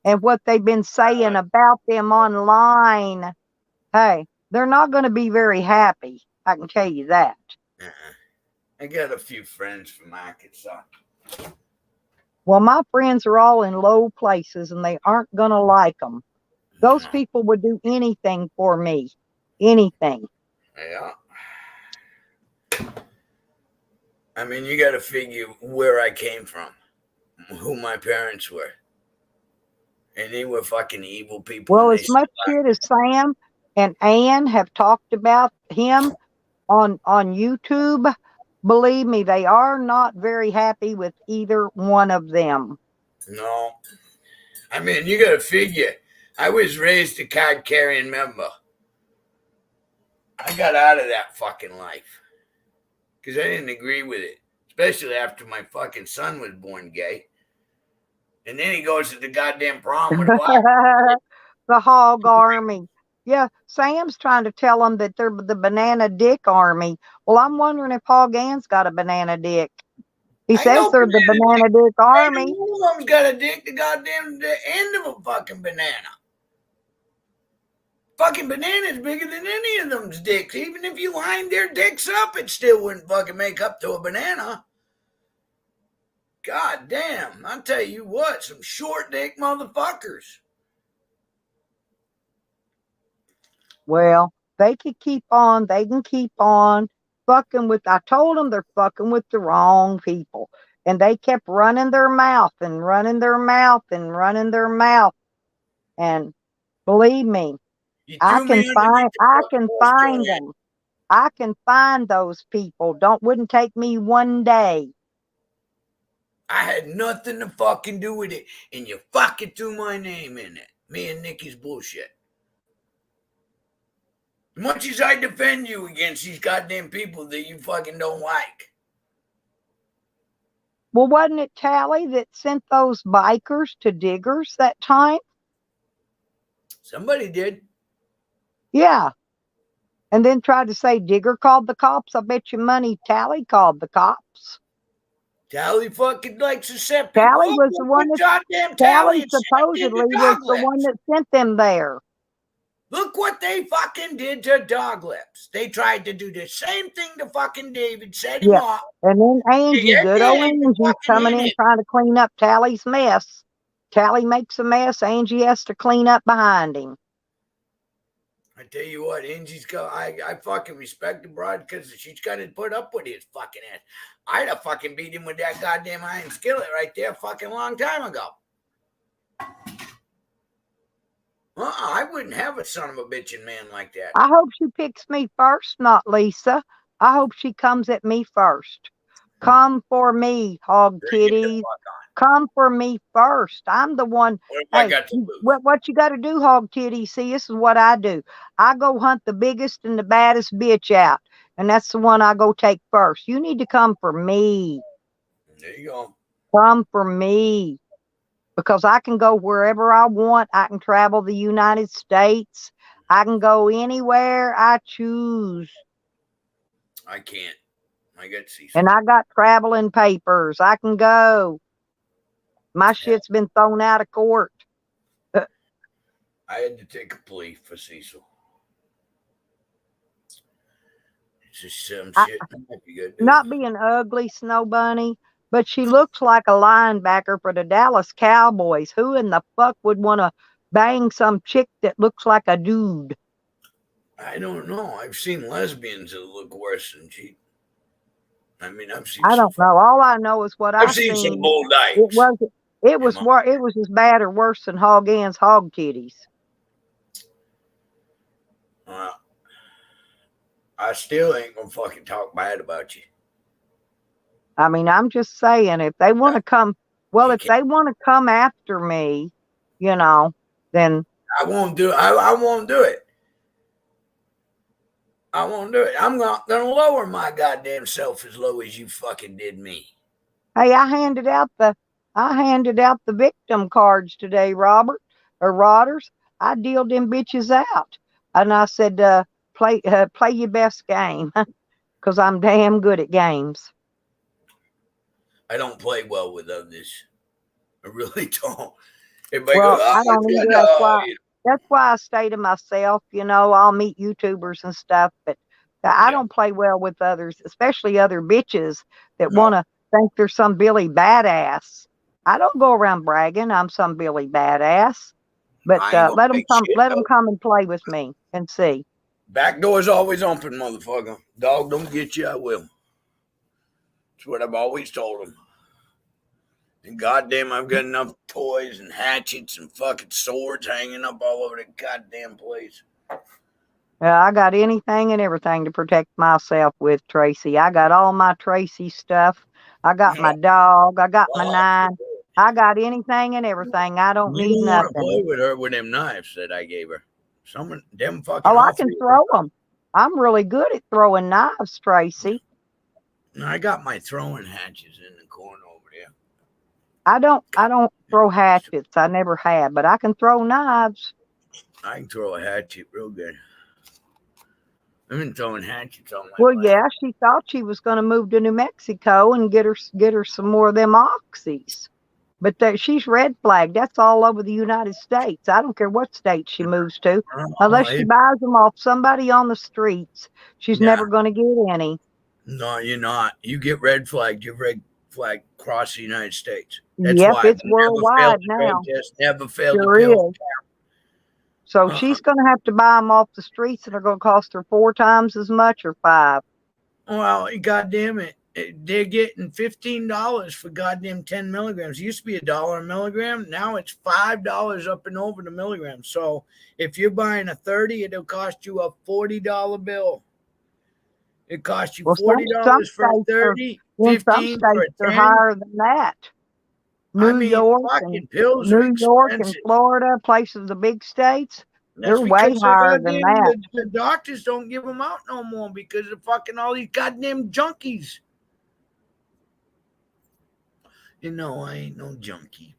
and what they've been saying about them online. Hey, they're not going to be very happy. I can tell you that. I got a few friends from Arkansas. Well, my friends are all in low places and they aren't going to like them. Those people would do anything for me. Anything. Yeah. I mean, you got to figure where I came from, who my parents were. And they were fucking evil people. Well, as much shit as Sam and Ann have talked about him on YouTube, believe me, they are not very happy with either one of them. No. I mean, you got to figure, I was raised a card carrying member. I got out of that fucking life because I didn't agree with it, especially after my fucking son was born gay. And then he goes to the goddamn prom with a black. The hog army. Yeah, Sam's trying to tell them that they're the banana dick army. Well, I'm wondering if Hog Ann's got a banana dick. He says they're the banana dick army. One of them's got a dick the goddamn the end of a fucking banana. Fucking banana's bigger than any of them's dicks. Even if you lined their dicks up, it still wouldn't fucking make up to a banana. God damn, I'll tell you what, some short dick motherfuckers. Well, they can keep on fucking with, I told them they're fucking with the wrong people. And they kept running their mouth and running their mouth and running their mouth. And believe me, I can find them. I can find those people. Wouldn't take me one day. I had nothing to fucking do with it. And you fucking threw my name in it. Me and Nikki's bullshit. As much as I defend you against these goddamn people that you fucking don't like. Well, wasn't it Tally that sent those bikers to Diggers that time? Somebody did. Yeah. And then tried to say Digger called the cops. I bet you money Tally called the cops. Tally fucking likes to set people Tally up. was the one that Goddamn Tally Tally supposedly was the one that sent them there. Look what they fucking did to Dog Lips. They tried to do the same thing to fucking David, set him up. And then Angie, Yeah, good old Angie's coming in it. trying to clean up Tally's mess. Tally makes a mess. Angie has to clean up behind him. I tell you what, Angie's got. I fucking respect the broad because she's got to put up with his fucking ass. I'd have fucking beat him with that goddamn iron skillet right there, fucking long time ago. I wouldn't have a son of a bitchin' man like that. I hope she picks me first, not Lisa. I hope she comes at me first. Come for me, hog kitties. Come for me first. I'm the one. Hey, what you got to do, hog titty? See, this is what I do. I go hunt the biggest and the baddest bitch out, and that's the one I go take first. You need to come for me. There you go. Come for me. Because I can go wherever I want. I can travel the United States. I can go anywhere I choose. I can't. I got Cecil. And I got traveling papers. I can go. My shit's been thrown out of court. I had to take a plea for Cecil. It's just some shit. Not being ugly, Snow Bunny, but she looks like a linebacker for the Dallas Cowboys. Who in the fuck would want to bang some chick that looks like a dude? I don't know. I've seen lesbians that look worse than she. I mean, I've seen. I don't know. All I know is what I've seen. Some bull dykes. It was as bad or worse than Hog Ann's hog kitties. I still ain't gonna fucking talk bad about you. I mean, I'm just saying, if they want to come, if they want to come after me, you know, then I won't do it. I won't do it. I won't do it. I'm not gonna lower my goddamn self as low as you fucking did me. Hey, I handed out the victim cards today, Robert or Rodders. I dealed them bitches out, and I said, play your best game, because I'm damn good at games. I don't play well with others. I really don't. I don't either. That's why I stay to myself. You know, I'll meet YouTubers and stuff, but I don't play well with others, especially other bitches that want to think they're some Billy badass. I don't go around bragging I'm some Billy badass, but let them come and play with me and see. Back door's always open, motherfucker. Dog don't get you, I will. That's what I've always told them. And goddamn, I've got enough toys and hatchets and fucking swords hanging up all over the goddamn place. I got anything and everything to protect myself with, Tracy. I got all my Tracy stuff. I got my dog. I got my knife. I got anything and everything. I don't need nothing. I play with her with them knives that I gave her. Them fucking. Oh, I can throw them. I'm really good at throwing knives, Tracy. I got my throwing hatchets in the corner over there. I don't throw hatchets. I never have, but I can throw knives. I can throw a hatchet real good. I've been throwing hatchets on my Well, yeah, she thought she was going to move to New Mexico and get her some more of them oxys. But she's red flagged. That's all over the United States. I don't care what state she moves to. Unless she buys them off somebody on the streets, she's never going to get any. No, you're not. You get red flagged. You're red flagged across the United States. That's why it's worldwide now. Never failed to kill. So she's going to have to buy them off the streets, and they're going to cost her 4 times as much or 5. Well, goddamn it. They're getting $15 for goddamn 10 milligrams. It used to be $1 a milligram. Now it's $5 up and over the milligram. So if you're buying a 30, it'll cost you a $40 bill. It costs you $40 for a 30, $15 for a 10. Higher than that. New York and Florida, places, the big states, They're way because higher than that. the doctors don't give them out no more because of fucking all these goddamn junkies. You know, I ain't no junkie.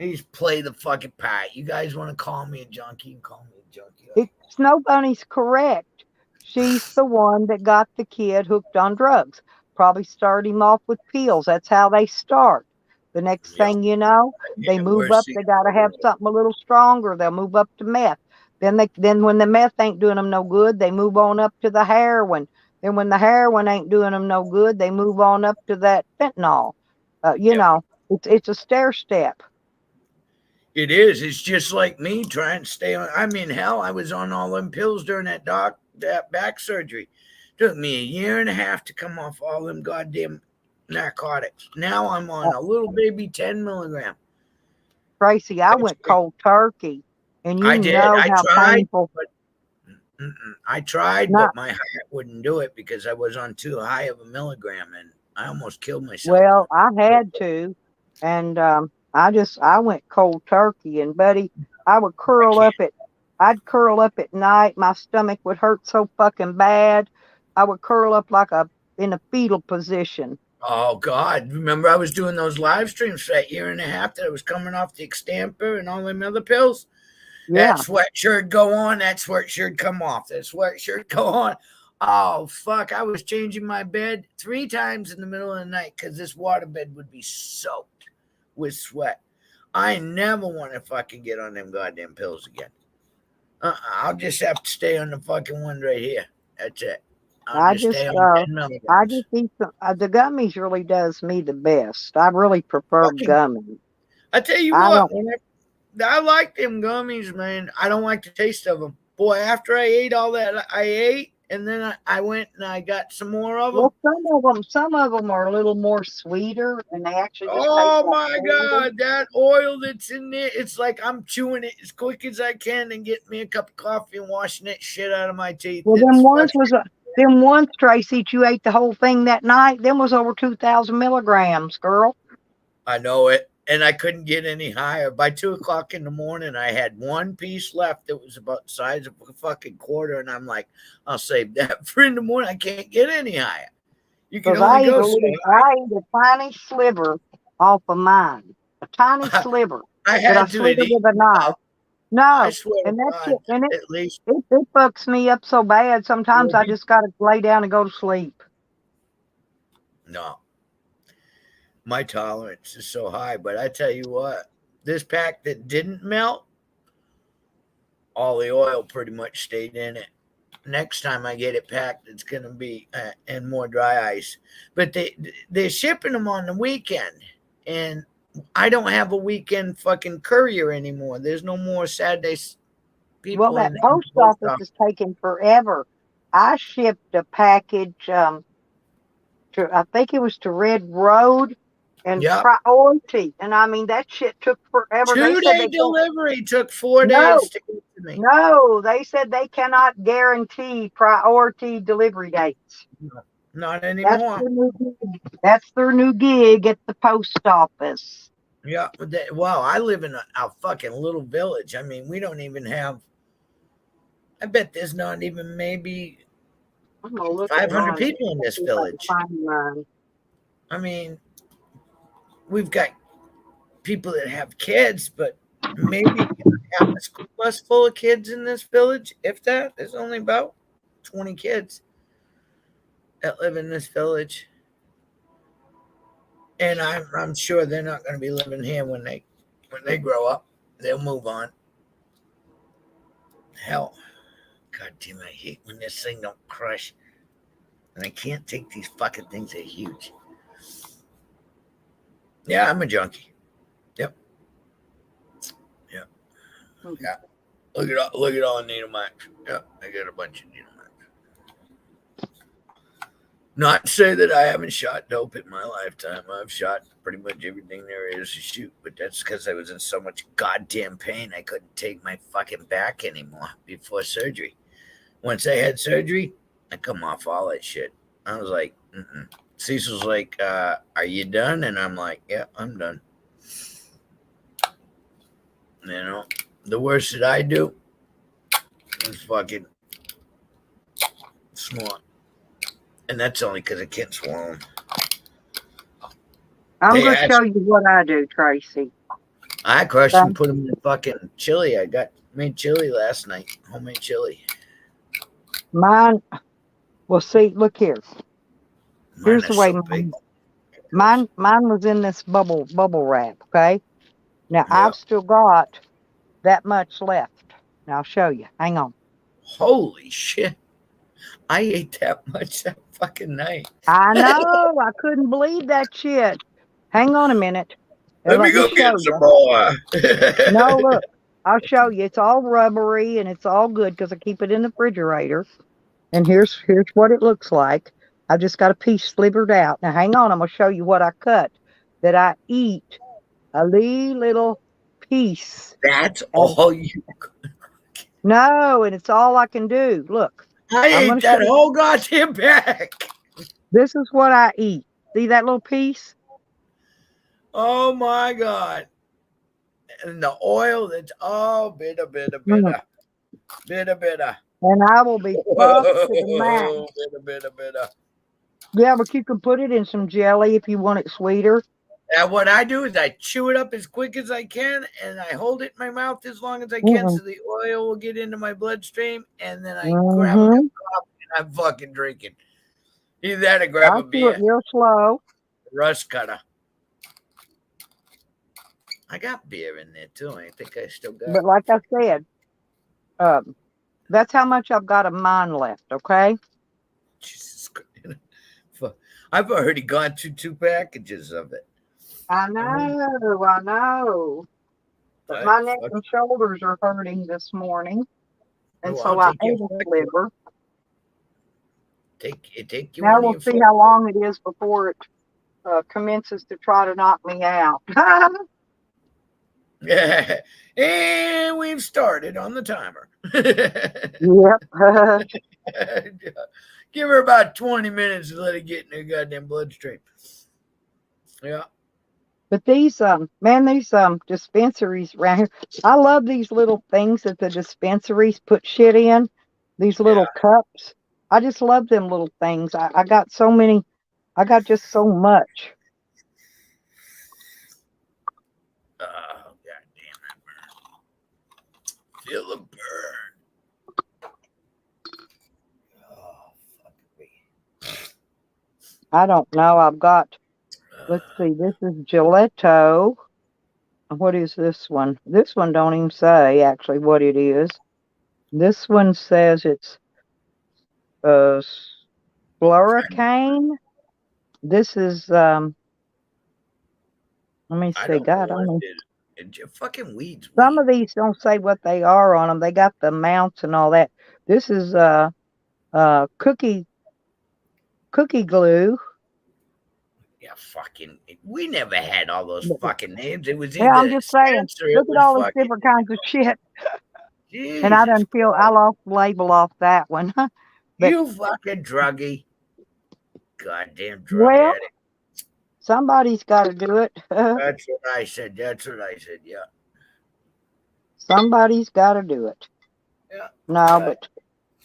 I just play the fucking part. You guys want to call me a junkie? And call me a junkie. Snow Bunny's correct. She's the one that got the kid hooked on drugs. Probably started him off with pills. That's how they start. The next thing you know, they move up. They got to have something a little stronger. They'll move up to meth. Then when the meth ain't doing them no good, they move on up to the heroin. Then when the heroin ain't doing them no good, they move on up to that fentanyl. You know, it's a stair step. It is. It's just like me trying to stay on. I mean, hell, I was on all them pills during that back surgery. Took me a year and a half to come off all them goddamn narcotics. Now I'm on a little baby 10 milligram. Tracy, I went cold turkey, and you I did. know I how tried, painful. I tried, Not, but my heart wouldn't do it because I was on too high of a milligram, and I almost killed myself. well, I had to, and I went cold turkey, and buddy, I'd curl up at night. My stomach would hurt so fucking bad. I would curl up like in a fetal position. Oh God! Remember, I was doing those live streams for that year and a half that I was coming off the Extamper and all them other pills. Yeah. That sweatshirt go on, that sweatshirt come off, that sweatshirt go on. Oh fuck! I was changing my bed 3 times in the middle of the night because this waterbed would be soaked with sweat. I never want to fucking get on them goddamn pills again. I'll just have to stay on the fucking one right here. That's it. I just stay on 10 I just eat the gummies really does me the best. I really prefer gummies. I tell you what, I like them gummies, man. I don't like the taste of them. Boy, after I ate all that I ate, and then I went and I got some more of them. Well, some of them are a little more sweeter, and they actually just oh taste my like God, that oil that's in there, it's like I'm chewing it as quick as I can and getting me a cup of coffee and washing that shit out of my teeth. Well, them ones, Tracy, you ate the whole thing that night. Them was over 2,000 milligrams, girl. I know it. And I couldn't get any higher. By 2 o'clock in the morning, I had one piece left that was about the size of a fucking quarter. And I'm like, I'll save that for in the morning. I can't get any higher. You can only go so high. I ate a tiny sliver off of mine. A tiny sliver. I had to sliver with a knife. No, I swear and that's God, it. And at least it fucks me up so bad. Sometimes I just got to lay down and go to sleep. No. My tolerance is so high, but I tell you what, this pack that didn't melt, all the oil pretty much stayed in it. Next time I get it packed, it's going to be in more dry ice. But they're shipping them on the weekend, and I don't have a weekend fucking courier anymore. There's no more Saturday people. Well, that post office is taking forever. I shipped a package to, I think it was to Red Road and Priority. And I mean, that shit took forever. 2-day delivery took 4 days to get to me. No, they said they cannot guarantee Priority delivery dates. Not anymore. That's their new gig at the post office. Yeah. Well, I live in a fucking little village. I mean, we don't even have, I bet there's not even maybe 500 people in this village. I mean, we've got people that have kids, but maybe half a school bus full of kids in this village. If that, there's only about 20 kids that live in this village. And I'm sure they're not going to be living here when they grow up. They'll move on. Hell, God damn, I hate when this thing don't crush. And I can't take these fucking things. They're huge. Yeah, I'm a junkie. Yep. Yeah. Yeah. Look at all the needle marks. Yeah, I got a bunch of needle marks. Not to say that I haven't shot dope in my lifetime. I've shot pretty much everything there is to shoot, but that's because I was in so much goddamn pain I couldn't take my fucking back anymore before surgery. Once I had surgery, I come off all that shit. I was like, Cecil's like, are you done? And I'm like, yeah, I'm done. You know, The worst that I do is fucking snort. And that's only because I can't swallow them. I'm They going to asked, show you what I do, Tracy. I crushed Okay? and put them in fucking chili. I made chili last night. Homemade chili. Mine, well, see, look here. Mine Here's are the way so big. mine was in this bubble wrap, okay? Now, Yeah. I've still got that much left. Now, I'll show you. Hang on. Holy shit. I ate that much that fucking night. I know. I couldn't believe that shit. Hang on a minute. Let me Let me go show get some you. more. No, look. I'll show you. It's all rubbery and it's all good because I keep it in the refrigerator. And here's what it looks like. I've just got a piece slivered out. Now, hang on. I'm going to show you what I cut. That I eat a little piece. That's And all you. no, and it's all I can do. Look. I I'm going ate to show that you. whole goddamn bag. This is what I eat. See that little piece? Oh my god. And the oil that's bitter. Mm. Bitter. And I will be fucked to the max. Bitter. Yeah, but you can put it in some jelly if you want it sweeter. And what I do is I chew it up as quick as I can, and I hold it in my mouth as long as I can, so the oil will get into my bloodstream, and then I grab a cup of coffee and I'm fucking drinking. Either that or grab I'll a do beer. it real slow. Rust cutter. I got beer in there too. I think I still got. But like I said, that's how much I've got of mine left, okay? Jesus Christ. I've already gone through 2 packages of it. I know. But my neck and shoulders are hurting this morning. And so I ate a liver. Take you now we'll see how long it is before it commences to try to knock me out. And we've started on the timer. Yep. Give her about 20 minutes to let it get in her goddamn bloodstream. Yeah. But these these dispensaries around here, I love these little things that the dispensaries put shit in. These little cups. I just love them little things. I got so many. I got just so much. Oh, god damn it, burn. Feel the burn. Oh, fuck me. I don't know. I've got, let's see, this is Gelato. What is this one? This one don't even say actually what it is. This one says it's Floricane. This is let me see. God, I mean, fucking weeds. some of these don't say what they are on them. They got the amounts and all that. This is cookie glue. Yeah, fucking. We never had all those fucking names. It was either. Yeah, I'm just saying. Look at all these different kinds of shit. Jesus and I lost the label off that one. But, you fucking druggie. Goddamn drug well, addict. Somebody's got to do it. That's what I said. Yeah. Somebody's got to do it. Yeah. No, but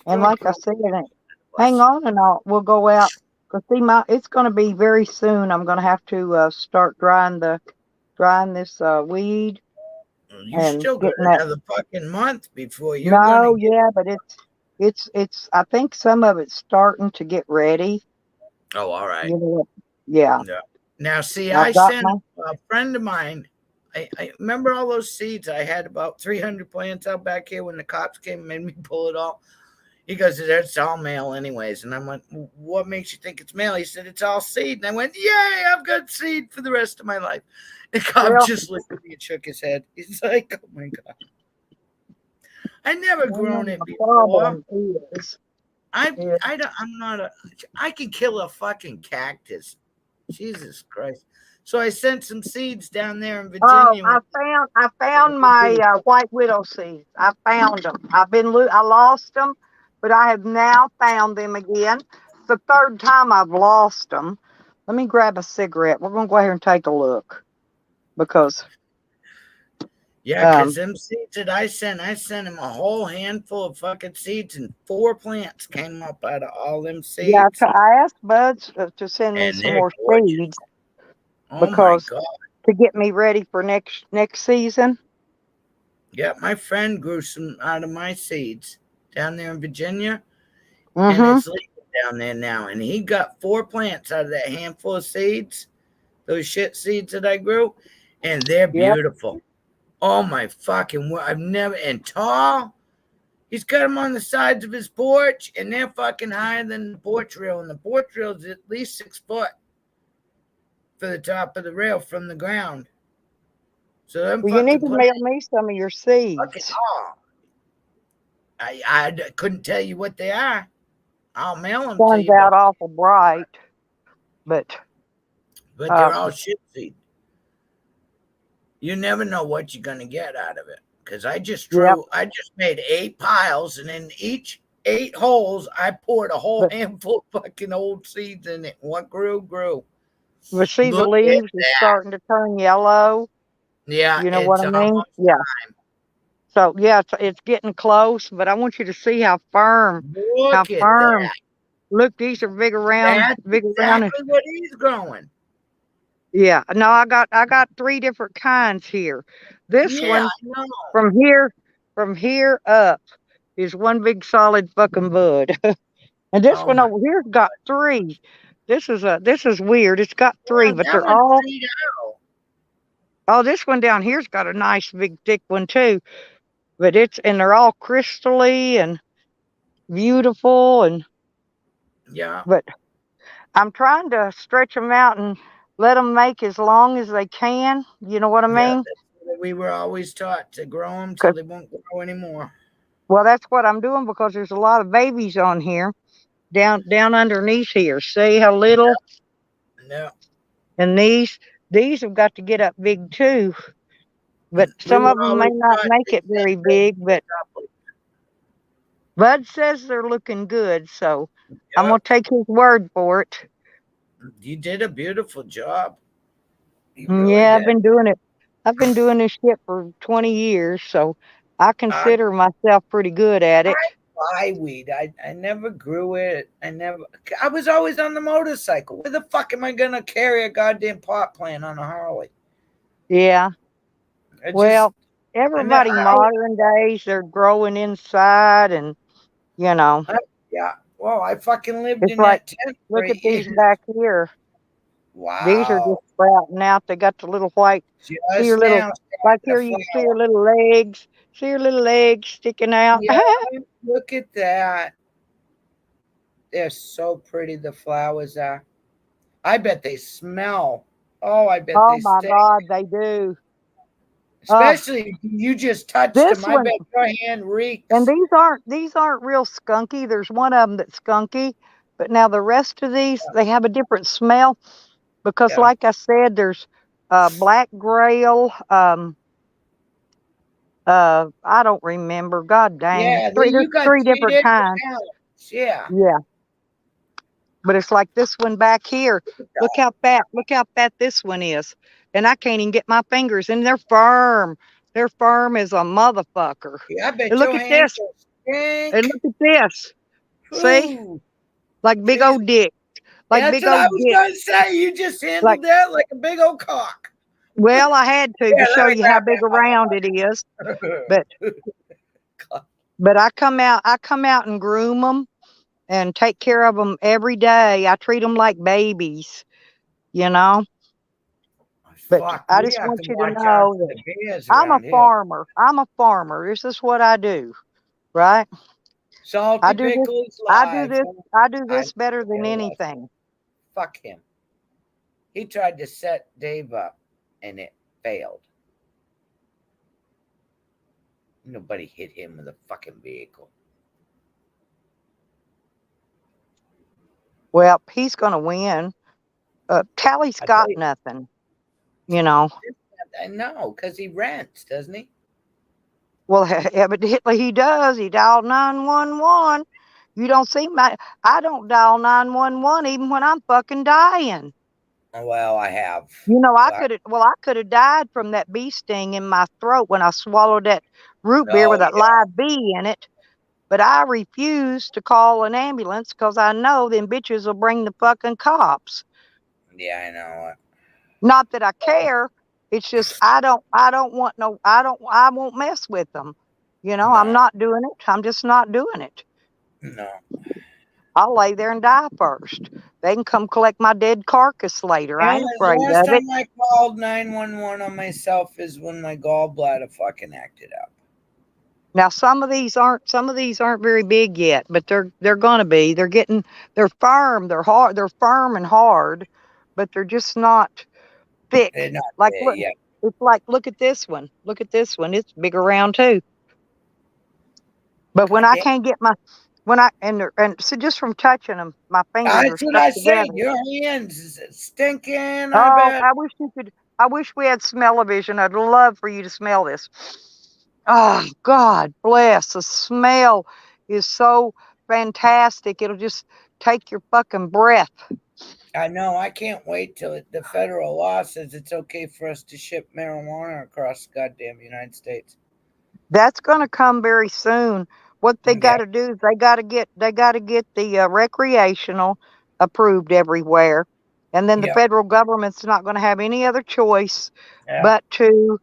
and like I said, hang on, and we'll go out. Cause see, it's going to be very soon. I'm going to have to start drying this weed. You still got another fucking month before you're No, yeah, but it's. I think some of it's starting to get ready. Oh, all right. Yeah. Now, see, I sent a friend of mine. I remember all those seeds. I had about 300 plants out back here when the cops came and made me pull it all. He goes, "That's all male anyways." And I went, "What makes you think it's male?" He said, "It's all seed." And I went, "Yay, I've got seed for the rest of my life." The cop just looked at me and shook his head. He's like, "Oh my God. I never grown it before." I can kill a fucking cactus. Jesus Christ. So I sent some seeds down there in Virginia. Oh, I found my white widow seeds. I found them. I lost them, but I have now found them again. It's the third time I've lost them. Let me grab a cigarette. We're going to go ahead and take a look because Yeah, because them seeds that I sent him a whole handful of fucking seeds, and 4 plants came up out of all them Yeah, seeds. I asked Buds to send me And some they're more gorgeous. seeds Oh my because God. to get me ready for next season. Yeah, my friend grew some out of my seeds down there in Virginia, and Mm-hmm. it's legal down there now. And he got 4 plants out of that handful of seeds, those shit seeds that I grew, and they're Yep. beautiful. Oh my fucking word. I've never, and tall. He's got them on the sides of his porch, and they're fucking higher than the porch rail. And the porch rail is at least 6 foot for the top of the rail from the ground. So them Well, you need fucking to mail plants, me some of your fucking, seeds. oh, I couldn't tell you what they are. I'll mail them to Sun's you, but out awful bright, but they're uh, all shit seed. You never know what you're gonna get out of it. Because I yep. I just made 8 piles, and in each 8 holes, I poured a whole But handful of fucking old seeds in it. What grew. see, the Look at leaves are that. starting to turn yellow. Yeah, You know what it's I mean? almost Yeah. So yeah, it's getting close, but I want you to see how firm, how look at firm. that. Look, these are That's big around. exactly what he's growing. Yeah. No, I got 3 different kinds here. This Yeah, one I know. from here up is one big solid fucking bud. And this Oh one my. over here's got 3. This is weird. It's got 3, Well, but that they're one's all seed out. oh, this one down here's got a nice big thick one too. But they're all crystally and beautiful and Yeah. but I'm trying to stretch them out and let them make as long as they can. You know what I Yeah, mean? that's what we were always taught to grow them till 'Cause they won't grow anymore. well, that's what I'm doing because there's a lot of babies on here down underneath here. See how little? No, And these have got to get up big too. But we some were of them may always not taught make to it send very babies big. to But couples. Bud says they're looking good, so I'm gonna Yep, take his word for it. you did a beautiful job. You really Yeah, did. I've been doing this shit for 20 years, so I I consider myself pretty good at I it. buy weed. I never grew it. I was always on the motorcycle. Where the fuck am I gonna carry a goddamn pot plant on a Harley? Yeah. I just Well, everybody modern days they're growing inside and you know, yeah. Well, I fucking lived it's in like that tent for look at 8 years. these back here. These are just Wow. sprouting out. They got the little white see your Just little now like starting to here you can see flower. your little legs. See your little legs sticking out. Yeah, look at that. They're so pretty, the flowers are. I bet they smell. Oh, I bet Oh they my stink. God, they do. Uh Especially if you just touched this them. I one bet your hand and reeks. these aren't real skunky. There's one of them that's skunky, but now the rest of these they have a different smell because, Yeah. like I said, there's black grail. I don't remember. God dang, Yeah, there's you got 3 3 different different kinds. talents. Yeah. Yeah, but it's like this one back here. Look how fat this one is, and I can't even get my fingers, and they're firm. They're firm as a motherfucker. Yeah, I And bet look your at hands this. will And stink. look at this. See, Ooh, like big Jesus. old dick. Like That's big what I old was dick. going to say. You just Like, handled that like a big old cock. well, I had to Yeah, let show me you how grab big around it is. that But motherfucker. I come out and groom them and take care of them every day. I treat them like babies, you know. But Fuck, I we just have want to you to watch out know for that the bears I'm a around here. farmer. I'm a farmer. This is what I do, right? I Salty do this. Pickles I do live. this. I do I this better than realize. anything. Fuck him. He tried to set Dave up, and it failed. Nobody hit him with a fucking vehicle. Well, he's going to win. Tally's I tell got you, nothing, you know. I know, because he rents, doesn't he? Well, evidently he does. He dialed 911. You don't see my. I don't dial 911 even when I'm fucking dying. Well, I have. You know, I could have died from that bee sting in my throat when I swallowed that root beer Oh with that yeah, live bee in it. But I refuse to call an ambulance because I know them bitches will bring the fucking cops. yeah, I know it. Not that I care. It's just I don't want no I won't mess with them. You know, I'm No, not doing it. I'm just not doing it. no. I'll lay there and die first. They can come collect my dead carcass later. The I only ain't the afraid last of it. time I called 911 on myself is when my gallbladder fucking acted up. Now some of these aren't very big yet, but they're gonna be. They're firm, they're hard, they're firm and hard, but they're just not They're thick. not Like there look, yet. it's like look at this one. Look at this one. It's big around too. But when God I damn. can't get my when I and so just from touching them, my fingers are That's what stuck I say. together. Your hands is stinking. I Oh, bet. I wish you could. I wish we had smell-o-vision. I'd love for you to smell this. Oh, God bless. The smell is so fantastic. It'll just take your fucking breath. I know. I can't wait till the federal law says it's okay for us to ship marijuana across the goddamn United States. That's going to come very soon. What they Yeah, got to do is they got to get the recreational approved everywhere, and then the yeah, federal government's not going to have any other choice yeah. but to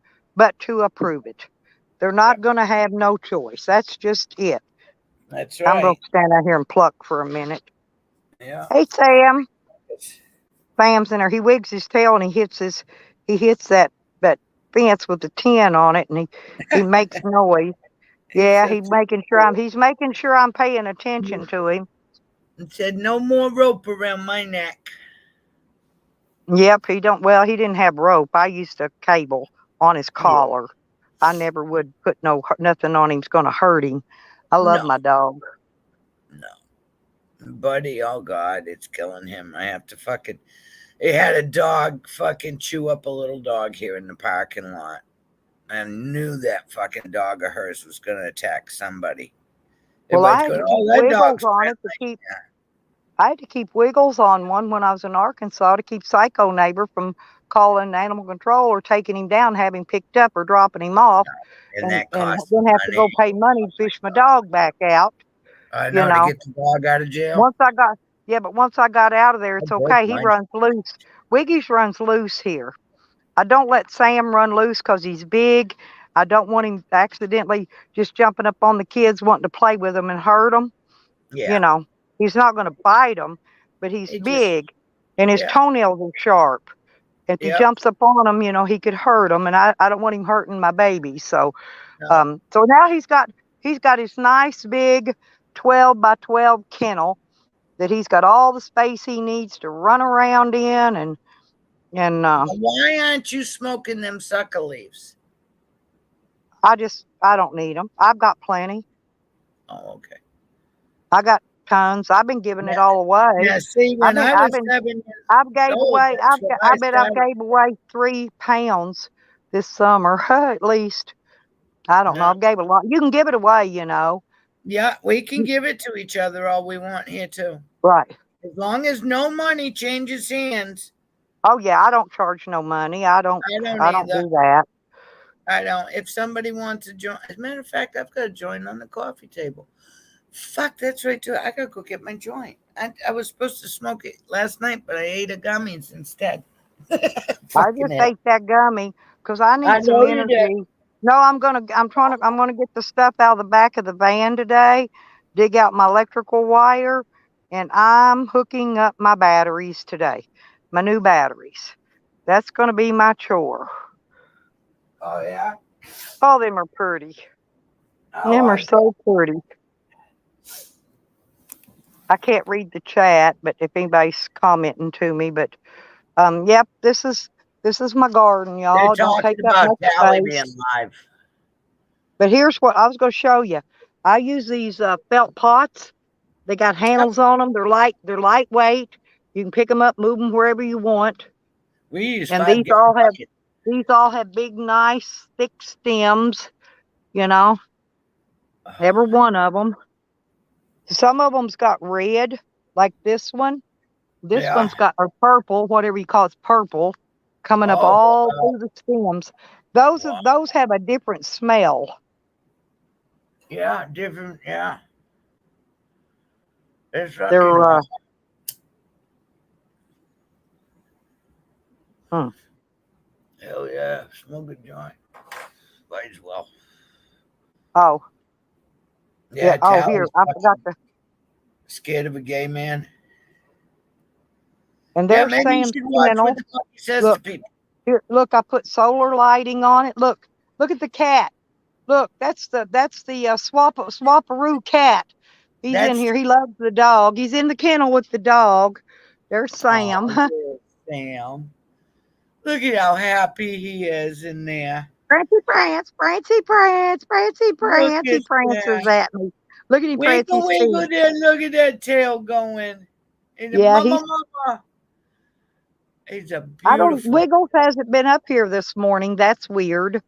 approve it. They're Yeah, not going to have no choice. That's just it. that's I'm going right. to stand out here and pluck for a minute. Yeah. Hey, Sam. It's- Sam's in there. He wigs his tail and he hits that fence with the tin on it, and he makes noise. He Yeah, said, he's making sure I'm paying attention to him. he said, no more rope around my neck. Yep, he didn't have rope. I used a cable on his Yeah. collar. I never would put nothing on him's going to hurt him. I love No, my dog. no. Buddy, oh God, it's killing him. I have to fucking. He had a dog fucking chew up a little dog here in the parking lot. I knew that fucking dog of hers was going to attack somebody. Well, Everybody's going, oh, that Wiggles dog's on it to friendly. keep Yeah. I had to keep Wiggles on one when I was in Arkansas to keep Psycho Neighbor from calling animal control or taking him down, having picked up or dropping him off, And and that costs then have to money. go pay money to fish my dog back out. I You know, to know, get the dog out of jail. once I got but once I got out of there, I it's broke okay. He mine. runs loose. Wiggy's runs loose here. I don't let Sam run loose because he's big. I don't want him accidentally just jumping up on the kids wanting to play with them and hurt them. You Yeah. know, he's not going to bite them, but he's It just, big and his yeah. toenails are sharp. If he Yep. jumps up on them, he could hurt them, and I don't want him hurting my baby. So, No. so now he's got his nice big 12 by 12 kennel that he's got all the space he needs to run around in, and Why aren't you smoking them sucker leaves? I don't need them. I've got plenty. Oh, okay. I got tons. I've been giving Now, it all away. now see, I've when been I I've was been 7 years I've gave old, away. that's when I I bet I've started. gave away 3 pounds this summer at least. I don't know. No. I've gave a lot. You can give it away, Yeah, we can give it to each other all we want here too. Right. As long as no money changes hands. Oh yeah, I don't charge no money. I don't I don't I don't either. do that. I don't. If somebody wants to join, as a matter of fact, I've got a joint on the coffee table. Fuck, that's right too. I gotta go get my joint. I was supposed to smoke it last night, but I ate a gummies instead. I Fucking just it. ate that gummy because I I need some know you did. energy. No, I'm gonna get the stuff out of the back of the van today, dig out my electrical wire, and I'm hooking up my batteries today. My new batteries. That's gonna be my chore. Oh yeah. Oh, them are pretty. Oh, Them are I so pretty. I can't read the chat, but if anybody's commenting to me, but yep, this is my garden, they're y'all. Don't take talking up about much Tally being space. live. But here's what I was going to show you. I use these felt pots. They got Yep. handles on them. They're lightweight. You can pick them up, move them wherever you want. We use And 5 gallon bucket. these all have big, nice, thick stems. You know, every one of them. Some of them's got red, like this one. This Yeah. one's got a purple, whatever you call it's purple, coming up Oh, all through the stems. wow. Those have a different smell. Yeah, different. Yeah. It's fucking They're awesome. hmm. Hell yeah. Smoke a joint. Might as well. Oh, yeah. Yeah, Oh, here, Tally's I forgot fucking to. scared of a gay man. And Yeah, there's maybe you Sam's should watch what kennel. the fuck he says to Look, people. here, look, I put solar lighting on it. Look at the cat. Look, that's the Swaparoo cat. He's in That's here. He loves the dog. He's in the kennel with the dog. There's oh, Sam. yeah, Sam. Look at how happy he is in there. Prancy Prance, Prancy Prance, Prancy Look Prance. He at prances that. at me. Look at him prance Wiggle, his wiggle feet. there. Look at that tail going. And the Yeah, he's. mama. He's a I don't. beautiful. Wiggles hasn't been up here this morning. That's weird.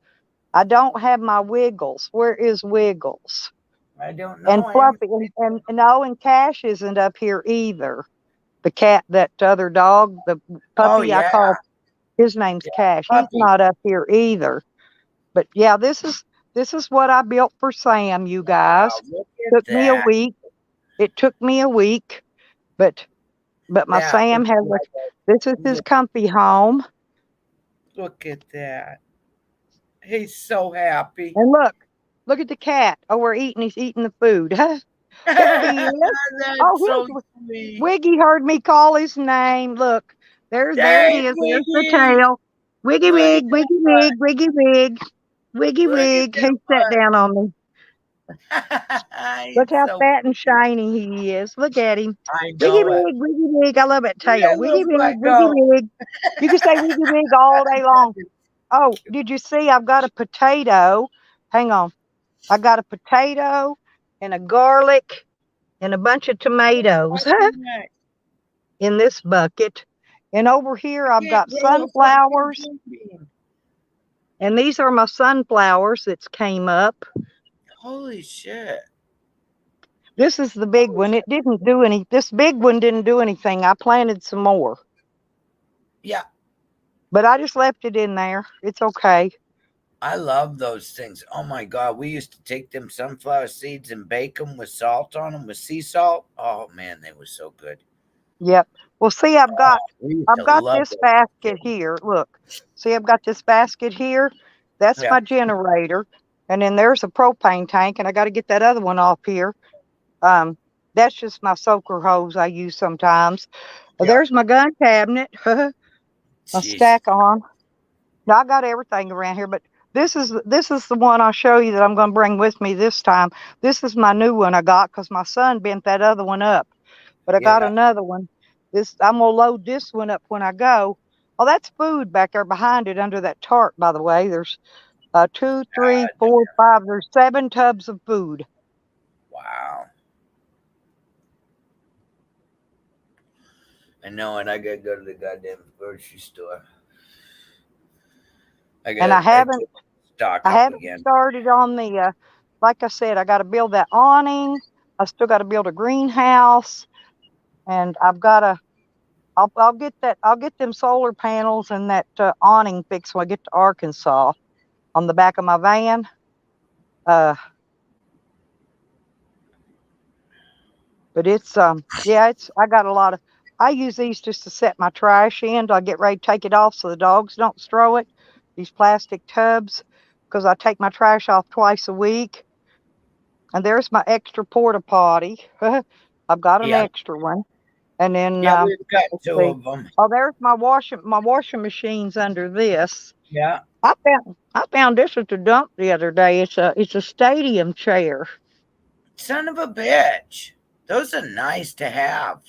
I don't have my Wiggles. Where is Wiggles? I don't And know. I haven't Fluffy seen and no, and Cash isn't up here either. The cat, that other dog, the Oh, puppy I yeah. call, his name's Yeah. Cash. He's Puppy. not up here either. But yeah, this is what I built for Sam, you Wow. guys. Look at Took me a that. week. It took me a week, but my That Sam looks has like this is a his comfy home. look at that. He's so happy. And look at the cat. Oh, he's eating the food. There he is. That's Oh, so here's sweet. Wiggy heard me call his name. Look, there it Hey, is. There's the Wiggy. tail. Wiggy Look at wig, wiggy wig, wiggy wig, wiggy look at wig. He sat down on me. that. Look He's how so fat and shiny he is. Look at him. I Wiggy know it. wig, wiggy wig. I love that tail. That Wiggy little wig, butt wiggy go. wig. You can say wiggy wig all day long. Oh, did you see? I've got a potato. Hang on. I got a potato and a garlic and a bunch of tomatoes I in this bucket. And over here, I've can't got grow a fucking sunflowers. green bean. And these are my sunflowers that came up. Holy shit. This is the big one. It didn't do any, this big one didn't do anything. I planted some more, Yeah, but I just left it in there. It's okay. I love those things. Oh my god, we used to take them sunflower seeds and bake them with salt on them with sea salt. Oh man, they were so good. Yep. Well, see, We used I've to got love this those. basket here. Look, see, I've got this basket here. That's Yeah, my generator. And then there's a propane tank, and I got to get that other one off here. Um, that's just my soaker hose I use sometimes. yeah. There's my gun cabinet. A Jeez. stack on. Now I got everything around here, but this is the one I'll show you that I'm going to bring with me this time. This is my new one I got because my son bent that other one up, but I got Yeah. another one. I'm gonna load this one up when I go. Oh, that's food back there behind it under that tarp. By the way, there's 2, 3, 4, 5. There's 7 tubs of food. Wow. I know, and I gotta go to the goddamn grocery store. And I haven't stock I up haven't again. started on the. Like I said, I got to build that awning. I still got to build a greenhouse, and I've got to. I'll get that. I'll get them solar panels and that awning fixed when I get to Arkansas on the back of my van. But it's yeah, I got a lot of. I use these just to set my trash in. I get ready to take it off so the dogs don't throw it. These plastic tubs, because I take my trash off twice a week. And there's my extra porta potty. I've got an Yeah. extra one. And then Yeah, we've got let's 2 see. of them. Oh, there's my washing machine's under this. Yeah. I found this at the dump the other day. It's a stadium chair. Son of a bitch. Those are nice to have.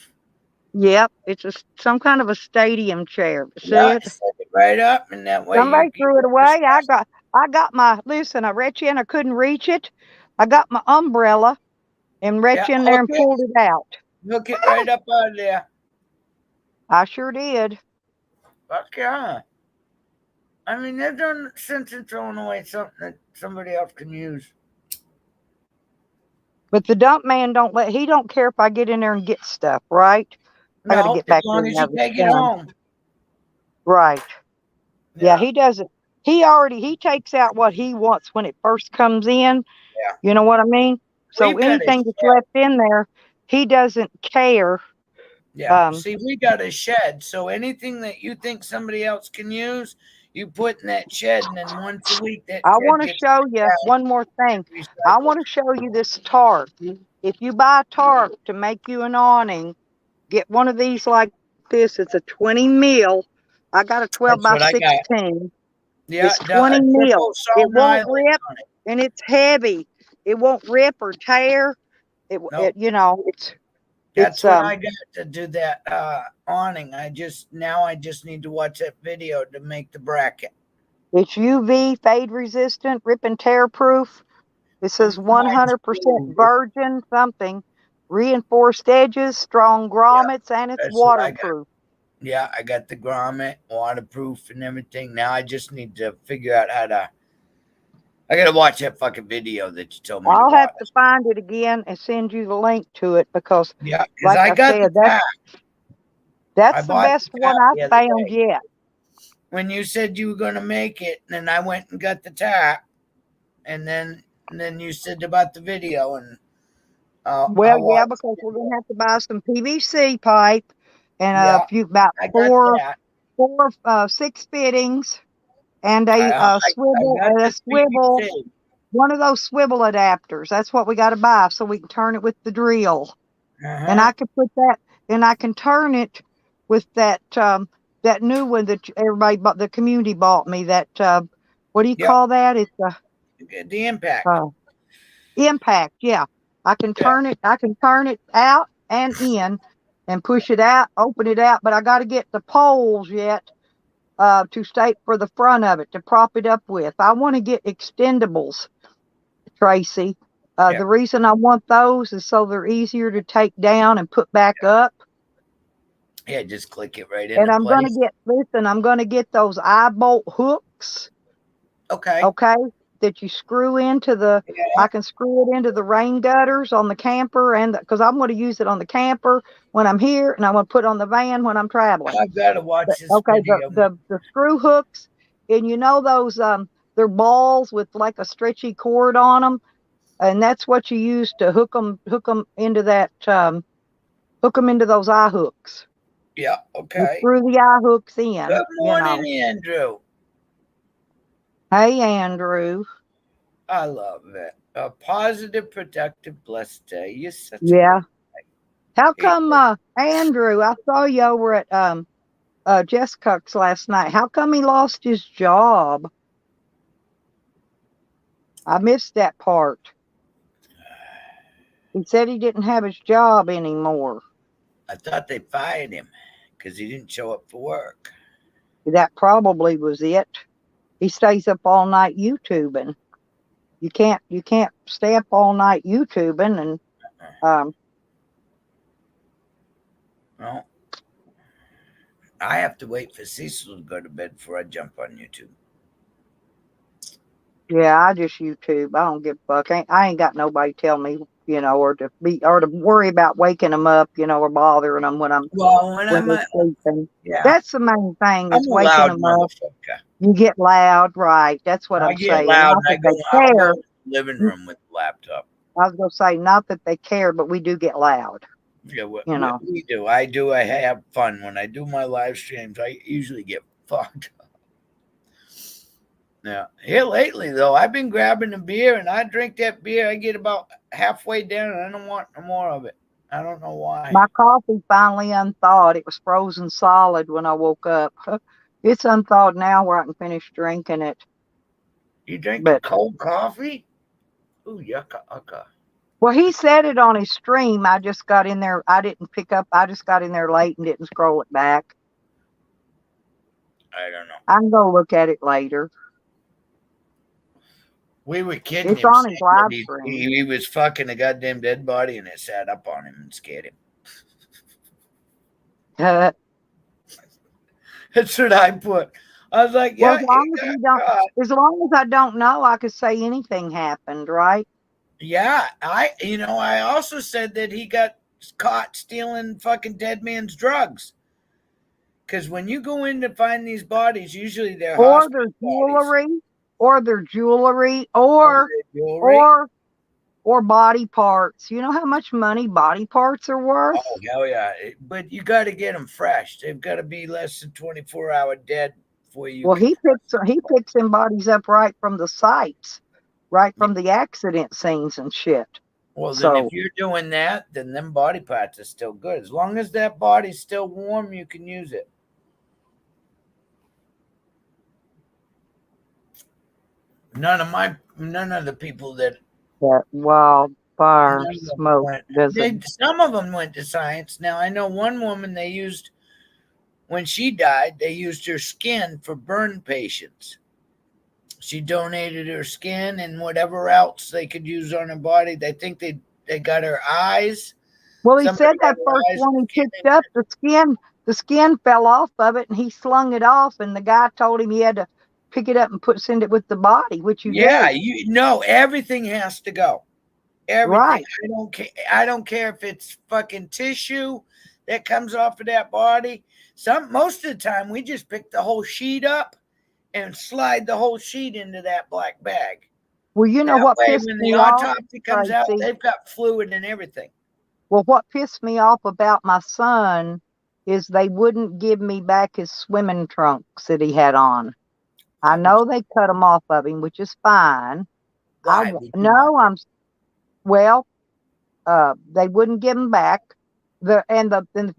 Yep, it's some kind of a stadium chair. See Yeah, it? set it right up, and that way Somebody you can threw it get your away. stuff. I got my listen. I reached in. I couldn't reach it. I got my umbrella and reached Yeah, in there and pulled it out. hook it right up out of there. I sure did. Fuck yeah. I mean, there's no sense in throwing away something that somebody else can use. But the dump man don't care if I get in there and get stuff, right? I got to No, get as back there long and as you have it take it done. home. Right. Yeah, Yeah. he doesn't. He takes out what he wants when it first comes in. Yeah. You know what I mean? So We've got a anything that's shed. left in there, he doesn't care. Yeah. See, we got a shed. So anything that you think somebody else can use, you put in that shed, and then once a week that I shed want to gets show you one more thing. I recycled. want to show you this tarp. If you buy a tarp to make you an awning, get one of these like this. It's a 20 mil. I got a 12 That's by what I got. 16. Yeah, It's a 20 mil. triple It Solomon won't Island rip on it. and it's heavy. It won't rip or tear. Nope. You know, That's it's what I got to do that awning. I just need to watch that video to make the bracket. it's UV fade resistant, rip and tear proof. It says Mine's 100% blue. virgin something, reinforced edges, strong Yeah, grommets, and it's that's what I got. waterproof. Yeah, I got the grommet, waterproof, and everything. Now I just need to figure out how to. I gotta watch that fucking video that you told me to I'll have watch. to find it again and send you the link to it because, Yeah, because like I I got the said, tap. I that's the bought best the one tap I've the other found day. yet. When you said you were gonna make it, and then I went and got the tap, and then you said about the video, and Well, I yeah, watched because it. we're gonna have to buy some PVC pipe and a Yeah, few about I got that. six fittings and I got a the swivel, PVC. one of those swivel adapters. That's what we got to buy so we can turn it with the drill. And Uh-huh. I can put that, and I can turn it with that new one that everybody bought, the community bought me. That what do you Yep. call that? It's a The impact. uh, impact. Yeah, I can Yeah. turn it. I can turn it out and in, and push it out, open it out. But I got to get the poles yet to stay for the front of it to prop it up with. I want to get extendables, Tracy. Yeah. The reason I want those is so they're easier to take down and put back up. Yeah, just click it right And into I'm going to place. I'm going to get those eye bolt hooks, Okay. okay, that you screw into Yeah. I can screw it into the rain gutters on the camper, and because I'm going to use it on the camper when I'm here, and I'm going to put it on the van when I'm traveling. I've got to watch this Okay, video. the screw hooks, and you know those, they're balls with like a stretchy cord on them, and that's what you use to hook them into hook them into those eye hooks. Yeah. You Okay. screw the eye hooks in, Good you morning, know. Andrew. Hey, Andrew. I love it. A positive, productive, blessed day. You're such a Yeah. good How guy. come, Andrew? I saw you over at Jess Cook's last night. How come he lost his job? I missed that part. He said he didn't have his job anymore. I thought they fired him because he didn't show up for work. That probably was it. He stays up all night YouTubing. You can't stay up all night YouTubing and Well, I have to wait for Cecil to go to bed before I jump on YouTube. yeah, I just YouTube. I don't give a fuck. I ain't got nobody tell me, or to worry about waking them up, or bothering them when Well, they're sleeping. yeah, That's the main thing I'm is a waking loud them up. motherfucker. You get loud, right? That's what I I'm get saying. loud Not and that they I'll care. go in the living room with the laptop. I was gonna say not that they care, but we do get loud. Yeah, We do. I have fun. When I do my live streams, I usually get fucked up. Yeah. Here lately, though, I've been grabbing a beer and I drink that beer. I get about halfway down and I don't want no more of it. I don't know why. My coffee finally unthawed. It was frozen solid when I woke up. It's unthawed now where I can finish drinking it. You drink a But cold coffee? Ooh, yucca. well, he said it on his stream. I just got in there. I didn't pick up. I just got in there late and didn't scroll it back. I don't know. I can go look at it later. We were kidding It's him. on his live He, stream. he was fucking a goddamn dead body and it sat up on him and scared him. That's what I put. I was like, well, yeah. as long as I don't know, I could say anything happened, right? Yeah, I also said that he got caught stealing fucking dead man's drugs. Because when you go in to find these bodies, usually they're or their hospital jewelry, or their jewelry, jewelry. or body parts. You know how much money body parts are worth? Oh, hell yeah. But you got to get them fresh. They've got to be less than 24-hour dead before you Well, can. he picks them bodies up right from the sites, right from the accident scenes and shit. Well, then So, if you're doing that, then them body parts are still good. As long as that body's still warm, you can use it. None of the people that that wildfire smoke doesn't. some of them went to science. Now I know one woman they used when she died, they used her skin for burn patients. She donated her skin and whatever else they could use on her body. They think they got her eyes. Well, he Somebody said that got her first eyes one he skin picked up, the skin fell off of it, and he slung it off, and the guy told him he had to pick it up and send it with the body, which you Yeah, do. you know everything has to go. Everything. Right. I don't care if it's fucking tissue that comes off of that body. Most of the time we just pick the whole sheet up and slide the whole sheet into that black bag. Well, you know That what way pissed when me the off, autopsy comes out, Tracy? they've got fluid and everything. Well, what pissed me off about my son is they wouldn't give me back his swimming trunks that he had on. I know they cut them off of him, which is fine. Why would you No, want well, they wouldn't give them back. The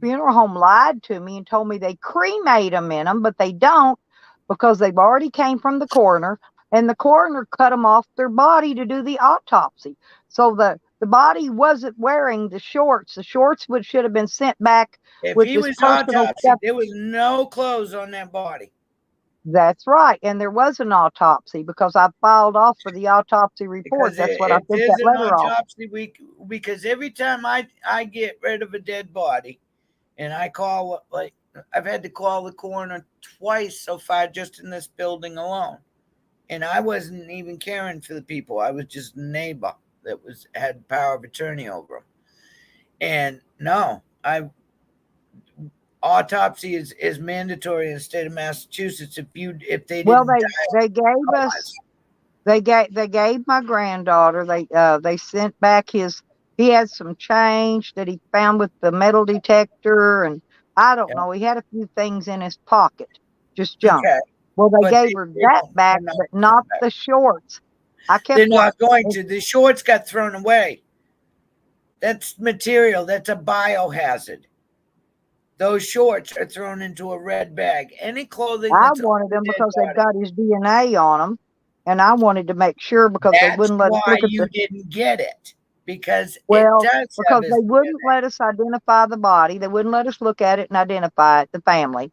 funeral home lied to me and told me they cremate them in them, but they don't, because they've already came from the coroner, and the coroner cut them off their body to do the autopsy. So the body wasn't wearing the shorts. The shorts should have been sent back if with he this was personal autopsied, stuff. there was no clothes on that body. That's right. And there was an autopsy because I filed off for the autopsy report. Because That's what I it sent is that an letter off. autopsy week. Because every time I get rid of a dead body, and I call, like, I've had to call the coroner twice so far just in this building alone, and I wasn't even caring for the people. I was just a neighbor that had power of attorney over them. And no, autopsy is mandatory in the state of Massachusetts. If they Well, didn't they gave us. They gave my granddaughter. They sent back he had some change that he found with the metal detector, and I don't know. He had a few things in his pocket, just junk. Okay. Well, they But gave her that back, but not the shorts. They're not going to. The shorts got thrown away. That's material. That's a biohazard. Those shorts are thrown into a red bag. Any clothing I that's wanted them because body, they've got his DNA on them, and I wanted to make sure because they wouldn't let us look at you didn't get it, because well, it does because have they wouldn't let us identify the body. They wouldn't let us look at it and identify it, the family.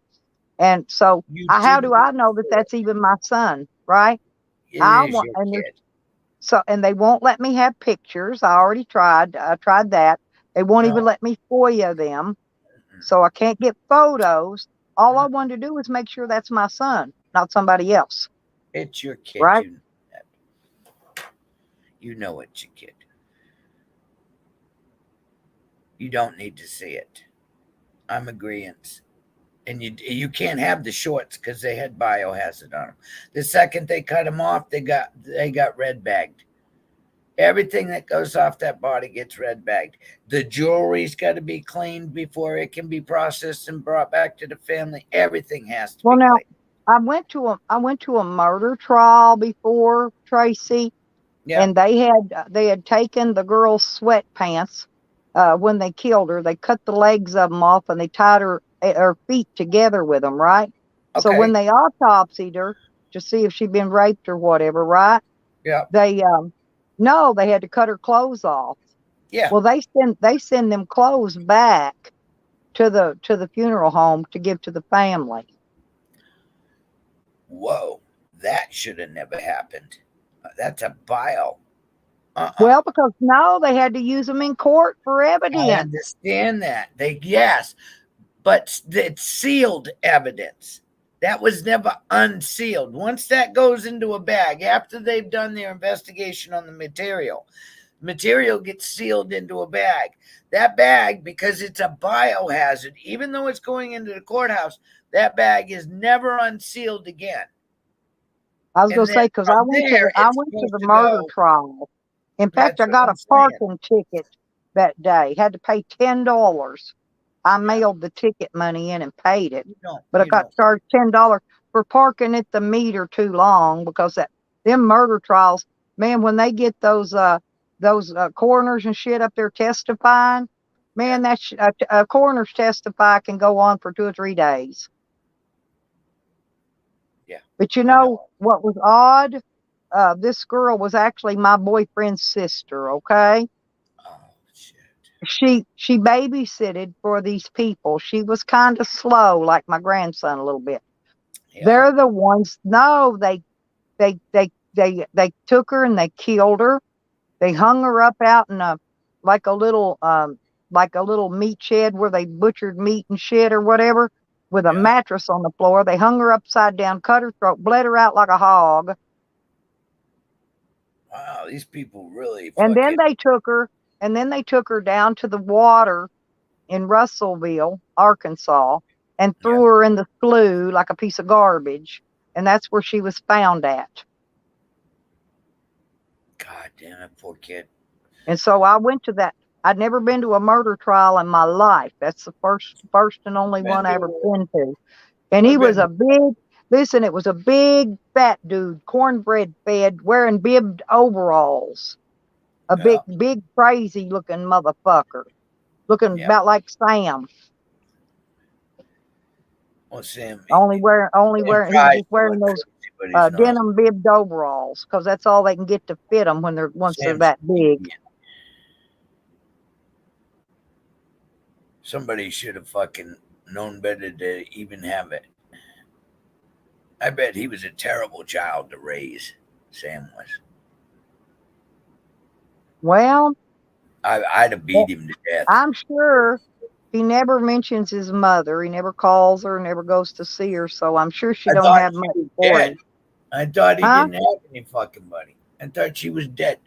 And so, how do I know that that's even my son, right? It is your kid. And they won't let me have pictures. I already tried. I tried that. They won't even let me FOIA them. So I can't get photos. All I wanted to do was make sure that's my son, not somebody else. It's your kid. Right? You know it's your kid. You don't need to see it. I'm agreeing. And you can't have the shorts because they had biohazard on them. The second they cut them off, they got red bagged. Everything that goes off that body gets red bagged. The jewelry's got to be cleaned before it can be processed and brought back to the family. Everything has to be cleaned. I went to a murder trial before, Tracy, and they had taken the girl's sweatpants when they killed her. They cut the legs of them off and they tied her feet together with them, right? Okay. So when they autopsied her to see if she'd been raped or whatever, right? Yeah. They had to cut her clothes off. Yeah. Well, they send them clothes back to the funeral home to give to the family. Whoa, that should have never happened. That's a bile. Well, because they had to use them in court for evidence. I understand that. But it's sealed evidence. That was never unsealed. Once that goes into a bag, after they've done their investigation on the material, material gets sealed into a bag. That bag, because it's a biohazard, even though it's going into the courthouse, that bag is never unsealed again. I was And going to then say, because from I went there, it's to supposed the to murder go. trial. In fact, That's I what got I'm a saying. parking ticket that day. Had to pay $10. I mailed the ticket money in and paid it, but I got charged $10 for parking at the meter too long, because them murder trials, man, when they get those coroners and shit up there testifying, man, a coroner's testify can go on for 2 or 3 days. Yeah. But you know what was odd? This girl was actually my boyfriend's sister. Okay. Oh shit. She babysitted for these people. She was kind of slow, like my grandson a little bit. Yeah. They're the ones. No, they took her and they killed her. They hung her up out in like a little meat shed where they butchered meat and shit or whatever, with a mattress on the floor. They hung her upside down, cut her throat, bled her out like a hog. Wow, these people really. And then they took her down to the water in Russellville, Arkansas, and threw her in the slough like a piece of garbage. And that's where she was found at. God damn, that poor kid. And so I went to that. I'd never been to a murder trial in my life. That's the first and only one I ever been to. And he was it was a big fat dude, cornbread fed, wearing bibbed overalls. A big crazy looking motherfucker. Looking about like Sam. Well, Sam. He was just wearing those denim bibbed overalls, because that's all they can get to fit them once they're that big. Somebody should have fucking known better to even have it. I bet he was a terrible child to raise. Sam was. Well, I'd have beat him to death. I'm sure he never mentions his mother. He never calls her, never goes to see her. So I'm sure she don't have much for him. I thought he didn't have any fucking money. I thought she was dead.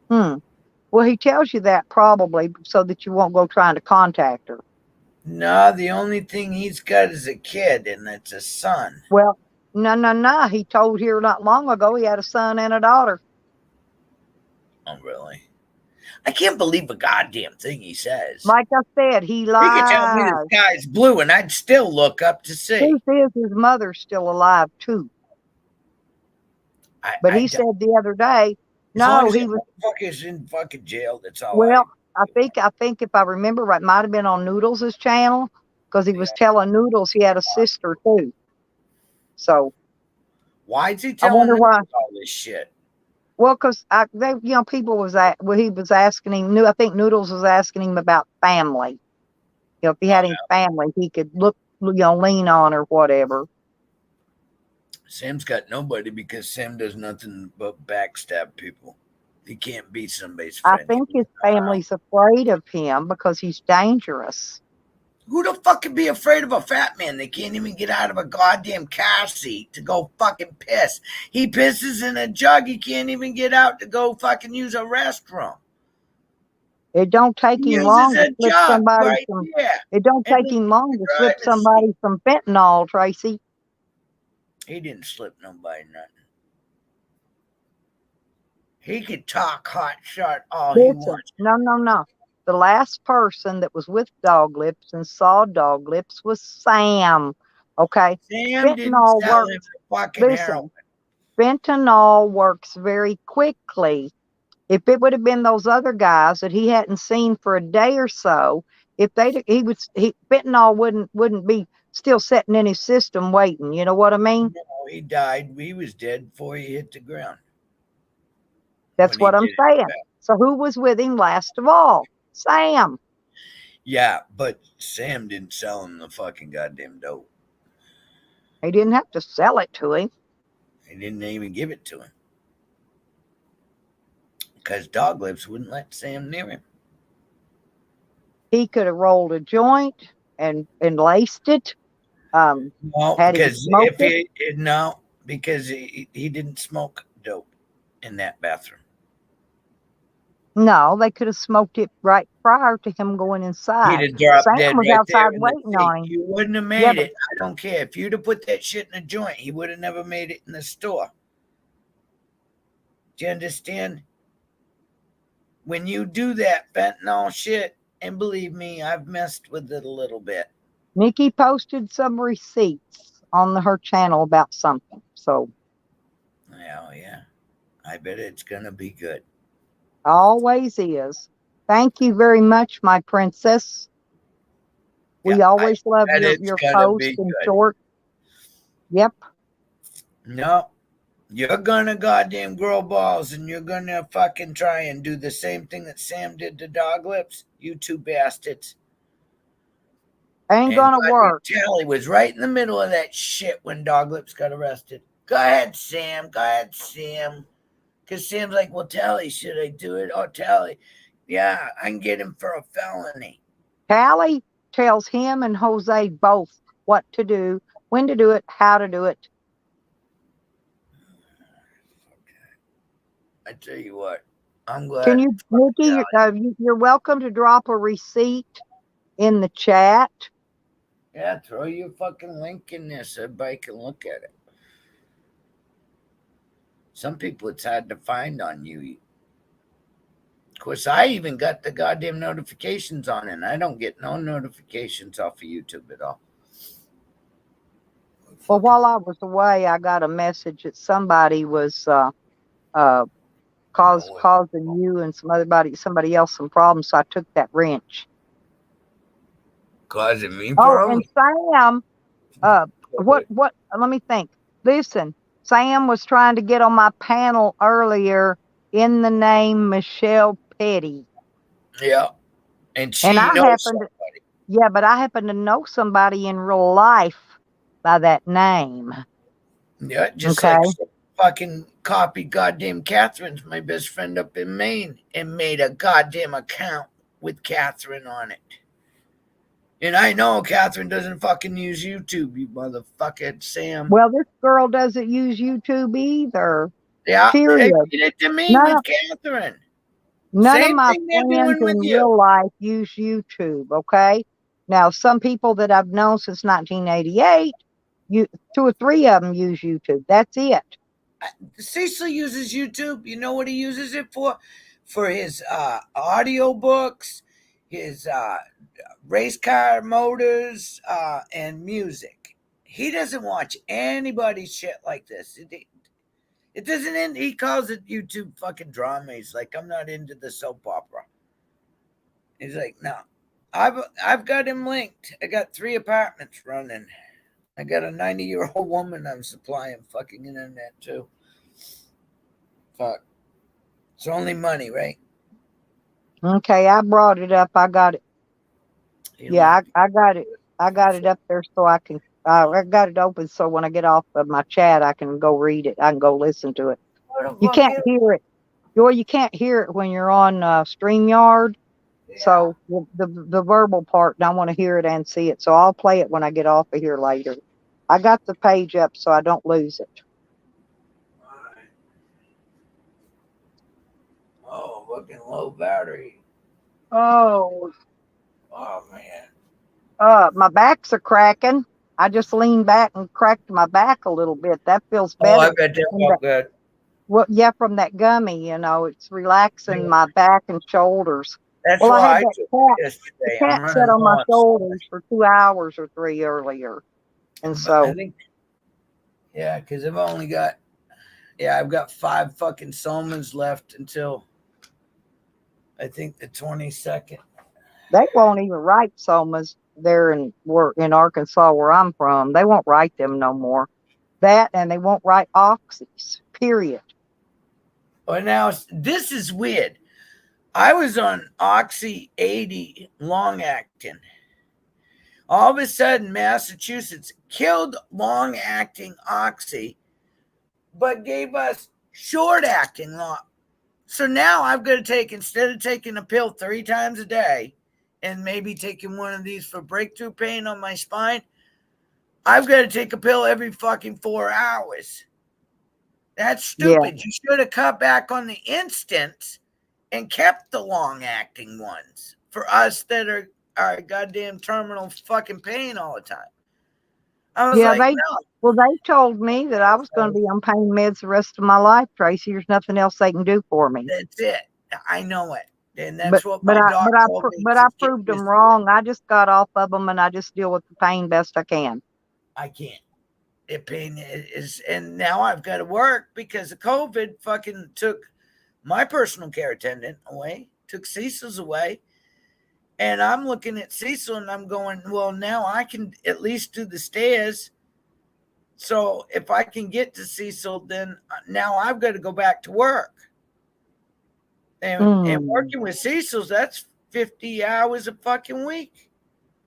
Well, he tells you that probably so that you won't go trying to contact her. No, the only thing he's got is a kid, and it's a son. Well, no. He told here not long ago he had a son and a daughter. Oh, really? I can't believe a goddamn thing he says. Like I said, he lies. He could tell me the sky's blue, and I'd still look up to see. Truth is, his mother's still alive too. But he said the other day, no, he was in fucking jail. That's all. Well, I think if I remember right, might have been on Noodles' channel, because he was telling Noodles he had a sister too. So why is he telling Noodles all this shit? Well, because people he was asking him. I think Noodles was asking him about family. If he had any family, he could lean on or whatever. Sam's got nobody, because Sam does nothing but backstab people. He can't be somebody's friend. I think his family's afraid of him because he's dangerous. Who the fuck could be afraid of a fat man? They can't even get out of a goddamn car seat to go fucking piss. He pisses in a jug. He can't even get out to go fucking use a restroom. It don't take him long to slip somebody It don't take him long to slip somebody some fentanyl, Tracy. He didn't slip nobody nothing. He could talk hot shot all he wants. No. The last person that was with Dog Lips and saw Dog Lips was Sam. Okay. Sam didn't sell him the fucking heroin. Fentanyl works very quickly. If it would have been those other guys that he hadn't seen for a day or so, fentanyl wouldn't be still sitting in his system waiting. You know what I mean? No, he died. He was dead before he hit the ground. That's what I'm saying. So who was with him last of all? Sam. Yeah, but Sam didn't sell him the fucking goddamn dope. He didn't have to sell it to him. He didn't even give it to him. Because Dog Lips wouldn't let Sam near him. He could have rolled a joint and laced it. No, because he didn't smoke dope in that bathroom. No, they could have smoked it right prior to him going He'd inside. have dropped Sam dead was right outside there in the waiting seat. on him. You wouldn't have Yeah, made but it. I don't care. If you'd have put that shit in a joint, he would have never made it in the store. Do you understand? When you do that fentanyl shit, and believe me, I've messed with it a little bit. Nikki posted some receipts on her channel about something. So Hell yeah. I bet it's going to be good. always is. Thank you very much, my princess. We Yeah, I always love bet it's your going to posts be and good. short. Yep. No, you're going to goddamn grow balls and you're going to fucking try and do the same thing that Sam did to Dog Lips. You two bastards. Ain't And gonna goddamn work. Tally was right in the middle of that shit when Dog Lips got arrested. Go ahead, Sam. Go ahead, Sam. Because Sam's like, well, Tally, should I do it? Oh, Tally, yeah, I can get him for a felony. Callie tells him and Jose both what to do, when to do it, how to do it. I tell you what, I'm glad. Can you, Nikki, you're welcome to drop a receipt in the chat. Yeah, throw your fucking link in there so everybody can look at it. Some people it's hard to find on you. Of course, I even got the goddamn notifications on it, and I don't get no notifications off of YouTube at all. Well, while I was away, I got a message that somebody was causing you and somebody else some problems, so I took that wrench. Causing me Oh, problems? and Sam, what, let me think. Listen, Sam was trying to get on my panel earlier in the name Michelle Petty. Yeah. And she And I knows happened somebody. Yeah, but I happen to know somebody in real life by that name. Yeah, just Okay. like fucking copied goddamn Catherine's my best friend up in Maine and made a goddamn account with Catherine on it. And I know Catherine doesn't fucking use YouTube, you motherfucker, Sam. Well, this girl doesn't use YouTube either. Yeah, Period. they did it to me None with of, Catherine. none of Same my thing they're friends doing with in you. real life use YouTube. Okay. Now, some people that I've known since 1988, 2 or 3 of them use YouTube. That's it. Cecil uses YouTube. You know what he uses it for? For his audio books, his race car motors, and music. He doesn't watch anybody's shit like this. It doesn't end. He calls it YouTube fucking drama. He's like, I'm not into the soap opera. He's like, no. I've got him linked. I got 3 apartments running. I got a 90-year-old woman I'm supplying fucking internet to. Fuck. It's only money, right? Okay. I brought it up. I got it. Yeah, I got it. I got it up there so I can. I got it open so when I get off of my chat, I can go read it. I can go listen to it. You can't hear it. You can't hear it when you're on StreamYard. Yeah. So the verbal part, and I want to hear it and see it. So I'll play it when I get off of here later. I got the page up so I don't lose it. Oh, fucking low battery. Oh man. My backs are cracking. I just leaned back and cracked my back a little bit. That feels better. Oh, I bet that felt good. Well, yeah, from that gummy, it's relaxing my back and shoulders. That's well, why I had I that took cat, yesterday. the cat sat on my shoulders for 2 hours or 3 earlier. And so I think, yeah, because I've got 5 fucking Solomons left until I think the 22nd. They won't even write Somas there in Arkansas where I'm from. They won't write them no more. That, and they won't write oxys, period. Well, now this is weird. I was on Oxy 80 long acting. All of a sudden, Massachusetts killed long acting Oxy, but gave us short acting. So now I've got to take, instead of taking a pill 3 times a day and maybe taking one of these for breakthrough pain on my spine, I've got to take a pill every fucking 4 hours. That's stupid. Yeah. You should have cut back on the instant and kept the long-acting ones for us that are goddamn terminal fucking pain all the time. I was like, no. Well, they told me that I was going to be on pain meds the rest of my life, Tracy. There's nothing else they can do for me. That's it. I know it. And that's what but my I doc told me. but I proved them wrong. I just got off of them, and I just deal with the pain best I can. I can't. The pain is, and now I've got to work because of COVID fucking took my personal care attendant away, took Cecil's away. And I'm looking at Cecil and I'm going, well, now I can at least do the stairs. So if I can get to Cecil, then now I've got to go back to work. And working with Cecil's, that's 50 hours a fucking week.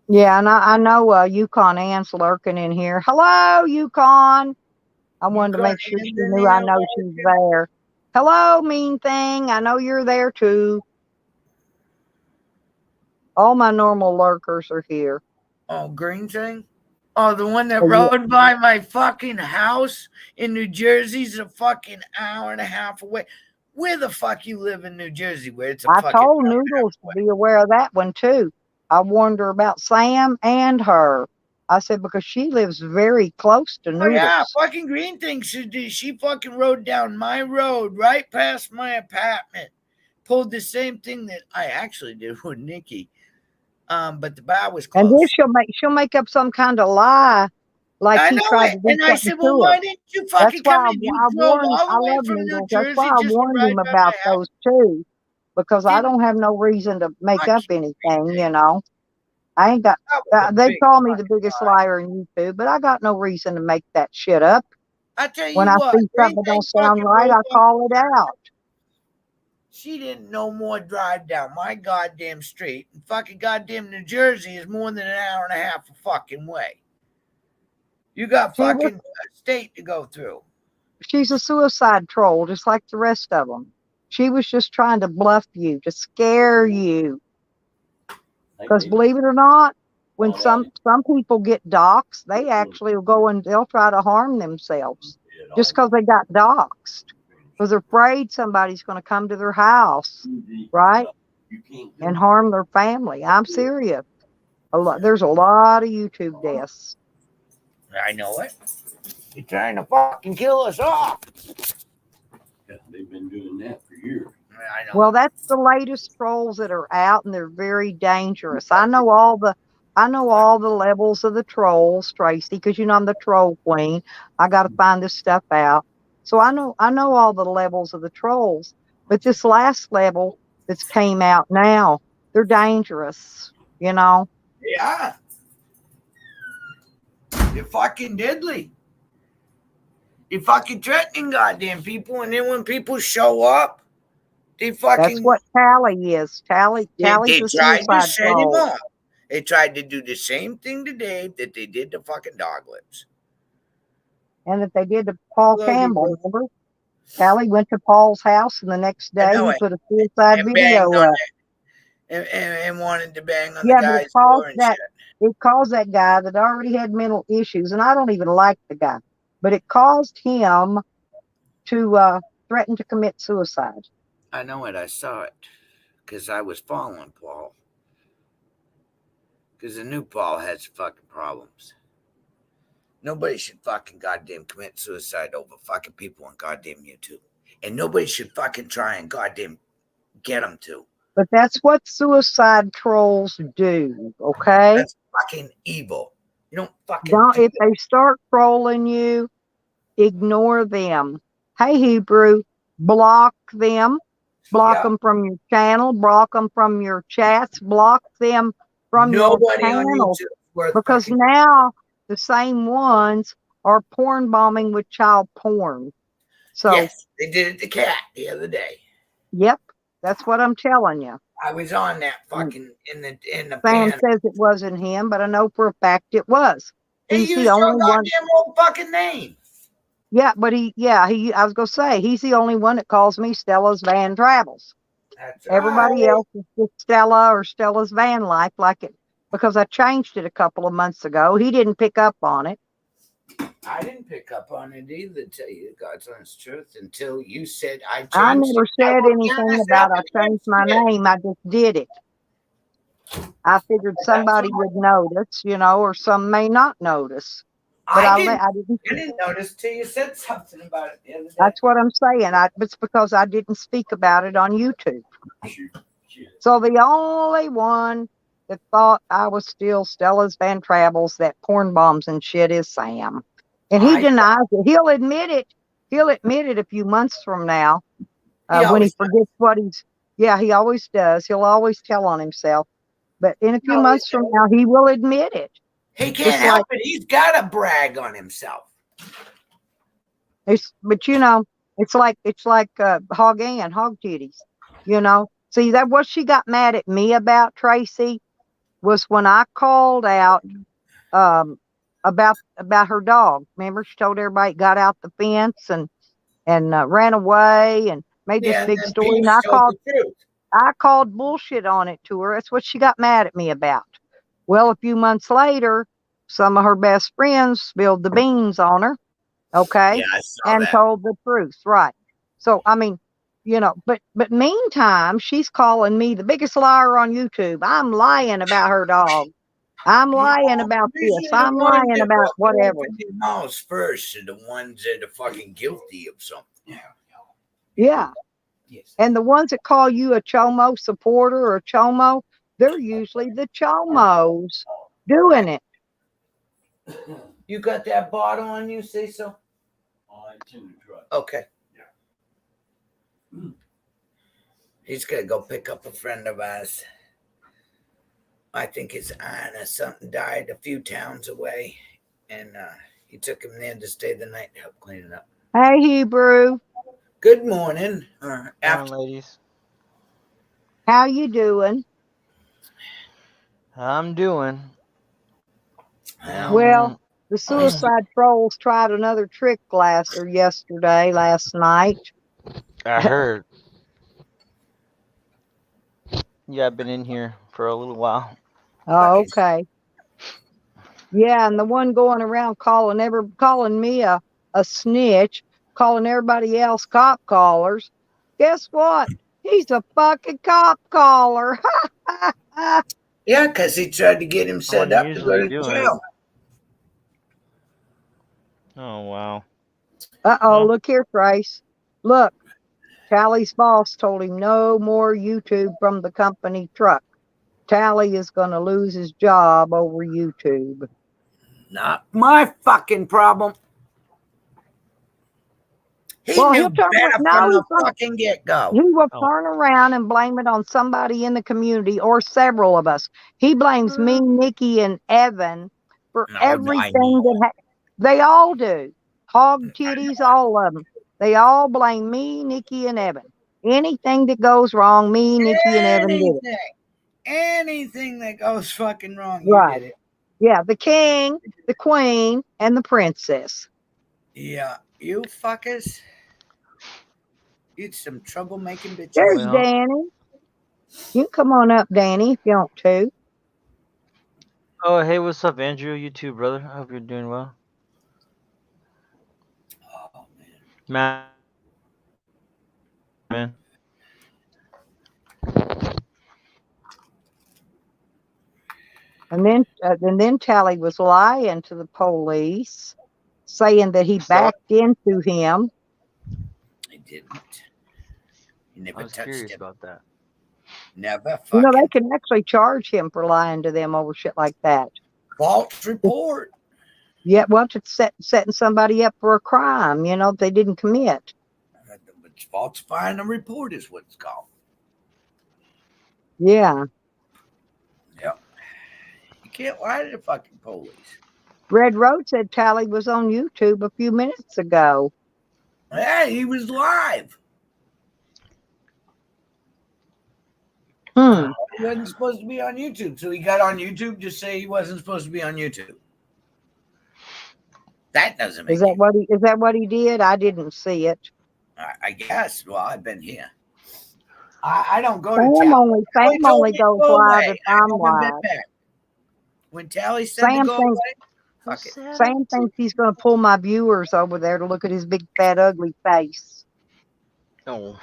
Yeah, and I know Yukon Ann's lurking in here. Hello, Yukon. I wanted to make sure she knew I know she's there. Hello, mean thing. I know you're there too. All my normal lurkers are here. Oh, green thing? Oh, the one that rode by my fucking house in New Jersey's a fucking hour and a half away. Where the fuck you live in New Jersey? Where it's a I fucking told Noodles to be aware of that one too. I warned her about Sam and her. I said because she lives very close to Noodles. Oh yeah, fucking green thing. She fucking rode down my road right past my apartment. Pulled the same thing that I actually did with Nikki. But the bar was closed. And then she'll make up some kind of lie, like he tried to do and I said, well, why didn't you fucking come in? You drove all the way from New Jersey. That's why I warned him about those too, because I don't have no reason to make up anything, you know. I ain't got. They call me the biggest liar in YouTube, but I got no reason to make that shit up. I tell you when what, I see something that don't sound right, I call it out. She didn't no more drive down my goddamn street. And fucking goddamn New Jersey is more than an hour and a half a fucking way. You got fucking state to go through. She's a suicide troll, just like the rest of them. She was just trying to bluff you, to scare you. Because believe it or not, when some people get doxxed, they actually will go and they'll try to harm themselves just because they got doxxed. Because they're afraid somebody's going to come to their house, right? And harm their family. I'm serious. There's a lot of YouTube deaths. I know it. They're trying to fucking kill us off. Yeah, they've been doing that for years. I know. Well, that's the latest trolls that are out, and they're very dangerous. I know all the levels of the trolls, Tracy, because you know I'm the troll queen. I got to find this stuff out. So I know all the levels of the trolls. But this last level that's came out now, they're dangerous, you know. Yeah. They're fucking deadly. They're fucking threatening goddamn people, and then when people show up, they fucking. That's what Tally is. Tally's a suicide troll. They tried to do the same thing to Dave that they did to fucking Dog Lips. And that they did to Paul Campbell, remember? Tally went to Paul's house, and the next day he put a suicide video up. And wanted to bang on the guy's door and shit. It caused that guy that already had mental issues, and I don't even like the guy, but it caused him to threaten to commit suicide. I know it. I saw it because I was following Paul. Because the new Paul has fucking problems. Nobody should fucking goddamn commit suicide over fucking people on goddamn YouTube. And nobody should fucking try and goddamn get them to. But that's what suicide trolls do, okay? That's fucking evil. You don't fucking if they start trolling you, ignore them. Hey, Hebrew, block them. Block them from your channel. Block them from your chats. Block them from your channel. Because now the same ones are porn bombing with child porn. So yes, they did it to Cat the other day. Yep, that's what I'm telling you. I was on that fucking in the Sam says it wasn't him, but I know for a fact it was. He's the only one. Goddamn old fucking name. Yeah, but I was gonna say he's the only one that calls me Stella's Van Travels. Everybody else is just Stella or Stella's Van Life, like it, because I changed it a couple of months ago. He didn't pick up on it. I didn't pick up on it either, to tell you God's honest truth, until you said I changed I never it. I said wrote anything Janice about up I and changed my shit. name. I just did it. I figured somebody would notice, or some may not notice. But I didn't. didn't notice till you said something about it the other day. That's what I'm saying. It's because I didn't speak about it on YouTube. So the only one that thought I was still Stella's Van Travels, that porn bombs and shit, is Sam. And he denies it. He'll admit it. He'll admit it a few months from now when he forgets what he's. Yeah, he always does. He'll always tell on himself. But in a few months from now, he will admit it. He can't help it. He's got to brag on himself. But it's like Hog Ann, hog titties. See, that what she got mad at me about, Tracy, was when I called out about her dog. Remember, she told everybody it got out the fence and ran away and made this big story. And I called bullshit on it to her. That's what she got mad at me about. Well, a few months later, some of her best friends spilled the beans on her. Okay. Yeah, I saw and that. told the truth. Right. So, I mean, but meantime, she's calling me the biggest liar on YouTube. I'm lying about her dog. I'm lying about this. I'm lying about whatever. The mouths first are the ones that are fucking guilty of something. Yeah. Yes. And the ones that call you a Chomo supporter or a Chomo, they're usually the Chomos doing it. You got that bottle on you, say so? It's in the truck. Okay. Yeah. He's gonna go pick up a friend of ours. I think his aunt or something died a few towns away, and he took him there to stay the night to help clean it up. Hey, Hebrew. Good morning. Morning, ladies. How you doing? I'm doing. Well, the suicide trolls tried another trick last night. I heard. Yeah, I've been in here for a little while. Oh, okay. Yeah, and the one going around calling me a snitch, calling everybody else cop callers. Guess what? He's a fucking cop caller. Yeah, because he tried to get him set up to go to jail. Oh, wow. Uh-oh, look here, Trace. Look, Tally's boss told him no more YouTube from the company truck. Tally is going to lose his job over YouTube. Not my fucking problem. He knew better from the fucking get-go. He will turn around and blame it on somebody in the community or several of us. He blames me, Nikki, and Evan for everything they all do. Hog titties, all of them. They all blame me, Nikki, and Evan. Anything that goes wrong, me, Nikki, and Evan did it. Anything that goes fucking wrong, you did it. Yeah, the king, the queen, and the princess. Yeah, you fuckers. It's some troublemaking bitches. There's Danny. You can come on up, Danny, if you want to. Oh, hey, what's up, Andrew? You too, brother. I hope you're doing well. Oh, man. And then Tally was lying to the police, saying that he backed into him. He didn't. He never I was curious about that. Never fucking. They can actually charge him for lying to them over shit like that. False report. Yeah, well, it's setting somebody up for a crime, they didn't commit. It's falsifying a report is what it's called. Yeah. Yep. You can't lie to the fucking police. Red Road said Tally was on YouTube a few minutes ago. Yeah, he was live. He wasn't supposed to be on YouTube, so he got on YouTube to say he wasn't supposed to be on YouTube. That doesn't make Is that what he did? I didn't see it. I guess. Well, I've been here. I don't go to Sam only goes live if I'm live. When Tally said to go away, Fuck it. Sam thinks he's going to pull my viewers over there to look at his big, fat, ugly face. Oh.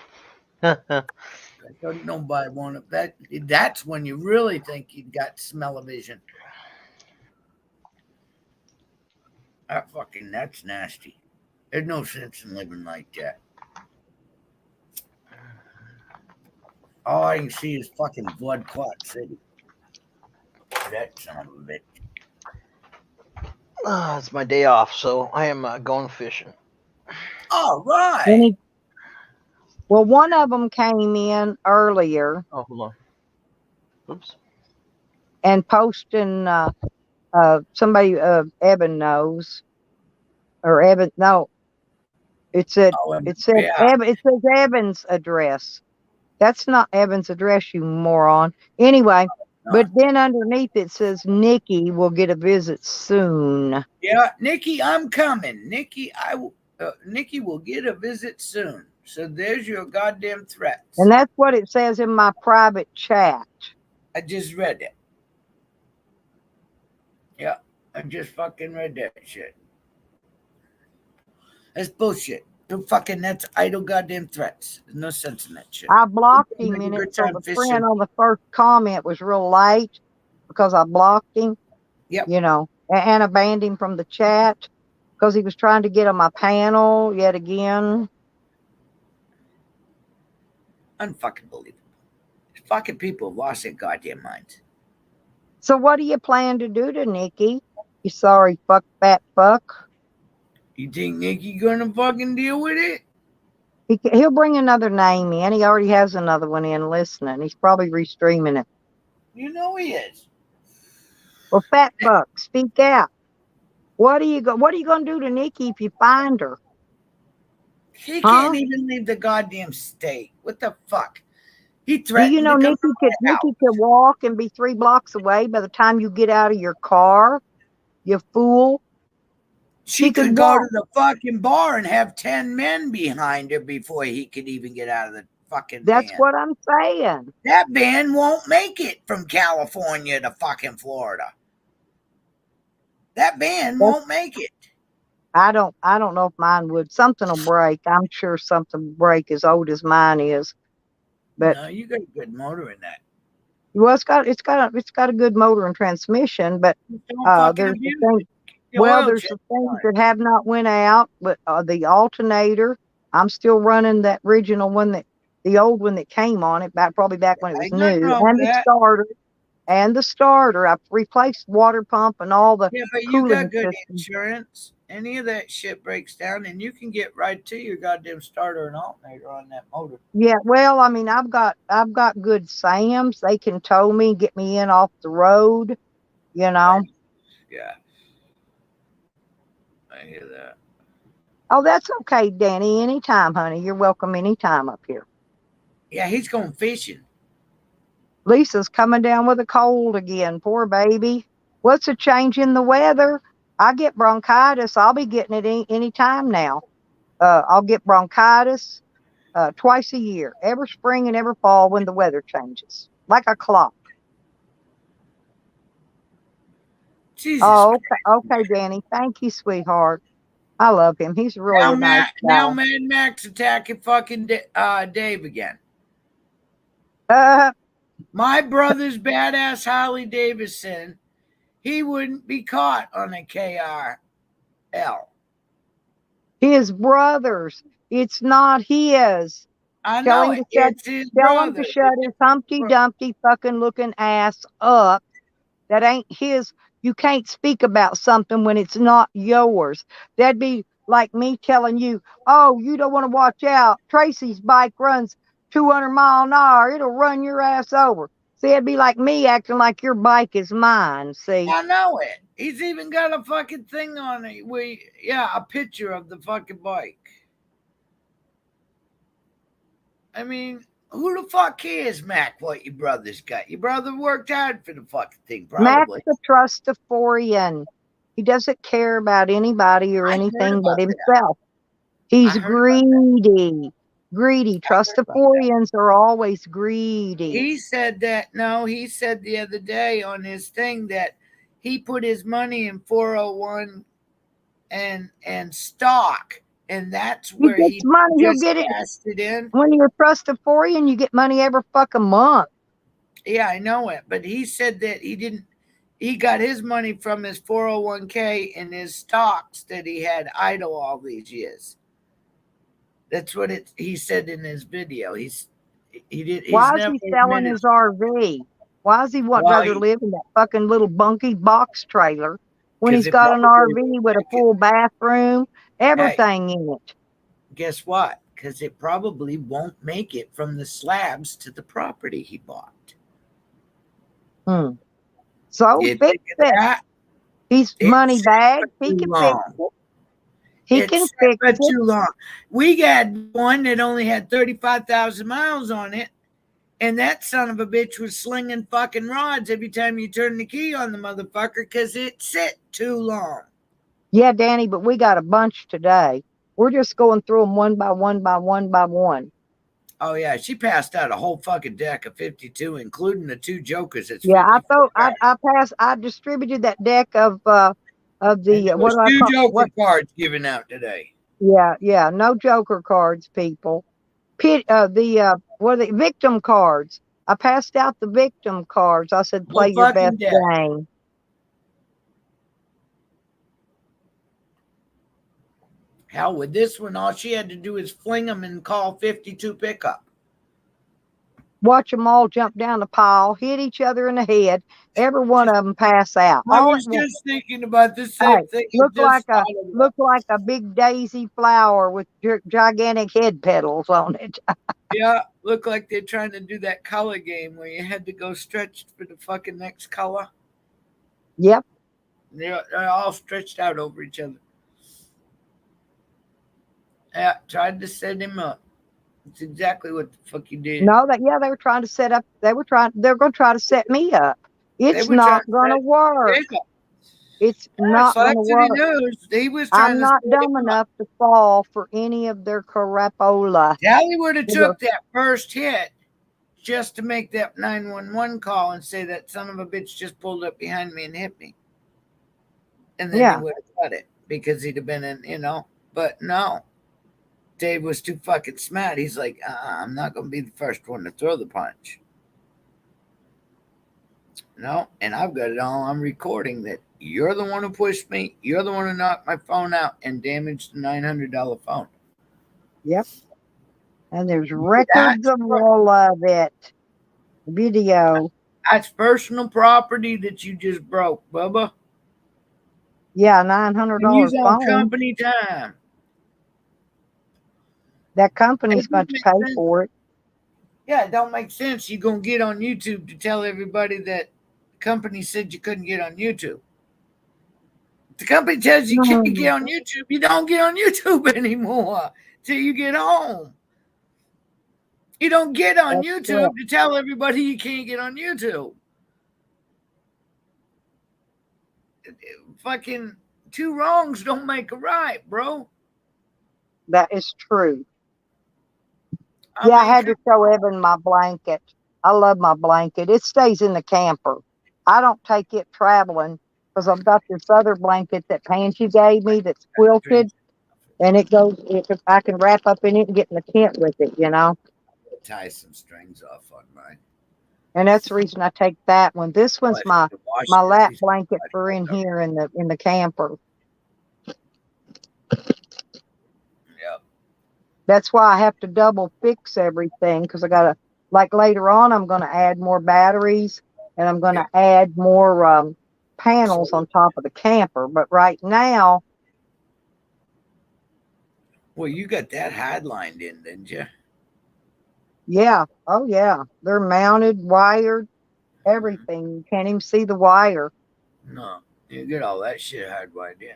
Don't nobody want it. That's when you really think you've got smell-o-vision. That's nasty. There's no sense in living like that. All I can see is fucking blood clot city. That son of a bitch. It's my day off, so I am going fishing. All right. Well, one of them came in earlier Oh, hold on. Oops. and posting somebody Evan knows, or Evan, no, it said Yeah. it says Evan's address. That's not Evan's address, you moron. Anyway, but then underneath it says Nikki will get a visit soon. Yeah, Nikki, I'm coming. Nikki, Nikki will get a visit soon. So there's your goddamn threats. And that's what it says in my private chat. I just read it. Yeah, I just fucking read that shit. That's bullshit. That's idle goddamn threats. There's no sense in that shit. I blocked him in it, so the friend on the first comment was real late because I blocked him. Yep. You know, and I banned him from the chat because he was trying to get on my panel yet again. Unfucking believable. Fucking people have lost their goddamn minds. So what do you plan to do to Nikki? You sorry fat fuck. You think Nikki gonna fucking deal with it? He'll bring another name in. He already has another one in listening. He's probably restreaming it. You know he is. Well, fat fuck, speak out. What are you gonna do to Nikki if you find her? She can't even leave the goddamn state. What the fuck? He threatened. Do you know Nikki could walk and be 3 blocks away by the time you get out of your car? You fool. She could go to the fucking bar and have 10 men behind her before he could even get out of the fucking van. That's what I'm saying. That van won't make it from California to fucking Florida. That van won't make it. I don't know if mine would. Something will break. I'm sure something will break as old as mine is. But no, you got a good motor in that. Well, it's got a good motor and transmission, but there's the thing. Well, there's the things that have not went out, but the alternator, I'm still running that original one the old one that came on it probably back when it was new, and the starter. I've replaced water pump and all the but you got good insurance. Any of that shit breaks down, and you can get right to your goddamn starter and alternator on that motor. Yeah, well, I mean, I've got good Sams. They can tow me, get me in off the road. You know. Yeah. I hear that. Oh, that's okay, Danny. Anytime, honey. You're welcome anytime up here. Yeah, he's going fishing. Lisa's coming down with a cold again. Poor baby. What's a change in the weather? I get bronchitis. I'll be getting it any time now. I'll get bronchitis twice a year, every spring and every fall when the weather changes, like a clock. Jesus okay, Danny. Thank you, sweetheart. I love him. He's really nice guy. Now Mad Max attacking fucking Dave again. My brother's badass Harley Davidson, he wouldn't be caught on a KRL. His brother's. It's not his. I know it's his brother. Tell him to shut his Humpty Dumpty fucking looking ass up. That ain't his. You can't speak about something when it's not yours. That'd be like me telling you, oh, you don't want to watch out. Tracy's bike runs 200 miles an hour. It'll run your ass over. See, it'd be like me acting like your bike is mine. See? I know it. He's even got a fucking thing on it. A picture of the fucking bike. I mean, who the fuck cares, Mac, what your brother's got? Your brother worked hard for the fucking thing, probably. Mac's a trustaforian. He doesn't care about anybody or anything but himself. He's greedy. Greedy. Trustaforians are always greedy. He said that. No, he said the other day on his thing that he put his money in 401 and stock, and that's He where gets he money. He'll just get it cashed it in. when you're trusted for you, and you get money every fucking month. Yeah, I know it, but he said that he didn't. He got his money from his 401k and his stocks that he had idle all these years. That's what he said in his video. He's Why is never he selling admitted. his RV? Why does he want Well, rather live in that fucking little bunky box trailer when because he's it got an probably RV with a make it. full bathroom, Hey, everything in it? guess what? Because it probably won't make it from the slabs to the property he bought. So You fix think of it. that? He's It's money sat bag. for He too can fix long. it. He can It's sat fix for it. too long. We got one that only had 35,000 miles on it, and that son of a bitch was slinging fucking rods every time you turn the key on the motherfucker because it sat too long. Yeah, Danny, but we got a bunch today. We're just going through them one by one by one by one. Oh yeah, she passed out a whole fucking deck of 52, including the two jokers. It's Yeah, 54 cards. I distributed that deck of the And there what was do I two call joker what? cards given out today. Yeah, no joker cards, people. What are the victim cards? I passed out the victim cards. I said, Whole play your fucking best deck. game. Hell, with this one, all she had to do is fling them and call 52 pickup. Watch them all jump down the pile, hit each other in the head. Every one of them pass out I all at was once. just thinking about the Hey, same thing. look like a big daisy flower with gigantic head petals on it. Yeah, look like they're trying to do that color game where you had to go stretched for the fucking next color. Yep. They're all stretched out over each other. Yeah, tried to set him up. It's exactly what the fuck you did. No, they were trying to set up. They're going to try to set me up. They It's were trying not to going to set work. Jacob. It's Yeah, not so going to that's what he work. knows. He was trying I'm to not set dumb him up. enough to fall for any of their crapola. Tally would have took that first hit just to make that 911 call and say that son of a bitch just pulled up behind me and hit me. And then he Yeah. would have cut it because he'd have been in. But no. Dave was too fucking smart. He's like, I'm not going to be the first one to throw the punch. No, and I've got it all on recording that you're the one who pushed me. You're the one who knocked my phone out and damaged the $900 phone. Yep. And there's records of all of it. Video. That's personal property that you just broke, Bubba. Yeah, And $900 he's on phone. company time. That company's going to pay for it. Yeah, it don't make sense. You're going to get on YouTube to tell everybody that the company said you couldn't get on YouTube. If the company tells you can't get on YouTube, you don't get on YouTube anymore till you get home. You don't get on That's YouTube correct. to tell everybody you can't get on YouTube. Fucking two wrongs don't make a right, bro. That is true. I I had to show Evan my blanket. I love my blanket. It stays in the camper. I don't take it traveling because I've got this other blanket that Pansy gave me that's quilted, and I can wrap up in it and get in the tent with it, tie some strings off on mine. And that's the reason I take that one. This one's my lap blanket for in here in the camper. Yep. That's why I have to double fix everything because I gotta, like, later on I'm gonna add more batteries and I'm gonna add more panels on top of the camper. But right now, well, you got that hardlined in, didn't you? yeah, oh yeah, they're mounted, wired, everything. You can't even see the wire. No, you get all that shit hardwired in.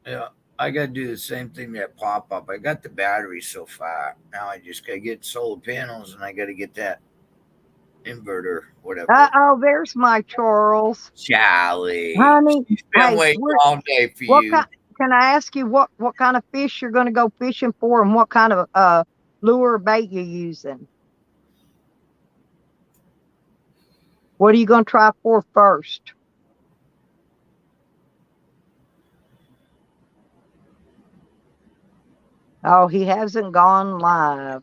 Yeah, I got to do the same thing that pop up. I got the battery so far. Now I just got to get solar panels and I got to get that inverter, whatever. Oh, there's my Charles. Charlie. Honey, He's been waiting all day for you. Can I ask you what kind of fish you're going to go fishing for and what kind of lure or bait you're using? What are you going to try for first? Oh, he hasn't gone live.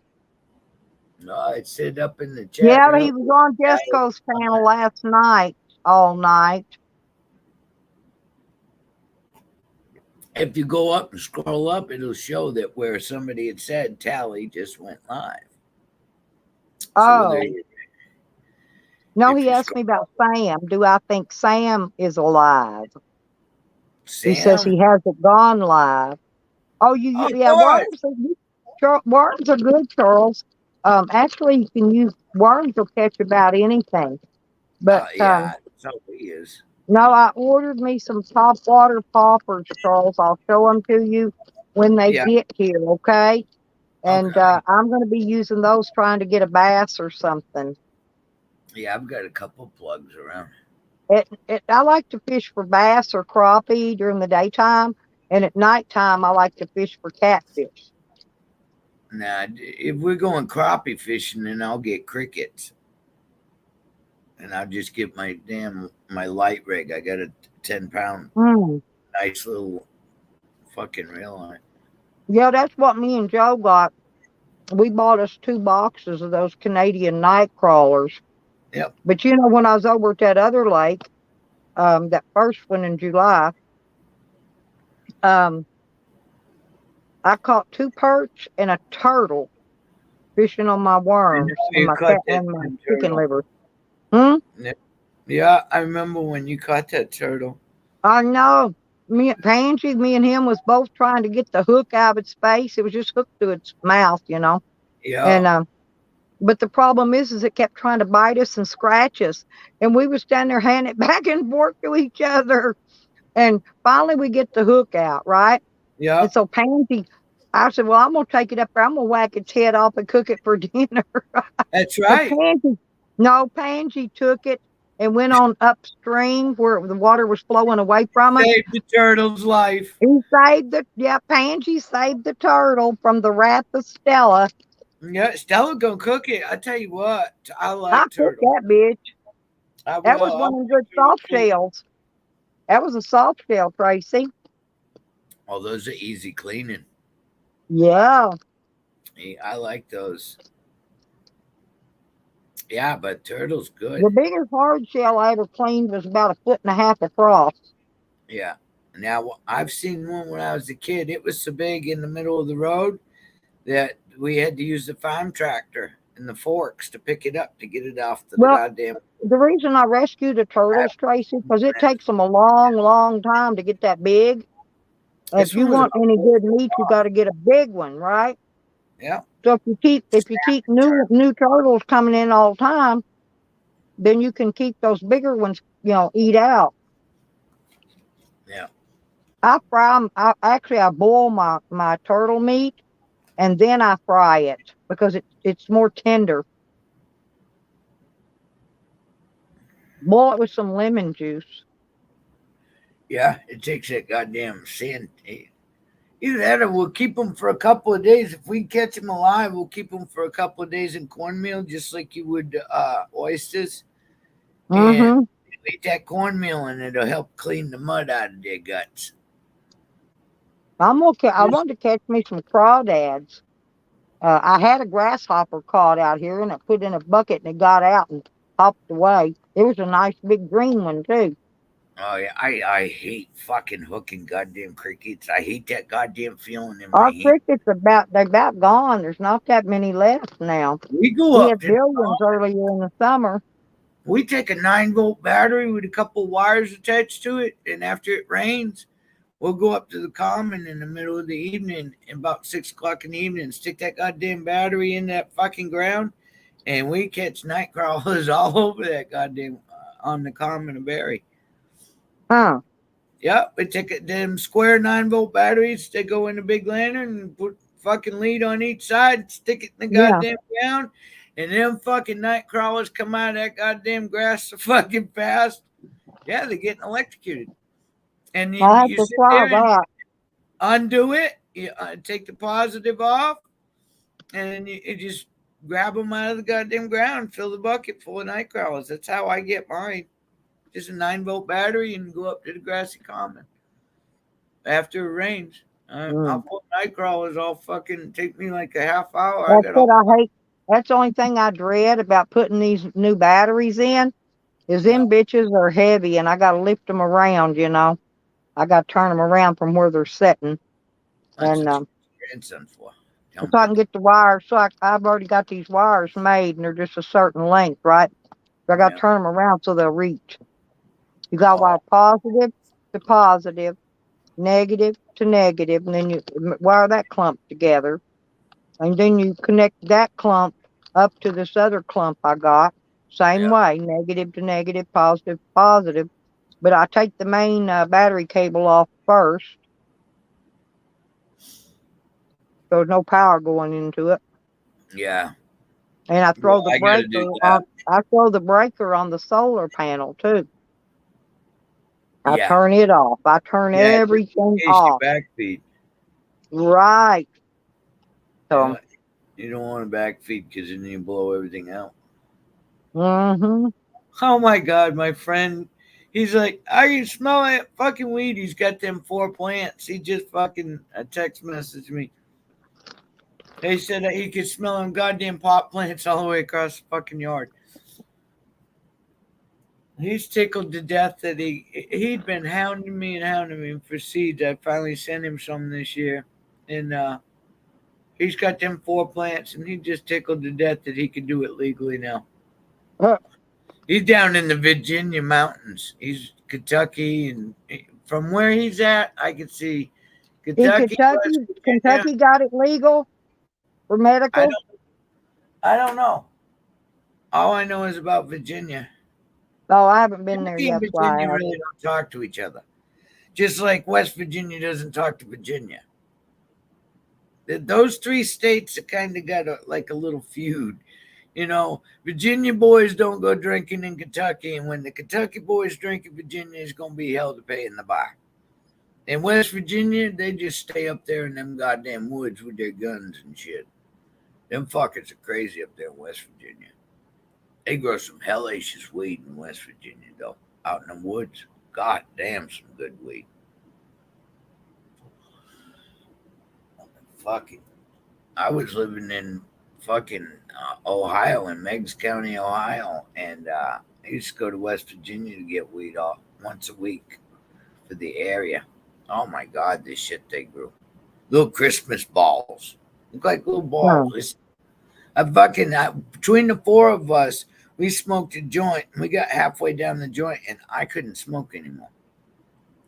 No, it said up in the chat Yeah, he room. was on Jesco's panel last night, all night. If you go up and scroll up, it'll show that where somebody had said Tally just went live. So there Oh, you, no, if he you asked scroll me about Sam. Do I think Sam is alive? He says Sam, he hasn't gone live. Oh, oh, yeah, yours. worms are good, Charles. Actually, you can use worms will catch about anything. But Yeah, so he is. no, I ordered me some top water poppers, Charles. I'll show them to you when they Yeah, get here, okay? And okay. I'm going to be using those trying to get a bass or something. Yeah, I've got a couple plugs around. I like to fish for bass or crappie during the daytime, and at nighttime I like to fish for catfish. Now, if we're going crappie fishing, then I'll get crickets, and I'll just get my light rig. I got a 10-pound, Mm. nice little fucking reel on it. Yeah, that's what me and Joe got. We bought us 2 boxes of those Canadian night crawlers. Yep. But when I was over at that other lake, that first one in July, um, I caught 2 perch and a turtle fishing on my And worms and you my caught that and my damn chicken turtle. liver. Hmm? Yeah, I remember when you caught that turtle. I know. Me and him was both trying to get the hook out of its face. It was just hooked to its mouth, Yeah, And but the problem is it kept trying to bite us and scratch us, and we were standing there handing it back and forth to each other. And finally, we get the hook out, right? yeah, And so Pansy, I said, "Well, I'm gonna take it up there. I'm gonna whack its head off and cook it for dinner." that's But right. Pansy took it and went on upstream where the water was flowing away from us. Saved the turtle's life. Pansy saved the turtle from the wrath of Stella. Yeah, Stella gonna cook it. I tell you what, I I like cooked turtle. that bitch. I That was will. one of them good soft shells. That was a soft shell, Tracy. Oh, those are easy cleaning. Yeah. I like those. Yeah, but turtle's The good. biggest hard shell I ever cleaned was about 1.5 feet across. Yeah. Now I've seen one when I was a kid. It was so big in the middle of the road that we had to use the farm tractor and the forks to pick it up to get it off the Well, goddamn. the reason I rescue the turtles, Tracy, because it takes them a long, long time to get that big. If This you one was want about any 4 good foot meat, you got long. to get a big one, right? Yeah. So if you keep new turtles coming in all the time, then you can keep those bigger ones, eat out. Yeah. I fry them. I boil my turtle meat and then I fry it because it's more tender. Boil it with some lemon juice. Yeah. It takes that goddamn sand. Either that or we'll keep them for a couple of days. If we catch them alive, we'll keep them for a couple of days in cornmeal, just like you would oysters. And Mm-hmm. eat that cornmeal, and it'll help clean the mud out of their guts. I'm okay. I Just, want to catch me some crawdads. I had a grasshopper caught out here, and I put it in a bucket, and it got out and hopped away. It was a nice big green one too. oh yeah, I hate fucking hooking goddamn crickets. I hate that goddamn feeling in my Our hand. crickets they're about gone. There's not that many left now. We go We up had to the billions pond. earlier in the summer. We take a 9-volt battery with a couple wires attached to it, and after it rains, we'll go up to the common in the middle of the evening, about 6 o'clock in the evening, stick that goddamn battery in that fucking ground, and we catch night crawlers all over that goddamn on the common and berry. Huh. Yep, we take them square 9-volt batteries. They go in a big lantern and put fucking lead on each side, stick it in the Yeah. goddamn ground, and them fucking night crawlers come out of that goddamn grass so fucking fast. Yeah, they're getting electrocuted. And then I'll have you to sit try there and that. undo it, you take the positive off, and you just grab them out of the goddamn ground, fill the bucket full of night crawlers. That's how I get mine. Just a 9-volt battery and go up to the grassy common after it rains. I'll Mm. put night crawlers all fucking take me like a half hour. I That's got all. what I hate. That's the only thing I dread about putting these new batteries in is Yeah. them bitches are heavy and I got to lift them around, you know. I got to turn them around from where they're sitting. That's And what your grandson for. so I can get the wires. So I've already got these wires made and they're just a certain length, right? So I got to Yeah. turn them around so they'll reach. You got to wire Oh, positive to positive, negative to negative, and then you wire that clump together. And then you connect that clump up to this other clump I got. Same yeah. way, negative to negative, positive to positive. But I take the main battery cable off first, so there's no power going into it. Yeah. And I Well, throw the I got to do breaker on. that. I throw the breaker on the solar panel too. I Yeah. turn it off. I turn Yeah. Just everything in case you off. backfeed. Right. So, Yeah. You don't want to backfeed because then you blow everything out. mm-hmm. Oh my God, my friend. He's like, I can smell that fucking weed. He's got them 4 plants. He just fucking text messaged me. They said that he could smell them goddamn pot plants all the way across the fucking yard. He's tickled to death that he'd been hounding me for seeds. I finally sent him some this year. And he's got them 4 plants and he just tickled to death that he could do it legally now. He's down in the Virginia mountains. He's Kentucky, and from where he's at, I can see In Kentucky, West Kentucky, Virginia. Kentucky got it legal for I medical. don't, I don't know. All I know is about Virginia. Oh, I haven't been there Kentucky and yet. That's why Virginia I asked. really don't talk to each other, just like West Virginia doesn't talk to Virginia. Those 3 states have kind of got like a little feud. You know, Virginia boys don't go drinking in Kentucky, and when the Kentucky boys drink in Virginia, it's going to be hell to pay in the bar. In West Virginia, they just stay up there in them goddamn woods with their guns and shit. Them fuckers are crazy up there in West Virginia. They grow some hellacious weed in West Virginia, though. Out in them woods. God damn, some good weed. Fucking. I was living in fucking Ohio, in Meigs County, Ohio, and I used to go to West Virginia to get weed off once a week for the area. Oh my God, this shit they grew. Little Christmas balls. Look like little balls. Hmm. Between the 4 of us, we smoked a joint and we got halfway down the joint and I couldn't smoke anymore.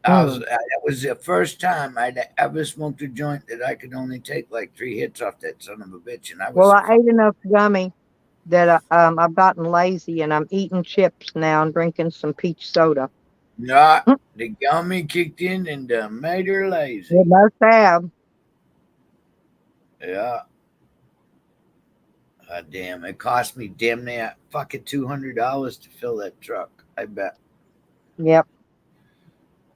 That was the first time I'd ever smoked a joint that I could only take like 3 hits off that son of a bitch. And I Well, was I ate enough gummy that I've gotten lazy and I'm eating chips now and drinking some peach soda. not, Mm, the gummy kicked in and made her lazy. it must have. Yeah. God damn, it cost me damn near fucking $200 to fill that truck. I bet. Yep.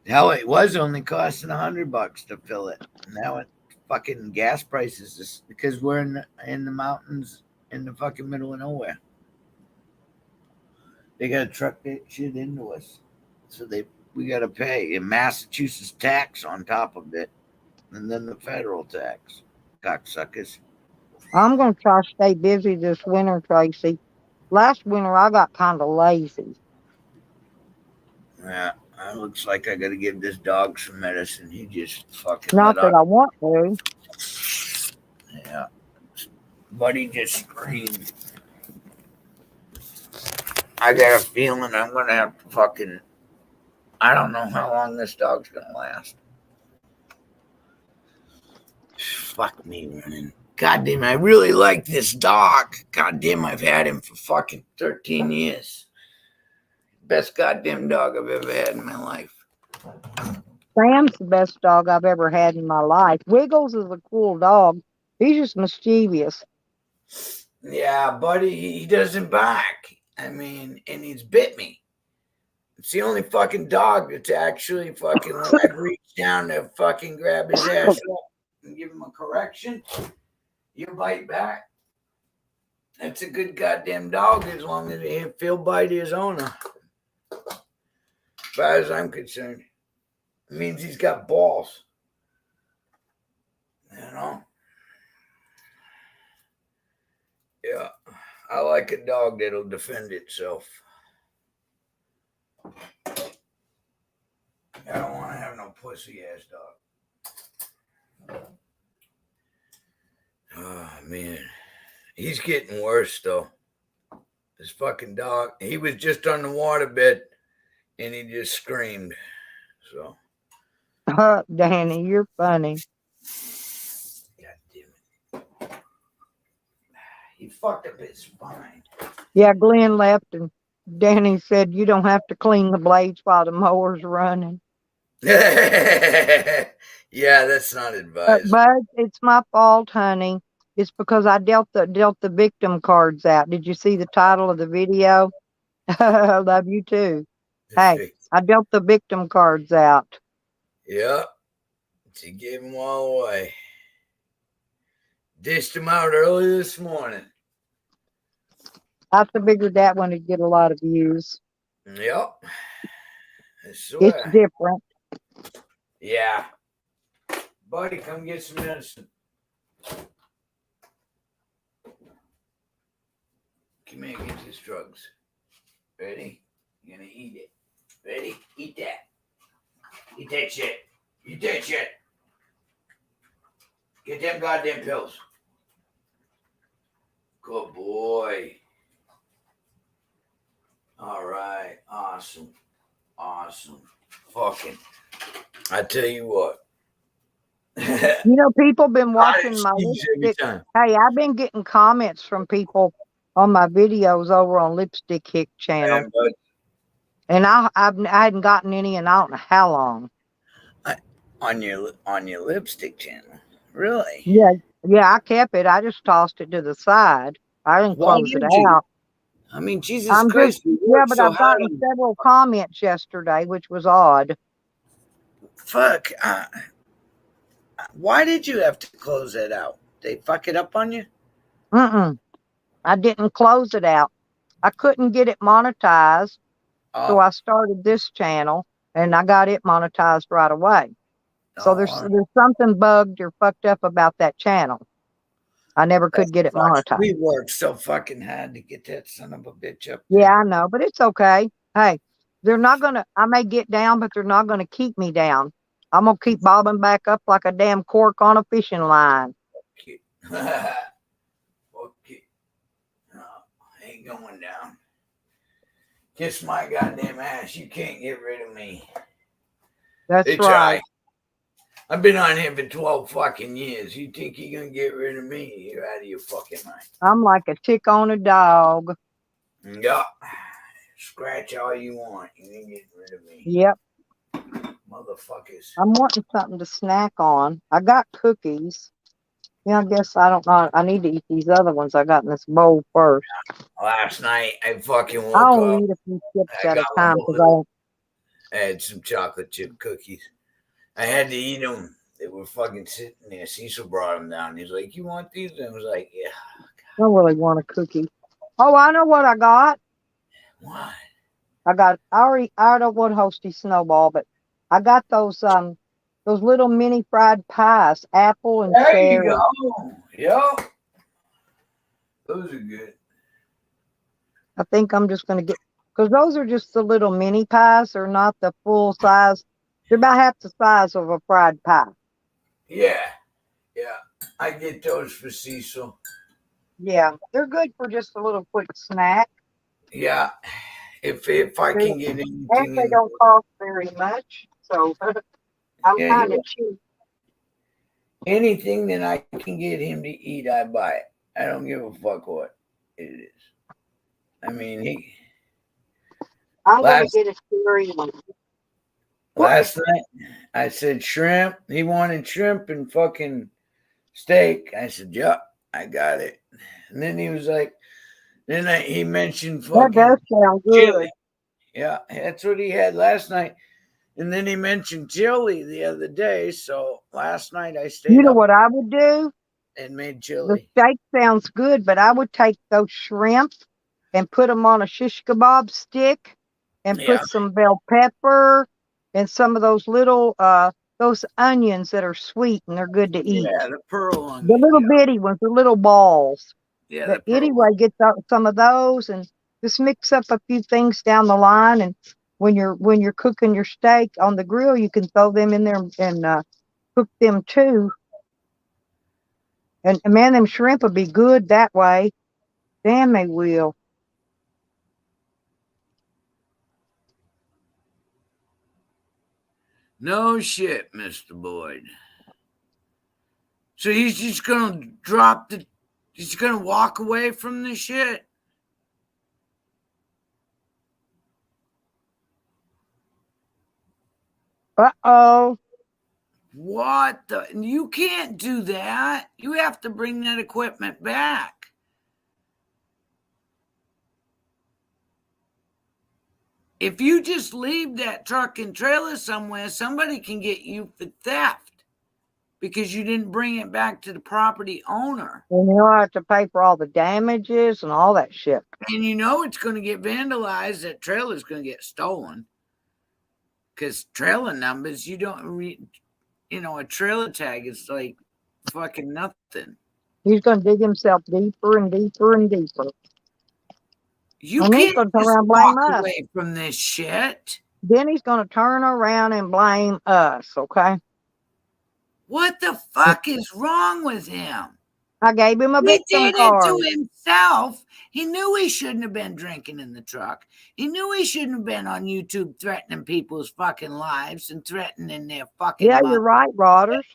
Hell, it was only costing $100 to fill it. Now it fucking gas prices is because we're in the mountains in the fucking middle of nowhere. They gotta truck that shit into us, so we gotta pay in Massachusetts tax on top of it, and then the federal tax. Cocksuckers. I'm going to try to stay busy this winter, Tracy. Last winter, I got kind of lazy. Yeah, it looks like I gotta give this dog some medicine. He just fucking Not let that out. I want to. Yeah, buddy just screamed. I got a feeling I'm gonna have to fucking. I don't know how long this dog's gonna last. Fuck me running. God damn, I really like this dog. God damn, I've had him for fucking 13 years. Best goddamn dog I've ever had in my life. Sam's the best dog I've ever had in my life. Wiggles is a cool dog. He's just mischievous. Yeah, buddy, he doesn't bark. I mean, and he's bit me. It's the only fucking dog that's actually fucking, when I'd reach down to fucking grab his ass up and give him a correction, you bite back. That's a good goddamn dog as long as he'll bite his owner. As far as I'm concerned, it means he's got balls. You know? Yeah. I like a dog that'll defend itself. I don't want to have no pussy ass dog. Oh man. He's getting worse though. This fucking dog. He was just on the waterbed and he just screamed. So Danny, you're funny. God damn it. He fucked up his spine. Yeah, Glenn left and Danny said you don't have to clean the blades while the mower's running. Yeah, that's not advisable. But it's my fault, honey. It's because I dealt the victim cards out. Did you see the title of the video? I love you too. Hey, I dealt the victim cards out. Yeah, she gave them all away. Dished them out early this morning. I figured that one would get a lot of views. Yep. I swear. It's different. Yeah. Buddy, come get some medicine. Come here and get these drugs. Ready? You're gonna eat it. Ready? Eat that. Eat that shit. Eat that shit. Get them goddamn pills. Good boy. All right. Awesome. Awesome. Fucking. I tell you what. You know, people been watching my lipstick. Time. Hey, I've been getting comments from people on my videos over on Lipstick Hick channel. And I hadn't gotten any in I don't know how long. On your lipstick channel. Really? Yeah, I kept it. I just tossed it to the side. I didn't close it out. I mean, Jesus Christ. But I've gotten several comments yesterday, which was odd. Fuck. Why did you have to close that out? They fuck it up on you? I didn't close it out. I couldn't get it monetized. So I started this channel and I got it monetized right away. So there's something bugged or fucked up about that channel. I never could get it monetized. We worked so fucking hard to get that son of a bitch up. Yeah, I know, but it's okay. Hey, they're not gonna. I may get down, but they're not gonna keep me down. I'm gonna keep bobbing back up like a damn cork on a fishing line. Okay. Okay. No, ain't going down. Kiss my goddamn ass. You can't get rid of me. That's right. I've been on here for 12 fucking years. You think you're going to get rid of me? You're out of your fucking mind. I'm like a tick on a dog. Yup. Scratch all you want. You ain't getting rid of me. Yep. Motherfuckers. I'm wanting something to snack on. I got cookies. Yeah, I guess I don't know. I need to eat these other ones I got in this bowl first. Last night, I fucking woke I up. only eat a few chips at a time because I had some chocolate chip cookies. I had to eat them. They were fucking sitting there. Cecil brought them down. He's like, "You want these?" And I was like, "Yeah." I don't really want a cookie. Oh, I know what I got. What? I don't want Hosty Snowball, but I got those little mini fried pies, apple and cherry. There you go. Yep. Those are good. I think I'm just gonna get because those are just the little mini pies. They're not the full size. They're about half the size of a fried pie. Yeah. Yeah. I get those for Cecil. Yeah, they're good for just a little quick snack. Yeah. If I can get anything. And they don't cost very much. So I'm kind of cheap. Anything that I can get him to eat, I buy it. I don't give a fuck what it is. I mean, I'm going to get a cherry one. Last night, I said shrimp. He wanted shrimp and fucking steak. I said, "Yup, I got it." And then he was like, he mentioned fucking that does sound good. chili. Yeah, that's what he had last night. And then he mentioned chili the other day. So last night I stayed. You know what I would do? And made chili. The steak sounds good, but I would take those shrimp and put them on a shish kebab stick and put some bell pepper and some of those little those onions that are sweet and they're good to eat. Yeah, the pearl The onion. little Yeah, bitty ones, the little balls. yeah, But the pearl anyway, onion. get some of those and just mix up a few things down the line. And when you're cooking your steak on the grill, you can throw them in there and cook them too. And man, them shrimp will be good that way. Damn, they will. No shit, Mr. Boyd. So he's just gonna he's gonna walk away from the shit. Uh-oh. What the? You can't do that. You have to bring that equipment back. If you just leave that truck and trailer somewhere, somebody can get you for theft because you didn't bring it back to the property owner. And you'll have to pay for all the damages and all that shit. And you know it's going to get vandalized. That trailer's going to get stolen. Because trailer numbers, you don't read, a trailer tag is like fucking nothing. He's going to dig himself deeper and deeper and deeper. You And he's can't going to turn just around and walk blame us. away from this shit. Then he's going to turn around and blame us, okay? What the fuck is wrong with him? I gave him a He victim did it card. to himself. He knew he shouldn't have been drinking in the truck. He knew he shouldn't have been on YouTube threatening people's fucking lives and threatening their fucking Yeah, lives. you're right, Rodders.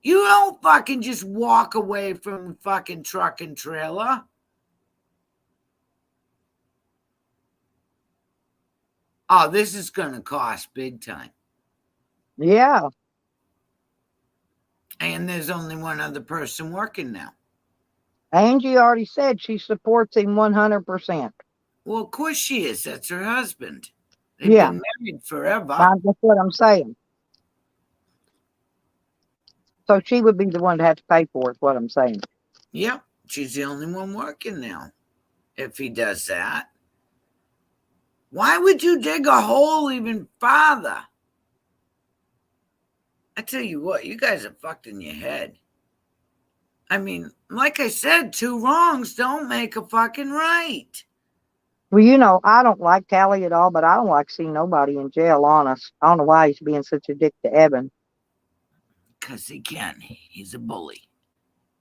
You don't fucking just walk away from the fucking truck and trailer. Oh, this is going to cost big time. Yeah. And there's only one other person working now. Angie already said she supports him 100%. Well, of course she is. That's her husband. They've been married forever. That's what I'm saying. So she would be the one to have to pay for it, is what I'm saying. Yep. She's the only one working now. If he does that. Why would you dig a hole even farther? I tell you what, you guys are fucked in your head. I mean, like I said, 2 wrongs don't make a fucking right. Well, I don't like Tally at all, but I don't like seeing nobody in jail, honest. I don't know why he's being such a dick to Evan. Because he can. He's a bully.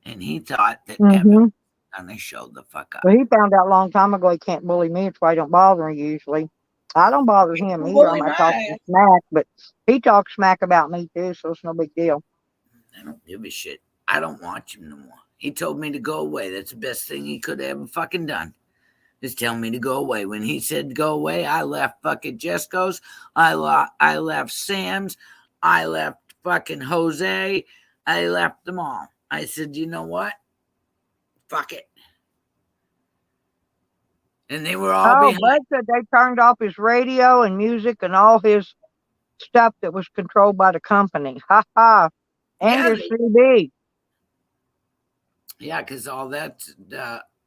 And he thought that Evan was going to show the fuck up. Well, he found out a long time ago he can't bully me. That's why he don't bother me usually. I don't bother him either. I might talk some smack, but he talks smack about me too, so it's no big deal. I don't give a shit. I don't watch him no more. He told me to go away. That's the best thing he could have ever fucking done. Is tell me to go away. When he said to go away, I left fucking Jesco's. I left Sam's. I left fucking Jose. I left them all. I said, you know what? Fuck it. And they were all behind. Bud said they turned off his radio and music and all his stuff that was controlled by the company. Ha ha. And his CD. Yeah, because all that's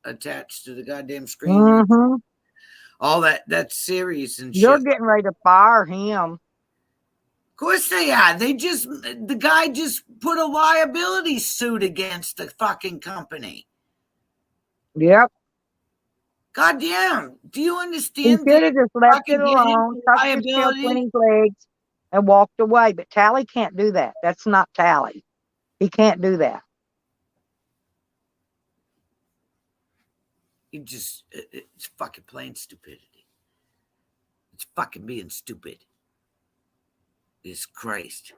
attached to the goddamn screen. All that series and shit. You're getting ready to fire him. Of course they are. The guy just put a liability suit against the fucking company. Yep. God damn. Do you understand? He should have just left it alone, tucked his tail between his legs, and walked away. But Tally can't do that. That's not Tally. He can't do that. It's fucking plain stupidity. It's fucking being stupid. It's Christ.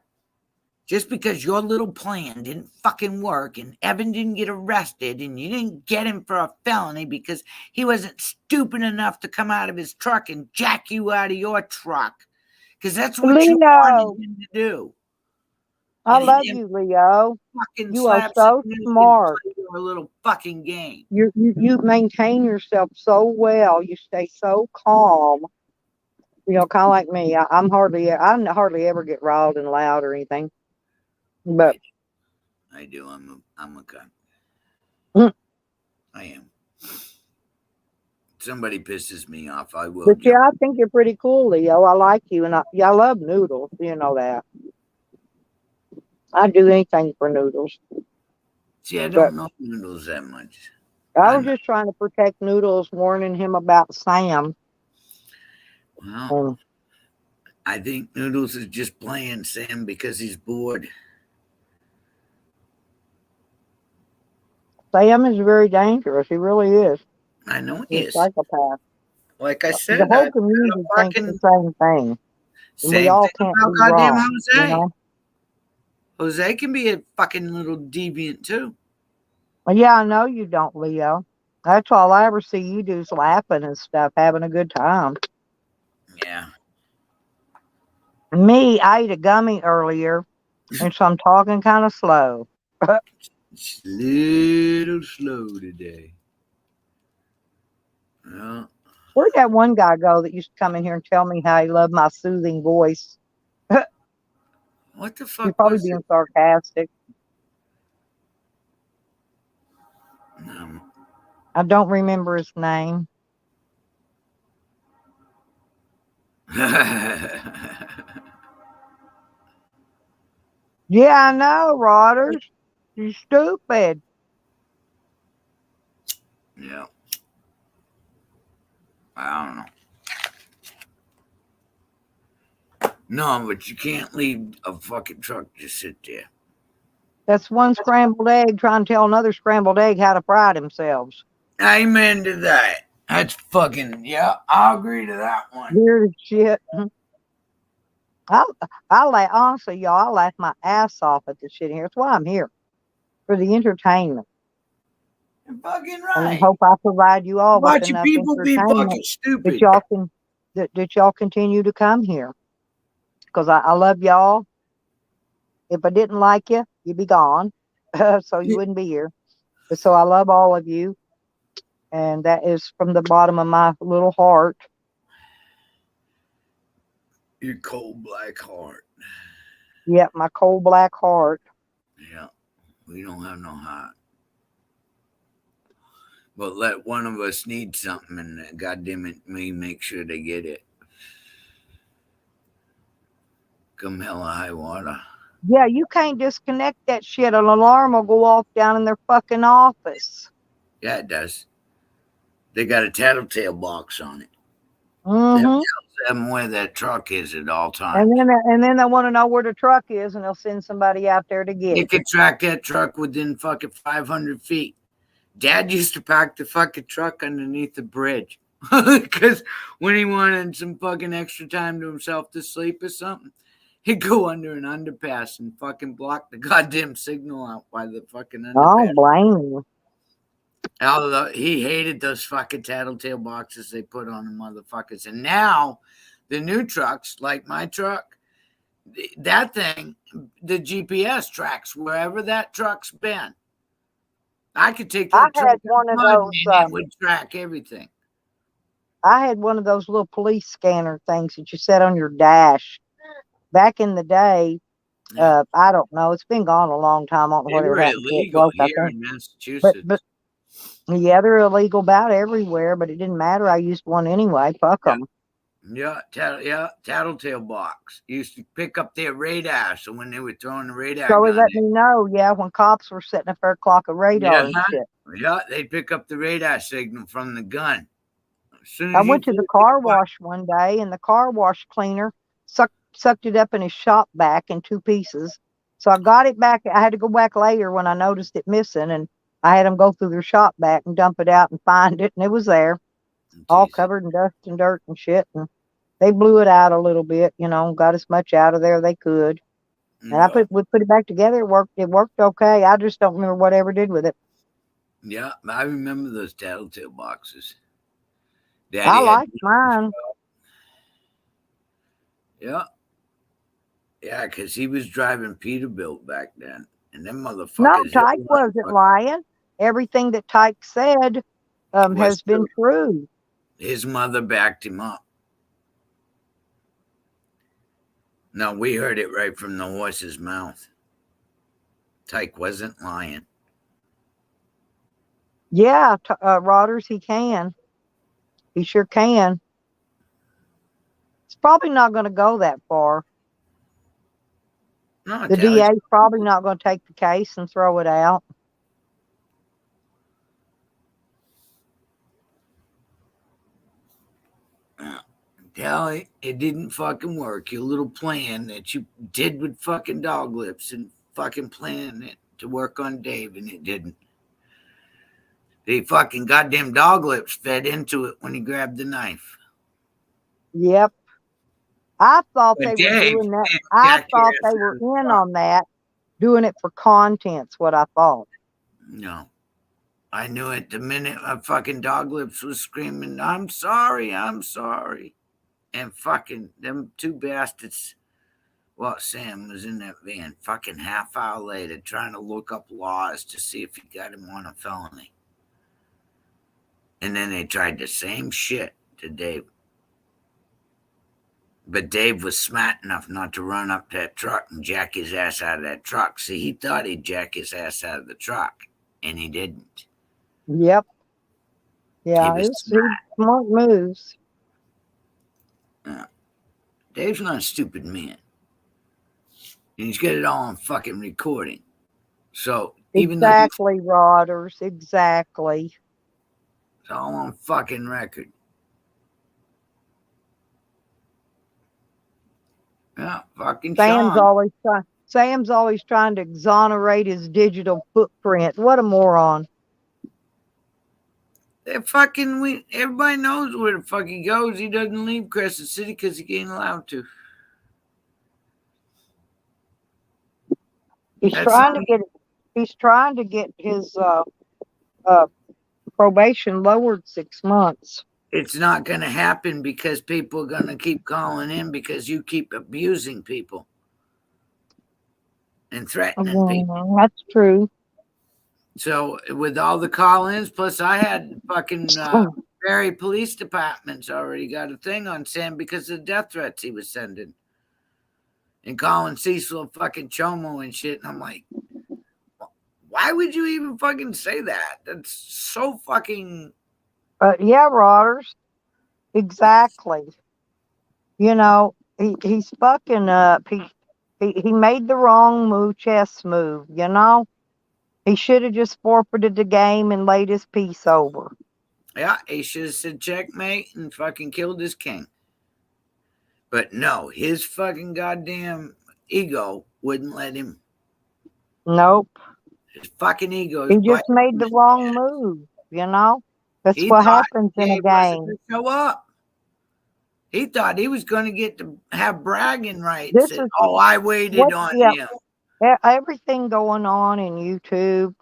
Just because your little plan didn't fucking work and Evan didn't get arrested and you didn't get him for a felony because he wasn't stupid enough to come out of his truck and jack you out of your truck. Because that's what you wanted him to do. I love you, Leo. You are so smart. A little fucking game. You maintain yourself so well. You stay so calm. Kind of like me. I hardly ever get riled and loud or anything. But I do. I'm a cunt. I am. somebody pisses me off, I will. But yeah, I think you're pretty cool, Leo. I like you, and I love noodles. You know that. I'd do anything for noodles. See, I But don't know noodles that much. I I was know. just trying to protect Noodles, warning him about Sam. Well, And I think Noodles is just playing Sam because he's bored. Sam is very dangerous. He really is. I know he He's a is. psychopath. Like I The said, I whole got a community thinks the fucking same thing, and we same all thing can't about be goddamn wrong. You Jose. know. Jose can be a fucking little deviant too. Well, yeah, I know you don't, Leo. That's all I ever see you do is laughing and stuff, having a good time. Yeah. Me, I ate a gummy earlier, and so I'm talking kind of slow. It's a little slow today. Well, Where'd that one guy go that used to come in here and tell me how he loved my soothing voice? what the He's fuck probably was it? being sarcastic. No. I don't remember his name. Yeah, I know, Rodders. You stupid. yeah. I don't know. No, but you can't leave a fucking truck just sit there. That's one scrambled egg trying to tell another scrambled egg how to fry themselves. Amen to that. That's fucking, yeah, I'll agree to that one. Weird as shit. I honestly, y'all, I laugh my ass off at this shit here. That's why I'm here. For the entertainment. You're fucking And I right. hope I provide you all with Watching enough people be entertainment fucking that stupid. y'all can that y'all continue to come here. Because I love y'all. If I didn't like you, you'd be gone. So you wouldn't be here. But so I love all of you. And that is from the bottom of my little heart. Your cold black heart. Yep, my cold black heart. Yeah, we don't have no heart. But let one of us need something, and goddamn it, me make sure they get it. Come hell or high water. Yeah, you can't disconnect that shit. An alarm will go off down in their fucking office. Yeah, it does. They got a tattletale box on it. That Mm-hmm. tells them where that truck is at all And times. then they want to know where the truck is, and they'll send somebody out there to get You it. can track that truck within fucking 500 feet. Dad used to park the fucking truck underneath the bridge because when he wanted some fucking extra time to himself to sleep or something, he'd go under an underpass and fucking block the goddamn signal out by the fucking I underpass. don't blame you. Although he hated those fucking tattletale boxes they put on the motherfuckers. And now the new trucks, like my truck, that thing, the GPS tracks wherever that truck's been. I could take I that truck had one of and those. it would track everything. I had one of those little police scanner things that you set on your dash. Back in the day, Yeah. I don't know. It's been gone a long time. I don't know They whatever were happened to it. illegal Broke, I here think. in Massachusetts. But yeah, they're illegal about everywhere. But it didn't matter. I used one anyway. Fuck them. Yeah, tattletale box. Used to pick up their radar. So when they were throwing the radar So it gun let in, me know. Yeah, when cops were setting a fair clock of radar and shit. yeah, they'd pick up the radar signal from the gun. As soon I as you went to the car wash one day, and the car wash cleaner sucked it up in his shop back in two pieces. So I got it back. I had to go back later when I noticed it missing, and I had them go through their shop back and dump it out and find it, and it was there, all covered in dust and dirt and shit. And they blew it out a little bit, got as much out of there they could. And we put it back together. It worked okay. I just don't remember what I ever did with it. Yeah, I remember those tattletale boxes. Daddy I liked mine. Yeah. Yeah, because he was driving Peterbilt back then. And them motherfuckers. No, Tyke wasn't lying. Everything that Tyke said has been true. His mother backed him up. No, we heard it right from the horse's mouth. Tyke wasn't lying. Yeah, Rodders, he can. He sure can. It's probably not going to go that far. No, The Tally's DA's probably not going to take the case and throw it out. Tally, it didn't fucking work. Your little plan that you did with fucking dog lips and fucking planning it to work on Dave, and it didn't. The fucking goddamn dog lips fed into it when he grabbed the knife. Yep. I thought But they were Dave, doing that. I thought they were in on that, doing it for content's what I thought. No. I knew it the minute my fucking dog lips was screaming, I'm sorry, I'm sorry. And fucking them two bastards. Well, Sam was in that van fucking half hour later trying to look up laws to see if he got him on a felony. And then they tried the same shit to Dave. But Dave was smart enough not to run up that truck and jack his ass out of that truck. See, he thought he'd jack his ass out of the truck, and he didn't. Yep. Yeah, He was it's smart moves. Dave's not a stupid man. And he's got it all on fucking recording. So even exactly, Rodders, exactly. It's all on fucking record. Yeah, fucking Sam's always trying to exonerate his digital footprint. What a moron. Everybody knows where the fuck he goes. He doesn't leave Crescent City because he ain't allowed to. He's trying to get his probation lowered 6 months. It's not going to happen because people are going to keep calling in because you keep abusing people and threatening people. That's true. So with all the call-ins, plus I had fucking Barry Police Department's already got a thing on Sam because of the death threats he was sending. And calling Cecil fucking Chomo and shit. And I'm like, why would you even fucking say that? That's so fucking... yeah, Rodders. Exactly. You know, he's fucking up. He made the wrong chess move, you know? He should have just forfeited the game and laid his piece over. Yeah, he should have said checkmate and fucking killed his king. But no, his fucking goddamn ego wouldn't let him. Nope. His fucking ego. He just made the wrong move, you know? That's what happens in a game. Show up. He thought he was going to get to have bragging rights. I waited on him. Everything going on in YouTube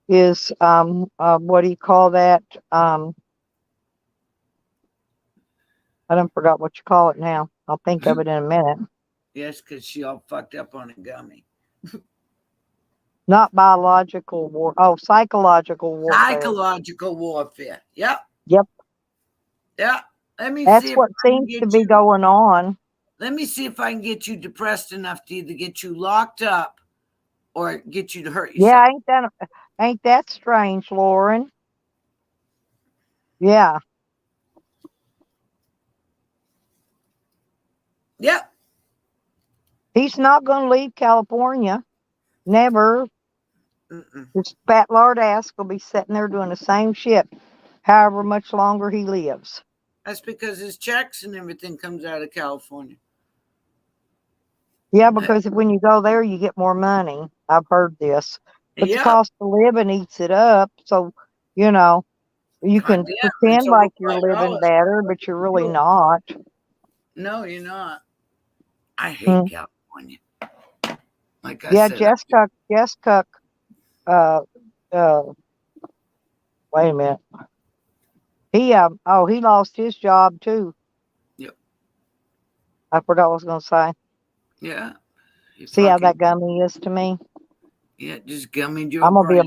is what do you call that? I don't forgot what you call it now. I'll think of it in a minute. Yes, because she all fucked up on a gummy. Not biological war. Oh, psychological warfare. Psychological warfare. Yep. Yep. Yeah. That's what seems to be going on. Let me see if I can get you depressed enough to either get you locked up or get you to hurt yourself. Yeah, ain't that strange, Lauren? Yeah. Yep. He's not going to leave California. Never. His fat lard ass will be sitting there doing the same shit, however much longer he lives. That's because his checks and everything comes out of California. Yeah, because when you go there, you get more money. I've heard this. But the cost of living eats it up. So, you know, you can pretend like you're living better, but you're really not. No, you're not. I hate California. Like I said. Jess Cook, wait a minute. He lost his job too. Yep. I forgot what I was going to say. Yeah. See how that gummy is to me? Yeah, just gummied your I'm gonna brain.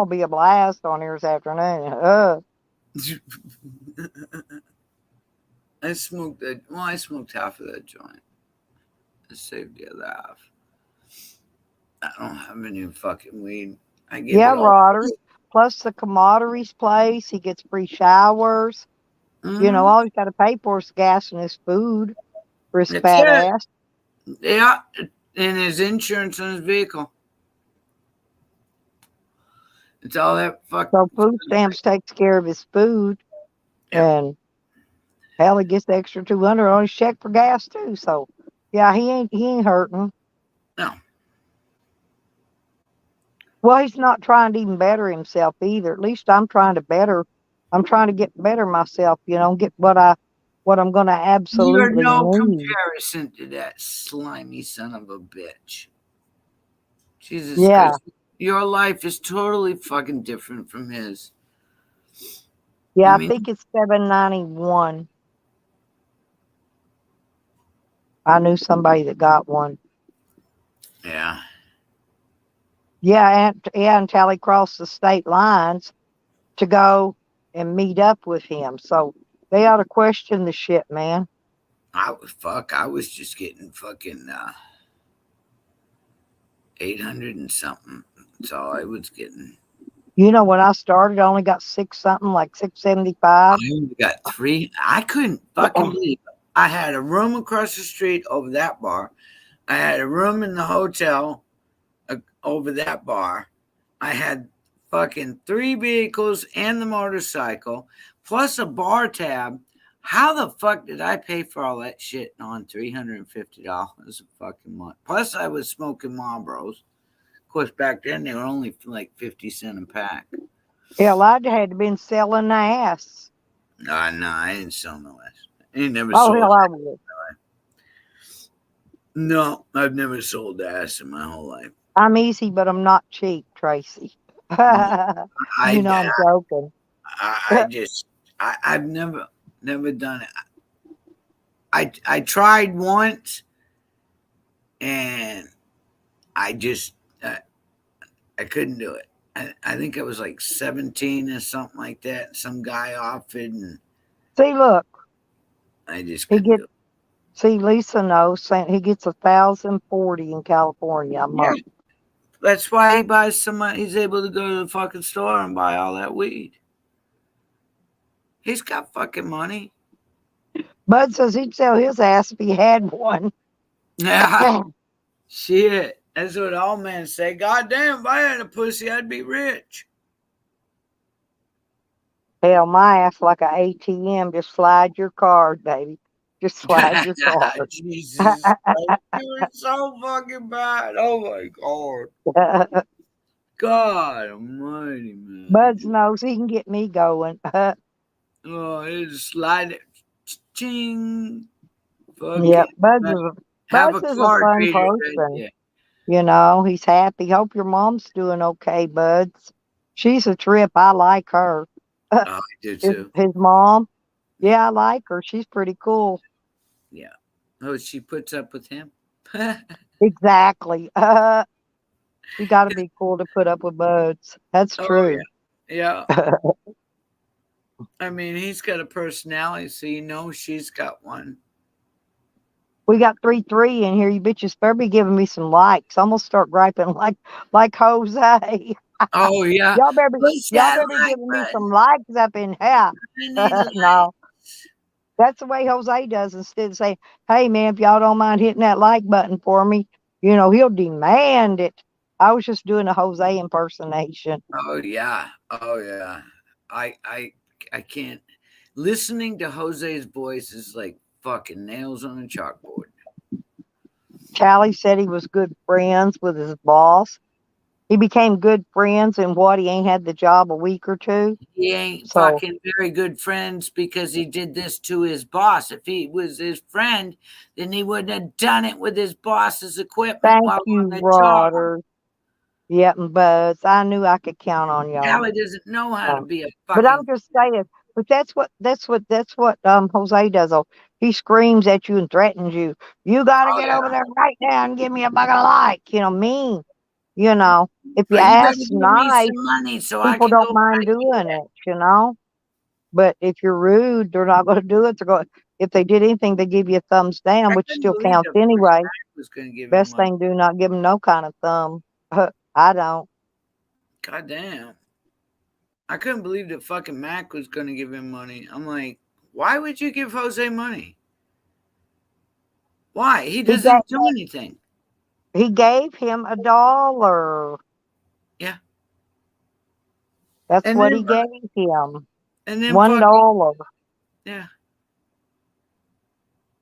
be a blast on here this afternoon. I smoked half of that joint. I saved the other half. I don't have any fucking weed. Rodders. Plus the commodities place, he gets free showers. You know, all he's got to pay for is gas and his food for his That's fat it. ass. Yeah, and his insurance on his vehicle. It's all that fuck. So food stamps takes care of his food, Yep. and hell, he gets the extra 200 on his check for gas too. So yeah, he ain't hurting. No. Well, he's not trying to even better himself either. At least I'm trying to better. I'm trying to get better myself. You know, get what I'm going to You're absolutely no need. comparison to that slimy son of a bitch. Jesus Yeah, Christ. Your life is totally fucking different from his. yeah. I I mean, think it's 791. I knew somebody that got one. yeah. Yeah, and Tally crossed the state lines to go and meet up with him. So they ought to question the shit, man. I was just getting fucking 800 and something. That's all I was getting. You know, when I started, I only got six something, like I 675. only got 3. I couldn't fucking believe it. I had a room across the street over that bar. I had a room in the hotel over that bar. I had fucking 3 vehicles and the motorcycle, plus a bar tab. How the fuck did I pay for all that shit on $350 a fucking month? Plus, I was smoking Marlboros. Of course, back then they were only like 50 cents a pack. Hell, I'd had been selling ass. No, I didn't sell no ass. I ain't never Oh, sold hell, I ass. would. No, I've never sold ass in my whole life. I'm easy, but I'm not cheap, Tracy. No, You know I'm joking. I've never done it. I tried once, and I just I couldn't do it. I think I was like 17 or something like that. Some guy offered, and See, look, I just he couldn't get do it. see Lisa knows saying he gets 1,040 in California a Yeah, month. that's why he buys so much. He's able to go to the fucking store and buy all that weed. He's got fucking money. Bud says he'd sell his ass if he had one. Yeah, shit. That's what all men say. God damn, if I had a pussy, I'd be rich. Hell, my ass like an ATM. Just slide your card, baby. Just slide your card. Jesus Christ, you're so fucking bad. Oh my God. God almighty, man. Bud's knows he can get me going. Oh, it's slide it. Ching. Yep, Fucking have Bud's a is a card fun reader right person. there. You know, he's happy. Hope your mom's doing okay, Buds. She's a trip. I like her. Oh, I do too. His mom. Yeah, I like her. She's pretty cool. Yeah. Oh, she puts up with him. Exactly. You got to be cool to put up with Buds. That's Oh true. yeah. I mean, he's got a personality, so you know she's got one. We got 3-3 in here. You bitches better be giving me some likes. I'm gonna start griping like Jose. Oh yeah. Y'all better be Push y'all that better be like giving me some button. likes up in here. I need a No, that's the way Jose does. Instead of saying, "Hey man, if y'all don't mind hitting that like button for me," you know he'll demand it. I was just doing a Jose impersonation. Oh yeah. Oh yeah. I can't. Listening to Jose's voice is like fucking nails on a chalkboard. Tally said he was good friends with his boss. He became good friends, and what he ain't had the job a week or two. He ain't So fucking very good friends because he did this to his boss. If he was his friend, then he wouldn't have done it with his boss's equipment thank while you, on the job. Rodder. Yep, and Buzz. I knew I could count on y'all. Callie doesn't know how to be a But I'm fucking. just saying. But that's what Jose does. Oh, he screams at you and threatens you. You got to Oh get over yeah. there right now and give me a bucket of like. You know, mean. You know, if you Or you better ask give me nice, some money so I people can don't go mind buy doing that. it. You know. But if you're rude, they're not going to do it. They're going. If they did anything, they give you a thumbs down, I which couldn't still believe counts the fucking anyway. Mac was going to give him Best money. thing, do not give them no kind of thumb. I don't. God damn. I couldn't believe the fucking Mac was going to give him money. I'm like, Why would you give Jose money? Why? He doesn't do anything. He gave him $1. Yeah. That's what he gave him. And then $1. Yeah.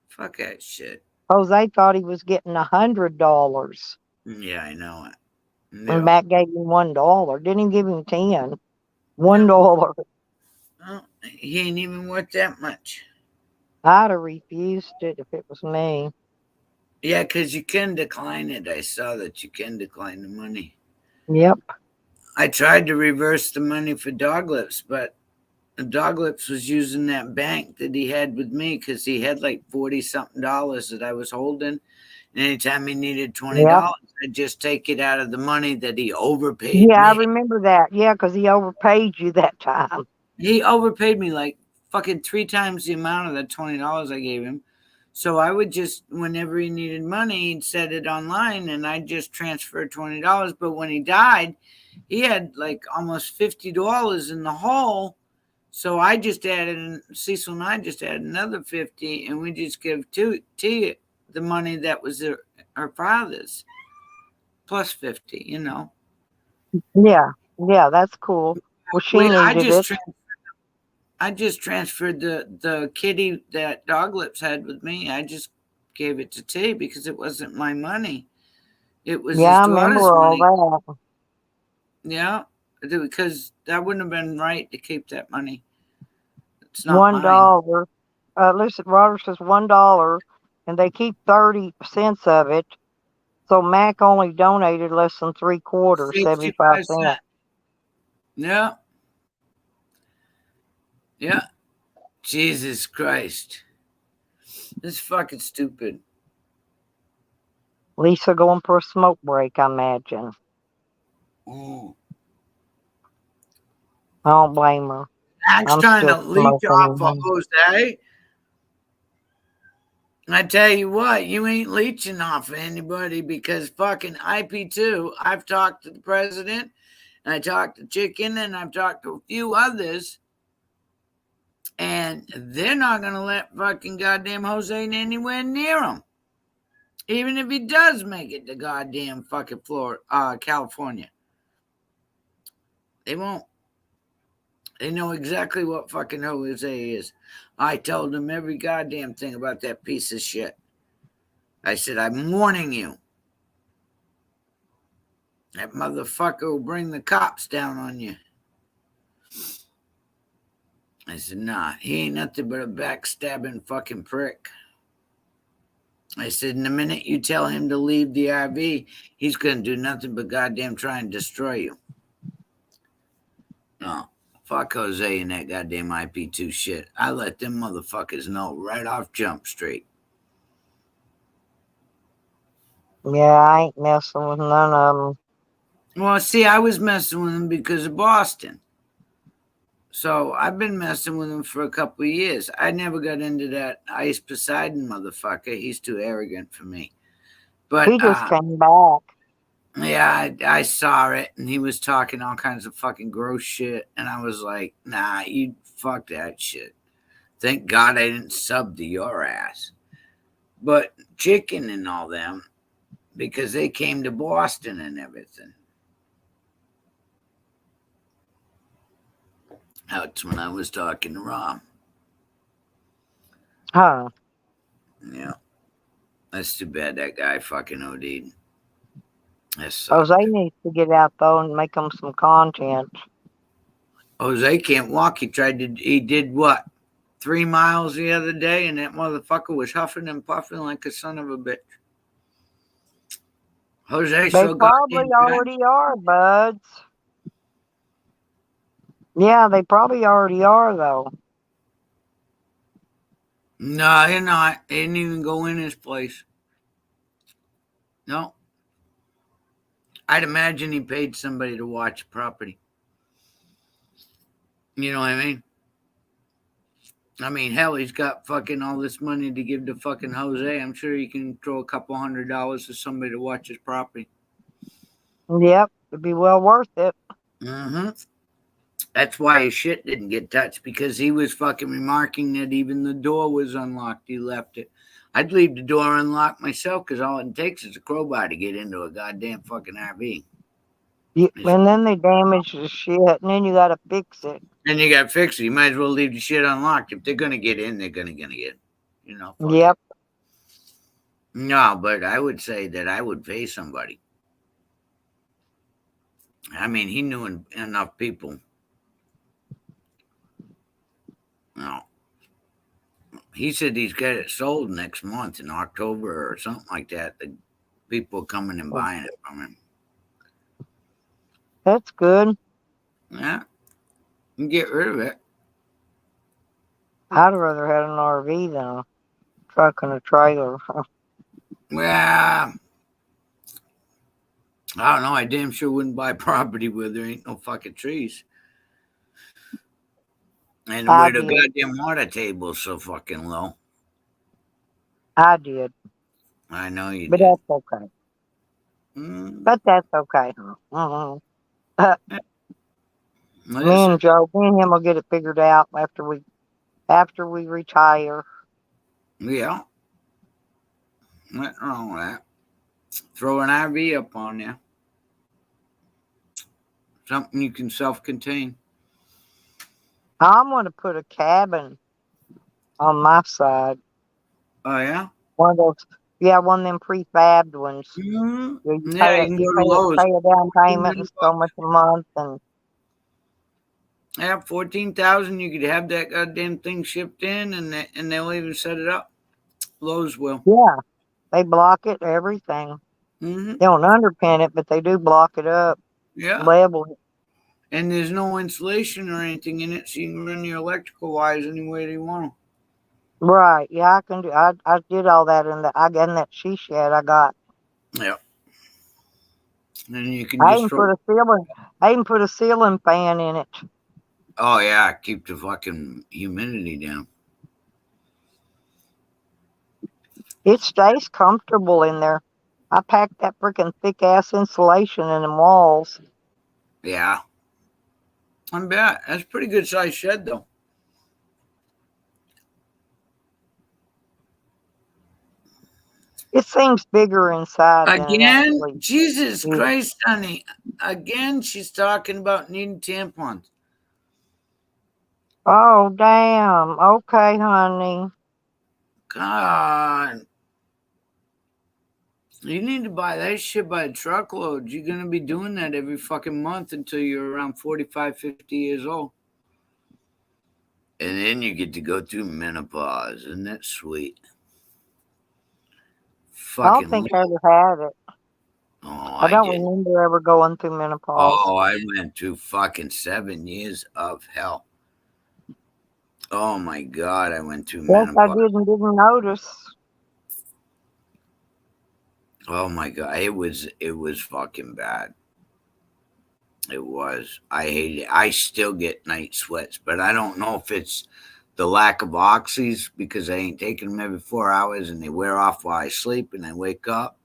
Fuck that shit. Jose thought he was getting $100. Yeah, I know it. And Matt gave him $1. Didn't even give him 10. $1. Well, he ain't even worth that much. I'd have refused it if it was me. Yeah, because you can decline it. I saw that you can decline the money. Yep. I tried to reverse the money for Doglips, but Doglips was using that bank that he had with me because he had like $40-something that I was holding. And anytime he needed $20, I'd just take it out of the money that he overpaid Yeah, me. I remember that. Yeah, because he overpaid you that time. He overpaid me like fucking 3 times the amount of the $20 I gave him. So I would just, whenever he needed money, he'd set it online and I'd just transfer $20. But when he died, he had like almost $50 in the hole. So I just added, Cecil and I just added another 50, and we just give T the money that was her father's plus 50, you know. Yeah, that's cool. Well, she needed it. I just transferred the kitty that Doglips had with me. I just gave it to T because it wasn't my money. It was his I daughter's remember money. all that. Yeah, because that wouldn't have been right to keep that money. It's not mine. $1. Listen, Roger says $1, and they keep 30 cents of it. So Mac only donated less than 3/4, 75 cents. Yeah. Yeah. Jesus Christ. This is fucking stupid. Lisa going for a smoke break, I imagine. Ooh. I don't blame her. Mac's trying to leech off of Jose. I tell you what, you ain't leeching off of anybody because fucking IP2, I've talked to the president, and I talked to Chicken, and I've talked to a few others, and they're not going to let fucking goddamn Jose anywhere near them. Even if he does make it to goddamn fucking California. They won't. They know exactly what fucking Jose is. I told them every goddamn thing about that piece of shit. I said, I'm warning you. That motherfucker will bring the cops down on you. I said, nah, he ain't nothing but a backstabbing fucking prick. I said, in the minute you tell him to leave the RV, he's going to do nothing but goddamn try and destroy you. No, fuck Jose and that goddamn IP2 shit. I let them motherfuckers know right off Jump Street. Yeah, I ain't messing with none of them. Well, see, I was messing with them because of Boston. So I've been messing with him for a couple of years. I never got into that Ice Poseidon motherfucker. He's too arrogant for me. But he just came back. Yeah, I saw it, and he was talking all kinds of fucking gross shit, and I was like, nah, you fuck that shit. Thank God I didn't sub to your ass. But Chicken and all them, because they came to Boston and everything. That's when I was talking to Rob. Huh. Yeah. That's too bad that guy fucking OD'd. Jose needs to get out, though, and make them some content. Jose can't walk. He did what? 3 miles the other day, and that motherfucker was huffing and puffing like a son of a bitch. Jose, they probably already are, buds. Yeah, they probably already are, though. No, they're not. They didn't even go in his place. No. I'd imagine he paid somebody to watch property. You know what I mean? I mean, hell, he's got fucking all this money to give to fucking Jose. I'm sure he can throw a couple $100 to somebody to watch his property. Yep, it'd be well worth it. Mm-hmm. That's why his shit didn't get touched, because he was fucking remarking that even the door was unlocked. He left it. I'd leave the door unlocked myself, because all it takes is a crowbar to get into a goddamn fucking RV. And then they damage the shit, and then you got to fix it. And you got to fix it. You might as well leave the shit unlocked. If they're going to get in, they're going to get in. You know? Yep. It. No, but I would say that I would pay somebody. I mean, he knew enough people. No. He said he's got it sold next month in October or something like that. The people are coming and buying it from him. That's good. Yeah. You get rid of it. I'd rather have an RV than a truck and a trailer. Well, I don't know. I damn sure wouldn't buy property where there ain't no fucking trees. And where the goddamn water table's so fucking low. I did. I know you but did. That's okay. But that's okay. Me and Joe, me and him will get it figured out after we retire. Yeah. Nothing wrong with that. Throw an RV up on there. Something you can self-contain. I'm going to put a cabin on my side. Oh, yeah? One of those, one of them prefabbed ones. Mm-hmm. You pay a down payment and so much a month. And yeah, $14,000. You could have that goddamn thing shipped in, and they'll even set it up. Lowe's will. Yeah, they block it, everything. Mm-hmm. They don't underpin it, but they do block it up. Yeah. Level it. And there's no insulation or anything in it, so you can run your electrical wires any way you want them. Right. Yeah, I can do. I did all that in that she shed I got. Yeah. And you can I even put a ceiling fan in it. Oh yeah, keep the fucking humidity down. It stays comfortable in there. I packed that freaking thick ass insulation in the walls. Yeah. I bet. That's a pretty good sized shed though. It seems bigger inside Again? than it actually Jesus is. Christ, honey. Again, she's talking about needing tampons. Oh, damn. Okay, honey. God. You need to buy that shit by a truckload. You're going to be doing that every fucking month until you're around 45, 50 years old. And then you get to go through menopause. Isn't that sweet? I don't think I ever had it. Oh, I don't remember ever going through menopause. Oh, I went through fucking 7 years of hell. Oh my God, I went through menopause. I didn't notice. Oh my God, it was fucking bad. It was. I hate it. I still get night sweats, but I don't know if it's the lack of oxys because I ain't taking them every 4 hours and they wear off while I sleep and I wake up.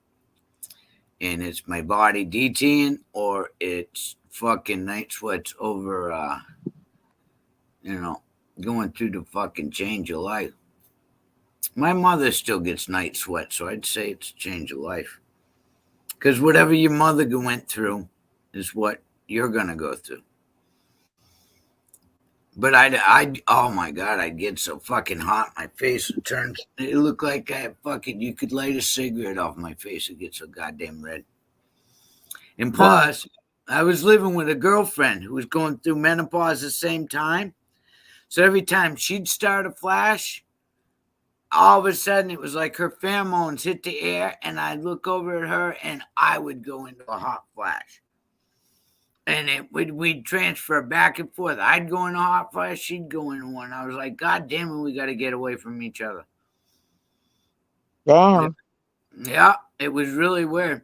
And it's my body DTing, or it's fucking night sweats over, going through the fucking change of life. My mother still gets night sweats, so I'd say it's a change of life. Because whatever your mother went through is what you're going to go through. But oh my God, I'd get so fucking hot, my face would turn, it looked like you could light a cigarette off my face, it'd get so goddamn red. And plus, I was living with a girlfriend who was going through menopause at the same time. So every time she'd start a flash, all of a sudden it was like her pheromones hit the air, and I'd look over at her and I would go into a hot flash. And we'd transfer back and forth. I'd go in a hot flash, she'd go into one. I was like, God damn it, we got to get away from each other. Damn. Yeah, it was really weird.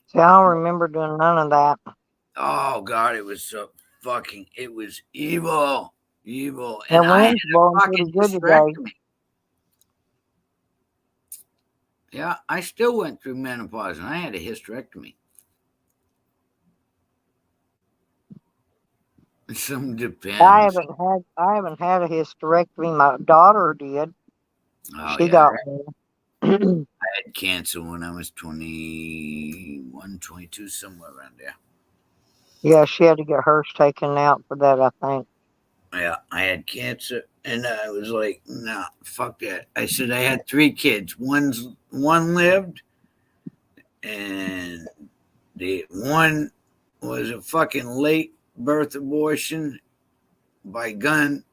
See, I don't remember doing none of that. Oh, God, it was so fucking, it was evil. Evil. And I had a fucking hysterectomy. Yeah, I still went through menopause and I had a hysterectomy. Some I depends. haven't had a hysterectomy. My daughter did. Oh She yeah, got one. I had cancer when I was 21, 22, somewhere around there. Yeah, she had to get hers taken out for that, I think. Yeah, I had cancer, and I was like, "Nah, fuck that." I said I had 3 kids. One lived, and the one was a fucking late birth abortion by gun,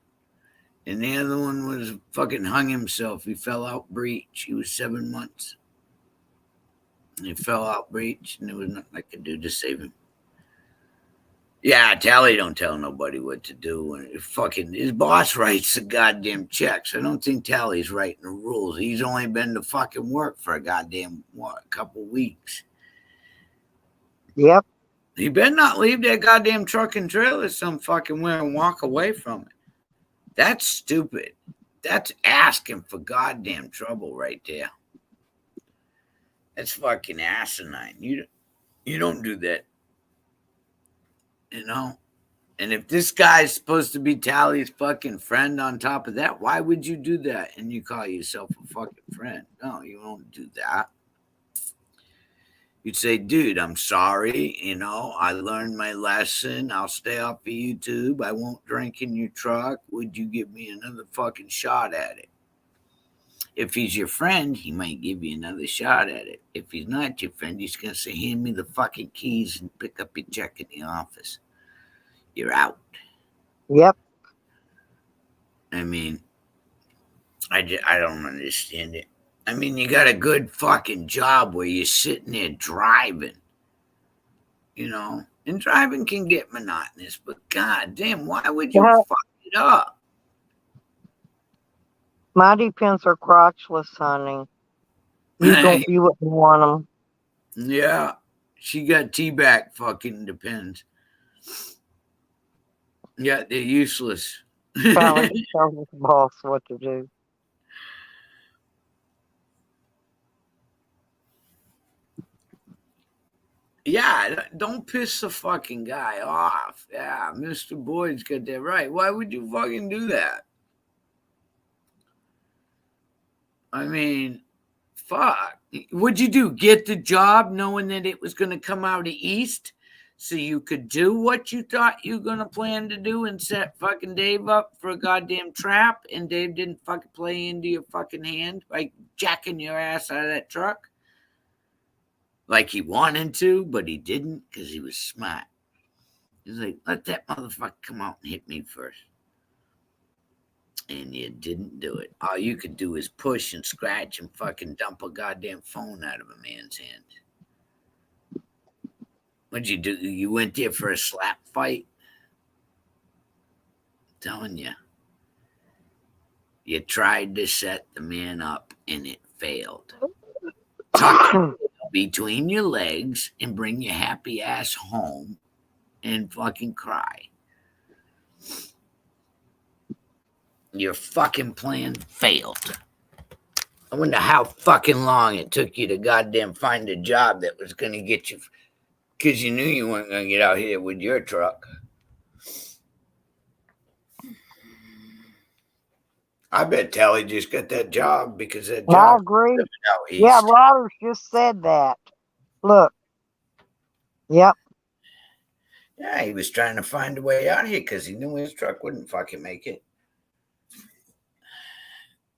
and the other one was fucking hung himself. He fell out breech. He was 7 months. He fell out breech, and there was nothing I could do to save him. Yeah, Tally don't tell nobody what to do. And fucking his boss writes the goddamn checks. I don't think Tally's writing the rules. He's only been to fucking work for a goddamn couple weeks. Yep. He better not leave that goddamn truck and trailer some fucking where and walk away from it. That's stupid. That's asking for goddamn trouble right there. That's fucking asinine. You don't do that. You know? And if this guy's supposed to be Tally's fucking friend on top of that, why would you do that and you call yourself a fucking friend? No, you won't do that. You'd say, dude, I'm sorry. I learned my lesson. I'll stay off of YouTube. I won't drink in your truck. Would you give me another fucking shot at it? If he's your friend, he might give you another shot at it. If he's not your friend, he's going to say, hand me the fucking keys and pick up your check in the office. You're out. Yep. I mean, I don't understand it. I mean, you got a good fucking job where you're sitting there driving, and driving can get monotonous, but god damn, why would you Yeah, fuck it up? my depends are crotchless, honey. You wouldn't want Yeah, she got T-back fucking depends. Yeah, they're useless. them. Telling his boss what to do. Yeah, don't piss the fucking guy off. Yeah, Mr. Boyd's got that right. Why would you fucking do that? I mean, fuck. What'd you do? Get the job knowing that it was going to come out of East so you could do what you thought you were going to plan to do and set fucking Dave up for a goddamn trap, and Dave didn't fucking play into your fucking hand by jacking your ass out of that truck like he wanted to, but he didn't because he was smart. He's like, let that motherfucker come out and hit me first. And you didn't do it. All you could do is push and scratch and fucking dump a goddamn phone out of a man's hand. What'd you do? You went there for a slap fight? I'm telling you. You tried to set the man up and it failed. Tuck it between your legs and bring your happy ass home and fucking cry. Your fucking plan failed. I wonder how fucking long it took you to goddamn find a job that was going to get you, because you knew you weren't going to get out here with your truck. I bet Tally just got that job because that I job agree. was out east. Yeah, Roberts just said that. Look. Yep. Yeah, he was trying to find a way out here because he knew his truck wouldn't fucking make it.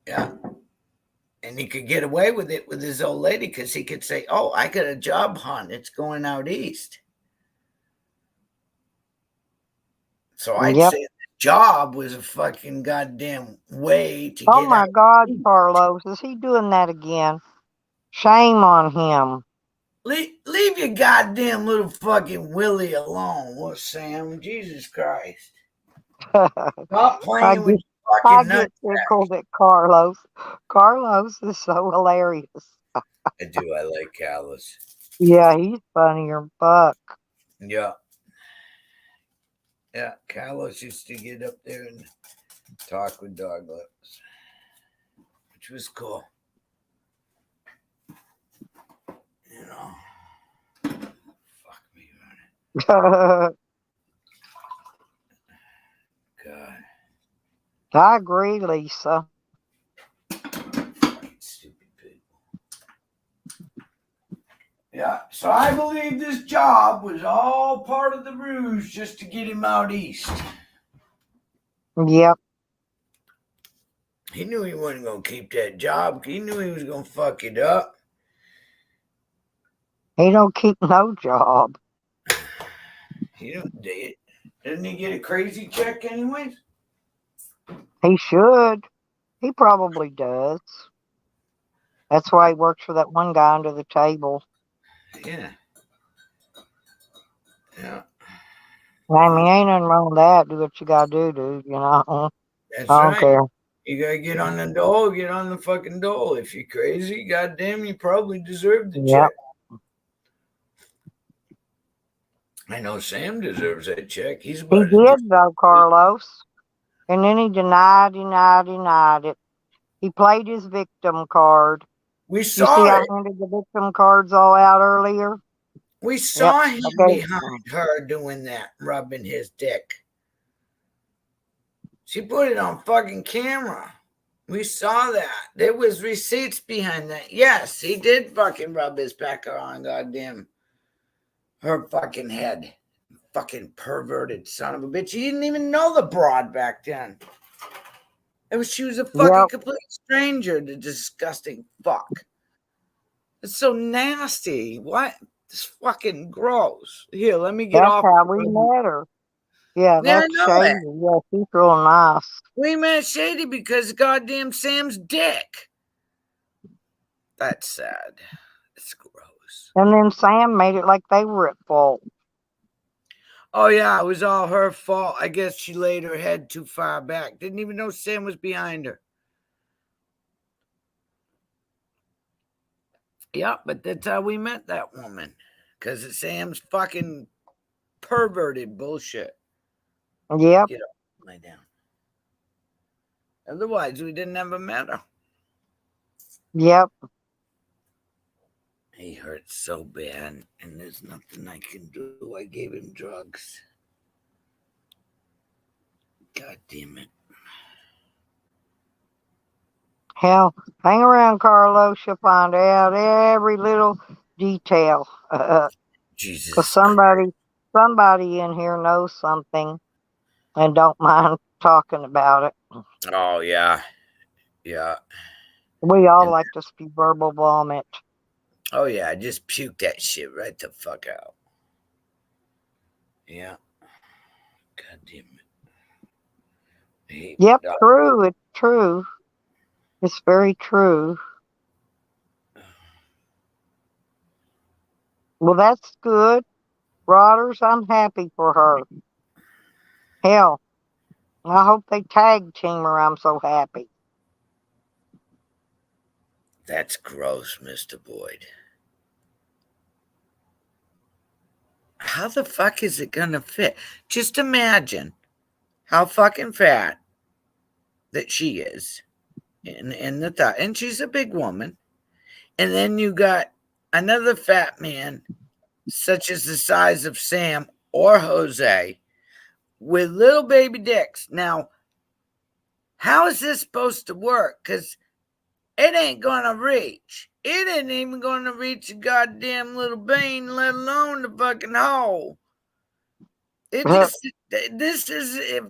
Yeah. And he could get away with it with his old lady because he could say, oh, I got a job, hon. It's going out east. So I'd say the job was a fucking goddamn way to Oh get my out. God, Carlos, is he doing that again? Shame on him. Leave your goddamn little fucking Willie alone, what, Sam? Jesus Christ. Stop playing with your I fucking nuts. get tickled at Carlos. Carlos is so hilarious. I do. I like Carlos. Yeah, he's funnier fuck. Yeah. Yeah, Carlos used to get up there and talk with dog lips, which was cool. Fuck me, man. I agree, Lisa. Stupid people. Yeah, so I believe this job was all part of the ruse just to get him out east. Yep. He knew he wasn't going to keep that job. He knew he was going to fuck it up. He don't keep no job. He don't do it. Doesn't he get a crazy check anyways? He should. He probably does. That's why he works for that one guy under the table. Yeah. Yeah. I mean, ain't nothing wrong with that. Do what you gotta do, dude. You know. That's I don't right. care. You gotta get on the dole, get on the fucking dole. If you're crazy, goddamn, you probably deserve the Yep. check. I know Sam deserves that check. He's He about did though, Carlos. And then he denied it. He played his victim card. We You saw see, I it. handed the victim cards all out earlier. We saw him Okay. behind her doing that, rubbing his dick. She put it on fucking camera. We saw that. There was receipts behind that. Yes, he did fucking rub his pecker on goddamn her fucking head. Fucking perverted son of a bitch. He didn't even know the broad back then. She was a fucking complete stranger, the disgusting fuck. It's so nasty. What? It's fucking gross. Here, let me get That's off. how we met her. Yeah, Yeah, I that's know shady. that. Yeah, she's real nice. We met Shady because goddamn Sam's dick. That's sad. It's gross. And then Sam made it like they were at fault. Oh, yeah, it was all her fault. I guess she laid her head too far back. Didn't even know Sam was behind her. Yeah, but that's how we met that woman. Because of Sam's fucking perverted bullshit. Yep. Get up, lay down. Otherwise, we didn't ever met her. Yep. He hurts so bad, and there's nothing I can do. I gave him drugs. God damn it. Hell, hang around, Carlos. You'll find out every little detail. Jesus. Because somebody in here knows something and don't mind talking about it. Oh, yeah. Yeah. We all like to spew verbal vomit. Oh, yeah. Just puke that shit right the fuck out. Yeah. God damn it. Yep, true. It's true. It's very true. Well, that's good. Rodders, I'm happy for her. Hell, I hope they tag team her. I'm so happy. That's gross, Mr. Boyd. How the fuck is it gonna fit? Just imagine how fucking fat that she is in the thigh. And she's a big woman. And then you got another fat man, such as the size of Sam or Jose, with little baby dicks. Now, how is this supposed to work? Because it ain't gonna reach. It ain't even gonna reach a goddamn little bean, let alone the fucking hole. This is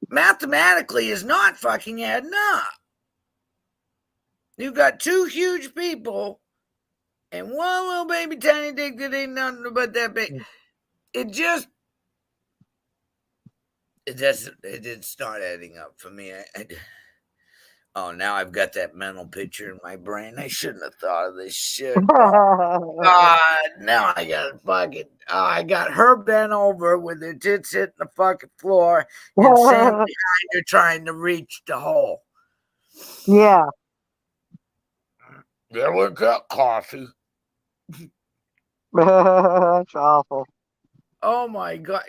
mathematically is not fucking adding up. You've got two huge people and one little baby tiny dick that ain't nothing but that big. It's not adding up for me. Oh, now I've got that mental picture in my brain. I shouldn't have thought of this shit. Oh, God, now I got her bent over with her tits hitting the fucking floor and Sam behind her trying to reach the hole. Yeah. There we got coffee. That's awful. Oh, my God.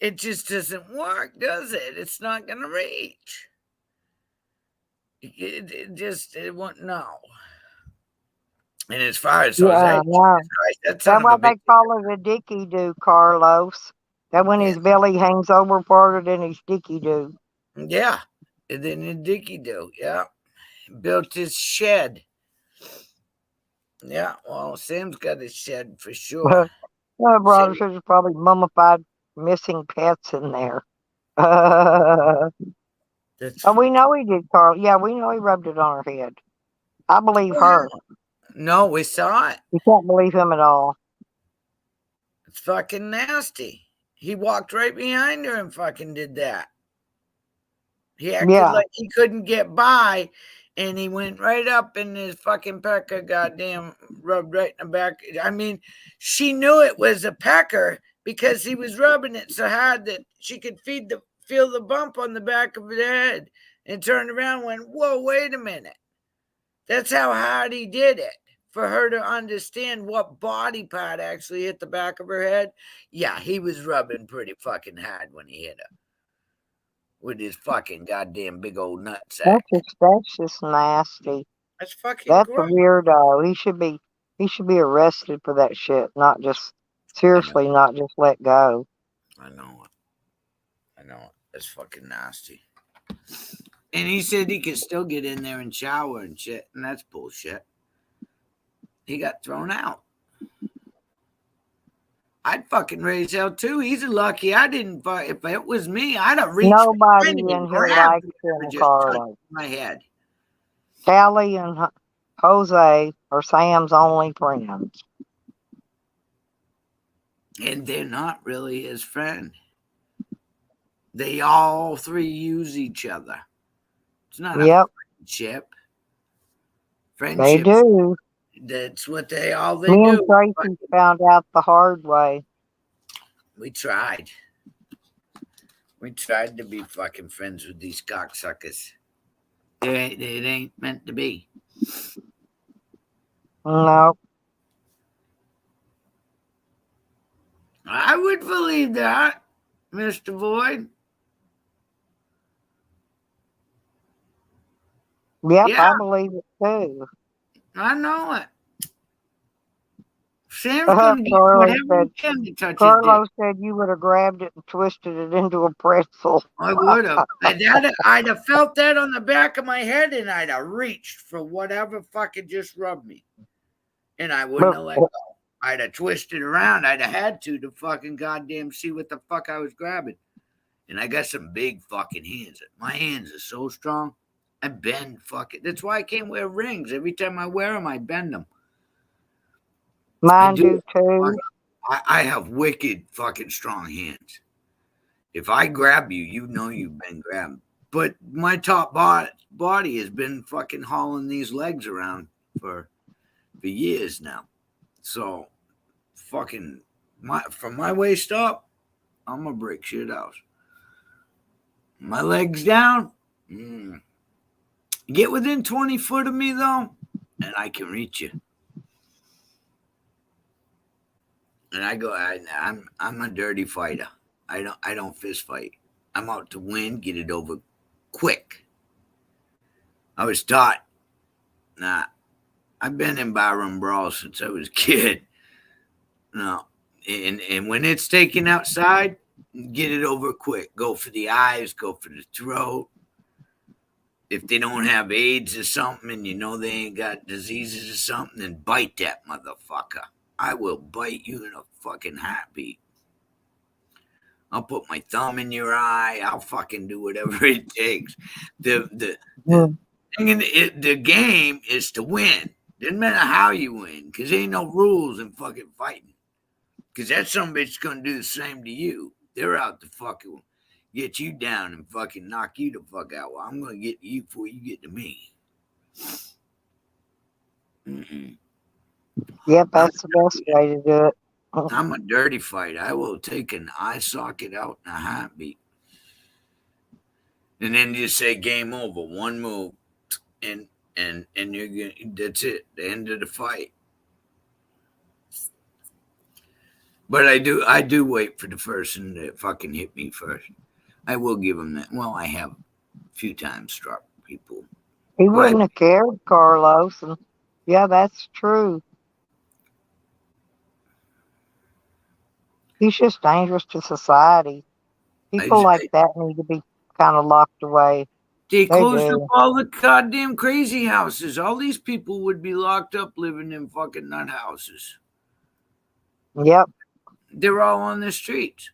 It just doesn't work, does it? It's not going to reach. It won't, no. And as far as Jose, that's what they call it a dicky do, Carlos. That when his belly hangs over farther than his dicky do. Yeah. And then in Dicky do. Yeah. Built his shed. Yeah. Well, Sam's got his shed for sure. Brother Sam, says there's probably mummified missing pets in there. Oh, that's we fucking. know he did, Carl. Yeah, we know he rubbed it on her head. I believe her. No, we saw it. You can't believe him at all. It's fucking nasty. He walked right behind her and fucking did that. He acted Yeah. like he couldn't get by, and he went right up in his fucking pecker, goddamn, rubbed right in the back. I mean, she knew it was a pecker because he was rubbing it so hard that she could feel the bump on the back of his head, and turned around and went, whoa, wait a minute. That's how hard he did it. For her to understand what body part actually hit the back of her head. Yeah, he was rubbing pretty fucking hard when he hit her. With his fucking goddamn big old nutsack. That's just nasty. That's fucking That's a gross. weirdo. He should be arrested for that shit, not just seriously, not just let go. I know it. That's fucking nasty. And he said he could still get in there and shower and shit, and that's bullshit. He got thrown out. I'd fucking raise hell too. He's lucky I didn't. If it was me, I'd have reached Nobody behind him in and here grabbed likes him and him, just touched Carlos. my head. Callie and Jose are Sam's only friends. And they're not really his friend. They all three use each other. It's not a friendship. They do. That's what they do. Me and Tracy found out the hard way. We tried. We tried to be fucking friends with these cocksuckers. It ain't meant to be. No. I would believe that, Mr. Void. Yep, Yeah. I believe it too. I know it. Sam's going to do whatever he can to touch his dick. Carlos said you would have grabbed it and twisted it into a pretzel. I would have. I'd have felt that on the back of my head, and I'd have reached for whatever fucking just rubbed me. And I wouldn't have let go. I'd have twisted around. I'd have had to fucking goddamn see what the fuck I was grabbing. And I got some big fucking hands. My hands are so strong. I bend fucking. That's why I can't wear rings. Every time I wear them, I bend them. Mine do too. I have wicked fucking strong hands. If I grab you, you know you've been grabbed. But my top body has been fucking hauling these legs around for years now. So fucking from my waist up, I'm gonna break shit out. My legs down. Get within 20 foot of me though, and I can reach you. And I go, I'm a dirty fighter. I don't fist fight. I'm out to win, get it over quick. I was taught. I've been in barroom brawls since I was a kid. No, and when it's taken outside, get it over quick. Go for the eyes, go for the throat. If they don't have AIDS or something and you know they ain't got diseases or something, then bite that motherfucker. I will bite you in a fucking heartbeat. I'll put my thumb in your eye. I'll fucking do whatever it takes. The game is to win. Doesn't matter how you win, because there ain't no rules in fucking fighting. Because that some bitch gonna do the same to you. They're out to fucking get you down and fucking knock you the fuck out. Well, I'm gonna get to you before you get to me. Yep, that's the best way to do it. I'm a dirty fighter. I will take an eye socket out in a heartbeat. And then you say game over, one move, and you're that's it, the end of the fight. But I do wait for the person to fucking hit me first. I will give him that. Well, I have a few times struck people. He wouldn't have cared, Carlos. And yeah, that's true. He's just dangerous to society. People like that need to be kind of locked away. They closed up do. all the goddamn crazy houses. All these people would be locked up living in fucking nut houses. Yep. They're all on the streets.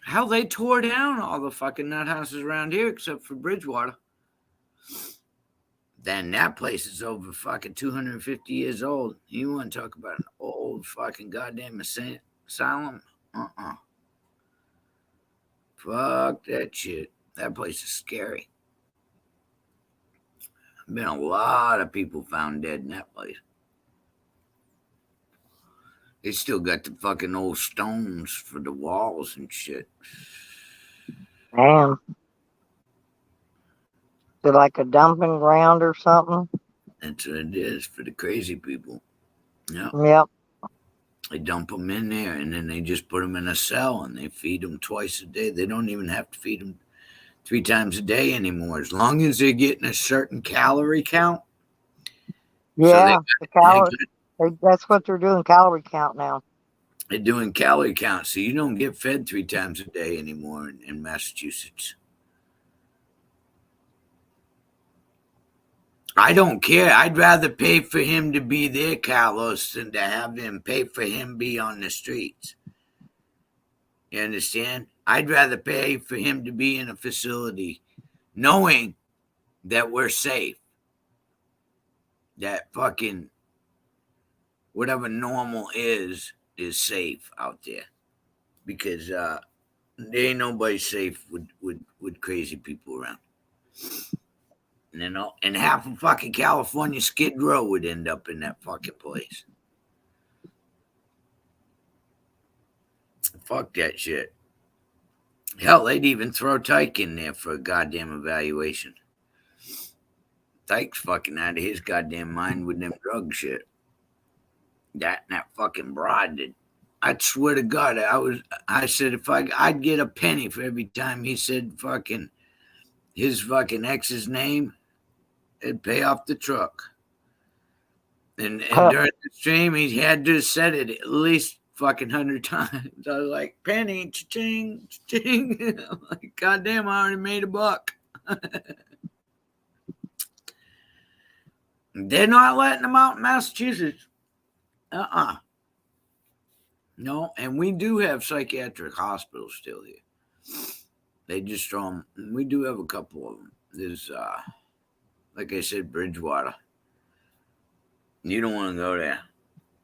Hell, they tore down all the fucking nut houses around here except for Bridgewater. Then that place is over fucking 250 years old. You want to talk about an old fucking goddamn asylum? Fuck that shit. That place is scary. Been a lot of people found dead in that place. They still got the fucking old stones for the walls and shit. Damn. Is it like a dumping ground or something? That's what it is for the crazy people. Yep. Yep. They dump them in there and then they just put them in a cell and they feed them twice a day. They don't even have to feed them 3 times a day anymore. As long as they're getting a certain calorie count. Yeah, the calorie. That's what they're doing, calorie count now. They're doing calorie count, so you don't get fed 3 times a day anymore in Massachusetts. I don't care. I'd rather pay for him to be there, Carlos, than to have him pay for him be on the streets. You understand? I'd rather pay for him to be in a facility knowing that we're safe. That fucking whatever normal is safe out there. Because there ain't nobody safe with crazy people around. You know, and half of fucking California Skid Row would end up in that fucking place. Fuck that shit. Hell, they'd even throw Tyke in there for a goddamn evaluation. Tyke's fucking out of his goddamn mind with them drug shit. That fucking broad did. I swear to God, I said if I'd get a penny for every time he said fucking his fucking ex's name, it'd pay off the truck. And during the stream, he had to have said it at least fucking 100 times. I was like, penny, cha-ching, cha-ching. I'm like, goddamn, I already made $1. They're not letting them out in Massachusetts. No, and we do have psychiatric hospitals still here. They just throw them. We do have a couple of them. There's, like I said, Bridgewater. You don't want to go there.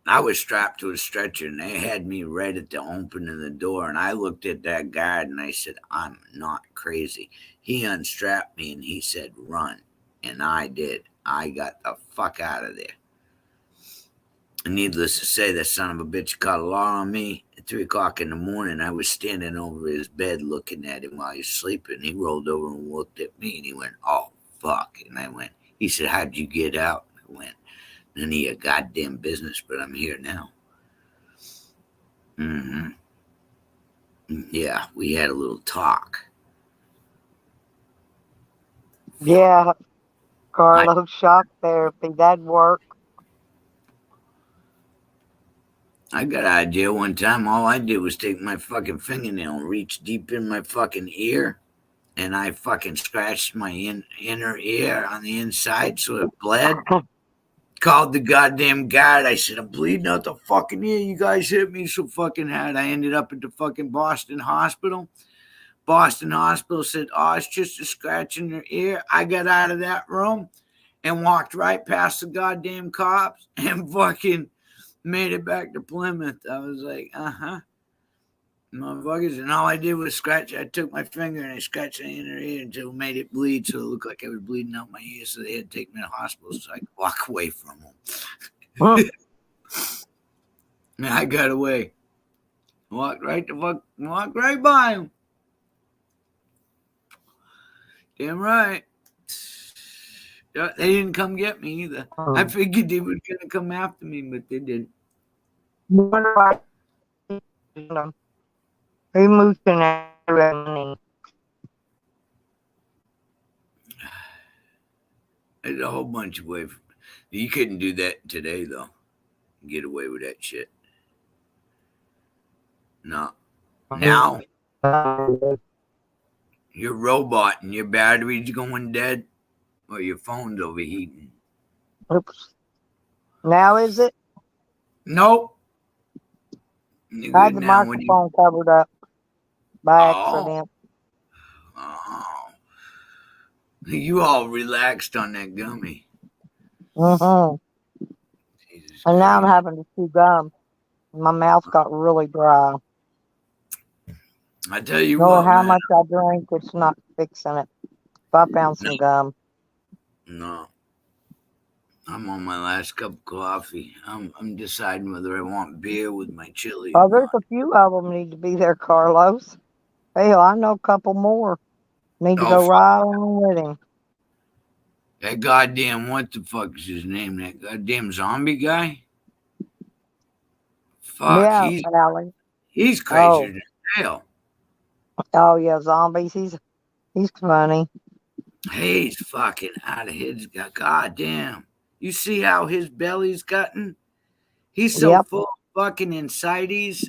I was strapped to a stretcher, and they had me right at the opening of the door, and I looked at that guard, and I said, I'm not crazy. He unstrapped me, and he said, run, and I did. I got the fuck out of there. And needless to say, that son of a bitch caught a law on me. At 3 o'clock in the morning, I was standing over his bed looking at him while he was sleeping. He rolled over and looked at me, and he went, oh, fuck. And I went, he said, how'd you get out? I went, none of your goddamn business, but I'm here now. Yeah, we had a little talk. Yeah, Carlos, shock therapy, that'd work. I got out of jail one time. All I did was take my fucking fingernail and reach deep in my fucking ear, and I fucking scratched my inner ear on the inside so it bled. Called the goddamn guard. I said, I'm bleeding out the fucking ear. You guys hit me so fucking hard. I ended up at the fucking Boston Hospital. Boston Hospital said, oh, it's just a scratch in your ear. I got out of that room and walked right past the goddamn cops and fucking made it back to Plymouth. I was like, motherfuckers. And all I did was scratch. I took my finger and I scratched the inner ear until it made it bleed, so it looked like I was bleeding out my ear. So they had to take me to the hospital so I could walk away from them. And I got away. Walked right by him. Damn right. They didn't come get me either. I figured they were gonna come after me, but they didn't. He moved in running. There's a whole bunch of ways. You couldn't do that today, though. Get away with that shit. No. Now, Your robot and your battery's going dead, or your phone's overheating. Oops. Now is it? Nope. You're I had good the now. What do you? microphone covered up by Oh, accident. oh, you all relaxed on that gummy. Mm-hmm. Jesus And now I'm Christ. having to chew gum. My mouth got really dry. I tell you No what, how man. much I drink, it's not fixing it. If I found No, some gum. no. I'm on my last cup of coffee. I'm deciding whether I want beer with my chili or Oh, there's not. a few of them need to be there, Carlos. Hell, I know a couple more. Need to Oh, go fuck. right on with him. That goddamn, what the fuck is his name? That goddamn zombie guy? Fuck, Yeah, Allie. he's Oh, crazier than hell. oh yeah, zombies. He's funny. He's fucking out of his goddamn. You see how his belly's gotten? He's so Yep, full of fucking ascites.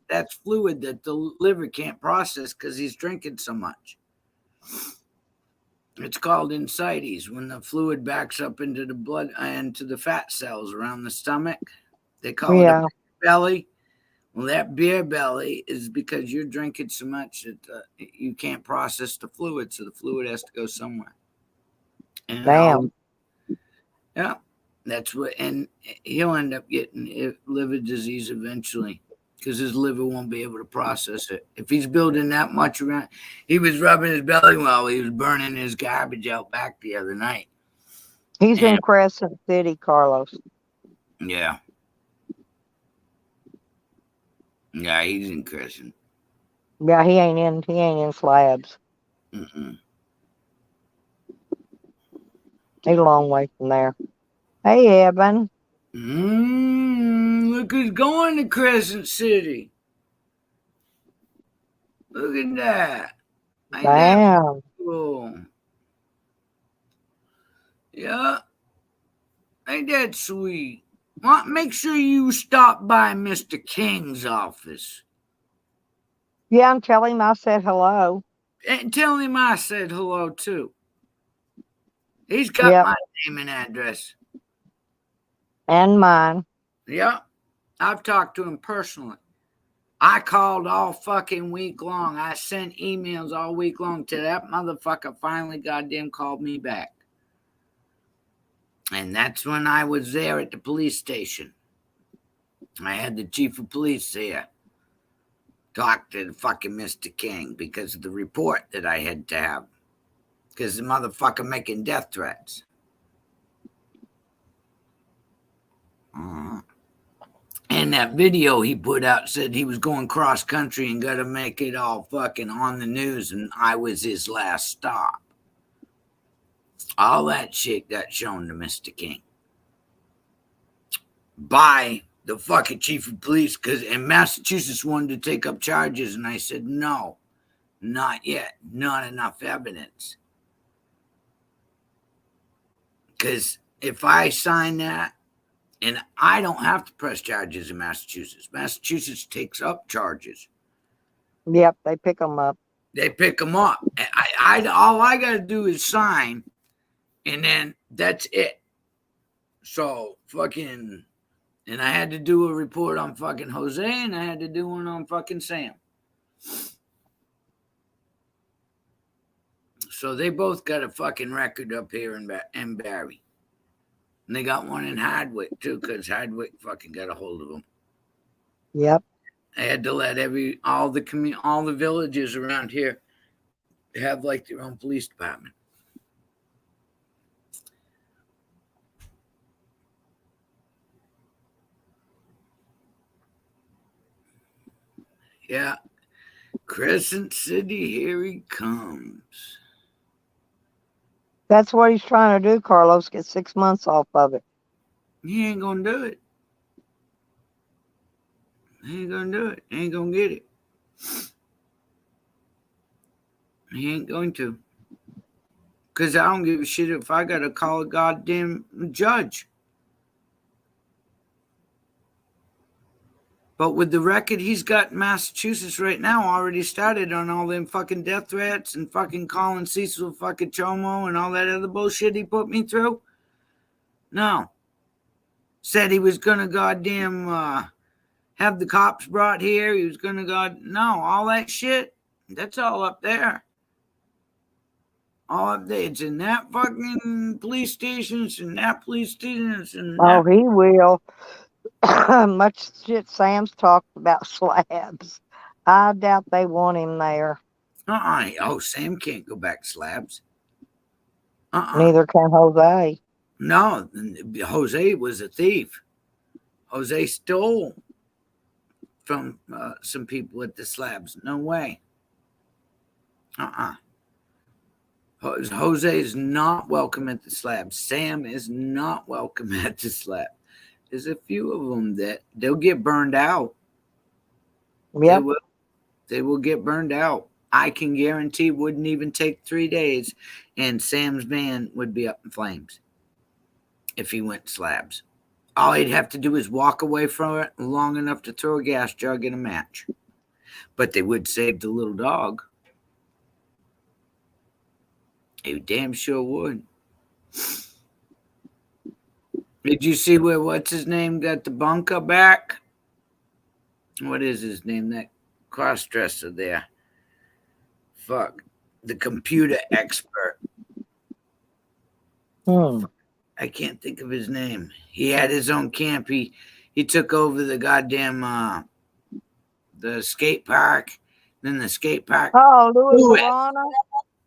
That's fluid that the liver can't process because he's drinking so much. It's called ascites when the fluid backs up into the blood and to the fat cells around the stomach. They call it a yeah. belly. Well, that beer belly is because you're drinking so much that you can't process the fluid, so the fluid has to go somewhere. And Damn. yeah, that's what, and he'll end up getting liver disease eventually because his liver won't be able to process it. If he's building that much around, he was rubbing his belly while he was burning his garbage out back the other night. He's in And Crescent City, Carlos. yeah, yeah, he's in Crescent. Yeah, he ain't in Slabs. Mm-mm. He's a long way from there. Hey, Evan. Look who's going to Crescent City. Look at that. Ain't that Damn. cool? Yeah, ain't that sweet? Well, make sure you stop by Mr. King's office Yeah, I'm telling him I said hello. and tell him I said hello too. He's got Yep, my name and address. and mine. Yeah, I've talked to him personally. I called all fucking week long. I sent emails all week long till that motherfucker finally goddamn called me back. And that's when I was there at the police station. I had the chief of police there talk to the fucking Mr. King because of the report that I had to have. Because the motherfucker making death threats. And that video he put out said he was going cross country and got to make it all fucking on the news, and I was his last stop. All that shit got shown to Mr. King by the fucking chief of police because in Massachusetts wanted to take up charges, and I said no, not yet, not enough evidence. Because if I sign that, and I don't have to press charges in Massachusetts. Massachusetts takes up charges. Yep, they pick them up. They pick them up. All I got to do is sign, and then that's it. So fucking, and I had to do a report on fucking Jose, and I had to do one on fucking Sam. So they both got a fucking record up here in Barry. And they got one in Hardwick too, because Hardwick fucking got a hold of them. Yep. I had to let all the villages around here have like their own police department. Yeah, Crescent City, here he comes. That's what he's trying to do, Carlos. Get 6 months off of it. He ain't gonna do it. He ain't gonna do it. He ain't gonna get it. He ain't going to. Because I don't give a shit if I gotta call a goddamn judge. But with the record he's got in Massachusetts right now, already started on all them fucking death threats and fucking calling Cecil fucking Chomo and all that other bullshit he put me through. No. Said he was gonna goddamn have the cops brought here. He was gonna no, all that shit. That's all up there. All up there. It's in that fucking police station. It's in that police station. It's in that. Oh, he will. Much shit Sam's talked about slabs. I doubt they want him there. Oh, Sam can't go back to slabs. Neither can Jose. No, Jose was a thief. Jose stole from some people at the slabs. No way. Jose is not welcome at the slab. Sam is not welcome at the slab. There's a few of them that they'll get burned out. Yep. They will get burned out. I can guarantee it wouldn't even take 3 days and Sam's van would be up in flames if he went slabs. All he'd have to do is walk away from it long enough to throw a gas jug in a match. But they would save the little dog. They damn sure would. Did you see where what's his name got the bunker back? What is his name? That cross-dresser there. Fuck. The computer expert. I can't think of his name. He had his own camp. He took over the goddamn the skate park. Then the skate park. Oh, Louis Lana?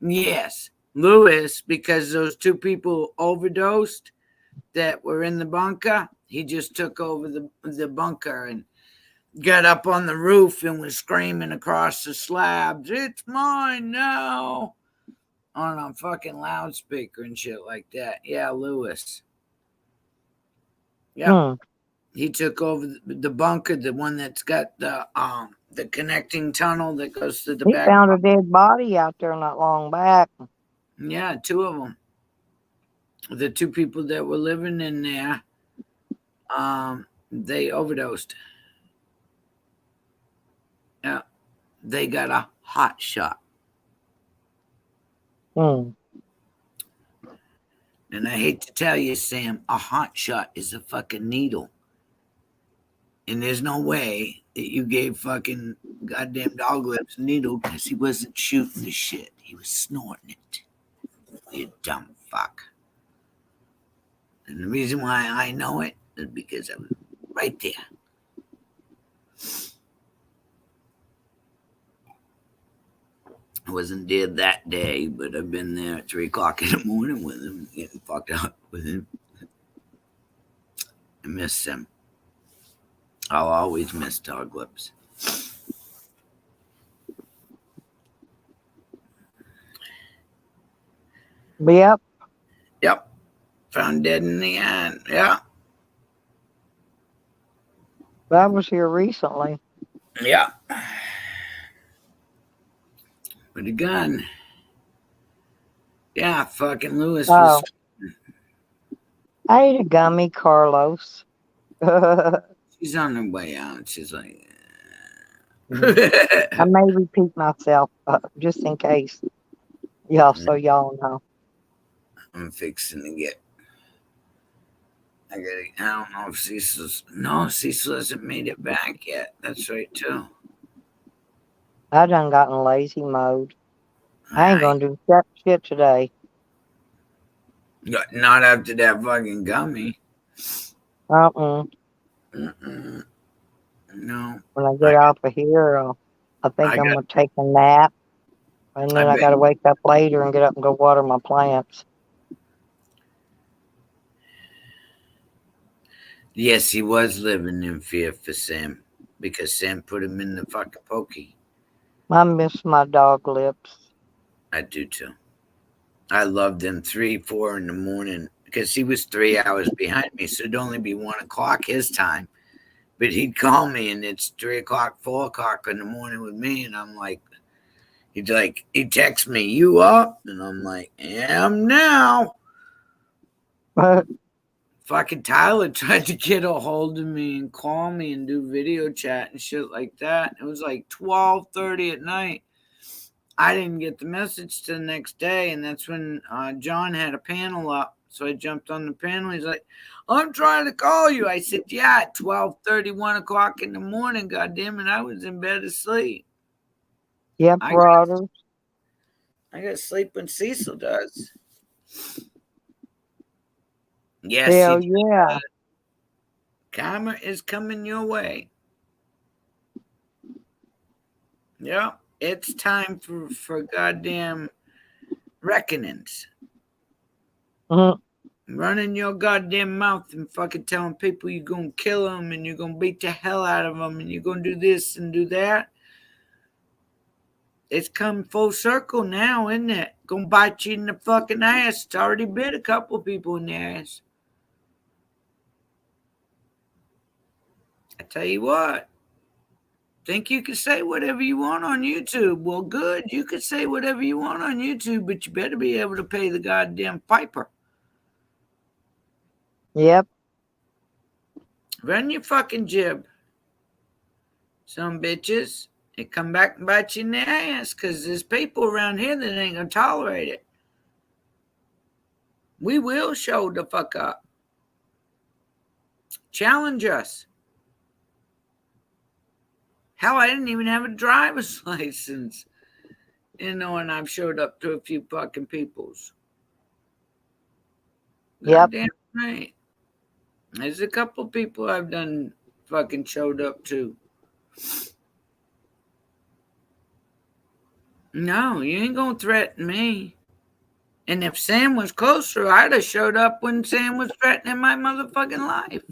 Yes. Lewis, because those 2 people overdosed that were in the bunker. He just took over the bunker and got up on the roof and was screaming across the slabs, "It's mine now," on a fucking loudspeaker and shit like that. Yeah, Lewis. Yeah. He took over the bunker, the one that's got the connecting tunnel that goes to the back. He found a dead body out there not long back. Yeah, 2 of them. The 2 people that were living in there, they overdosed. Yeah, they got a hot shot. And I hate to tell you, Sam, a hot shot is a fucking needle. And there's no way that you gave fucking goddamn Dog Lips a needle because he wasn't shooting the shit. He was snorting it. You dumb fuck. And the reason why I know it is because I was right there. I wasn't there that day, but I've been there at 3 o'clock in the morning with him, getting fucked up with him. I miss him. I'll always miss Dog Lips. Yep. Yep. Found dead in the end. Yeah. That was here recently. Yeah. With a gun. Yeah, fucking Lewis was. I ate a gummy, Carlos. She's on her way out. She's like, I may repeat myself just in case. Y'all, so y'all know. I'm fixing to get. I don't know if Cecil hasn't made it back yet. That's right, too. I done got in lazy mode. I ain't gonna do shit today. Not after that fucking gummy. No. When I get off of here, I think I'm gonna take a nap, and then I gotta wake up later and get up and go water my plants. Yes, he was living in fear for Sam because Sam put him in the fucking pokey. I miss my Dog Lips. I do too. I loved him 3, 4 in the morning because he was 3 hours behind me, so it'd only be 1 o'clock his time. But he'd call me and it's 3 o'clock, 4 o'clock in the morning with me, and I'm like, he'd text me, "You up?" And I'm like, "Am now." fucking Tyler tried to get a hold of me and call me and do video chat and shit like that. It was like 12:30 at night. I didn't get the message till the next day, and that's when John had a panel up. So I jumped on the panel. He's like, "I'm trying to call you." I said, "Yeah, at 12:30, 1 o'clock in the morning. Goddamn it, I was in bed asleep." Yep, Rodder. I got to sleep when Cecil does. Yes, Hell yeah. Karma is coming your way. Yeah, it's time for goddamn reckonings. Mhm. Running your goddamn mouth and fucking telling people you're gonna kill them and you're gonna beat the hell out of them and you're gonna do this and do that. It's come full circle now, isn't it? Gonna bite you in the fucking ass. It's already bit a couple people in the ass. I tell you what. Think you can say whatever you want on YouTube. Well, good. You can say whatever you want on YouTube, but you better be able to pay the goddamn piper. Yep. Run your fucking jib. Some bitches. It come back and bite you in the ass because there's people around here that ain't gonna tolerate it. We will show the fuck up. Challenge us. Hell, I didn't even have a driver's license. And I've showed up to a few fucking peoples. Yep. Goddamn right. There's a couple people I've done fucking showed up to. No, you ain't gonna threaten me. And if Sam was closer, I'd have showed up when Sam was threatening my motherfucking life.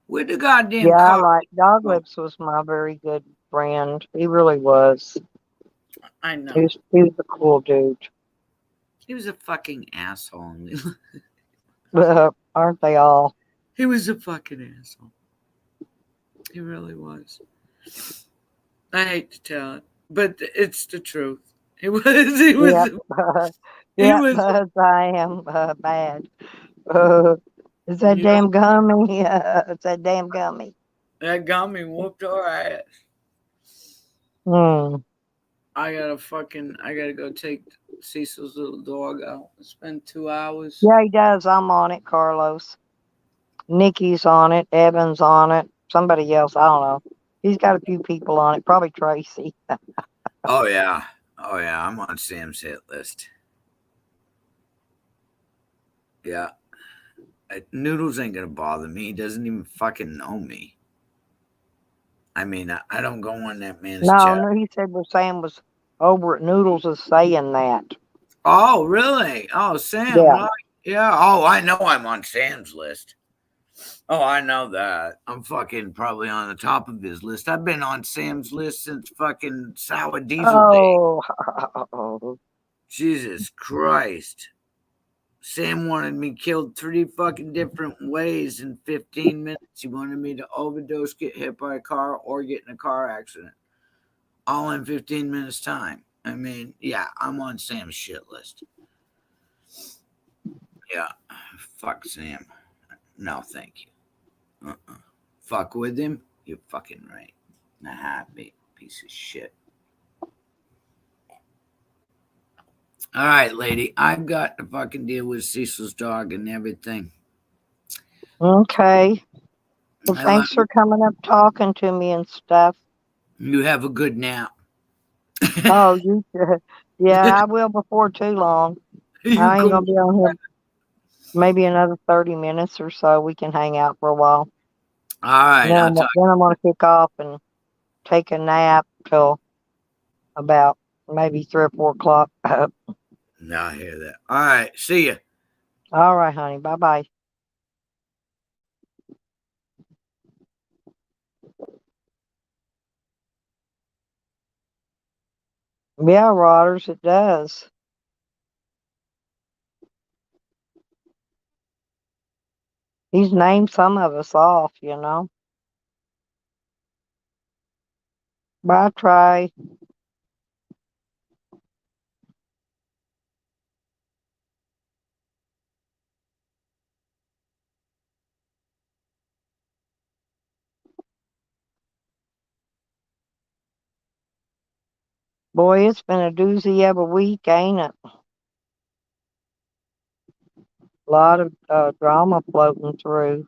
With the goddamn Yeah, car. like Dog Lips was my very good friend. He really was. I know. He was a cool dude. He was a fucking asshole. Aren't they all? He was a fucking asshole. He really was. I hate to tell it, but it's the truth. He was. He was. Yep. He Yep, was. Buzz, I am bad. It's that Yeah, damn gummy. It's that damn gummy. that gummy whooped our ass. Hmm. I gotta go take Cecil's little dog out. Spend 2 hours. Yeah, he does. I'm on it, Carlos. Nikki's on it. Evan's on it. Somebody else, I don't know. He's got a few people on it. Probably Tracy. Oh yeah. Oh yeah. I'm on Sam's hit list. Yeah. Noodles ain't gonna bother me. He doesn't even fucking know me. I mean, I don't go on that man's chat. No, he said Sam was over at Noodles is saying that. Oh, really? Oh, Sam. Yeah. Well, yeah. Oh, I know I'm on Sam's list. Oh, I know that. I'm fucking probably on the top of his list. I've been on Sam's list since fucking Sour Diesel Day. Oh. Jesus Christ. Sam wanted me killed 3 fucking different ways in 15 minutes. He wanted me to overdose, get hit by a car, or get in a car accident. All in 15 minutes time. I mean, yeah, I'm on Sam's shit list. Yeah. Fuck Sam. No, thank you. Fuck with him? You're fucking right. Nah, big piece of shit. All right, lady. I've got to fucking deal with Cecil's dog and everything. Okay. Well, I thanks for coming up talking to me and stuff. You have a good nap. Oh, you should. Yeah, I will before too long. I ain't gonna be on here maybe another 30 minutes or so. We can hang out for a while. All right. Then I'm gonna kick off and take a nap till about maybe 3 or 4 o'clock. Now I hear that. All right. See ya. All right, honey. Bye bye. Yeah, Rodders, it does. He's named some of us off, you know. Bye, Trey. Boy, it's been a doozy of a week, ain't it? A lot of drama floating through.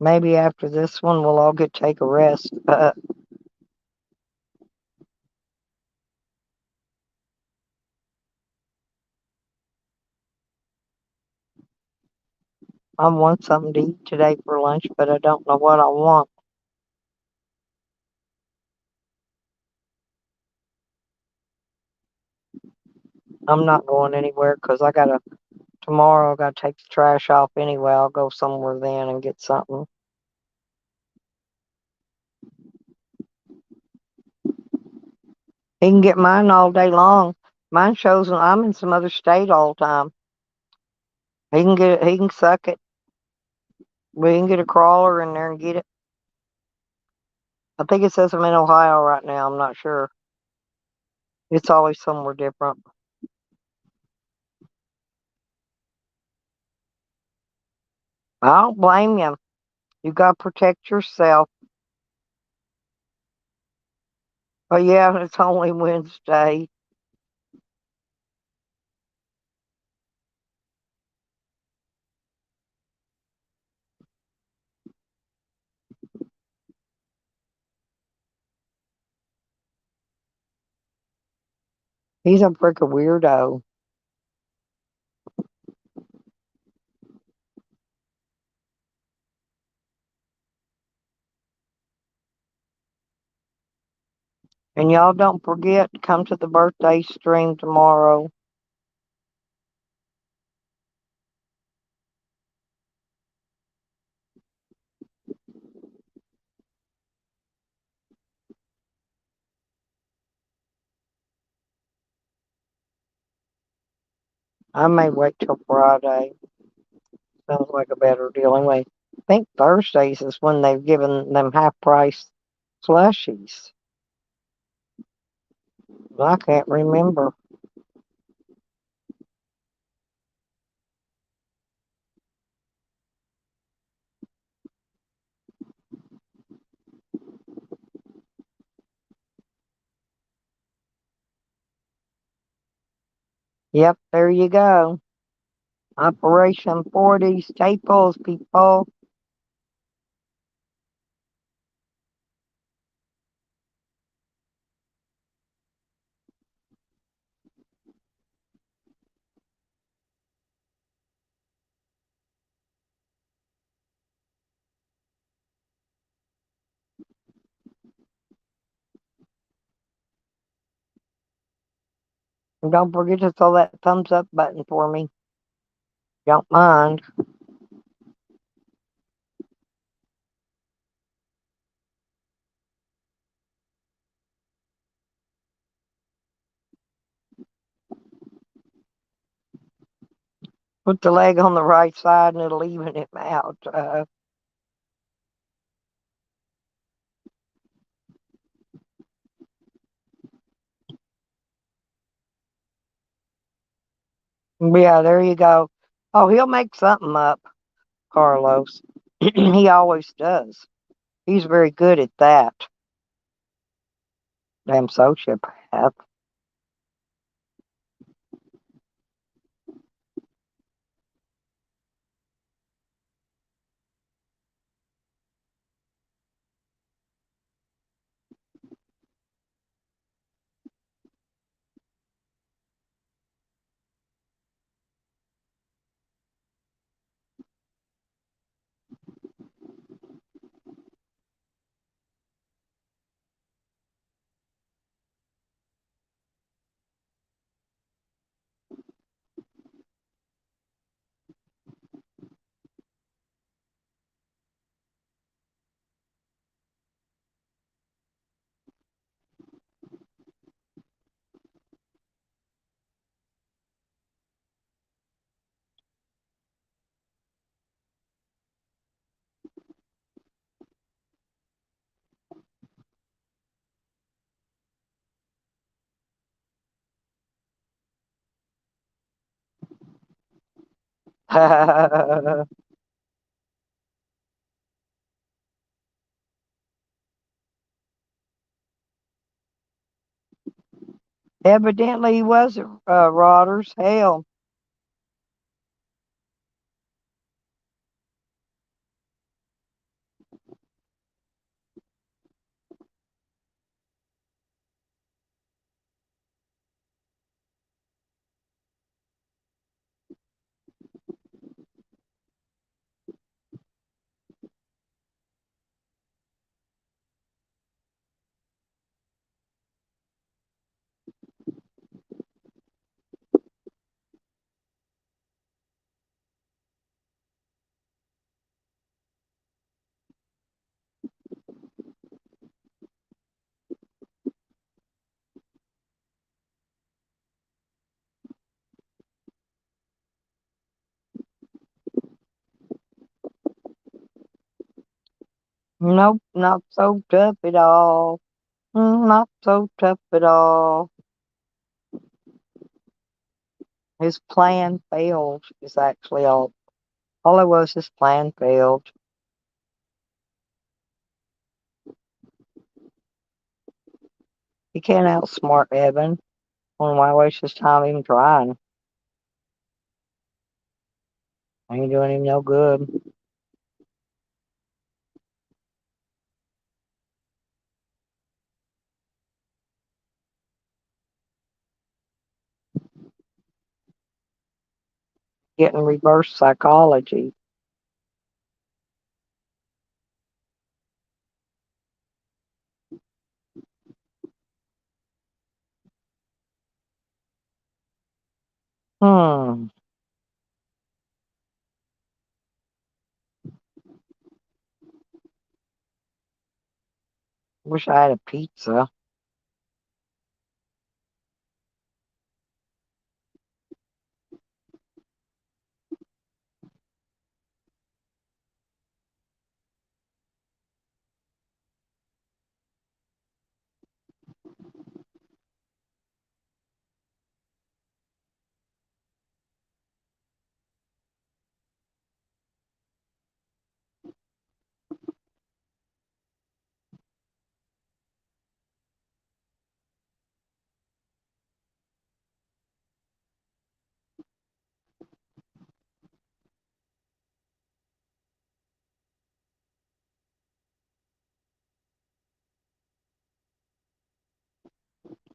Maybe after this one, we'll all get take a rest. I want something to eat today for lunch, but I don't know what I want. I'm not going anywhere because tomorrow I gotta take the trash off anyway. I'll go somewhere then and get something. He can get mine all day long. Mine shows I'm in some other state all the time. He can get it. He can suck it. We can get a crawler in there and get it. I think it says I'm in Ohio right now. I'm not sure. It's always somewhere different. I don't blame you. You gotta protect yourself. But yeah, it's only Wednesday. He's a freaking weirdo. And y'all don't forget to come to the birthday stream tomorrow. I may wait till Friday. Sounds like a better deal anyway. I think Thursdays is when they've given them half price slushies. I can't remember. Yep, there you go. Operation 40 Staples, people. And don't forget to throw that thumbs up button for me. Don't mind. Put the leg on the right side and it'll even him out. Yeah, there you go. Oh, he'll make something up, Carlos. He always does. He's very good at that. Damn sociopath. Evidently he was at Rotters. Hell. Nope, not so tough at all. Not so tough at all. His plan failed is actually all it was. His plan failed. He can't outsmart Evan. Why waste his time even trying? Ain't doing him no good. Getting reverse psychology. Hmm. Wish I had a pizza.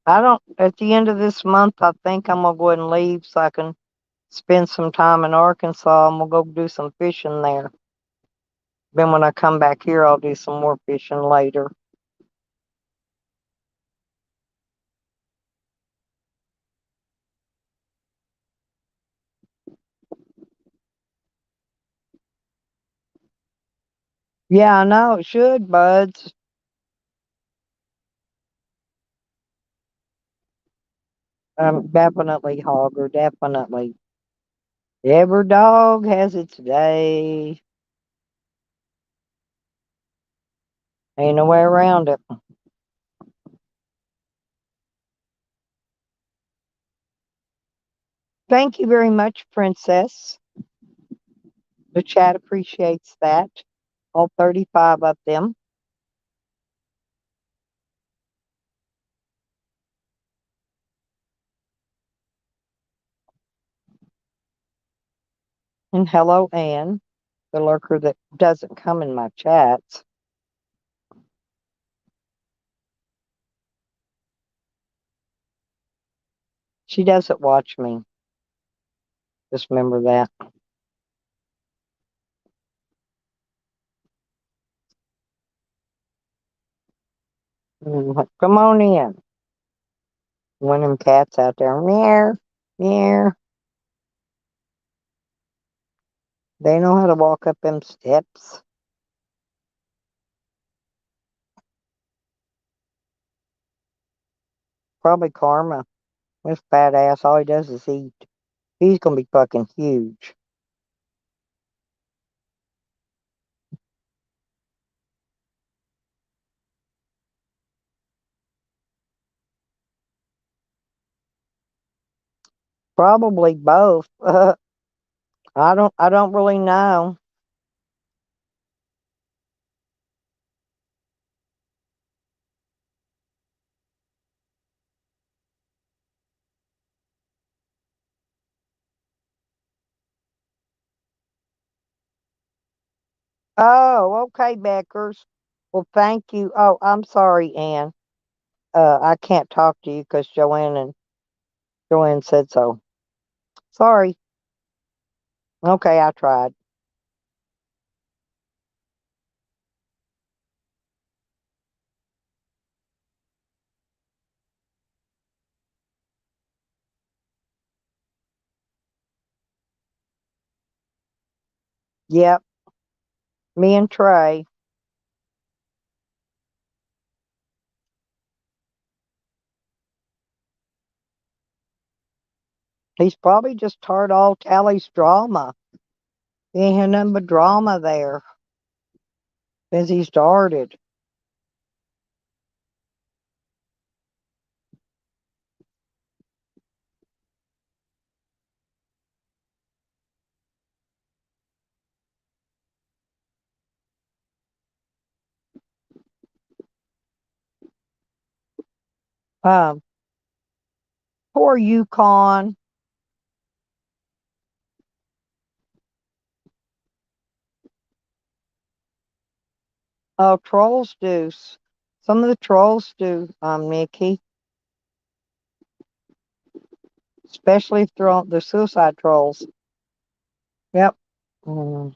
I don't. At the end of this month, I think I'm gonna go ahead and leave so I can spend some time in Arkansas. I'm gonna go do some fishing there. Then when I come back here, I'll do some more fishing later. Yeah, I know it should, buds. Definitely, Hogger. Definitely. Every dog has its day. Ain't no way around it. Thank you very much, Princess. The chat appreciates that. All 35 of them. And hello, Anne, the lurker that doesn't come in my chats. She doesn't watch me. Just remember that. Come on in. One of them cats out there. Meow, meow. They know how to walk up them steps. Probably Karma. This fat ass, all he does is eat. He's gonna be fucking huge. Probably both. I don't really know. Oh, okay, Beckers. Well, thank you. Oh, I'm sorry, Ann. I can't talk to you because Joanne said so. Sorry. Okay, I tried. Yep, me and Trey. He's probably just tired of all Tally's drama. He ain't had nothing but drama there since he started. Um, poor Yukon. Oh, trolls do. Some of the trolls do, Mickey. Especially if they're on the suicide trolls. Yep. Mm.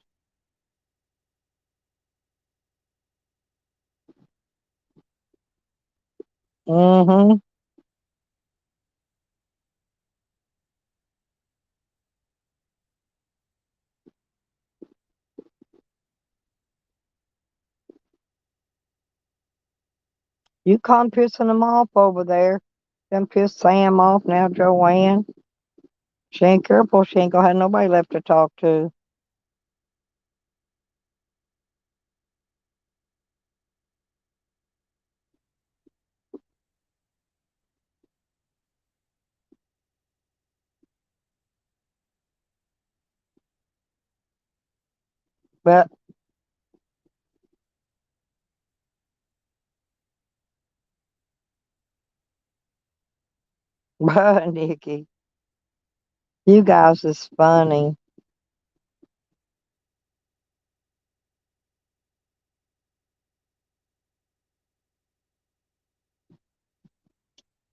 Mm-hmm. Yukon pissing them off over there. Them pissed Sam off now, Joanne. She ain't careful, she ain't gonna have nobody left to talk to. But but Nikki, you guys is funny.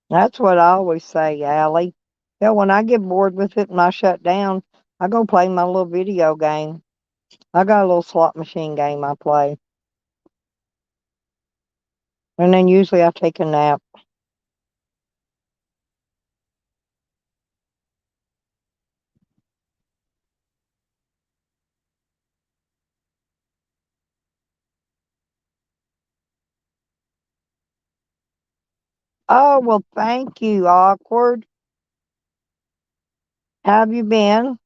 That's what I always say, Allie. Yeah, when I get bored with it and I shut down, I go play my little video game. I got a little slot machine game I play. And then usually I take a nap. Oh, well, thank you, Awkward. How have you been?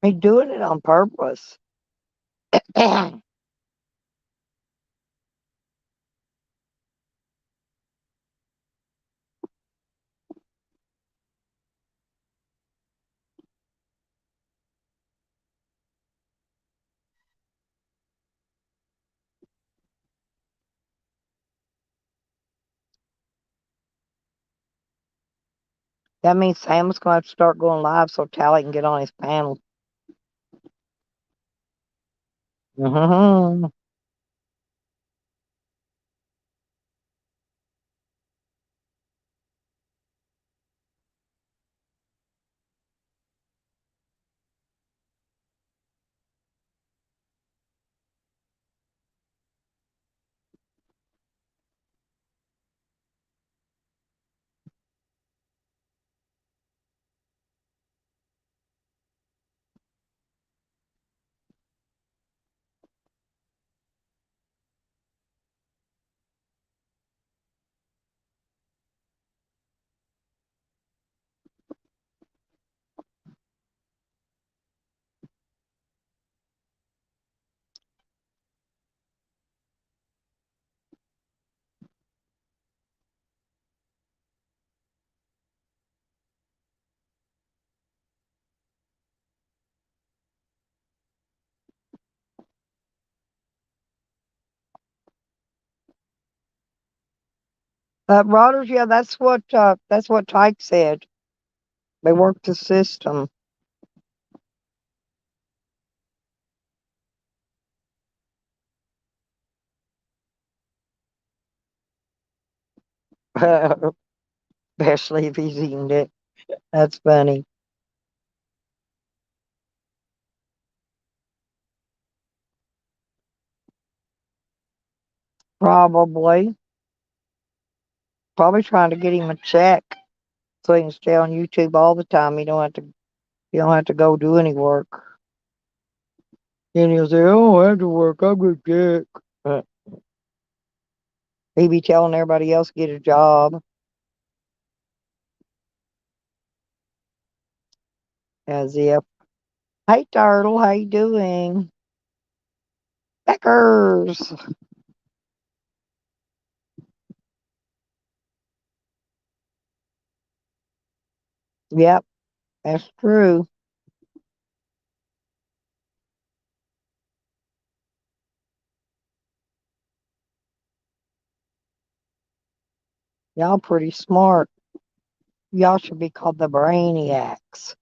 Me doing it on purpose. That means Sam's going to have to start going live so Tally can get on his panel. Mm-hmm. Rotters, yeah, that's what Tyke said. They work the system. Especially if he's eating it. That's funny. Probably. Probably trying to get him a check so he can stay on YouTube all the time. You don't have to go do any work. And he'll say, "Oh, I have to work. I'm good check." He be telling everybody else get a job. As if, "Hey, Turtle, how you doing?" Beckers. Yep, that's true. Y'all pretty smart. Y'all should be called the Brainiacs.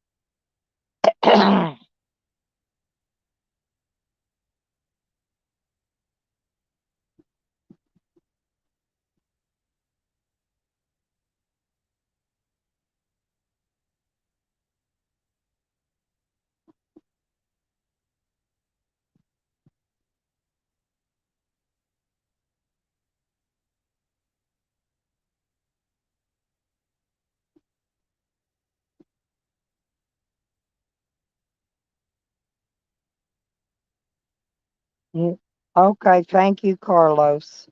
Mm, okay, thank you, Carlos.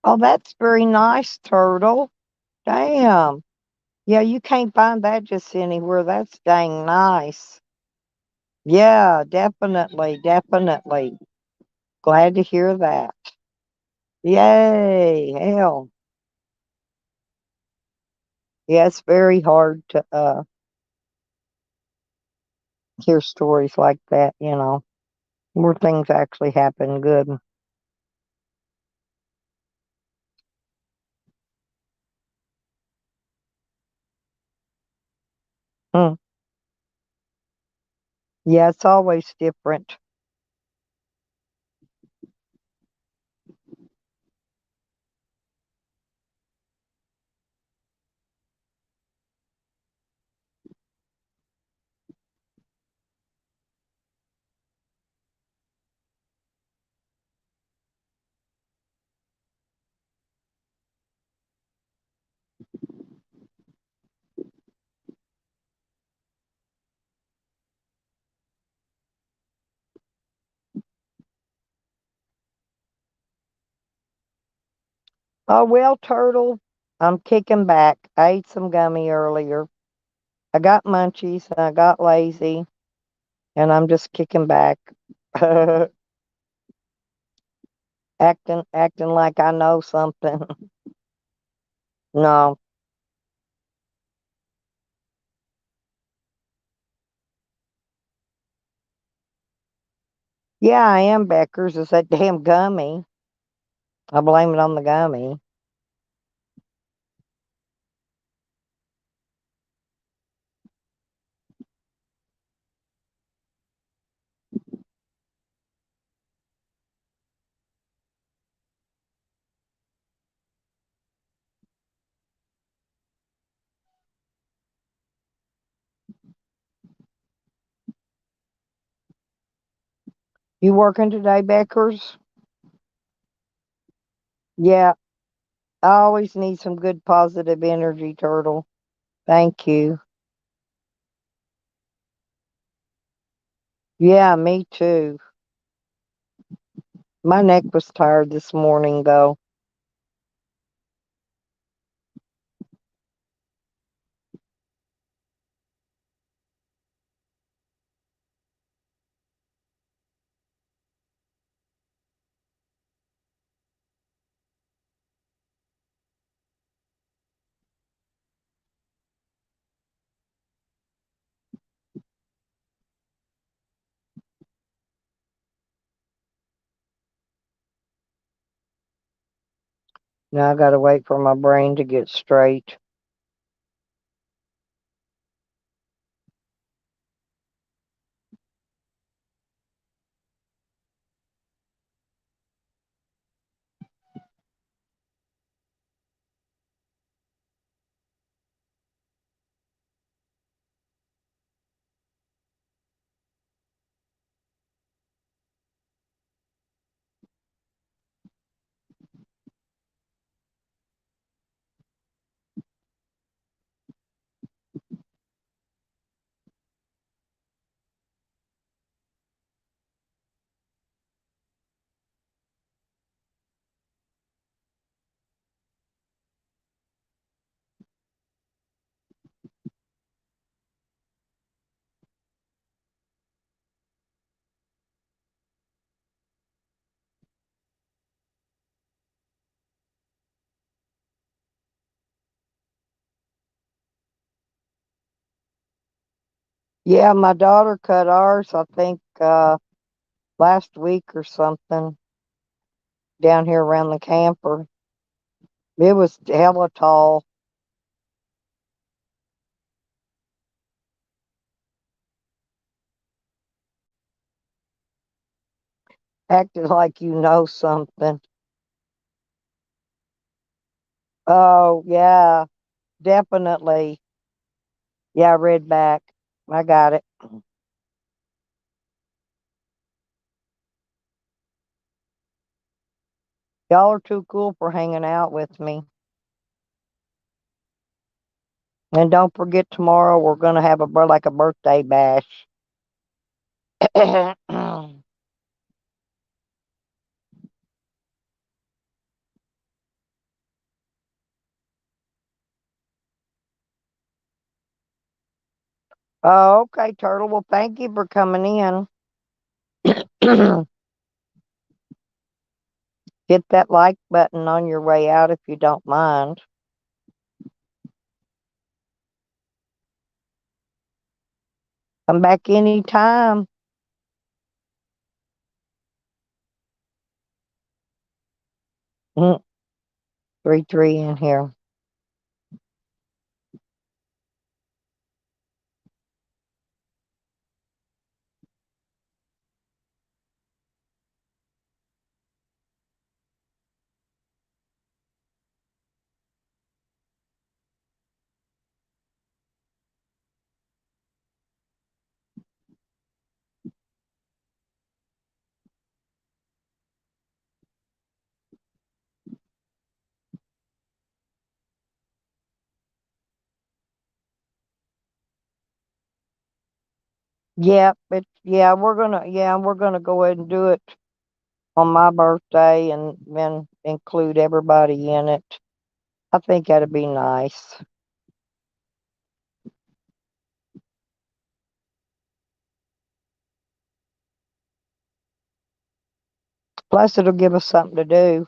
Oh, that's very nice, Turtle. Damn. Yeah, you can't find that just anywhere. That's dang nice. Yeah, definitely, definitely. Glad to hear that. Yay, hell. Yeah, it's very hard to hear stories like that, where things actually happen good. Hmm. Yeah, it's always different. Oh, well, Turtle, I'm kicking back. I ate some gummy earlier. I got munchies and I got lazy, and I'm just kicking back. Acting like I know something. No. Yeah, I am Becker's. It's that damn gummy. I blame it on the gummy. You working today, Becker's? Yeah, I always need some good positive energy, Turtle. Thank you. Yeah, me too. My neck was tired this morning, though. Now I gotta wait for my brain to get straight. Yeah, my daughter cut ours, I think, last week or something down here around the camper. It was hella tall. Acted like you know something. Oh, yeah, definitely. Yeah, I read back. I got it. Y'all are too cool for hanging out with me. And don't forget tomorrow we're gonna have like a birthday bash. Oh, okay, Turtle. Well, thank you for coming in. Hit that like button on your way out if you don't mind. Come back anytime. 3 in here. Yep, we're gonna go ahead and do it on my birthday and then include everybody in it. I think that'd be nice. Plus, it'll give us something to do.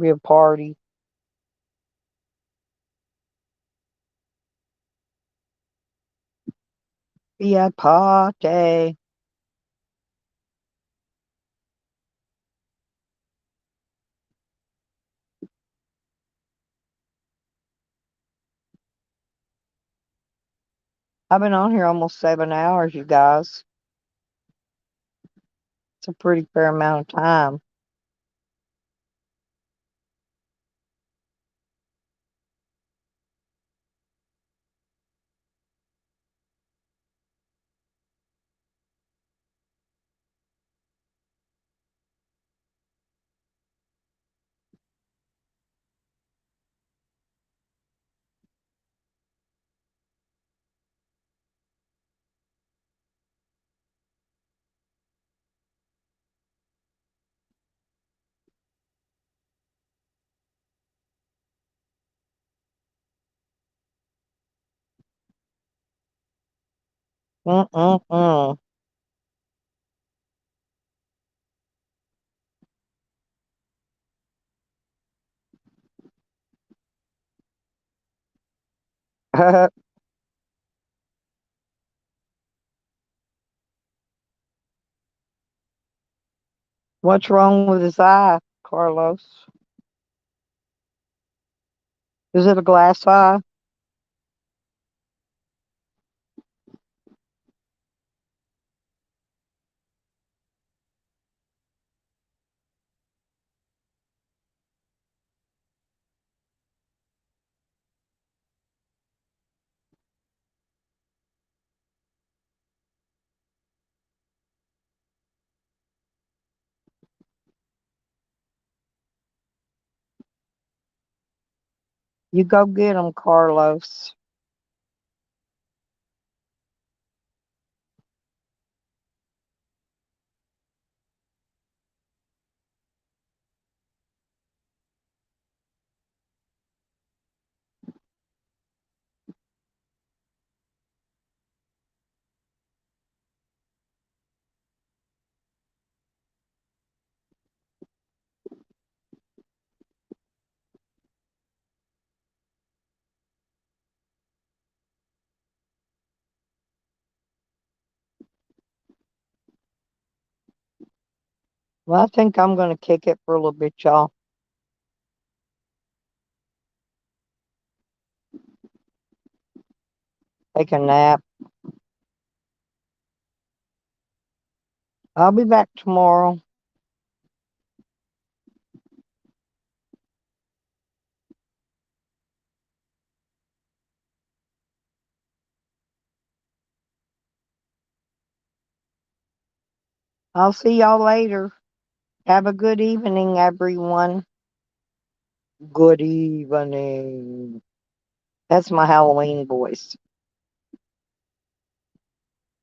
Be a party. Be a party. I've been on here almost 7 hours, you guys. It's a pretty fair amount of time. Mm-mm-mm. What's wrong with his eye, Carlos? Is it a glass eye? You go get him, Carlos. Well, I think I'm going to kick it for a little bit, y'all. Take a nap. I'll be back tomorrow. I'll see y'all later. Have a good evening, everyone. Good evening. That's my Halloween voice.